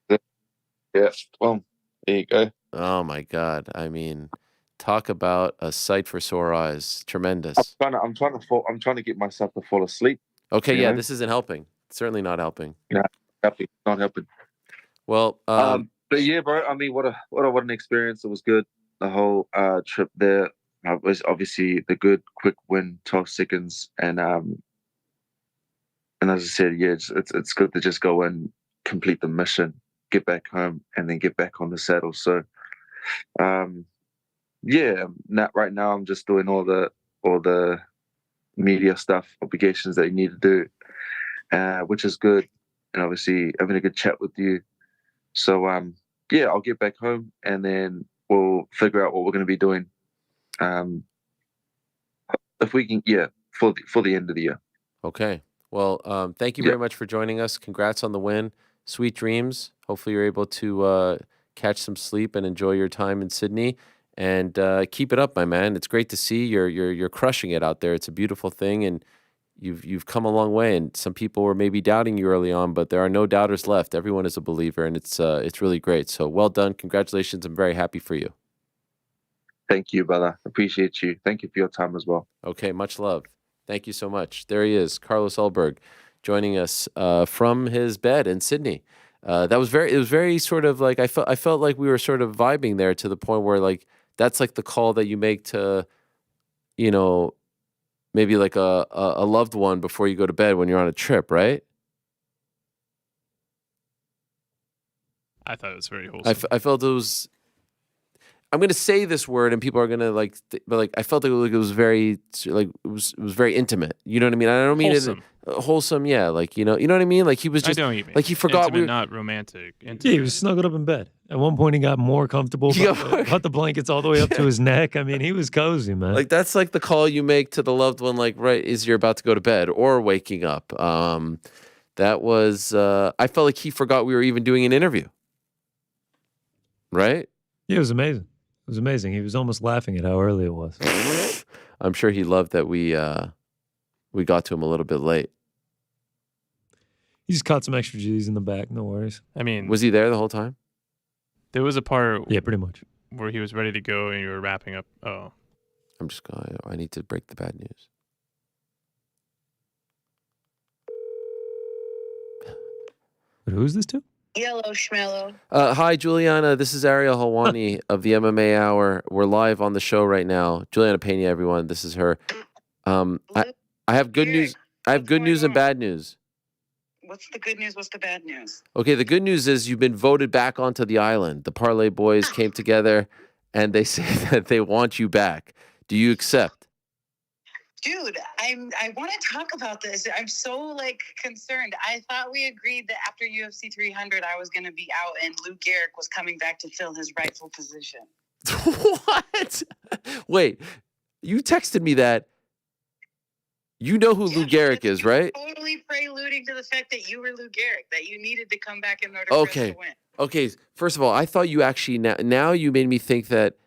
Yeah. Well, there you go. Oh my God. I mean, talk about a sight for sore eyes. Tremendous. I'm trying to get myself to fall asleep. Okay. Yeah. This isn't helping. Certainly not helping. No, not helping. Well, but yeah, bro. I mean, what an experience. It was good. The whole trip there was obviously the good quick win, 12 seconds, and And as I said, yeah, it's good to just go in, complete the mission, get back home, and then get back on the saddle. So, right now I'm just doing all the media stuff, obligations that you need to do, which is good, and obviously having a good chat with you. So, I'll get back home, and then we'll figure out what we're going to be doing. If we can, for the end of the year. Okay. Well, thank you very much for joining us. Congrats on the win. Sweet dreams. Hopefully you're able to catch some sleep and enjoy your time in Sydney. And keep it up, my man. It's great to see you're crushing it out there. It's a beautiful thing, and you've come a long way. And some people were maybe doubting you early on, but there are no doubters left. Everyone is a believer, and it's really great. So well done. Congratulations. I'm very happy for you. Thank you, brother. Appreciate you. Thank you for your time as well. Okay, much love. Thank you so much. There he is, Carlos Ulberg, joining us from his bed in Sydney. It was very sort of like I felt like we were sort of vibing there to the point where like that's like the call that you make to, maybe like a loved one before you go to bed when you're on a trip, right? I thought it was very wholesome. I felt it was. I'm gonna say this word, and people are gonna but I felt like it was very it was very intimate. You know what I mean? I don't mean wholesome. Wholesome, yeah. Like you know what I mean? Like he was just I know what you mean. Like he forgot intimate, not romantic. Intimate. Yeah, he was snuggled up in bed. At one point, he got more comfortable. Got the blankets all the way up to his neck. I mean, he was cozy, man. Like that's like the call you make to the loved one, like right as you're about to go to bed or waking up. That was. I felt like he forgot we were even doing an interview. Right? Yeah, it was amazing. It was amazing. He was almost laughing at how early it was. I'm sure he loved that we got to him a little bit late. He just caught some extra G's in the back. No worries. I mean, was he there the whole time? There was a part. Yeah, pretty much. Where he was ready to go and you were wrapping up. Oh. I'm just going. I need to break the bad news. But who is this to? Yellow Schmello. Hi, Juliana. This is Ariel Helwani of the MMA Hour. We're live on the show right now. Juliana Pena, everyone. This is her. I have good news. I have good news and bad news. What's the good news? What's the bad news? Okay, the good news is you've been voted back onto the island. The Parlay boys came together, and they say that they want you back. Do you accept? Dude, I want to talk about this. I'm so concerned. I thought we agreed that after UFC 300, I was going to be out and Lou Gehrig was coming back to fill his rightful position. What? Wait, you texted me that. You know who Lou Gehrig is, right? Totally preluding to the fact that you were Lou Gehrig, that you needed to come back in order for us to win. Okay. First of all, I thought you actually now you made me think that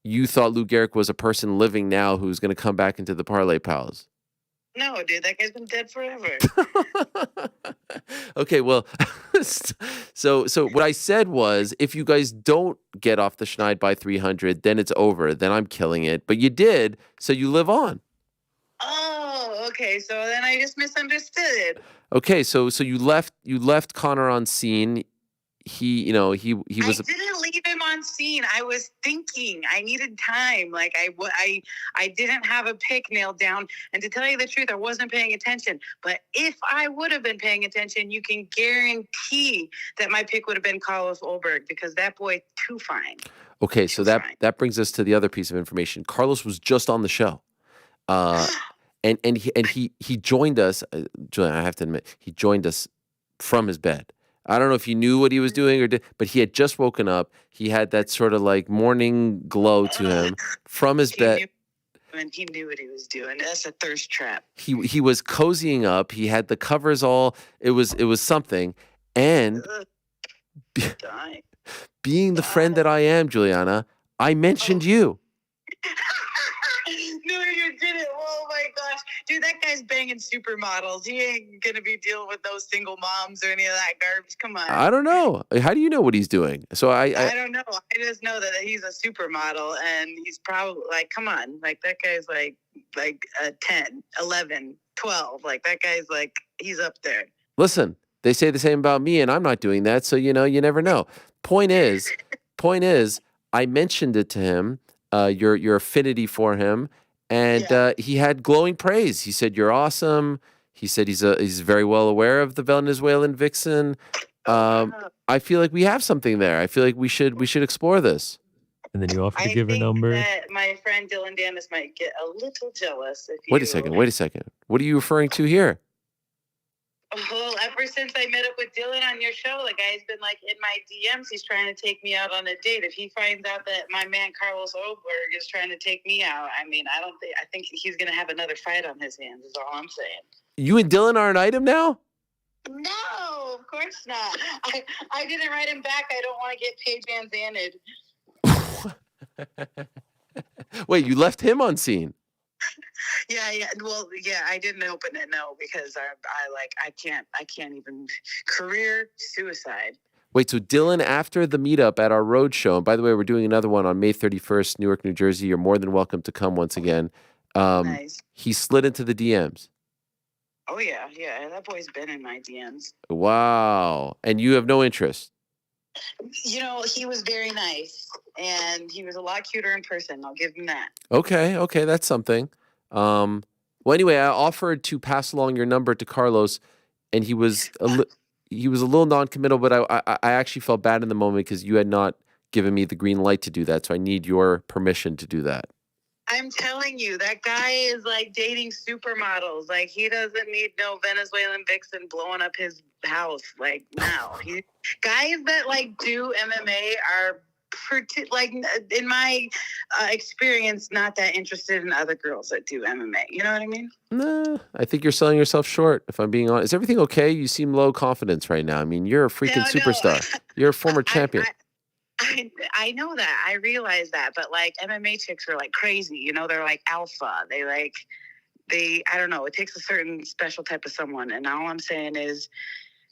you thought Lou Gehrig was a person living now who's going to come back into the Parlay Pals. No, dude, that guy's been dead forever. Okay, well, so what I said was, if you guys don't get off the schneid by 300, then it's over. Then I'm killing it. But you did, so you live on. Oh, okay. So then I just misunderstood. Okay, so you left Connor on scene. He was. I didn't leave him on scene. I was thinking. I needed time. I didn't have a pick nailed down. And to tell you the truth, I wasn't paying attention. But if I would have been paying attention, you can guarantee that my pick would have been Carlos Ulberg because that boy too fine. Okay, so that brings us to the other piece of information. Carlos was just on the show, and he joined us. Julian, I have to admit, he joined us from his bed. I don't know if he knew what he was doing but he had just woken up. He had that sort of morning glow to him from his bed. He knew what he was doing. That's a thirst trap. He was cozying up. He had the covers all. It was something. And being the friend that I am, Juliana, I mentioned you. No, you didn't. Oh my gosh. Dude, that guy's banging supermodels. He ain't gonna be dealing with no single moms or any of that garbage. Come on. I don't know. How do you know what he's doing? So I don't know. I just know that he's a supermodel and he's probably come on. That guy's like a 10, 11, 12. That guy's he's up there. Listen, they say the same about me and I'm not doing that. So, you never know. Point is, I mentioned it to him, your affinity for him. And he had glowing praise. He said, "You're awesome." He said he's very well aware of the Venezuelan vixen. I feel like we have something there. I feel like we should explore this. And then you offer to give her number. That my friend Dylan Danis might get a little jealous if you. Wait a second. What are you referring to here? Well, ever since I met up with Dylan on your show, the guy's been like in my DMs. He's trying to take me out on a date. If he finds out that my man Carlos Ulberg is trying to take me out, I mean, I think he's gonna have another fight on his hands. Is all I'm saying. You and Dylan are an item now? No, of course not. I didn't write him back. I don't want to get Paige Van Zanted. Wait, you left him on scene? Yeah. Well, yeah, I didn't open it, no, because I can't even career suicide. Wait, so Dylan, after the meetup at our road show, and by the way, we're doing another one on May 31st, Newark, New Jersey. You're more than welcome to come once again. Nice. He slid into the DMs. Oh, yeah, that boy's been in my DMs. Wow. And you have no interest? You know, he was very nice, and he was a lot cuter in person. I'll give him that. Okay, that's something. Well, anyway, I offered to pass along your number to Carlos, and he was a little non-committal, but I actually felt bad in the moment because you had not given me the green light to do that, so I need your permission to do that. I'm telling you, that guy is like dating supermodels. Like, he doesn't need no Venezuelan vixen blowing up his house. Like, no. Guys that like do MMA are in my experience, not that interested in other girls that do MMA. You know what I mean? Nah, I think you're selling yourself short, if I'm being honest. Is everything okay? You seem low confidence right now. I mean, you're a freaking superstar. You're a former champion. I know that. I realize that. But like MMA chicks are like crazy. You know, they're like alpha. I don't know. It takes a certain special type of someone. And all I'm saying is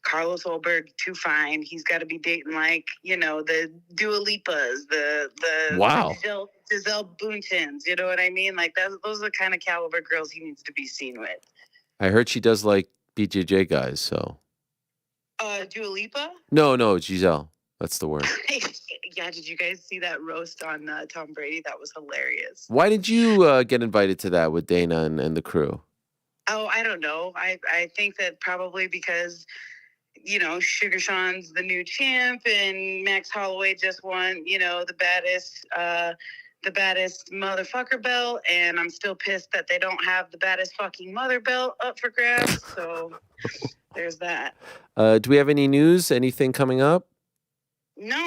Carlos Ulberg, too fine. He's got to be dating like, you know, the Dua Lipas, the wow. Giselle Bundchens. You know what I mean? Like those are the kind of caliber girls he needs to be seen with. I heard she does like BJJ guys, so. Dua Lipa? No, Giselle. That's the word. Yeah, did you guys see that roast on Tom Brady? That was hilarious. Why did you get invited to that with Dana and the crew? Oh, I don't know. I think that probably because, you know, Sugar Sean's the new champ and Max Holloway just won, you know, the baddest motherfucker belt, and I'm still pissed that they don't have the baddest fucking mother belt up for grabs. So there's that. Do we have any news? Anything coming up? No.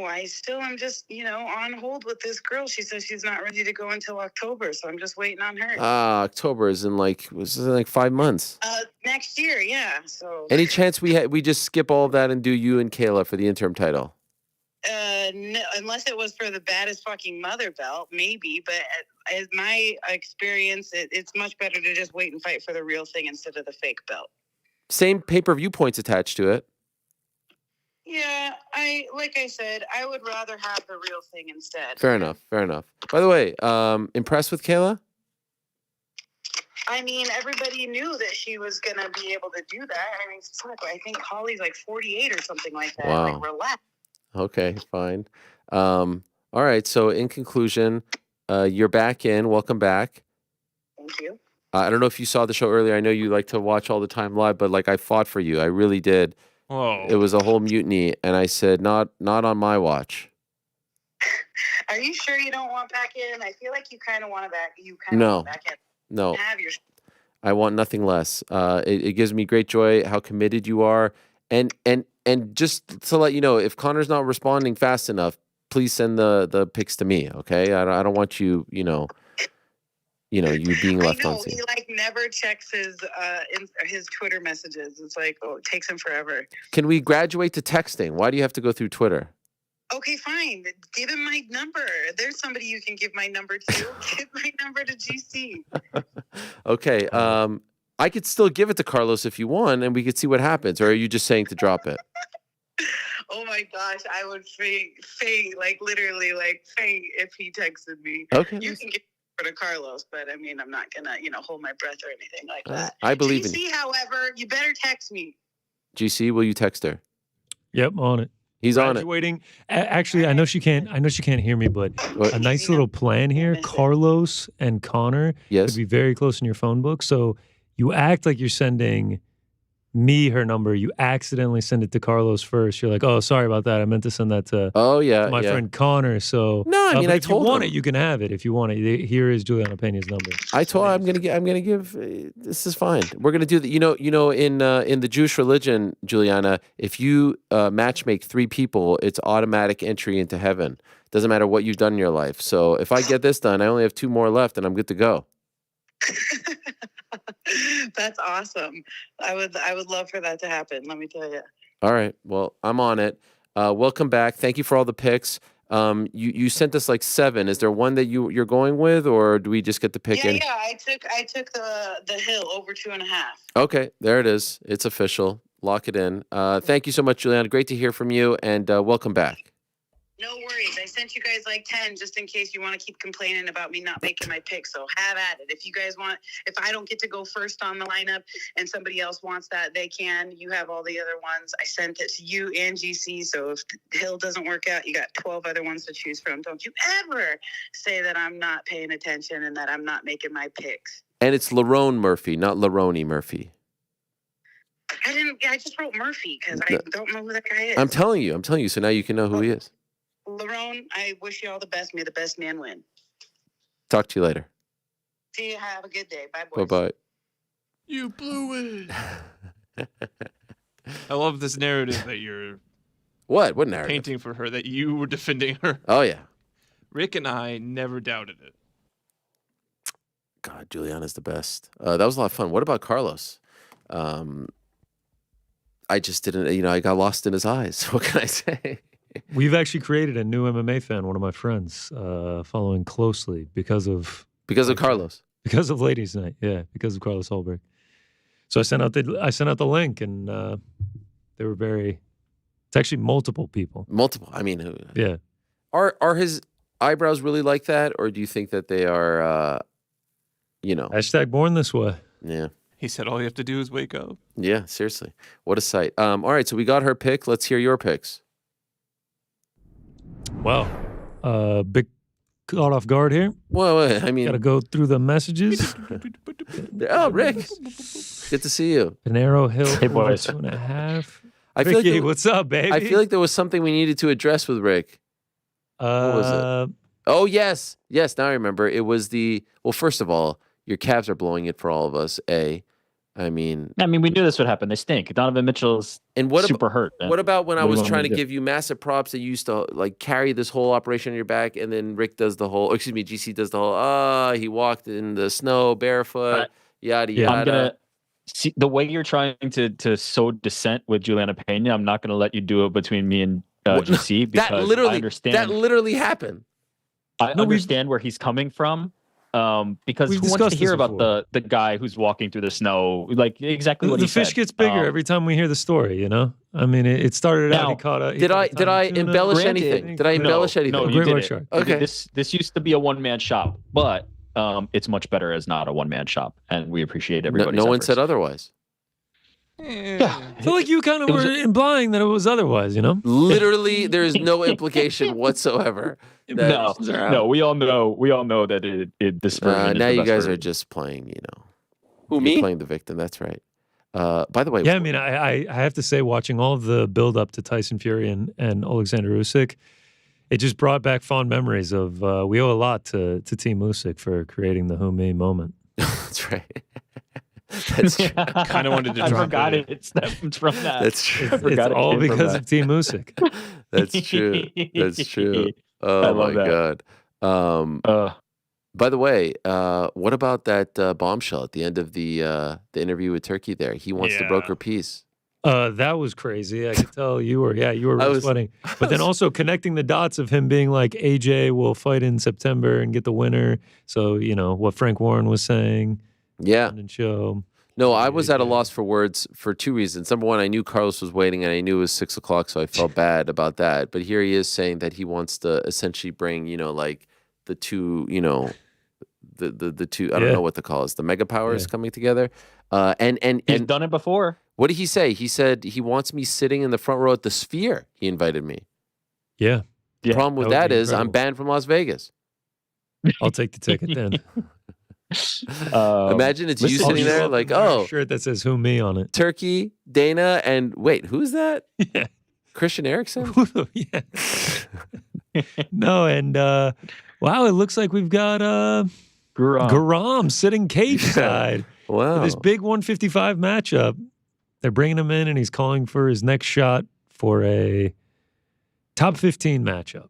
I still am just, you know, on hold with this girl. She says she's not ready to go until October, so I'm just waiting on her. October is in like 5 months. Next year, yeah. So. Any chance we just skip all of that and do you and Kayla for the interim title? No, unless it was for the baddest fucking mother belt, maybe. But as my experience, it's much better to just wait and fight for the real thing instead of the fake belt. Same pay-per-view points attached to it. Yeah, like I said, I would rather have the real thing instead. Fair enough. By the way, impressed with Kayla? I mean, everybody knew that she was going to be able to do that. I mean, fuck, I think Holly's like 48 or something like that. Wow. Like, relax. Okay, fine. All right, so in conclusion, you're back in. Welcome back. Thank you. I don't know if you saw the show earlier. I know you like to watch all the time live, but like I fought for you. I really did. Whoa. It was a whole mutiny, and I said, not on my watch. Are you sure you don't want back in? I feel like you kind of want back. No. Back in. No. Have your. I want nothing less. It gives me great joy how committed you are, and just to let you know, if Connor's not responding fast enough, please send the pics to me. Okay, I don't want you you being left on scene. He like never checks his Twitter messages. It's like, it takes him forever. Can we graduate to texting? Why do you have to go through Twitter? Okay, fine. Give him my number. There's somebody you can give my number to. Give my number to GC. Okay. I could still give it to Carlos if you want, and we could see what happens. Or are you just saying to drop it? Oh my gosh, I would faint, like literally, like faint if he texted me. Okay. You can give it to Carlos, but I mean, I'm not gonna, hold my breath or anything like that. I believe in you. GC, however, you better text me. GC, will you text her? Yep, on it. He's graduating. On it. Actually, I know she can't hear me, but a nice little plan here. Carlos and Connor could be very close in your phone book. So you act like you're sending me her number. You accidentally send it to Carlos first. You're like, oh, sorry about that. I meant to send that to my friend Connor. So No, I mean, I told if you want him. it, you can have it. If you want it, here is Juliana Pena's number. I told her I'm gonna give. This is fine. We're gonna do the. You know, in the Jewish religion, Juliana, if you matchmake 3 people, it's automatic entry into heaven. Doesn't matter what you've done in your life. So if I get this done, I only have 2 more left, and I'm good to go. That's awesome. I would love for that to happen. Let me tell you. All right. Well, I'm on it. Welcome back. Thank you for all the picks. You sent us like 7. Is there one that you're going with, or do we just get the pick in? Yeah. I took the hill over 2.5. Okay, there it is. It's official. Lock it in. Thank you so much, Juliana. Great to hear from you, and welcome back. No worries. I sent you guys like 10 just in case you want to keep complaining about me not making my pick. So have at it. If you guys want, if I don't get to go first on the lineup and somebody else wants that, they can. You have all the other ones. I sent it to you and GC. So if Hill doesn't work out, you got 12 other ones to choose from. Don't you ever say that I'm not paying attention and that I'm not making my picks. And it's Lerone Murphy, not Lerone Murphy. I just wrote Murphy because I don't know who that guy is. I'm telling you. So now you can know who he is. Lerone, I wish you all the best. May the best man win. Talk to you later. See you. Have a good day. Bye, boys. Bye-bye. You blew it. I love this narrative that you're What narrative? painting for her, that you were defending her. Oh, yeah. Rick and I never doubted it. God, Juliana's the best. That was a lot of fun. What about Carlos? I just didn't, I got lost in his eyes. What can I say? We've actually created a new MMA fan, one of my friends, following closely because of Carlos. Because of Ladies' Night, yeah, because of Carlos Ulberg. So I sent out the link, and they were very. It's actually multiple people. Multiple. I mean, yeah. Are his eyebrows really like that, or do you think that they are? Hashtag born this way. Yeah. He said all you have to do is wake up. Yeah, seriously. What a sight. All right, so we got her pick. Let's hear your picks. Wow. Big caught off guard here. Well, I mean, gotta go through the messages. Oh, Rick. Good to see you. Pinero Hill, Hey, boys. 2.5. I feel Ricky, like what's up, baby? I feel like there was something we needed to address with Rick. What was it? Oh, yes. Yes, now I remember. It was first of all, your Cavs are blowing it for all of us, A. I mean, we knew this would happen. They stink. Donovan Mitchell's super hurt. Man. What about when I was trying to do? give you massive props that you used to carry this whole operation on your back, and then Rick does the whole, GC does the whole, he walked in the snow barefoot, yada, yada. I'm going to see the way you're trying to sow dissent with Juliana Pena. I'm not going to let you do it between me and GC because I understand. That literally happened. I understand where he's coming from. Because who wants to hear about the guy who's walking through the snow? Like exactly what he said. The fish gets bigger every time we hear the story, I mean, it started out, he caught a... Did I embellish anything? Did I embellish anything? No, you didn't. Okay. This used to be a one-man shop, but it's much better as not a one-man shop, and we appreciate everybody's No one efforts. said otherwise. Yeah. I feel like you kind of were implying that it was otherwise, Literally, there's no implication whatsoever. No, we all know that it dispersion. Now you guys are just playing, Who, me? You're playing the victim. That's right. By the way, yeah, I mean, I have to say, watching all of the build up to Tyson Fury and Oleksandr Usyk, it just brought back fond memories of we owe a lot to Team Usyk for creating the who me moment. That's right. That's true. Kind of wanted to I drop forgot it stems from that. That's true. It's all because of Team Usyk. That's true. That's true. Oh my God. By the way, what about that bombshell at the end of the interview with Turkey there? He wants to broker peace. That was crazy. I could tell you were really sweating. But then also connecting the dots of him being like, AJ will fight in September and get the winner. So, what Frank Warren was saying. Yeah. Show. No, I was at a loss for words for 2 reasons. Number one, I knew Carlos was waiting, and I knew it was 6 o'clock, so I felt bad about that. But here he is saying that he wants to essentially bring, the two, the two. I don't know what to call it. The mega powers coming together. And he's done it before. What did he say? He said he wants me sitting in the front row at the Sphere. He invited me. Yeah. The problem with that is I'm banned from Las Vegas. I'll take the ticket then. Imagine it's you sitting there like, oh, shirt that says "Who Me" on it. Turkey, Dana, and wait, who's that? Yeah. Christian Eriksen? Yeah. No, and wow, it looks like we've got Garam sitting cage side. Wow. For this big 155 matchup. They're bringing him in, and he's calling for his next shot for a top 15 matchup.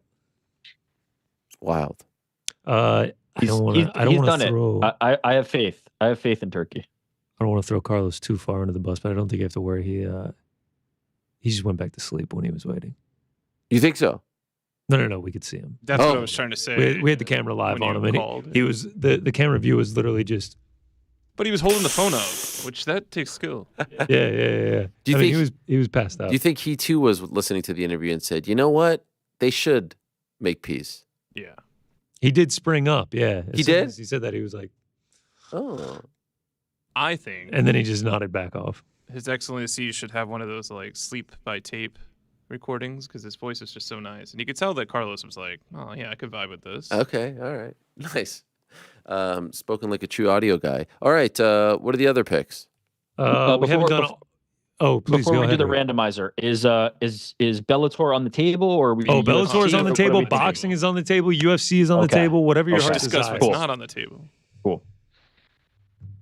Wild. I don't want to throw. I have faith. I have faith in Turkey. I don't want to throw Carlos too far under the bus, but I don't think you have to worry. He just went back to sleep when he was waiting. You think so? No. We could see him. That's what I was trying to say. We had the camera live on him, and he was the camera view was literally just. But he was holding the phone up, which that takes skill. Yeah. Do you think he was passed out? Do you think he too was listening to the interview and said, "You know what? They should make peace." Yeah. He did spring up. Yeah. He did. He said that he was like, "Oh." I think. And then he just nodded back off. His Excellency should have one of those like sleep by tape recordings because his voice is just so nice, and you could tell that Carlos was like, "Oh yeah, I could vibe with this." Okay. All right. Nice. Spoken like a true audio guy. All right. What are the other picks? We haven't done. Please before go we ahead. do the randomizer, is Bellator on the table, or are we? Bellator is on the table. Boxing is on the table. UFC is on the table. Whatever your heart desires. It's not on the table. Cool.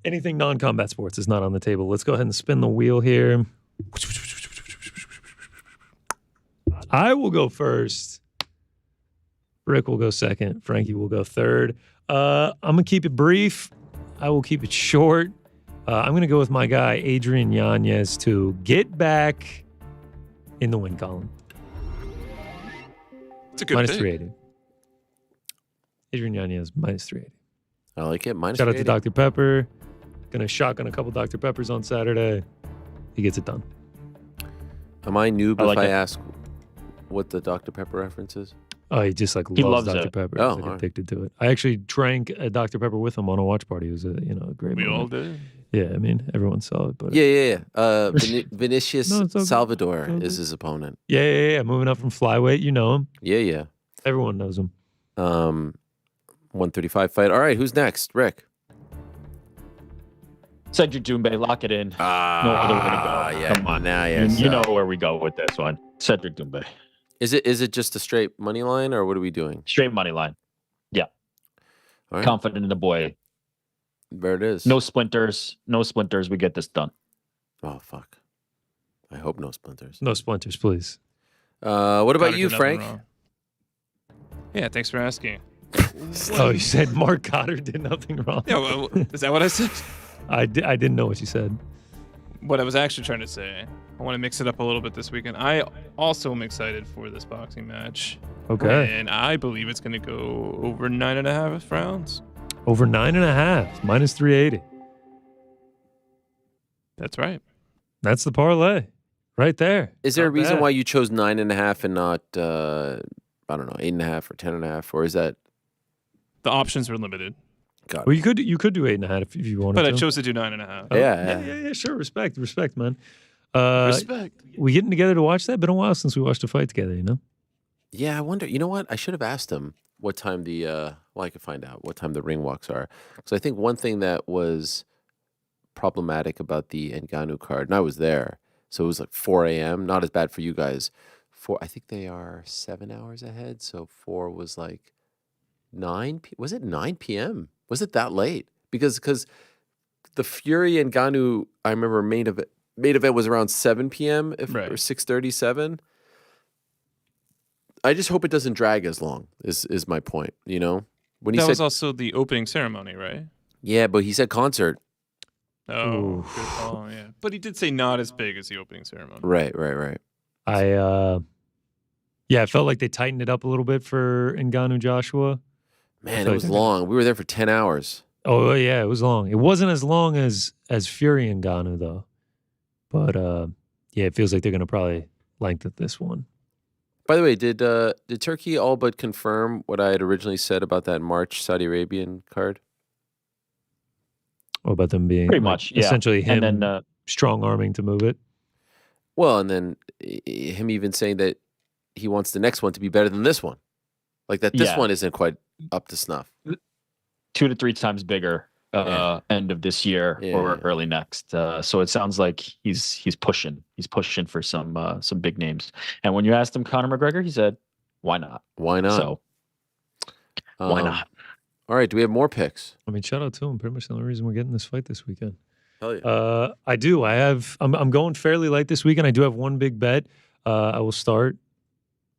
Anything non-combat sports is not on the table. Let's go ahead and spin the wheel here. I will go first. Rick will go second. Frankie will go third. I'm going to keep it brief. I will keep it short. I'm going to go with my guy, Adrian Yanez, to get back in the win column. It's a good minus pick. 380. Adrian Yanez, minus 380. I like it. Minus Shout out to 380. Dr. Pepper. Going to shotgun a couple Dr. Peppers on Saturday. He gets it done. Am I noob if I it. ask what the Dr. Pepper reference is? Oh, he just like He loves loves Dr. it. Pepper. Oh, He's like all right. addicted to it. I actually drank a Dr. Pepper with him on a watch party. It was a great We moment. all did. Yeah, I mean, everyone saw it, but Yeah. Vinicius No, it's okay. Salvador It's okay. is his opponent. yeah. Moving up from flyweight, you know him. Yeah. Everyone knows him. 135 fight. All right, who's next? Rick. Cédric Doumbé, lock it in. No other way to go. Yeah. Come on. Now, You know where we go with this one. Cédric Doumbé. Is it just a straight money line, or what are we doing? Straight money line. Yeah. All right. Confident in the boy. There it is. No splinters. We get this done. Oh fuck. I hope no splinters. No splinters, please. What about Cotter you, did nothing Frank? wrong. Yeah, thanks for asking. Oh, you said Mark Cotter did nothing wrong. Yeah, well, is that what I said? I didn't know what you said. What I was actually trying to say, I want to mix it up a little bit this weekend. I also am excited for this boxing match. Okay. And I believe it's going to go over 9.5 rounds. Over 9.5, minus 380. That's right. That's the parlay right there. Is there a Not reason bad. why you chose 9.5 and not I don't know, 8.5 or 10.5, or is that The options were limited. got it? Well, you could do 8.5 if you wanted But to. I chose to do 9.5. Yeah. Sure. Respect, man. Respect. We getting together to watch that? Been a while since we watched a fight together, you know? Yeah, I wonder. You know what? I should have asked him what time I could find out what time the ring walks are. Because I think one thing that was problematic about the Ngannou card, and I was there, so it was like 4 a.m. Not as bad for you guys. I think they are 7 hours ahead, so 4 was like 9. Was it 9 p.m.? Was it that late? Because the Fury and Ngannou, I remember main event was around 7 p.m. Or 6:37. I just hope it doesn't drag as long. Is my point? You know, when he That said was also the opening ceremony, right? yeah, but he said concert. Oh, good call, yeah. But he did say not as big as the opening ceremony. Right. I felt like they tightened it up a little bit for Ngannou Joshua. Man, it was long. We were there for 10 hours. Oh yeah, it was long. It wasn't as long as Fury and Ngannou though, but yeah, it feels like they're gonna probably lengthen this one. By the way, did Turkey all but confirm what I had originally said about that March Saudi Arabian card? What about them being Pretty much, yeah. essentially him And then, strong arming to move it? Well, and then him even saying that he wants the next one to be better than this one. Like that this Yeah. one isn't quite up to snuff. 2 to 3 times bigger. end of this year or early next. So it sounds like he's pushing for some big names. And when you asked him Conor McGregor, he said, "Why not? Why not?" So why not? All right. Do we have more picks? I mean, shout out to him. Pretty much the only reason we're getting this fight this weekend. Hell yeah. I do. I'm going fairly light this weekend. I do have one big bet. I will start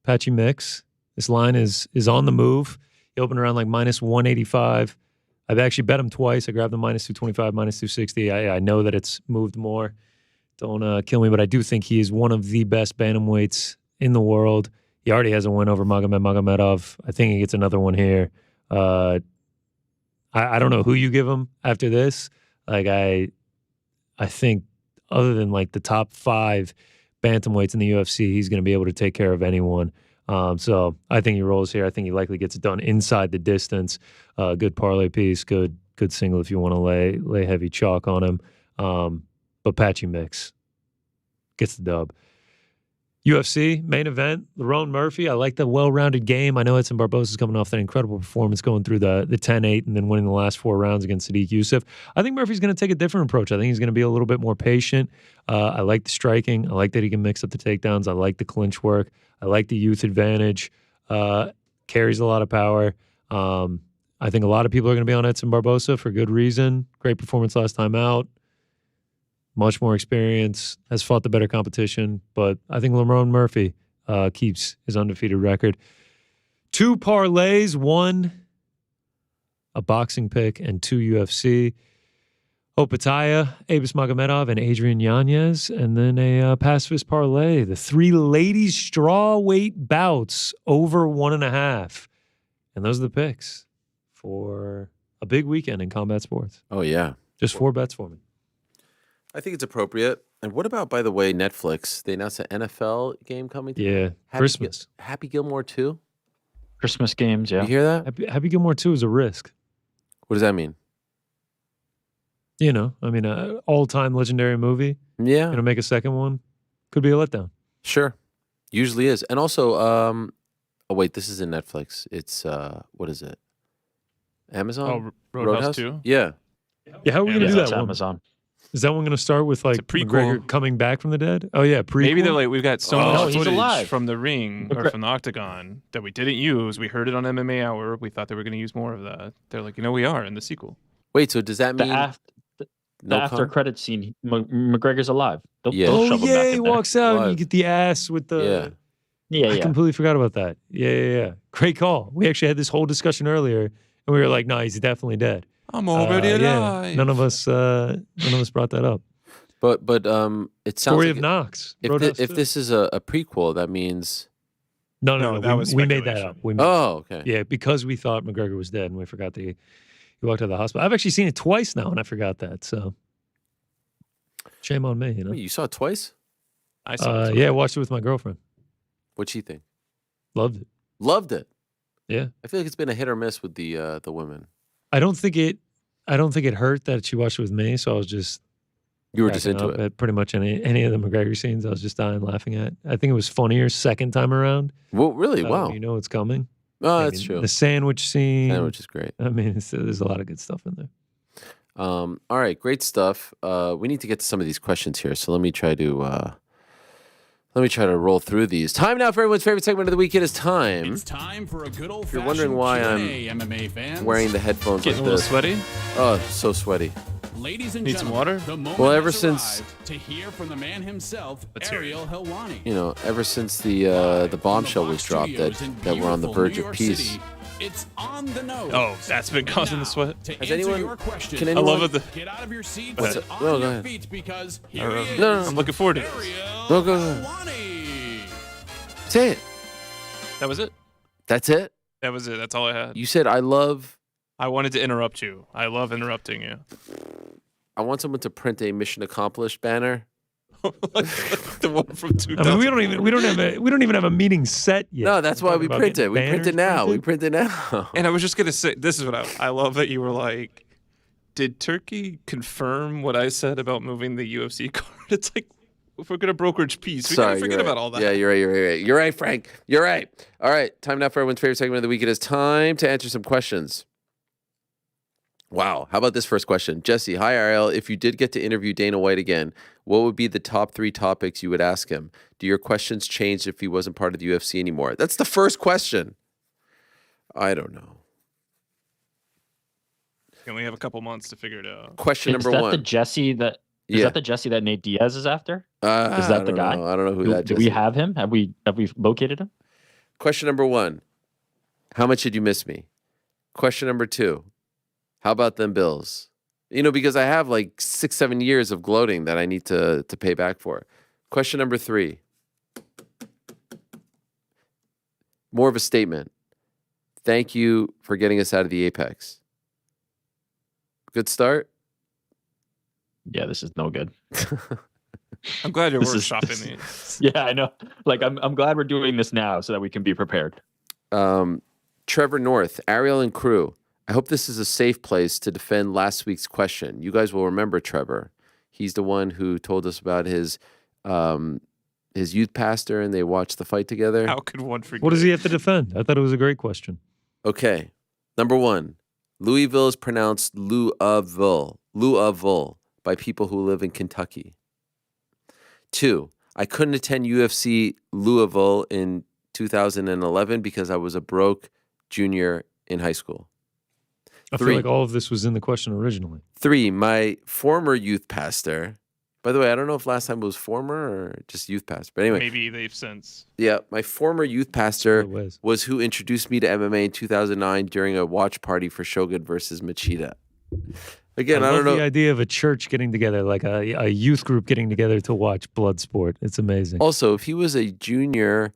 Patchy Mix. This line is on the move. He opened around like minus 185. I've actually bet him twice. I grabbed the minus 225, minus 260. I know that it's moved more. Don't kill me, but I do think he is one of the best bantamweights in the world. He already has a win over Magomedov. I think he gets another one here. I don't know who you give him after this. Like I think other than like the top 5 bantamweights in the UFC, he's going to be able to take care of anyone. So I think he rolls here. I think he likely gets it done inside the distance. Good parlay piece, good single if you want to lay heavy chalk on him. But Patchy Mix gets the dub. UFC main event, Lerone Murphy. I like the well-rounded game. I know Edson Barboza's coming off that incredible performance going through the 10-8 and then winning the last 4 rounds against Sadiq Youssef. I think Murphy's going to take a different approach. I think he's going to be a little bit more patient. I like the striking. I like that he can mix up the takedowns. I like the clinch work. I like the youth advantage. Carries a lot of power. I think a lot of people are going to be on Edson Barboza for good reason. Great performance last time out. Much more experience, has fought the better competition, but I think Lerone Murphy keeps his undefeated record. 2 parlays, 1 a boxing pick and 2 UFC. Opataya, Abus Magomedov, and Adrian Yanez, and then a pacifist parlay. The 3 ladies strawweight bouts over 1.5. And those are the picks for a big weekend in combat sports. Oh, yeah. Just 4 bets for me. I think it's appropriate. And what about, by the way, Netflix? They announced an NFL game coming. Yeah, Christmas. Happy Gilmore 2? Christmas games, yeah. You hear that? Happy Gilmore 2 is a risk. What does that mean? You know, I mean, all-time legendary movie. Yeah. Going to make a second one. Could be a letdown. Sure. Usually is. And also, oh, wait, this is in Netflix. It's, what is it? Amazon? Oh, Roadhouse 2? Yeah. Yeah, how are we going to do that one? Amazon. Is that one going to start with like McGregor coming back from the dead? Oh yeah, prequel. Maybe they're like, we've got so much footage alive. from the ring or from the octagon that we didn't use. We heard it on MMA Hour. We thought they were going to use more of that. They're like, we are in the sequel. Wait, so does that mean the after credit scene? McGregor's alive. They'll oh shove him yeah, back he in there. walks out and you get the ass with the. Yeah. I completely forgot about that. Yeah. Great call. We actually had this whole discussion earlier, and we were like, "No, he's definitely dead." I'm already alive. Yeah. None of us brought that up. But it sounds Story like of Knox. If this is a prequel, that means no. We made that up. Okay. Yeah, because we thought McGregor was dead, and we forgot that he walked out of the hospital. I've actually seen it twice now, and I forgot that. So shame on me. Wait, you saw it twice? I saw it. Yeah, I watched it with my girlfriend. What'd she think? Loved it. Loved it. Yeah. I feel like it's been a hit or miss with the women. I don't think it hurt that she watched it with me, so I was just. You were just into it. At pretty much any of the McGregor scenes, I was just dying laughing at. I think it was funnier second time around. Well, really? Wow. You know what's coming. Oh, that's true. The sandwich scene. Sandwich is great. I mean, there's a lot of good stuff in there. All right, great stuff. We need to get to some of these questions here, so let me try to roll through these. Time now for everyone's favorite segment of the week. It is time. It's time for a good old. If you're wondering why Q&A, MMA fans. wearing the headphones Getting like a little this. sweaty? Oh, so sweaty. Ladies and Need some gentlemen, water? the moment Well, ever has since arrived to hear from the man himself, Ariel Helwani. Ever since the bombshell was dropped that we're on the verge of peace. City, it's on the nose. Oh, that's been causing the sweat. To Has answer anyone? your question, Can anyone? I love it. get out of your seats What's and it? on No, go your ahead. feet because here he is. No, I'm looking forward to this. No, go ahead. Helwani. Say it. That was it. That's it. That was it. That's all I had. You said I love. I wanted to interrupt you. I love interrupting you. I want someone to print a mission accomplished banner. The one from 2000. I mean, we don't even have a meeting set yet. No, that's why we print it. We print it now. We print it now. And I was just gonna say, this is what I love that you were like, did Turkey confirm what I said about moving the UFC card? It's like, if we're gonna brokerage peace, we gotta forget about all that. Yeah, you're right. You're right, Frank. You're right. All right, time now for everyone's favorite segment of the week. It is time to answer some questions. Wow. How about this first question? Jesse, hi, Ariel. If you did get to interview Dana White again, what would be the top 3 topics you would ask him? Do your questions change if he wasn't part of the UFC anymore? That's the first question. I don't know. Can we have a couple months to figure it out? Question number Is that one. the Jesse that is that the Jesse that Nate Diaz is after? Is that the guy? I don't know who that Do Jesse we have him? Have we located him? Question number 1. How much did you miss me? Question number 2. How about them bills? Because I have like 6-7 years of gloating that I need to pay back for. Question number 3. More of a statement. Thank you for getting us out of the Apex. Good start? Yeah, this is no good. I'm glad you're This is- workshopping these. Yeah, I know. Like I'm glad we're doing this now so that we can be prepared. Trevor North, Ariel and crew. I hope this is a safe place to defend last week's question. You guys will remember Trevor. He's the one who told us about his youth pastor and they watched the fight together. How could one forget? What does he have to defend? I thought it was a great question. Okay. Number 1, Louisville is pronounced Louisville by people who live in Kentucky. 2, I couldn't attend UFC Louisville in 2011 because I was a broke junior in high school. I 3, feel like all of this was in the question originally. 3, my former youth pastor. By the way, I don't know if last time it was former or just youth pastor. But anyway. Maybe they've since. Yeah, my former youth pastor was who introduced me to MMA in 2009 during a watch party for Shogun versus Machida. Again, I love don't know. the idea of a church getting together, like a youth group getting together to watch blood sport. It's amazing. Also, if he was a junior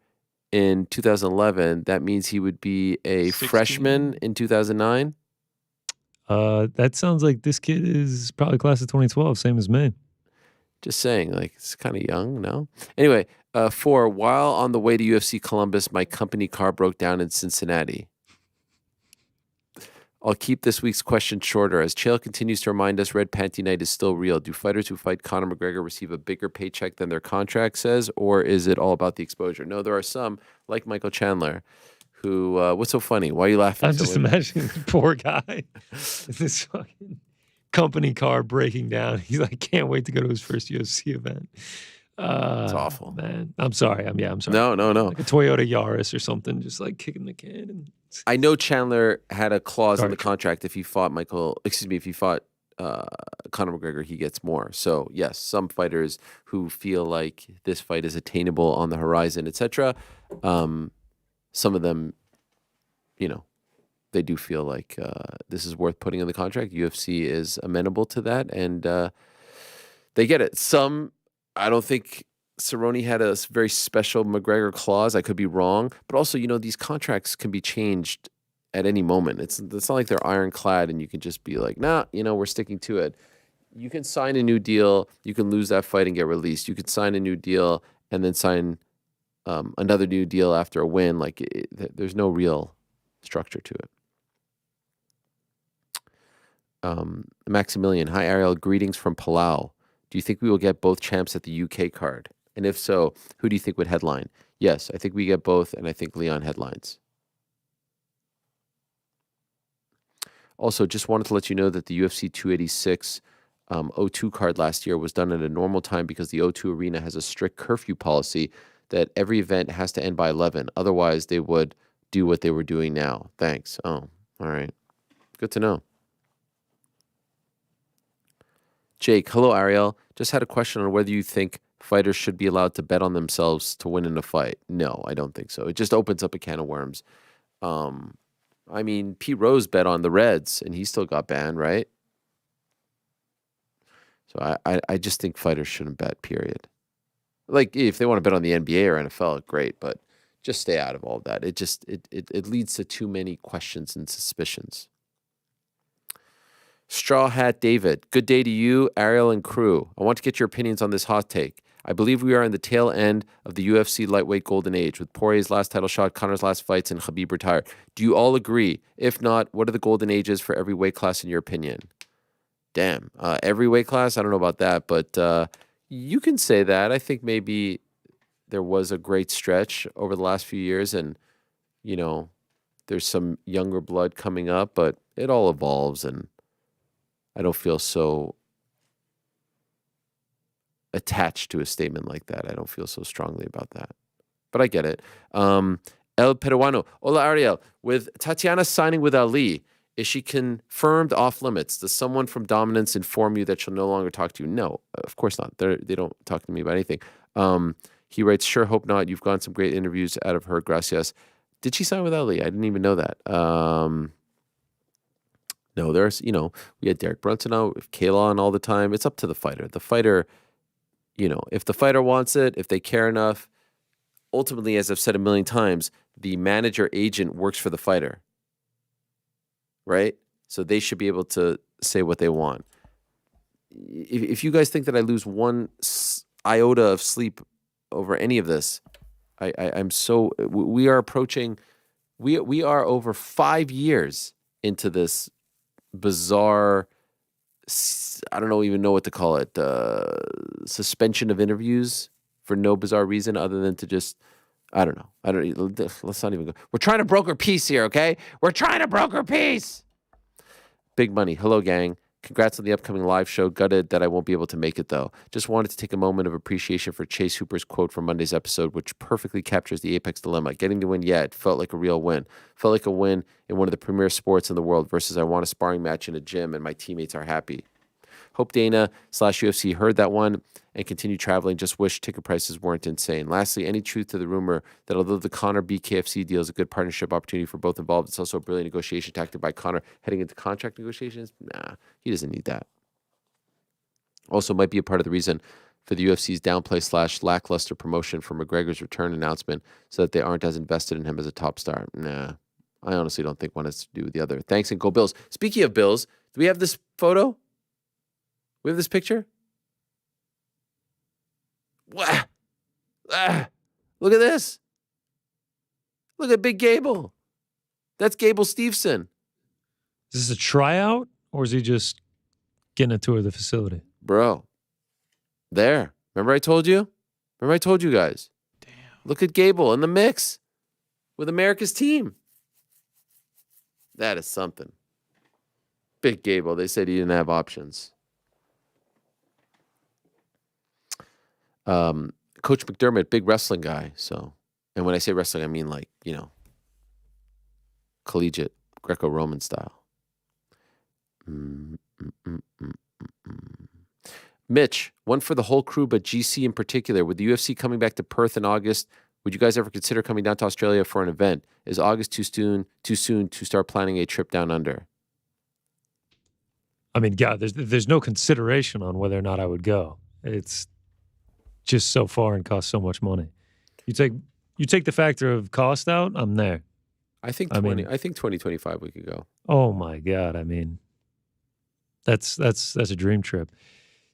in 2011, that means he would be a 16. freshman in 2009. That sounds like this kid is probably class of 2012, same as me. Just saying, like, it's kind of young, no? Anyway, 4, while on the way to UFC Columbus, my company car broke down in Cincinnati. I'll keep this week's question shorter. As Chael continues to remind us, Red Panty Night is still real. Do fighters who fight Conor McGregor receive a bigger paycheck than their contract says, or is it all about the exposure? No, there are some, like Michael Chandler, who, what's so funny? Why are you laughing? I'm just imagining the poor guy. This fucking company car breaking down. He's like, can't wait to go to his first UFC event. It's awful, man. I'm sorry. I'm sorry. No. Like a Toyota Yaris or something, just like kicking the can. And I know Chandler had a clause in the contract if he fought Conor McGregor, he gets more. So yes, some fighters who feel like this fight is attainable on the horizon, etc. Some of them, they do feel like this is worth putting in the contract. UFC is amenable to that, and they get it. Some, I don't think Cerrone had a very special McGregor clause. I could be wrong, but also, these contracts can be changed at any moment. It's not like they're ironclad, and you can just be like, nah, we're sticking to it. You can sign a new deal. You can lose that fight and get released. You could sign a new deal and then sign another new deal after a win. Like there's no real structure to it. Maximilian, hi Ariel, greetings from Palau. Do you think we will get both champs at the UK card? And if so, who do you think would headline? Yes, I think we get both, and I think Leon headlines. Also, just wanted to let you know that the UFC 286 O2 card last year was done at a normal time because the O2 Arena has a strict curfew policy that every event has to end by 11. Otherwise, they would do what they were doing now. Thanks. Oh, all right. Good to know. Jake, hello, Ariel. Just had a question on whether you think fighters should be allowed to bet on themselves to win in a fight. No, I don't think so. It just opens up a can of worms. I mean, Pete Rose bet on the Reds, and he still got banned, right? So I just think fighters shouldn't bet, period. Like, if they want to bet on the NBA or NFL, great, but just stay out of all of that. It leads to too many questions and suspicions. Straw Hat David, good day to you, Ariel, and crew. I want to get your opinions on this hot take. I believe we are in the tail end of the UFC lightweight golden age with Poirier's last title shot, Conor's last fights, and Khabib retired. Do you all agree? If not, what are the golden ages for every weight class in your opinion? Damn. Every weight class? I don't know about that, but you can say that. I think maybe there was a great stretch over the last few years, and, there's some younger blood coming up, but it all evolves, and I don't feel so attached to a statement like that. I don't feel so strongly about that. But I get it. El Peruano. Hola, Ariel. With Tatiana signing with Ali, is she confirmed off limits? Does someone from Dominance inform you that she'll no longer talk to you? No, of course not. They don't talk to me about anything. He writes, sure, hope not. You've gotten some great interviews out of her. Gracias. Did she sign with Ali? I didn't even know that. No, there's, we had Derek Brunson out, Kayla on all the time. It's up to the fighter. The fighter, if the fighter wants it, if they care enough, ultimately, as I've said a million times, the manager agent works for the fighter, right? So they should be able to say what they want. If you guys think that I lose one iota of sleep over any of this, we are approaching, we are over 5 years into this bizarre, I don't even know what to call it, suspension of interviews for no bizarre reason other than to just, I don't know. Let's not even go. We're trying to broker peace here, okay? We're trying to broker peace. Big money. Hello, gang. Congrats on the upcoming live show. Gutted that I won't be able to make it, though. Just wanted to take a moment of appreciation for Chase Hooper's quote from Monday's episode, which perfectly captures the Apex dilemma. Getting to win, it felt like a real win. Felt like a win in one of the premier sports in the world versus I want a sparring match in a gym and my teammates are happy. Hope Dana/UFC heard that one and continue traveling. Just wish ticket prices weren't insane. Lastly, any truth to the rumor that although the Conor BKFC deal is a good partnership opportunity for both involved, it's also a brilliant negotiation tactic by Conor heading into contract negotiations? Nah, he doesn't need that. Also might be a part of the reason for the UFC's downplay / lackluster promotion for McGregor's return announcement so that they aren't as invested in him as a top star. Nah, I honestly don't think one has to do with the other. Thanks and go Bills. Speaking of Bills, do we have this photo? We have this picture? Look at this. Look at Big Gable. That's Gable Steveson. Is this a tryout or is he just getting a tour of the facility? Bro. There. Remember I told you? Remember I told you guys? Damn. Look at Gable in the mix with America's team. That is something. Big Gable. They said he didn't have options. Coach McDermott, big wrestling guy. So, and when I say wrestling, I mean like, collegiate Greco-Roman style. Mitch, one for the whole crew, but GC in particular. With the UFC coming back to Perth in August, would you guys ever consider coming down to Australia for an event? Is August too soon to start planning a trip down under? I mean, God, there's no consideration on whether or not I would go. It's just so far and costs so much money. You take the factor of cost out, I'm there. I think 2025 we could go. Oh my God. I mean, that's a dream trip.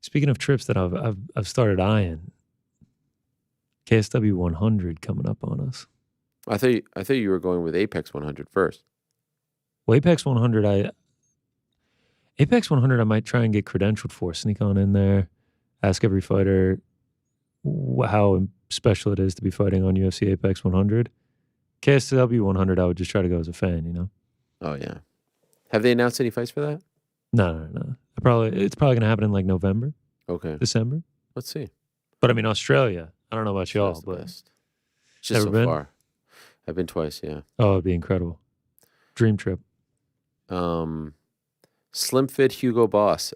Speaking of trips that I've started eyeing, KSW 100 coming up on us. I thought you were going with Apex 100 first. Well, Apex 100 I might try and get credentialed for. Sneak on in there, ask every fighter how special it is to be fighting on UFC Apex 100. KSW 100, I would just try to go as a fan, Oh, yeah. Have they announced any fights for that? No. It's probably going to happen in like November. Okay. December. Let's see. But I mean, Australia, I don't know about y'all, but it's just so far. I've been twice, yeah. Oh, it'd be incredible. Dream trip. Slim Fit Hugo Boss.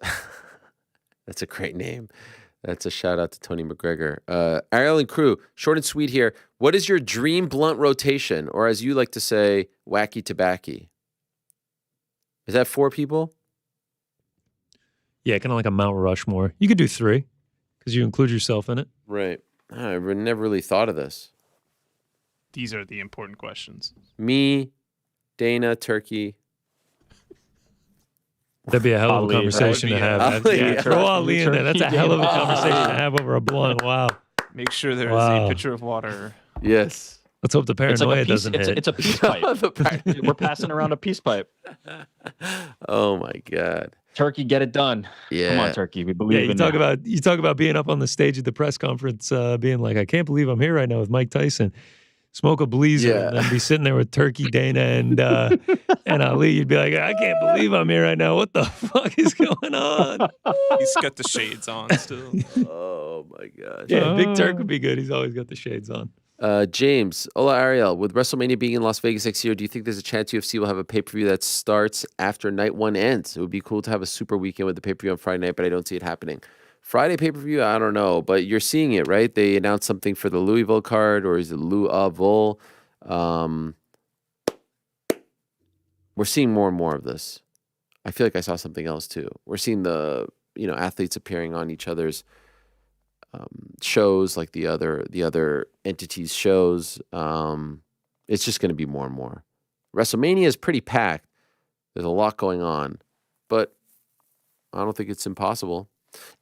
That's a great name. That's a shout out to Tony McGregor. Ariel and crew, short and sweet here. What is your dream blunt rotation, or as you like to say, wacky tobacco? Is that 4 people? Yeah, kind of like a Mount Rushmore. You could do 3 because you include yourself in it. Right. I never really thought of this. These are the important questions. Me, Dana, Turkey. That'd be a hell of a conversation to have. Throw Ali in there. That's a hell of a conversation to have over a blunt. Wow. Make sure there's a pitcher of water. Yes. Let's hope the paranoia doesn't hit. It's a peace pipe. We're passing around a peace pipe. Oh my God. Turkey, get it done. Yeah. Come on, Turkey. We believe in you. You talk about being up on the stage at the press conference, being like, I can't believe I'm here right now with Mike Tyson. smoke a bleezer, and then be sitting there with Turkey, Dana, and Ali. You'd be like, I can't believe I'm here right now. What the fuck is going on? He's got the shades on still. Oh my gosh. Yeah, Big Turk would be good. He's always got the shades on. James, hola Ariel. With WrestleMania being in Las Vegas next year, do you think there's a chance UFC will have a pay-per-view that starts after night one ends? It would be cool to have a super weekend with the pay-per-view on Friday night, but I don't see it happening. Friday pay-per-view, I don't know, but you're seeing it, right? They announced something for the Louisville card, or is it Louisville? We're seeing more and more of this. I feel like I saw something else too. We're seeing the athletes appearing on each other's shows, like the other entities' shows. It's just going to be more and more. WrestleMania is pretty packed. There's a lot going on, but I don't think it's impossible.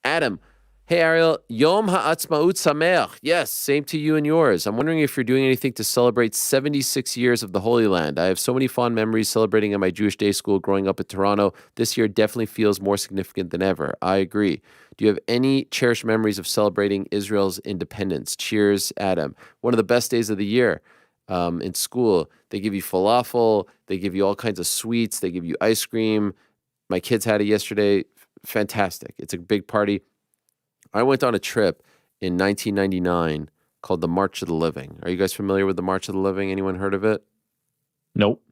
Adam, hey Ariel, Yom Ha'atzmaut Sameach. Yes, same to you and yours. I'm wondering if you're doing anything to celebrate 76 years of the Holy Land. I have so many fond memories celebrating at my Jewish day school growing up in Toronto. This year definitely feels more significant than ever. I agree. Do you have any cherished memories of celebrating Israel's independence? Cheers, Adam. One of the best days of the year. In school, they give you falafel, they give you all kinds of sweets, they give you ice cream. My kids had it yesterday. Fantastic. It's a big party. I went on a trip in 1999 called the March of the Living. Are you guys familiar with the March of the Living? Anyone heard of it? Nope.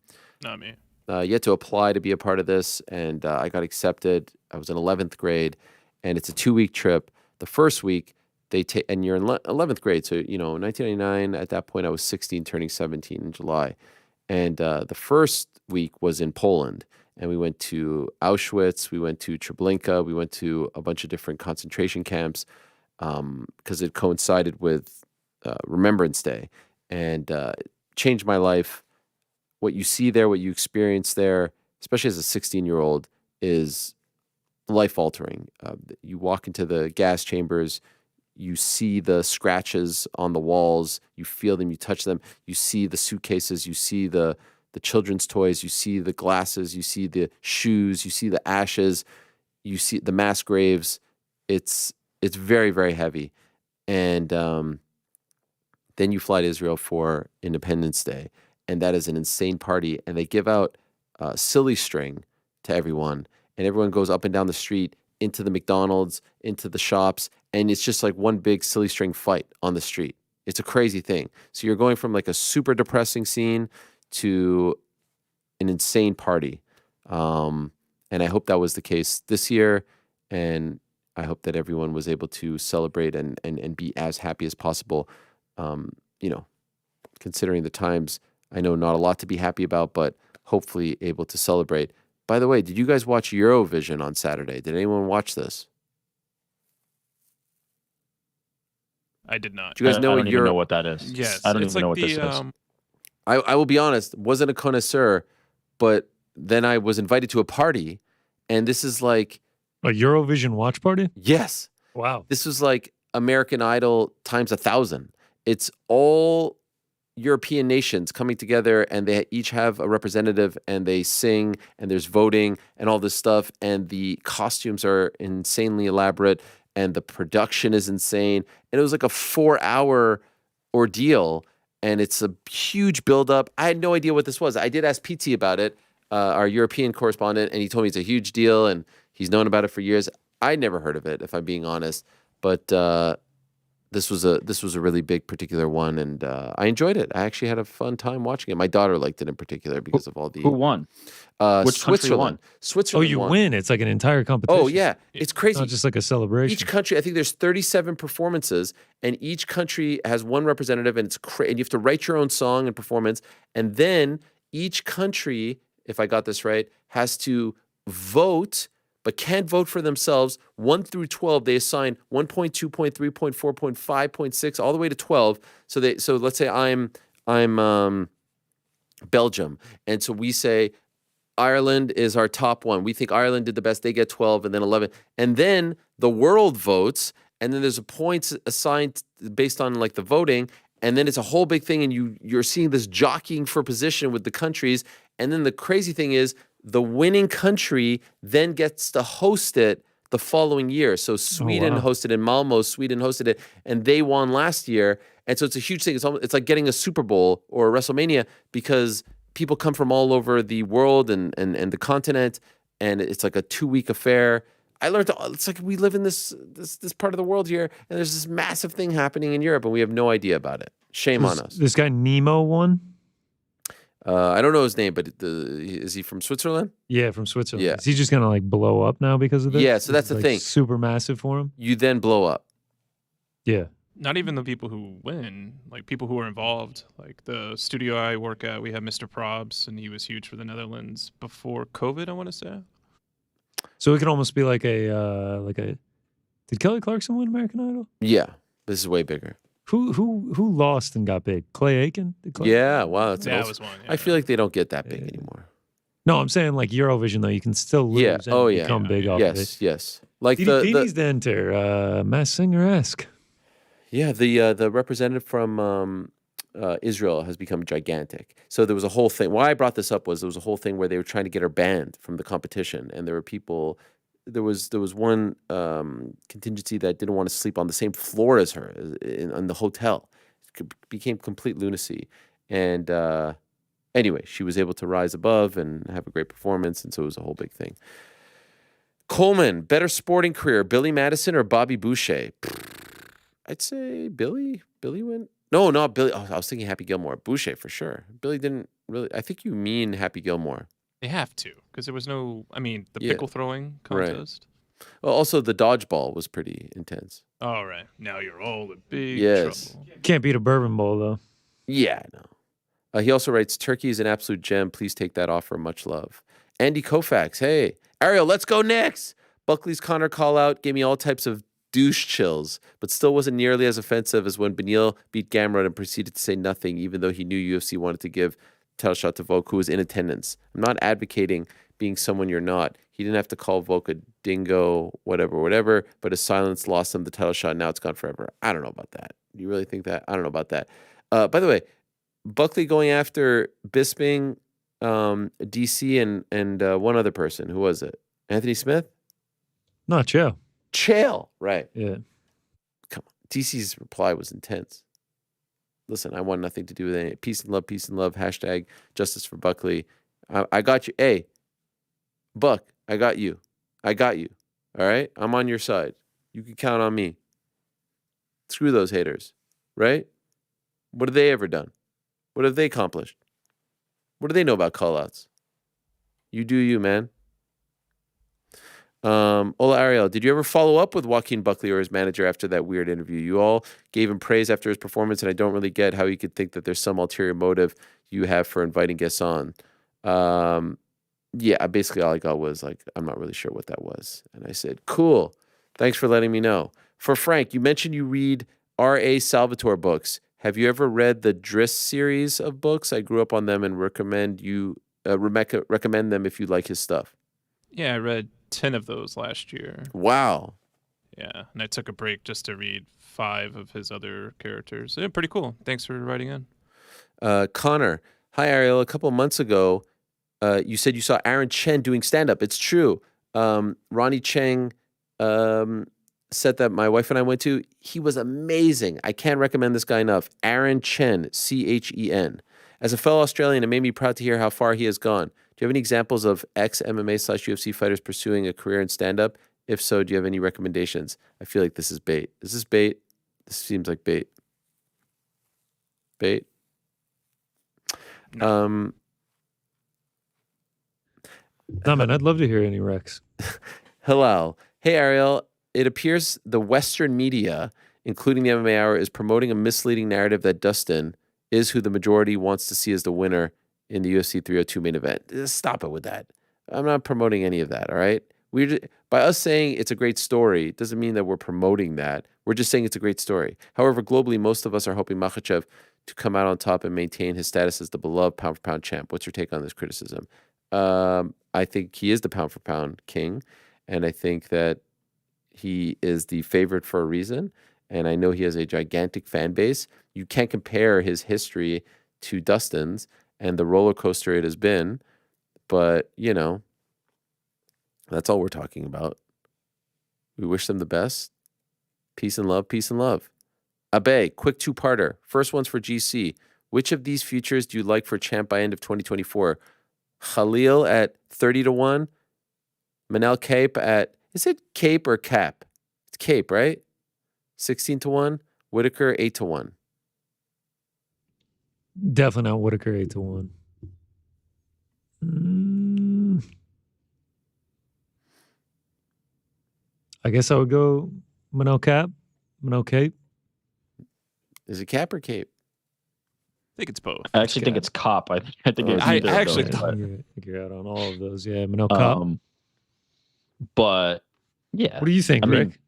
Not me. You had to apply to be a part of this, and I got accepted. I was in 11th grade, and it's a 2-week trip. The first week, and you're in 11th grade, so, 1999, at that point, I was 16, turning 17 in July. And the first week was in Poland. And we went to Auschwitz, we went to Treblinka, we went to a bunch of different concentration camps because it coincided with Remembrance Day. And it changed my life. What you see there, what you experience there, especially as a 16-year-old, is life-altering. You walk into the gas chambers, you see the scratches on the walls, you feel them, you touch them, you see the suitcases, you see the children's toys, you see the glasses, you see the shoes, you see the ashes, you see the mass graves. It's very, very heavy. And then you fly to Israel for Independence Day, and that is an insane party. And they give out silly string to everyone, and everyone goes up and down the street into the McDonald's, into the shops, and it's just like one big silly string fight on the street. It's a crazy thing. So you're going from like a super depressing scene to an insane party. And I hope that was the case this year. And I hope that everyone was able to celebrate and be as happy as possible. Considering the times, I know not a lot to be happy about, but hopefully able to celebrate. By the way, did you guys watch Eurovision on Saturday? Did anyone watch this? I did not. Do you guys know I don't even know what that is. Yes, I don't it's even know like what this the, is. I will be honest, wasn't a connoisseur, but then I was invited to a party, and this is like a Eurovision watch party? Yes. Wow. This was like American Idol times 1,000. It's all European nations coming together, and they each have a representative, and they sing, and there's voting and all this stuff, and the costumes are insanely elaborate, and the production is insane. And it was like a 4-hour ordeal, and it's a huge buildup. I had no idea what this was. I did ask PT about it, our European correspondent, and he told me it's a huge deal, and he's known about it for years. I'd never heard of it, if I'm being honest, but this was a really big particular one, and I enjoyed it. I actually had a fun time watching it. My daughter liked it in particular because of all the. Who won? Which country won? Switzerland. Oh, you won. win! It's like an entire competition. Oh yeah, it's crazy. Not just like a celebration. Each country, I think there's 37 performances, and each country has one representative, and and you have to write your own song and performance, and then each country, if I got this right, has to vote. But can't vote for themselves. 1 through 12, they assign 1 point, 2 point, 3 point, 4 point, 5 point, 6, all the way to 12. So let's say I'm Belgium, and so we say Ireland is our top one. We think Ireland did the best. They get 12, and then 11, and then the world votes, and then there's a points assigned based on like the voting, and then it's a whole big thing, and you're seeing this jockeying for position with the countries, and then the crazy thing is, the winning country then gets to host it the following year. So Sweden wow. hosted in Malmo, Sweden hosted it, and they won last year. And so it's a huge thing. It's like getting a Super Bowl or a WrestleMania because people come from all over the world and the continent, and it's like a 2-week affair. I learned it's like we live in this part of the world here, and there's this massive thing happening in Europe, and we have no idea about it. Shame on us. This guy Nemo won? I don't know his name, but is he from Switzerland? Yeah, from Switzerland. Yeah. Is he just gonna like blow up now because of this? Yeah, so that's Is it, the like, thing. Super massive for him. You then blow up. Yeah. Not even the people who win, like people who are involved. Like the studio I work at, we have Mr. Probs, and he was huge for the Netherlands before COVID, I want to say. So it could almost be like a Did Kelly Clarkson win American Idol? Yeah, this is way bigger. Who lost and got big? Clay Aiken? Yeah, wow. That was one. I feel like they don't get that big anymore. No, I'm saying like Eurovision though, you can still lose Yeah. and Yeah. become big off of it. Yes. Like He needs to enter Masked Singer-esque. Yeah, the representative from Israel has become gigantic. So there was a whole thing. Why I brought this up was there was a whole thing where they were trying to get her banned from the competition, and there were people. There was one contingency that didn't want to sleep on the same floor as her in the hotel. It became complete lunacy, and anyway, she was able to rise above and have a great performance, and so it was a whole big thing. Coleman, better sporting career, Billy Madison or Bobby Boucher? I'd say Billy. Billy went. No, not Billy. Oh, I was thinking Happy Gilmore. Boucher for sure. Billy didn't really. I think you mean Happy Gilmore. They have to, because there was no. I mean, the Yeah. pickle throwing Right. contest. Well, also the dodgeball was pretty intense. All right, now you're all in big Yes. trouble. Can't beat a bourbon bowl though. Yeah, I know. He also writes, Turkey is an absolute gem. Please take that offer. Much love. Andy Koufax. Hey, Ariel, let's go next. Buckley's Connor call out gave me all types of douche chills, but still wasn't nearly as offensive as when Beneil beat Gamrot and proceeded to say nothing, even though he knew UFC wanted to give title shot to Volk, who was in attendance. I'm not advocating being someone you're not. He didn't have to call Volk a dingo, whatever, but his silence lost him the title shot. Now it's gone forever. I don't know about that. Do you really think that? I don't know about that. By the way, Buckley going after Bisping, DC, and one other person. Who was it? Anthony Smith? Not Chael. Chael, right. Yeah. Come on. DC's reply was intense. Listen, I want nothing to do with any peace and love, hashtag justice for Buckley. I got you. Hey, Buck, I got you. All right? I'm on your side. You can count on me. Screw those haters, right? What have they ever done? What have they accomplished? What do they know about call-outs? You do you, man. Ola Ariel, did you ever follow up with Joaquin Buckley or his manager after that weird interview? You all gave him praise after his performance, and I don't really get how you could think that there's some ulterior motive you have for inviting guests on. Yeah, basically all I got was like, I'm not really sure what that was. And I said, cool. Thanks for letting me know. For Frank, you mentioned you read R.A. Salvatore books. Have you ever read the Driss series of books? I grew up on them and recommend them if you like his stuff. Yeah, I read 10 of those last year. Wow. Yeah, and I took a break just to read 5 of his other characters. Yeah, pretty cool. Thanks for writing in. Connor, hi Ariel. A couple of months ago, you said you saw Aaron Chen doing stand-up. It's true. Ronnie Cheng set that my wife and I went to. He was amazing. I can't recommend this guy enough. Aaron Chen, Chen. As a fellow Australian, it made me proud to hear how far he has gone. Do you have any examples of ex-MMA/UFC fighters pursuing a career in stand-up? If so, do you have any recommendations? I feel like this is bait. Is this bait? This seems like bait. Bait? No. No, man, I'd love to hear any Rex. Halal. Hey, Ariel. It appears the Western media, including the MMA Hour, is promoting a misleading narrative that Dustin is who the majority wants to see as the winner in the UFC 302 main event. Just stop it with that. I'm not promoting any of that, all right? By us saying it's a great story, it doesn't mean that we're promoting that. We're just saying it's a great story. However, globally, most of us are hoping Makhachev to come out on top and maintain his status as the beloved pound-for-pound champ. What's your take on this criticism? I think he is the pound-for-pound king, and I think that he is the favorite for a reason, and I know he has a gigantic fan base. You can't compare his history to Dustin's and the roller coaster it has been, but, you know, that's all we're talking about. We wish them the best. Peace and love, peace and love. Abe, quick two-parter. First one's for GC. Which of these futures do you like for champ by end of 2024? Jaleel at 30-1. Manel Cape at, is it Cape or Cap? It's Cape, right? 16-1. Whitaker 8-1. Definitely not Whitaker 8-1. I guess I would go Manel Cape. Is it Cap or Cape? I think it's both. I actually think it's Cop. I think it's I either of actually those, thought- but- I think you're out on all of those. Yeah, Manel Cape. But yeah. What do you think, Rick?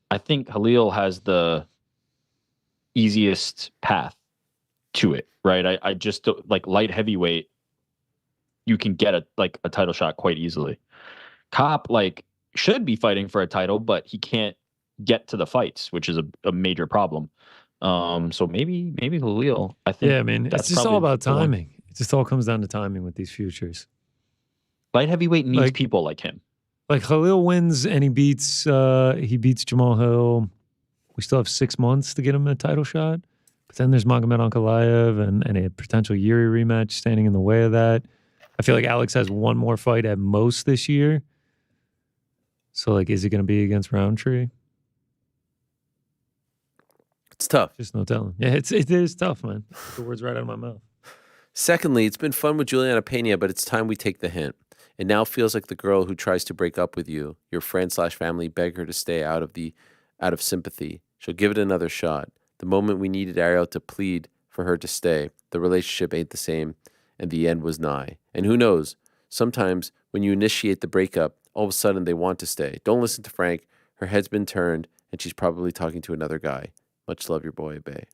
I think Jaleel has the easiest path to it, right? I just like light heavyweight, you can get a title shot quite easily. Cop should be fighting for a title, but he can't get to the fights, which is a major problem. So maybe Jaleel. I think. Yeah, I mean, it's just all about timing. It just all comes down to timing with these futures. Light heavyweight needs people like him. Like Jaleel wins and he beats Jamal Hill. We still have 6 months to get him a title shot. But then there's Magomed Ankalaev and a potential Yuri rematch standing in the way of that. I feel like Alex has one more fight at most this year. So is it going to be against Roundtree? It's tough. Just no telling. Yeah, it is tough, man. The words right out of my mouth. Secondly, it's been fun with Juliana Pena, but it's time we take the hint. It now feels like the girl who tries to break up with you, your friend/family, beg her to stay out of sympathy. She'll give it another shot. The moment we needed Ariel to plead for her to stay, the relationship ain't the same, and the end was nigh. And who knows? Sometimes when you initiate the breakup, all of a sudden they want to stay. Don't listen to Frank. Her head's been turned, and she's probably talking to another guy. Much love, your boy, Bay.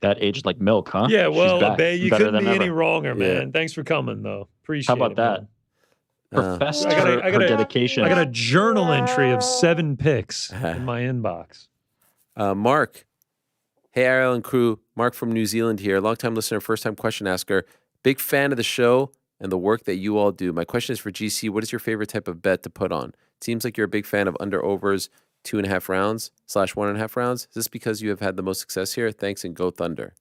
That aged like milk, huh? Yeah, She's well, back. Bay, you Better couldn't than be any ever. wronger, man. Yeah. Thanks for coming, though. Appreciate How about it, that? man. Professed I got her dedication. I got a journal entry of 7 picks in my inbox. Mark. Hey, Ariel and crew. Mark from New Zealand here. Longtime listener, first-time question asker. Big fan of the show and the work that you all do. My question is for GC. What is your favorite type of bet to put on? It seems like you're a big fan of under-overs, 2.5 rounds / 1.5 rounds. Is this because you have had the most success here? Thanks and go Thunder.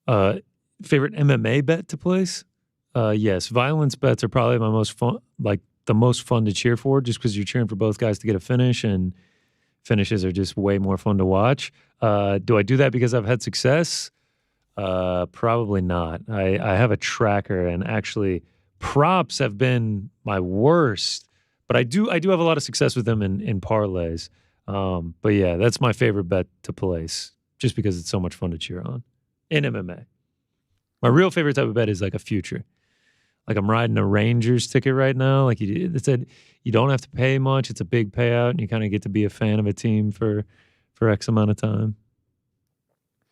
Favorite MMA bet to place? Yes, violence bets are probably my most fun, the most fun to cheer for, just because you're cheering for both guys to get a finish, and finishes are just way more fun to watch. Do I do that because I've had success? Probably not. I have a tracker, and actually props have been my worst, but I do have a lot of success with them in parlays. But yeah, that's my favorite bet to place, just because it's so much fun to cheer on in MMA. My real favorite type of bet is a future. I'm riding a Rangers ticket right now. It said you don't have to pay much. It's a big payout, and you kind of get to be a fan of a team for X amount of time.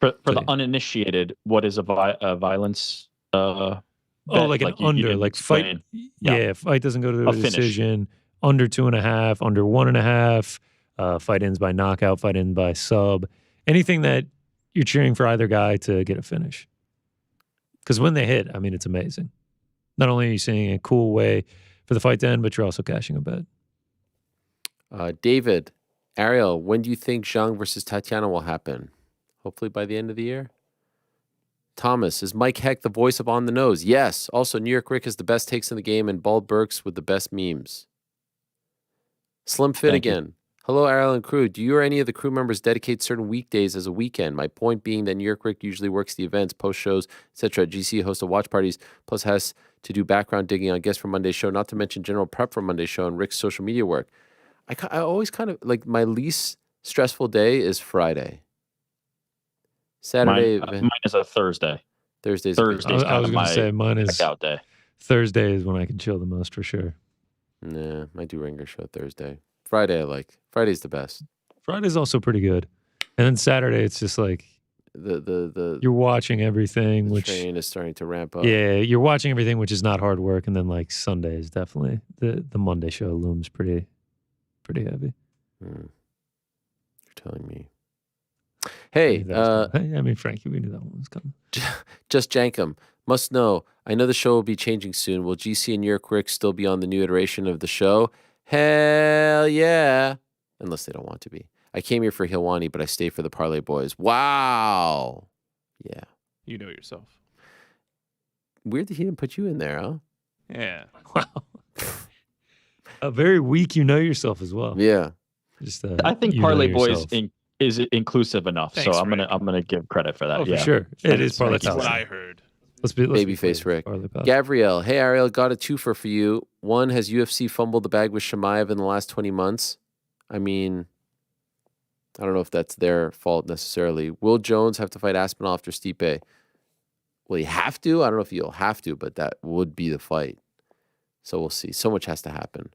For the uninitiated, what is a violence? An under, fight. Yeah, fight doesn't go to a decision. Under 2.5, under 1.5. Fight ends by knockout. Fight ends by sub. Anything that you're cheering for either guy to get a finish. Because when they hit, it's amazing. Not only are you seeing a cool way for the fight to end, but you're also cashing a bet. David, Ariel, when do you think Zhang versus Tatiana will happen? Hopefully by the end of the year. Thomas, is Mike Heck the voice of On the Nose? Yes. Also, New York Rick has the best takes in the game, and Bald Burks with the best memes. Slim Fit Thank you. again. Hello, Ariel and crew. Do you or any of the crew members dedicate certain weekdays as a weekend? My point being that New York Rick usually works the events, post shows, etc. GC hosts of watch parties, plus has to do background digging on guests from Monday's show, not to mention general prep for Monday's show and Rick's social media work. I always kind of my least stressful day is Friday. Saturday. Mine is a Thursday. Thursday's I was going to say mine is checkout day. Thursday is when I can chill the most for sure. Nah, I do Ringer show Thursday. Friday I like. Friday's the best. Friday's also pretty good. And then Saturday it's just the you're watching everything, the which train is starting to ramp up. Yeah, you're watching everything, which is not hard work. And then Sunday is definitely the Monday show looms pretty heavy. You're telling me. Hey, Frankie, we knew that one was coming. Just Jankum. Must know. I know the show will be changing soon. Will GC and New York Rick still be on the new iteration of the show? Hell yeah. Unless they don't want to be. I came here for Helwani, but I stay for the Parlay boys. Wow. Yeah. You know yourself. Weird that he didn't put you in there, huh? Yeah. Wow. A very weak you know yourself as well. Yeah. Just I think you know Parlay Boys yourself. is inclusive enough, Thanks, so I'm Rick. gonna give credit for that. Oh, for yeah, sure. It is Parlay That's what Pals. I heard. Let's be Babyface clear. Rick. Parlay Pals. Gabrielle, hey Ariel, got a twofer for you. One, has UFC fumbled the bag with Shemaev in the last 20 months? I mean, I don't know if that's their fault necessarily. Will Jones have to fight Aspinall after Stipe? Will he have to? I don't know if he'll have to, but that would be the fight. So we'll see. So much has to happen.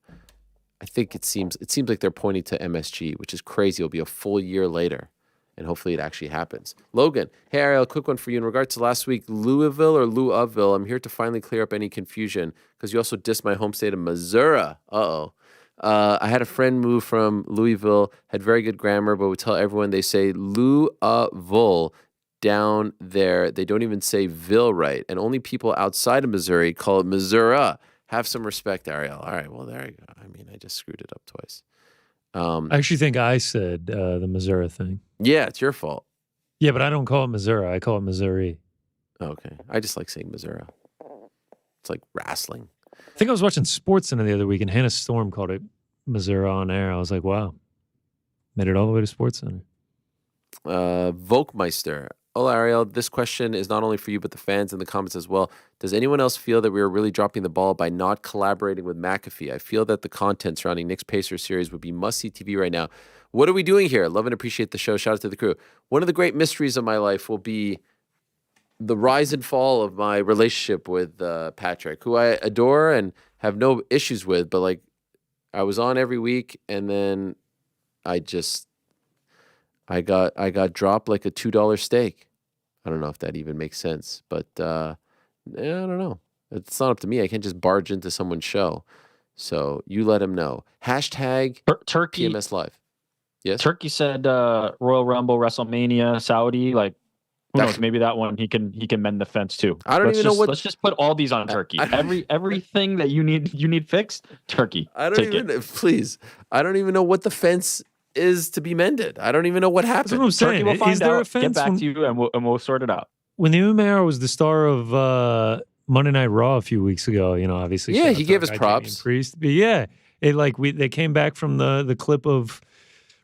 I think it seems like they're pointing to MSG, which is crazy. It'll be a full year later, and hopefully it actually happens. Logan, hey Ariel, quick one for you. In regards to last week, Louisville or Louisville, I'm here to finally clear up any confusion because you also dissed my home state of Missouri. I had a friend move from Louisville, had very good grammar, but would tell everyone they say Louisville down there. They don't even say Ville right, and only people outside of Missouri call it Missouri. Have some respect, Ariel. All right, well, there you go. I mean, I just screwed it up twice. I actually think I said the Missouri thing. Yeah, it's your fault. Yeah, but I don't call it Missouri. I call it Missouri. Okay. I just like saying Missouri. It's like wrestling. I think I was watching SportsCenter the other week, and Hannah Storm called it Missouri on air. I was like, wow. Made it all the way to SportsCenter. Volkmeister. Hola, Ariel. This question is not only for you, but the fans in the comments as well. Does anyone else feel that we are really dropping the ball by not collaborating with McAfee? I feel that the content surrounding Knicks Pacers series would be must-see TV right now. What are we doing here? Love and appreciate the show. Shout out to the crew. One of the great mysteries of my life will be the rise and fall of my relationship with Patrick, who I adore and have no issues with, but like I was on every week and then I got dropped like a $2 steak. I don't know if that even makes sense, but I don't know. It's not up to me. I can't just barge into someone's show. So you let him know. Hashtag Turkey PMS Live. Yes. Turkey said Royal Rumble, WrestleMania, Saudi. Like, who knows? Maybe that one he can mend the fence too. I don't even know what. Let's just put all these on Turkey. Everything that you need fixed, Turkey. I don't even. Please, I don't even know what the fence is to be mended. I don't even know what happened. That's what I'm saying. Turkey will find Is there out, a fence? Get back to you, and we'll sort it out. When the MMA was the star of Monday Night Raw a few weeks ago, obviously. Yeah, shout out he to gave our us guy props. Damian Priest. But yeah, they came back from the clip of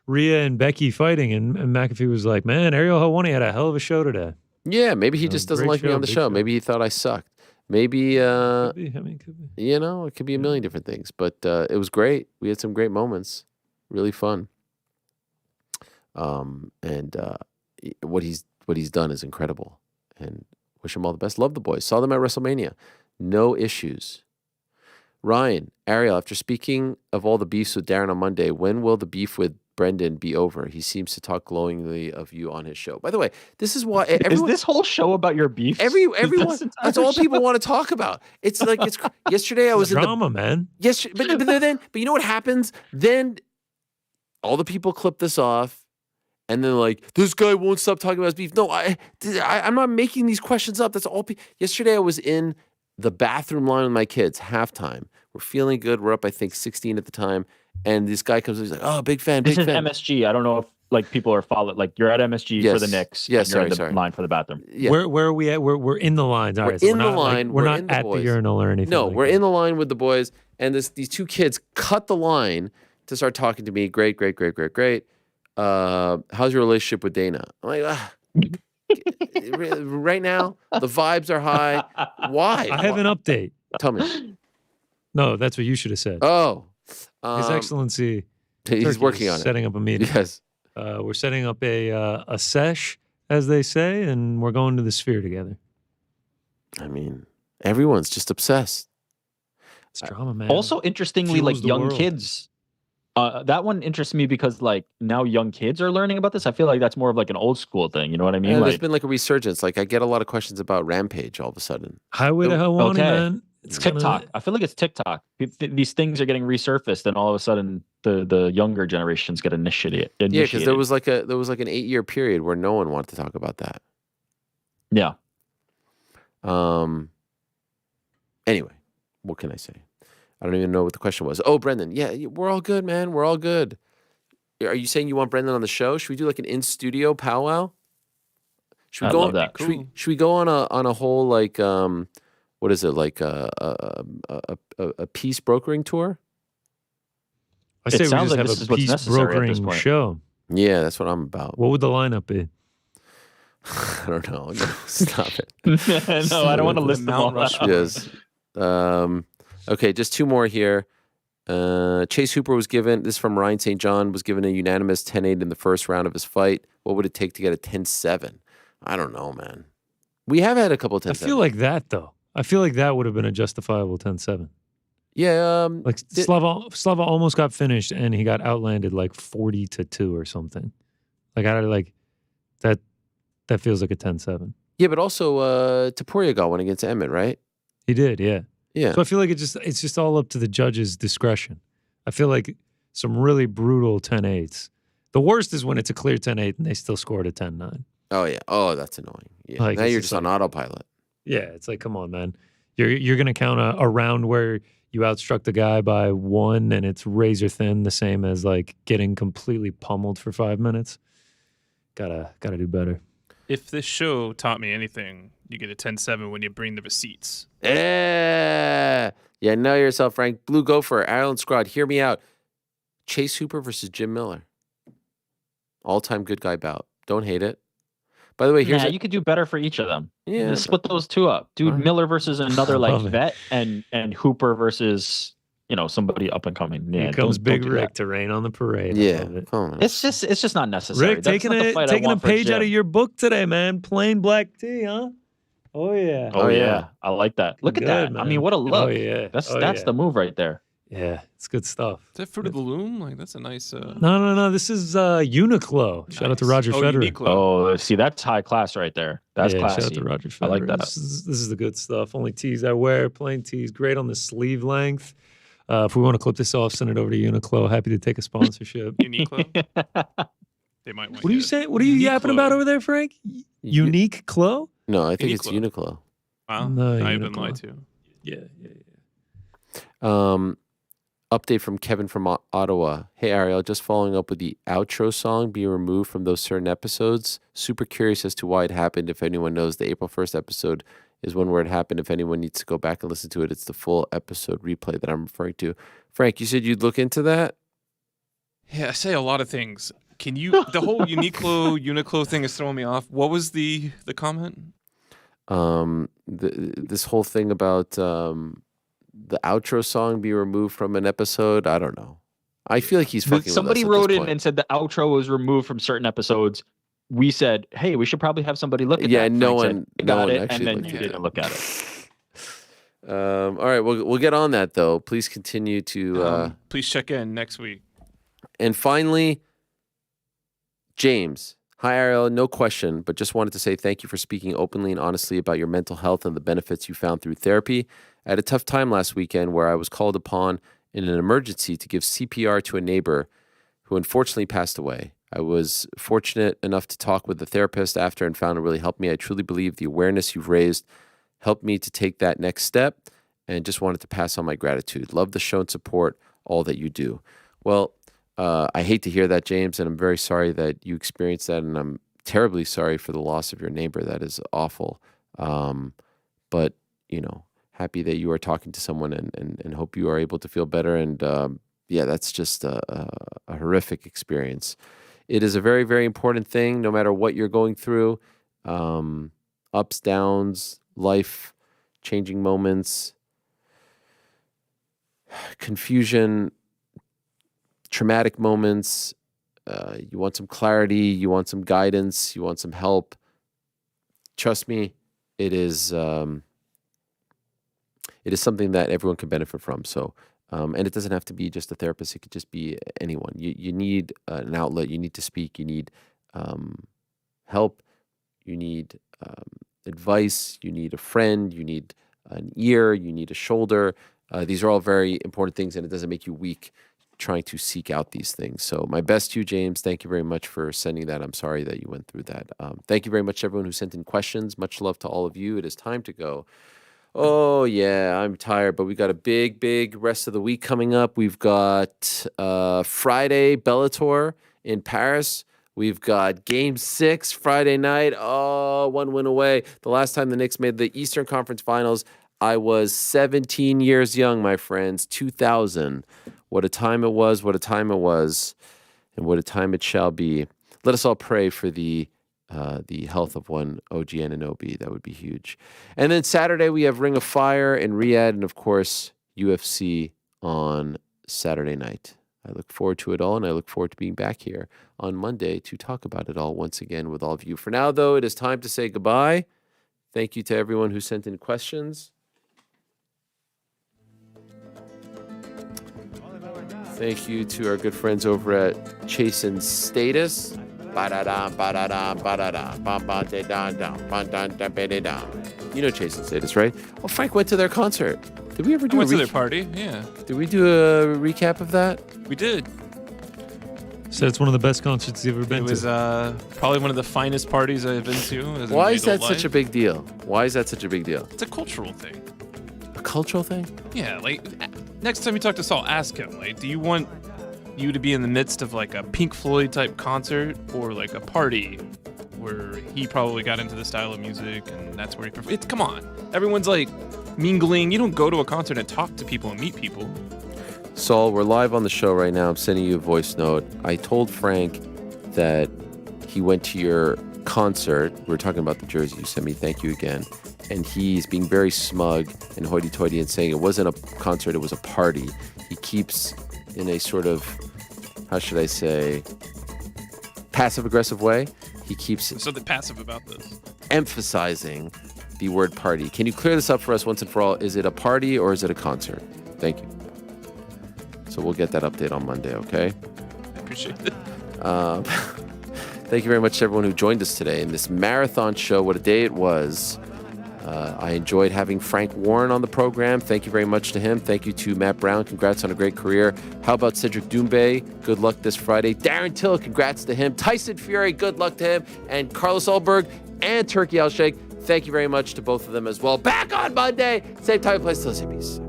Rhea and Becky fighting, and McAfee was like, "Man, Ariel Helwani had a hell of a show today." Yeah, maybe he just doesn't great like me show, on the big show. show. Maybe he thought I sucked. Maybe Could be. I mean, could be. it could be a million different things. But it was great. We had some great moments. Really fun. And what he's done is incredible. And wish him all the best. Love the boys. Saw them at WrestleMania. No issues. Ryan, Ariel, after speaking of all the beefs with Darren on Monday, when will the beef with Brendan be over? He seems to talk glowingly of you on his show. By the way, this is why is this whole show about your beef? Everyone, that's all people want to talk about. It's like yesterday I was in drama, man. Yes, but you know what happens? Then all the people clip this off. And then like, this guy won't stop talking about his beef. No, I'm not making these questions up. That's all. Yesterday I was in the bathroom line with my kids, halftime. We're feeling good. We're up, I think, 16 at the time. And this guy comes in, he's like, oh, big fan, big This fan. is MSG. I don't know if like people are following. Like you're at MSG for the Knicks. Yes, and you're in the line for the bathroom. Yeah. Where are we at? We're in the lines. All We're right, so in the line. we're not in the at boys. the urinal or anything. No, like we're that. in the line with the boys. And these two kids cut the line to start talking to me. Great. How's your relationship with Dana? I'm like, right now, the vibes are high. Why? I have an update. Tell me. No, that's what you should have said. Oh. His Excellency. He's Turkey working is on it. setting up a meeting. Yes. We're setting up a sesh, as they say, and we're going to the Sphere together. I mean, everyone's just obsessed. It's drama, man. Also, interestingly, Fuels like the young world. kids. That one interests me because like now young kids are learning about this. I feel like that's more of like an old school thing. You know what I mean? And there's Like been like a resurgence. Like I get a lot of questions about Rampage all of a sudden. Highway to Helwani, okay. man. It's TikTok. I feel like it's TikTok. These things are getting resurfaced, and all of a sudden, the younger generations get initiated. Yeah, because there was like an 8-year period where no one wanted to talk about that. Yeah. Anyway, what can I say? I don't even know what the question was. Oh, Brendan. Yeah, we're all good, man. We're all good. Are you saying you want Brendan on the show? Should we do like an in-studio powwow? Should we I go love that. Should we go on a whole like what is it, like a peace brokering tour? I say It sounds we like just this have is a what's peace necessary at this brokering point. show. Yeah, that's what I'm about. What would the lineup be? I don't know. No, stop it. No, I don't want to list them all. Yes. Okay, just two more here. Chase Hooper was given, this is from Ryan St. John, was given a unanimous 10-8 in the first round of his fight. What would it take to get a 10-7? I don't know, man. We have had a couple of 10-7. I feel like that, though. I feel like that would have been a justifiable 10-7. Yeah. Like Slava almost got finished and he got outlanded like 40-2 or something. Like that feels like a 10-7. Yeah, but also Topuria got one against Emmett, right? He did, yeah. Yeah. So I feel like it's just all up to the judge's discretion. I feel like some really brutal 10-8s. The worst is when it's a clear 10-8 and they still scored a 10-9. Oh yeah. Oh, that's annoying. Yeah. Like, now it's you're just just on autopilot. Yeah, it's like, come on, man. You're gonna count a round where you outstruck the guy by 1 and it's razor thin, the same as like getting completely pummeled for 5 minutes. Gotta do better. If this show taught me anything, you get a 10-7 when you bring the receipts. Yeah. Know yourself, Frank. Blue Gopher, Ireland Squad, hear me out. Chase Hooper versus Jim Miller. All-time good guy bout. Don't hate it. By the way, here's you could do better for each of them. Yeah, Just split those two up. Do Miller versus another like vet, and Hooper versus somebody up and coming. Yeah, Here comes Big do Rick that. to rain on the parade. Yeah, It's just not necessary. Rick, That's taking not the fight I taking a want for page out Jim. of your book today, man. Plain black tea, huh? Oh yeah. Oh yeah, I like that. Look Good, at that. I man. mean, what a look. Oh yeah. That's Oh, that's yeah. the move right there. Yeah, it's good stuff. Is that Fruit of the Loom? Like, that's a nice... No. This is Uniqlo. Shout out to Roger Federer. Uniqlo. Oh, see, that's high class right there. That's classy. Shout out to Roger Federer. I like that. This is the good stuff. Only tees I wear, plain tees. Great on the sleeve length. If we want to clip this off, send it over to Uniqlo. Happy to take a sponsorship. Uniqlo? They might want What are you saying? What are you yapping about over there, Frank? Unique Clo? No, I think it's Uniqlo. Wow. No, I've been Uniqlo. lied to. Yeah. Update from Kevin from Ottawa. Hey, Ariel, just following up with the outro song being removed from those certain episodes. Super curious as to why it happened. If anyone knows, the April 1st episode is one where it happened. If anyone needs to go back and listen to it, it's the full episode replay that I'm referring to. Frank, you said you'd look into that? Yeah, I say a lot of things. Can you... The whole Uniqlo thing is throwing me off. What was the comment? This whole thing about... the outro song be removed from an episode. I don't know. I feel like he's fucking Somebody with us at wrote this in point. and said the outro was removed from certain episodes. We said, hey, we should probably have somebody look at Yeah, that. no Frank one- said, "I no got one it, actually and then looked you at didn't it. look at it. All right, we'll get on that though. Please continue to. Please check in next week. And finally, James. Hi, Ariel. No question, but just wanted to say thank you for speaking openly and honestly about your mental health and the benefits you found through therapy. I had a tough time last weekend where I was called upon in an emergency to give CPR to a neighbor who unfortunately passed away. I was fortunate enough to talk with the therapist after and found it really helped me. I truly believe the awareness you've raised helped me to take that next step and just wanted to pass on my gratitude. Love the show and support all that you do. Well, I hate to hear that, James, and I'm very sorry that you experienced that, and I'm terribly sorry for the loss of your neighbor. That is awful. But, happy that you are talking to someone and hope you are able to feel better. And that's just a horrific experience. It is a very, very important thing, no matter what you're going through, ups, downs, life, changing moments, confusion, traumatic moments. You want some clarity, you want some guidance, you want some help. Trust me, it is something that everyone can benefit from. So, and it doesn't have to be just a therapist. It could just be anyone. You need an outlet. You need to speak. You need help. You need advice. You need a friend. You need an ear. You need a shoulder. These are all very important things, and it doesn't make you weak trying to seek out these things. So my best to you, James. Thank you very much for sending that. I'm sorry that you went through that. Thank you very much to everyone who sent in questions. Much love to all of you. It is time to go Oh, yeah, I'm tired, but we got a big rest of the week coming up. We've got Friday, Bellator in Paris. We've got Game 6 Friday night. Oh, 1 win away. The last time the Knicks made the Eastern Conference Finals, I was 17 years young, my friends. 2000. What a time it was, what a time it was, and what a time it shall be. Let us all pray for the health of one OG Anunoby. That would be huge. And then Saturday, we have Ring of Fire in Riyadh, and of course, UFC on Saturday night. I look forward to it all, and I look forward to being back here on Monday to talk about it all once again with all of you. For now, though, it is time to say goodbye. Thank you to everyone who sent in questions. Thank you to our good friends over at Chasen Status. You know Chasen Status, right? Well, Frank went to their concert. Did we ever do I went to their party, yeah. Did we do a recap of that? We did. So it's one of the best concerts you've ever been to. It was probably one of the finest parties I've been to. Why is that such a big deal? Why is that such a big deal? It's a cultural thing. A cultural thing? Yeah, like next time you talk to Saul, ask him, like, do you want you to be in the midst of like a Pink Floyd type concert or like a party where he probably got into the style of music and that's where he performed? Come on. Everyone's like mingling. You don't go to a concert and talk to people and meet people. Saul, we're live on the show right now. I'm sending you a voice note. I told Frank that he went to your concert. We were talking about the jersey you sent me. Thank you again. And he's being very smug and hoity-toity and saying it wasn't a concert, it was a party. He keeps in a sort of, how should I say, passive-aggressive way. He keeps something passive about this. Emphasizing the word party. Can you clear this up for us once and for all? Is it a party or is it a concert? Thank you. So we'll get that update on Monday, okay? I appreciate it. Thank you very much to everyone who joined us today in this marathon show. What a day it was. I enjoyed having Frank Warren on the program. Thank you very much to him. Thank you to Matt Brown. Congrats on a great career. How about Cédric Doumbé? Good luck this Friday. Darren Till, congrats to him. Tyson Fury, good luck to him. And Carlos Ulberg and Turki Alalshikh, thank you very much to both of them as well. Back on Monday. Same time, place, still same peace.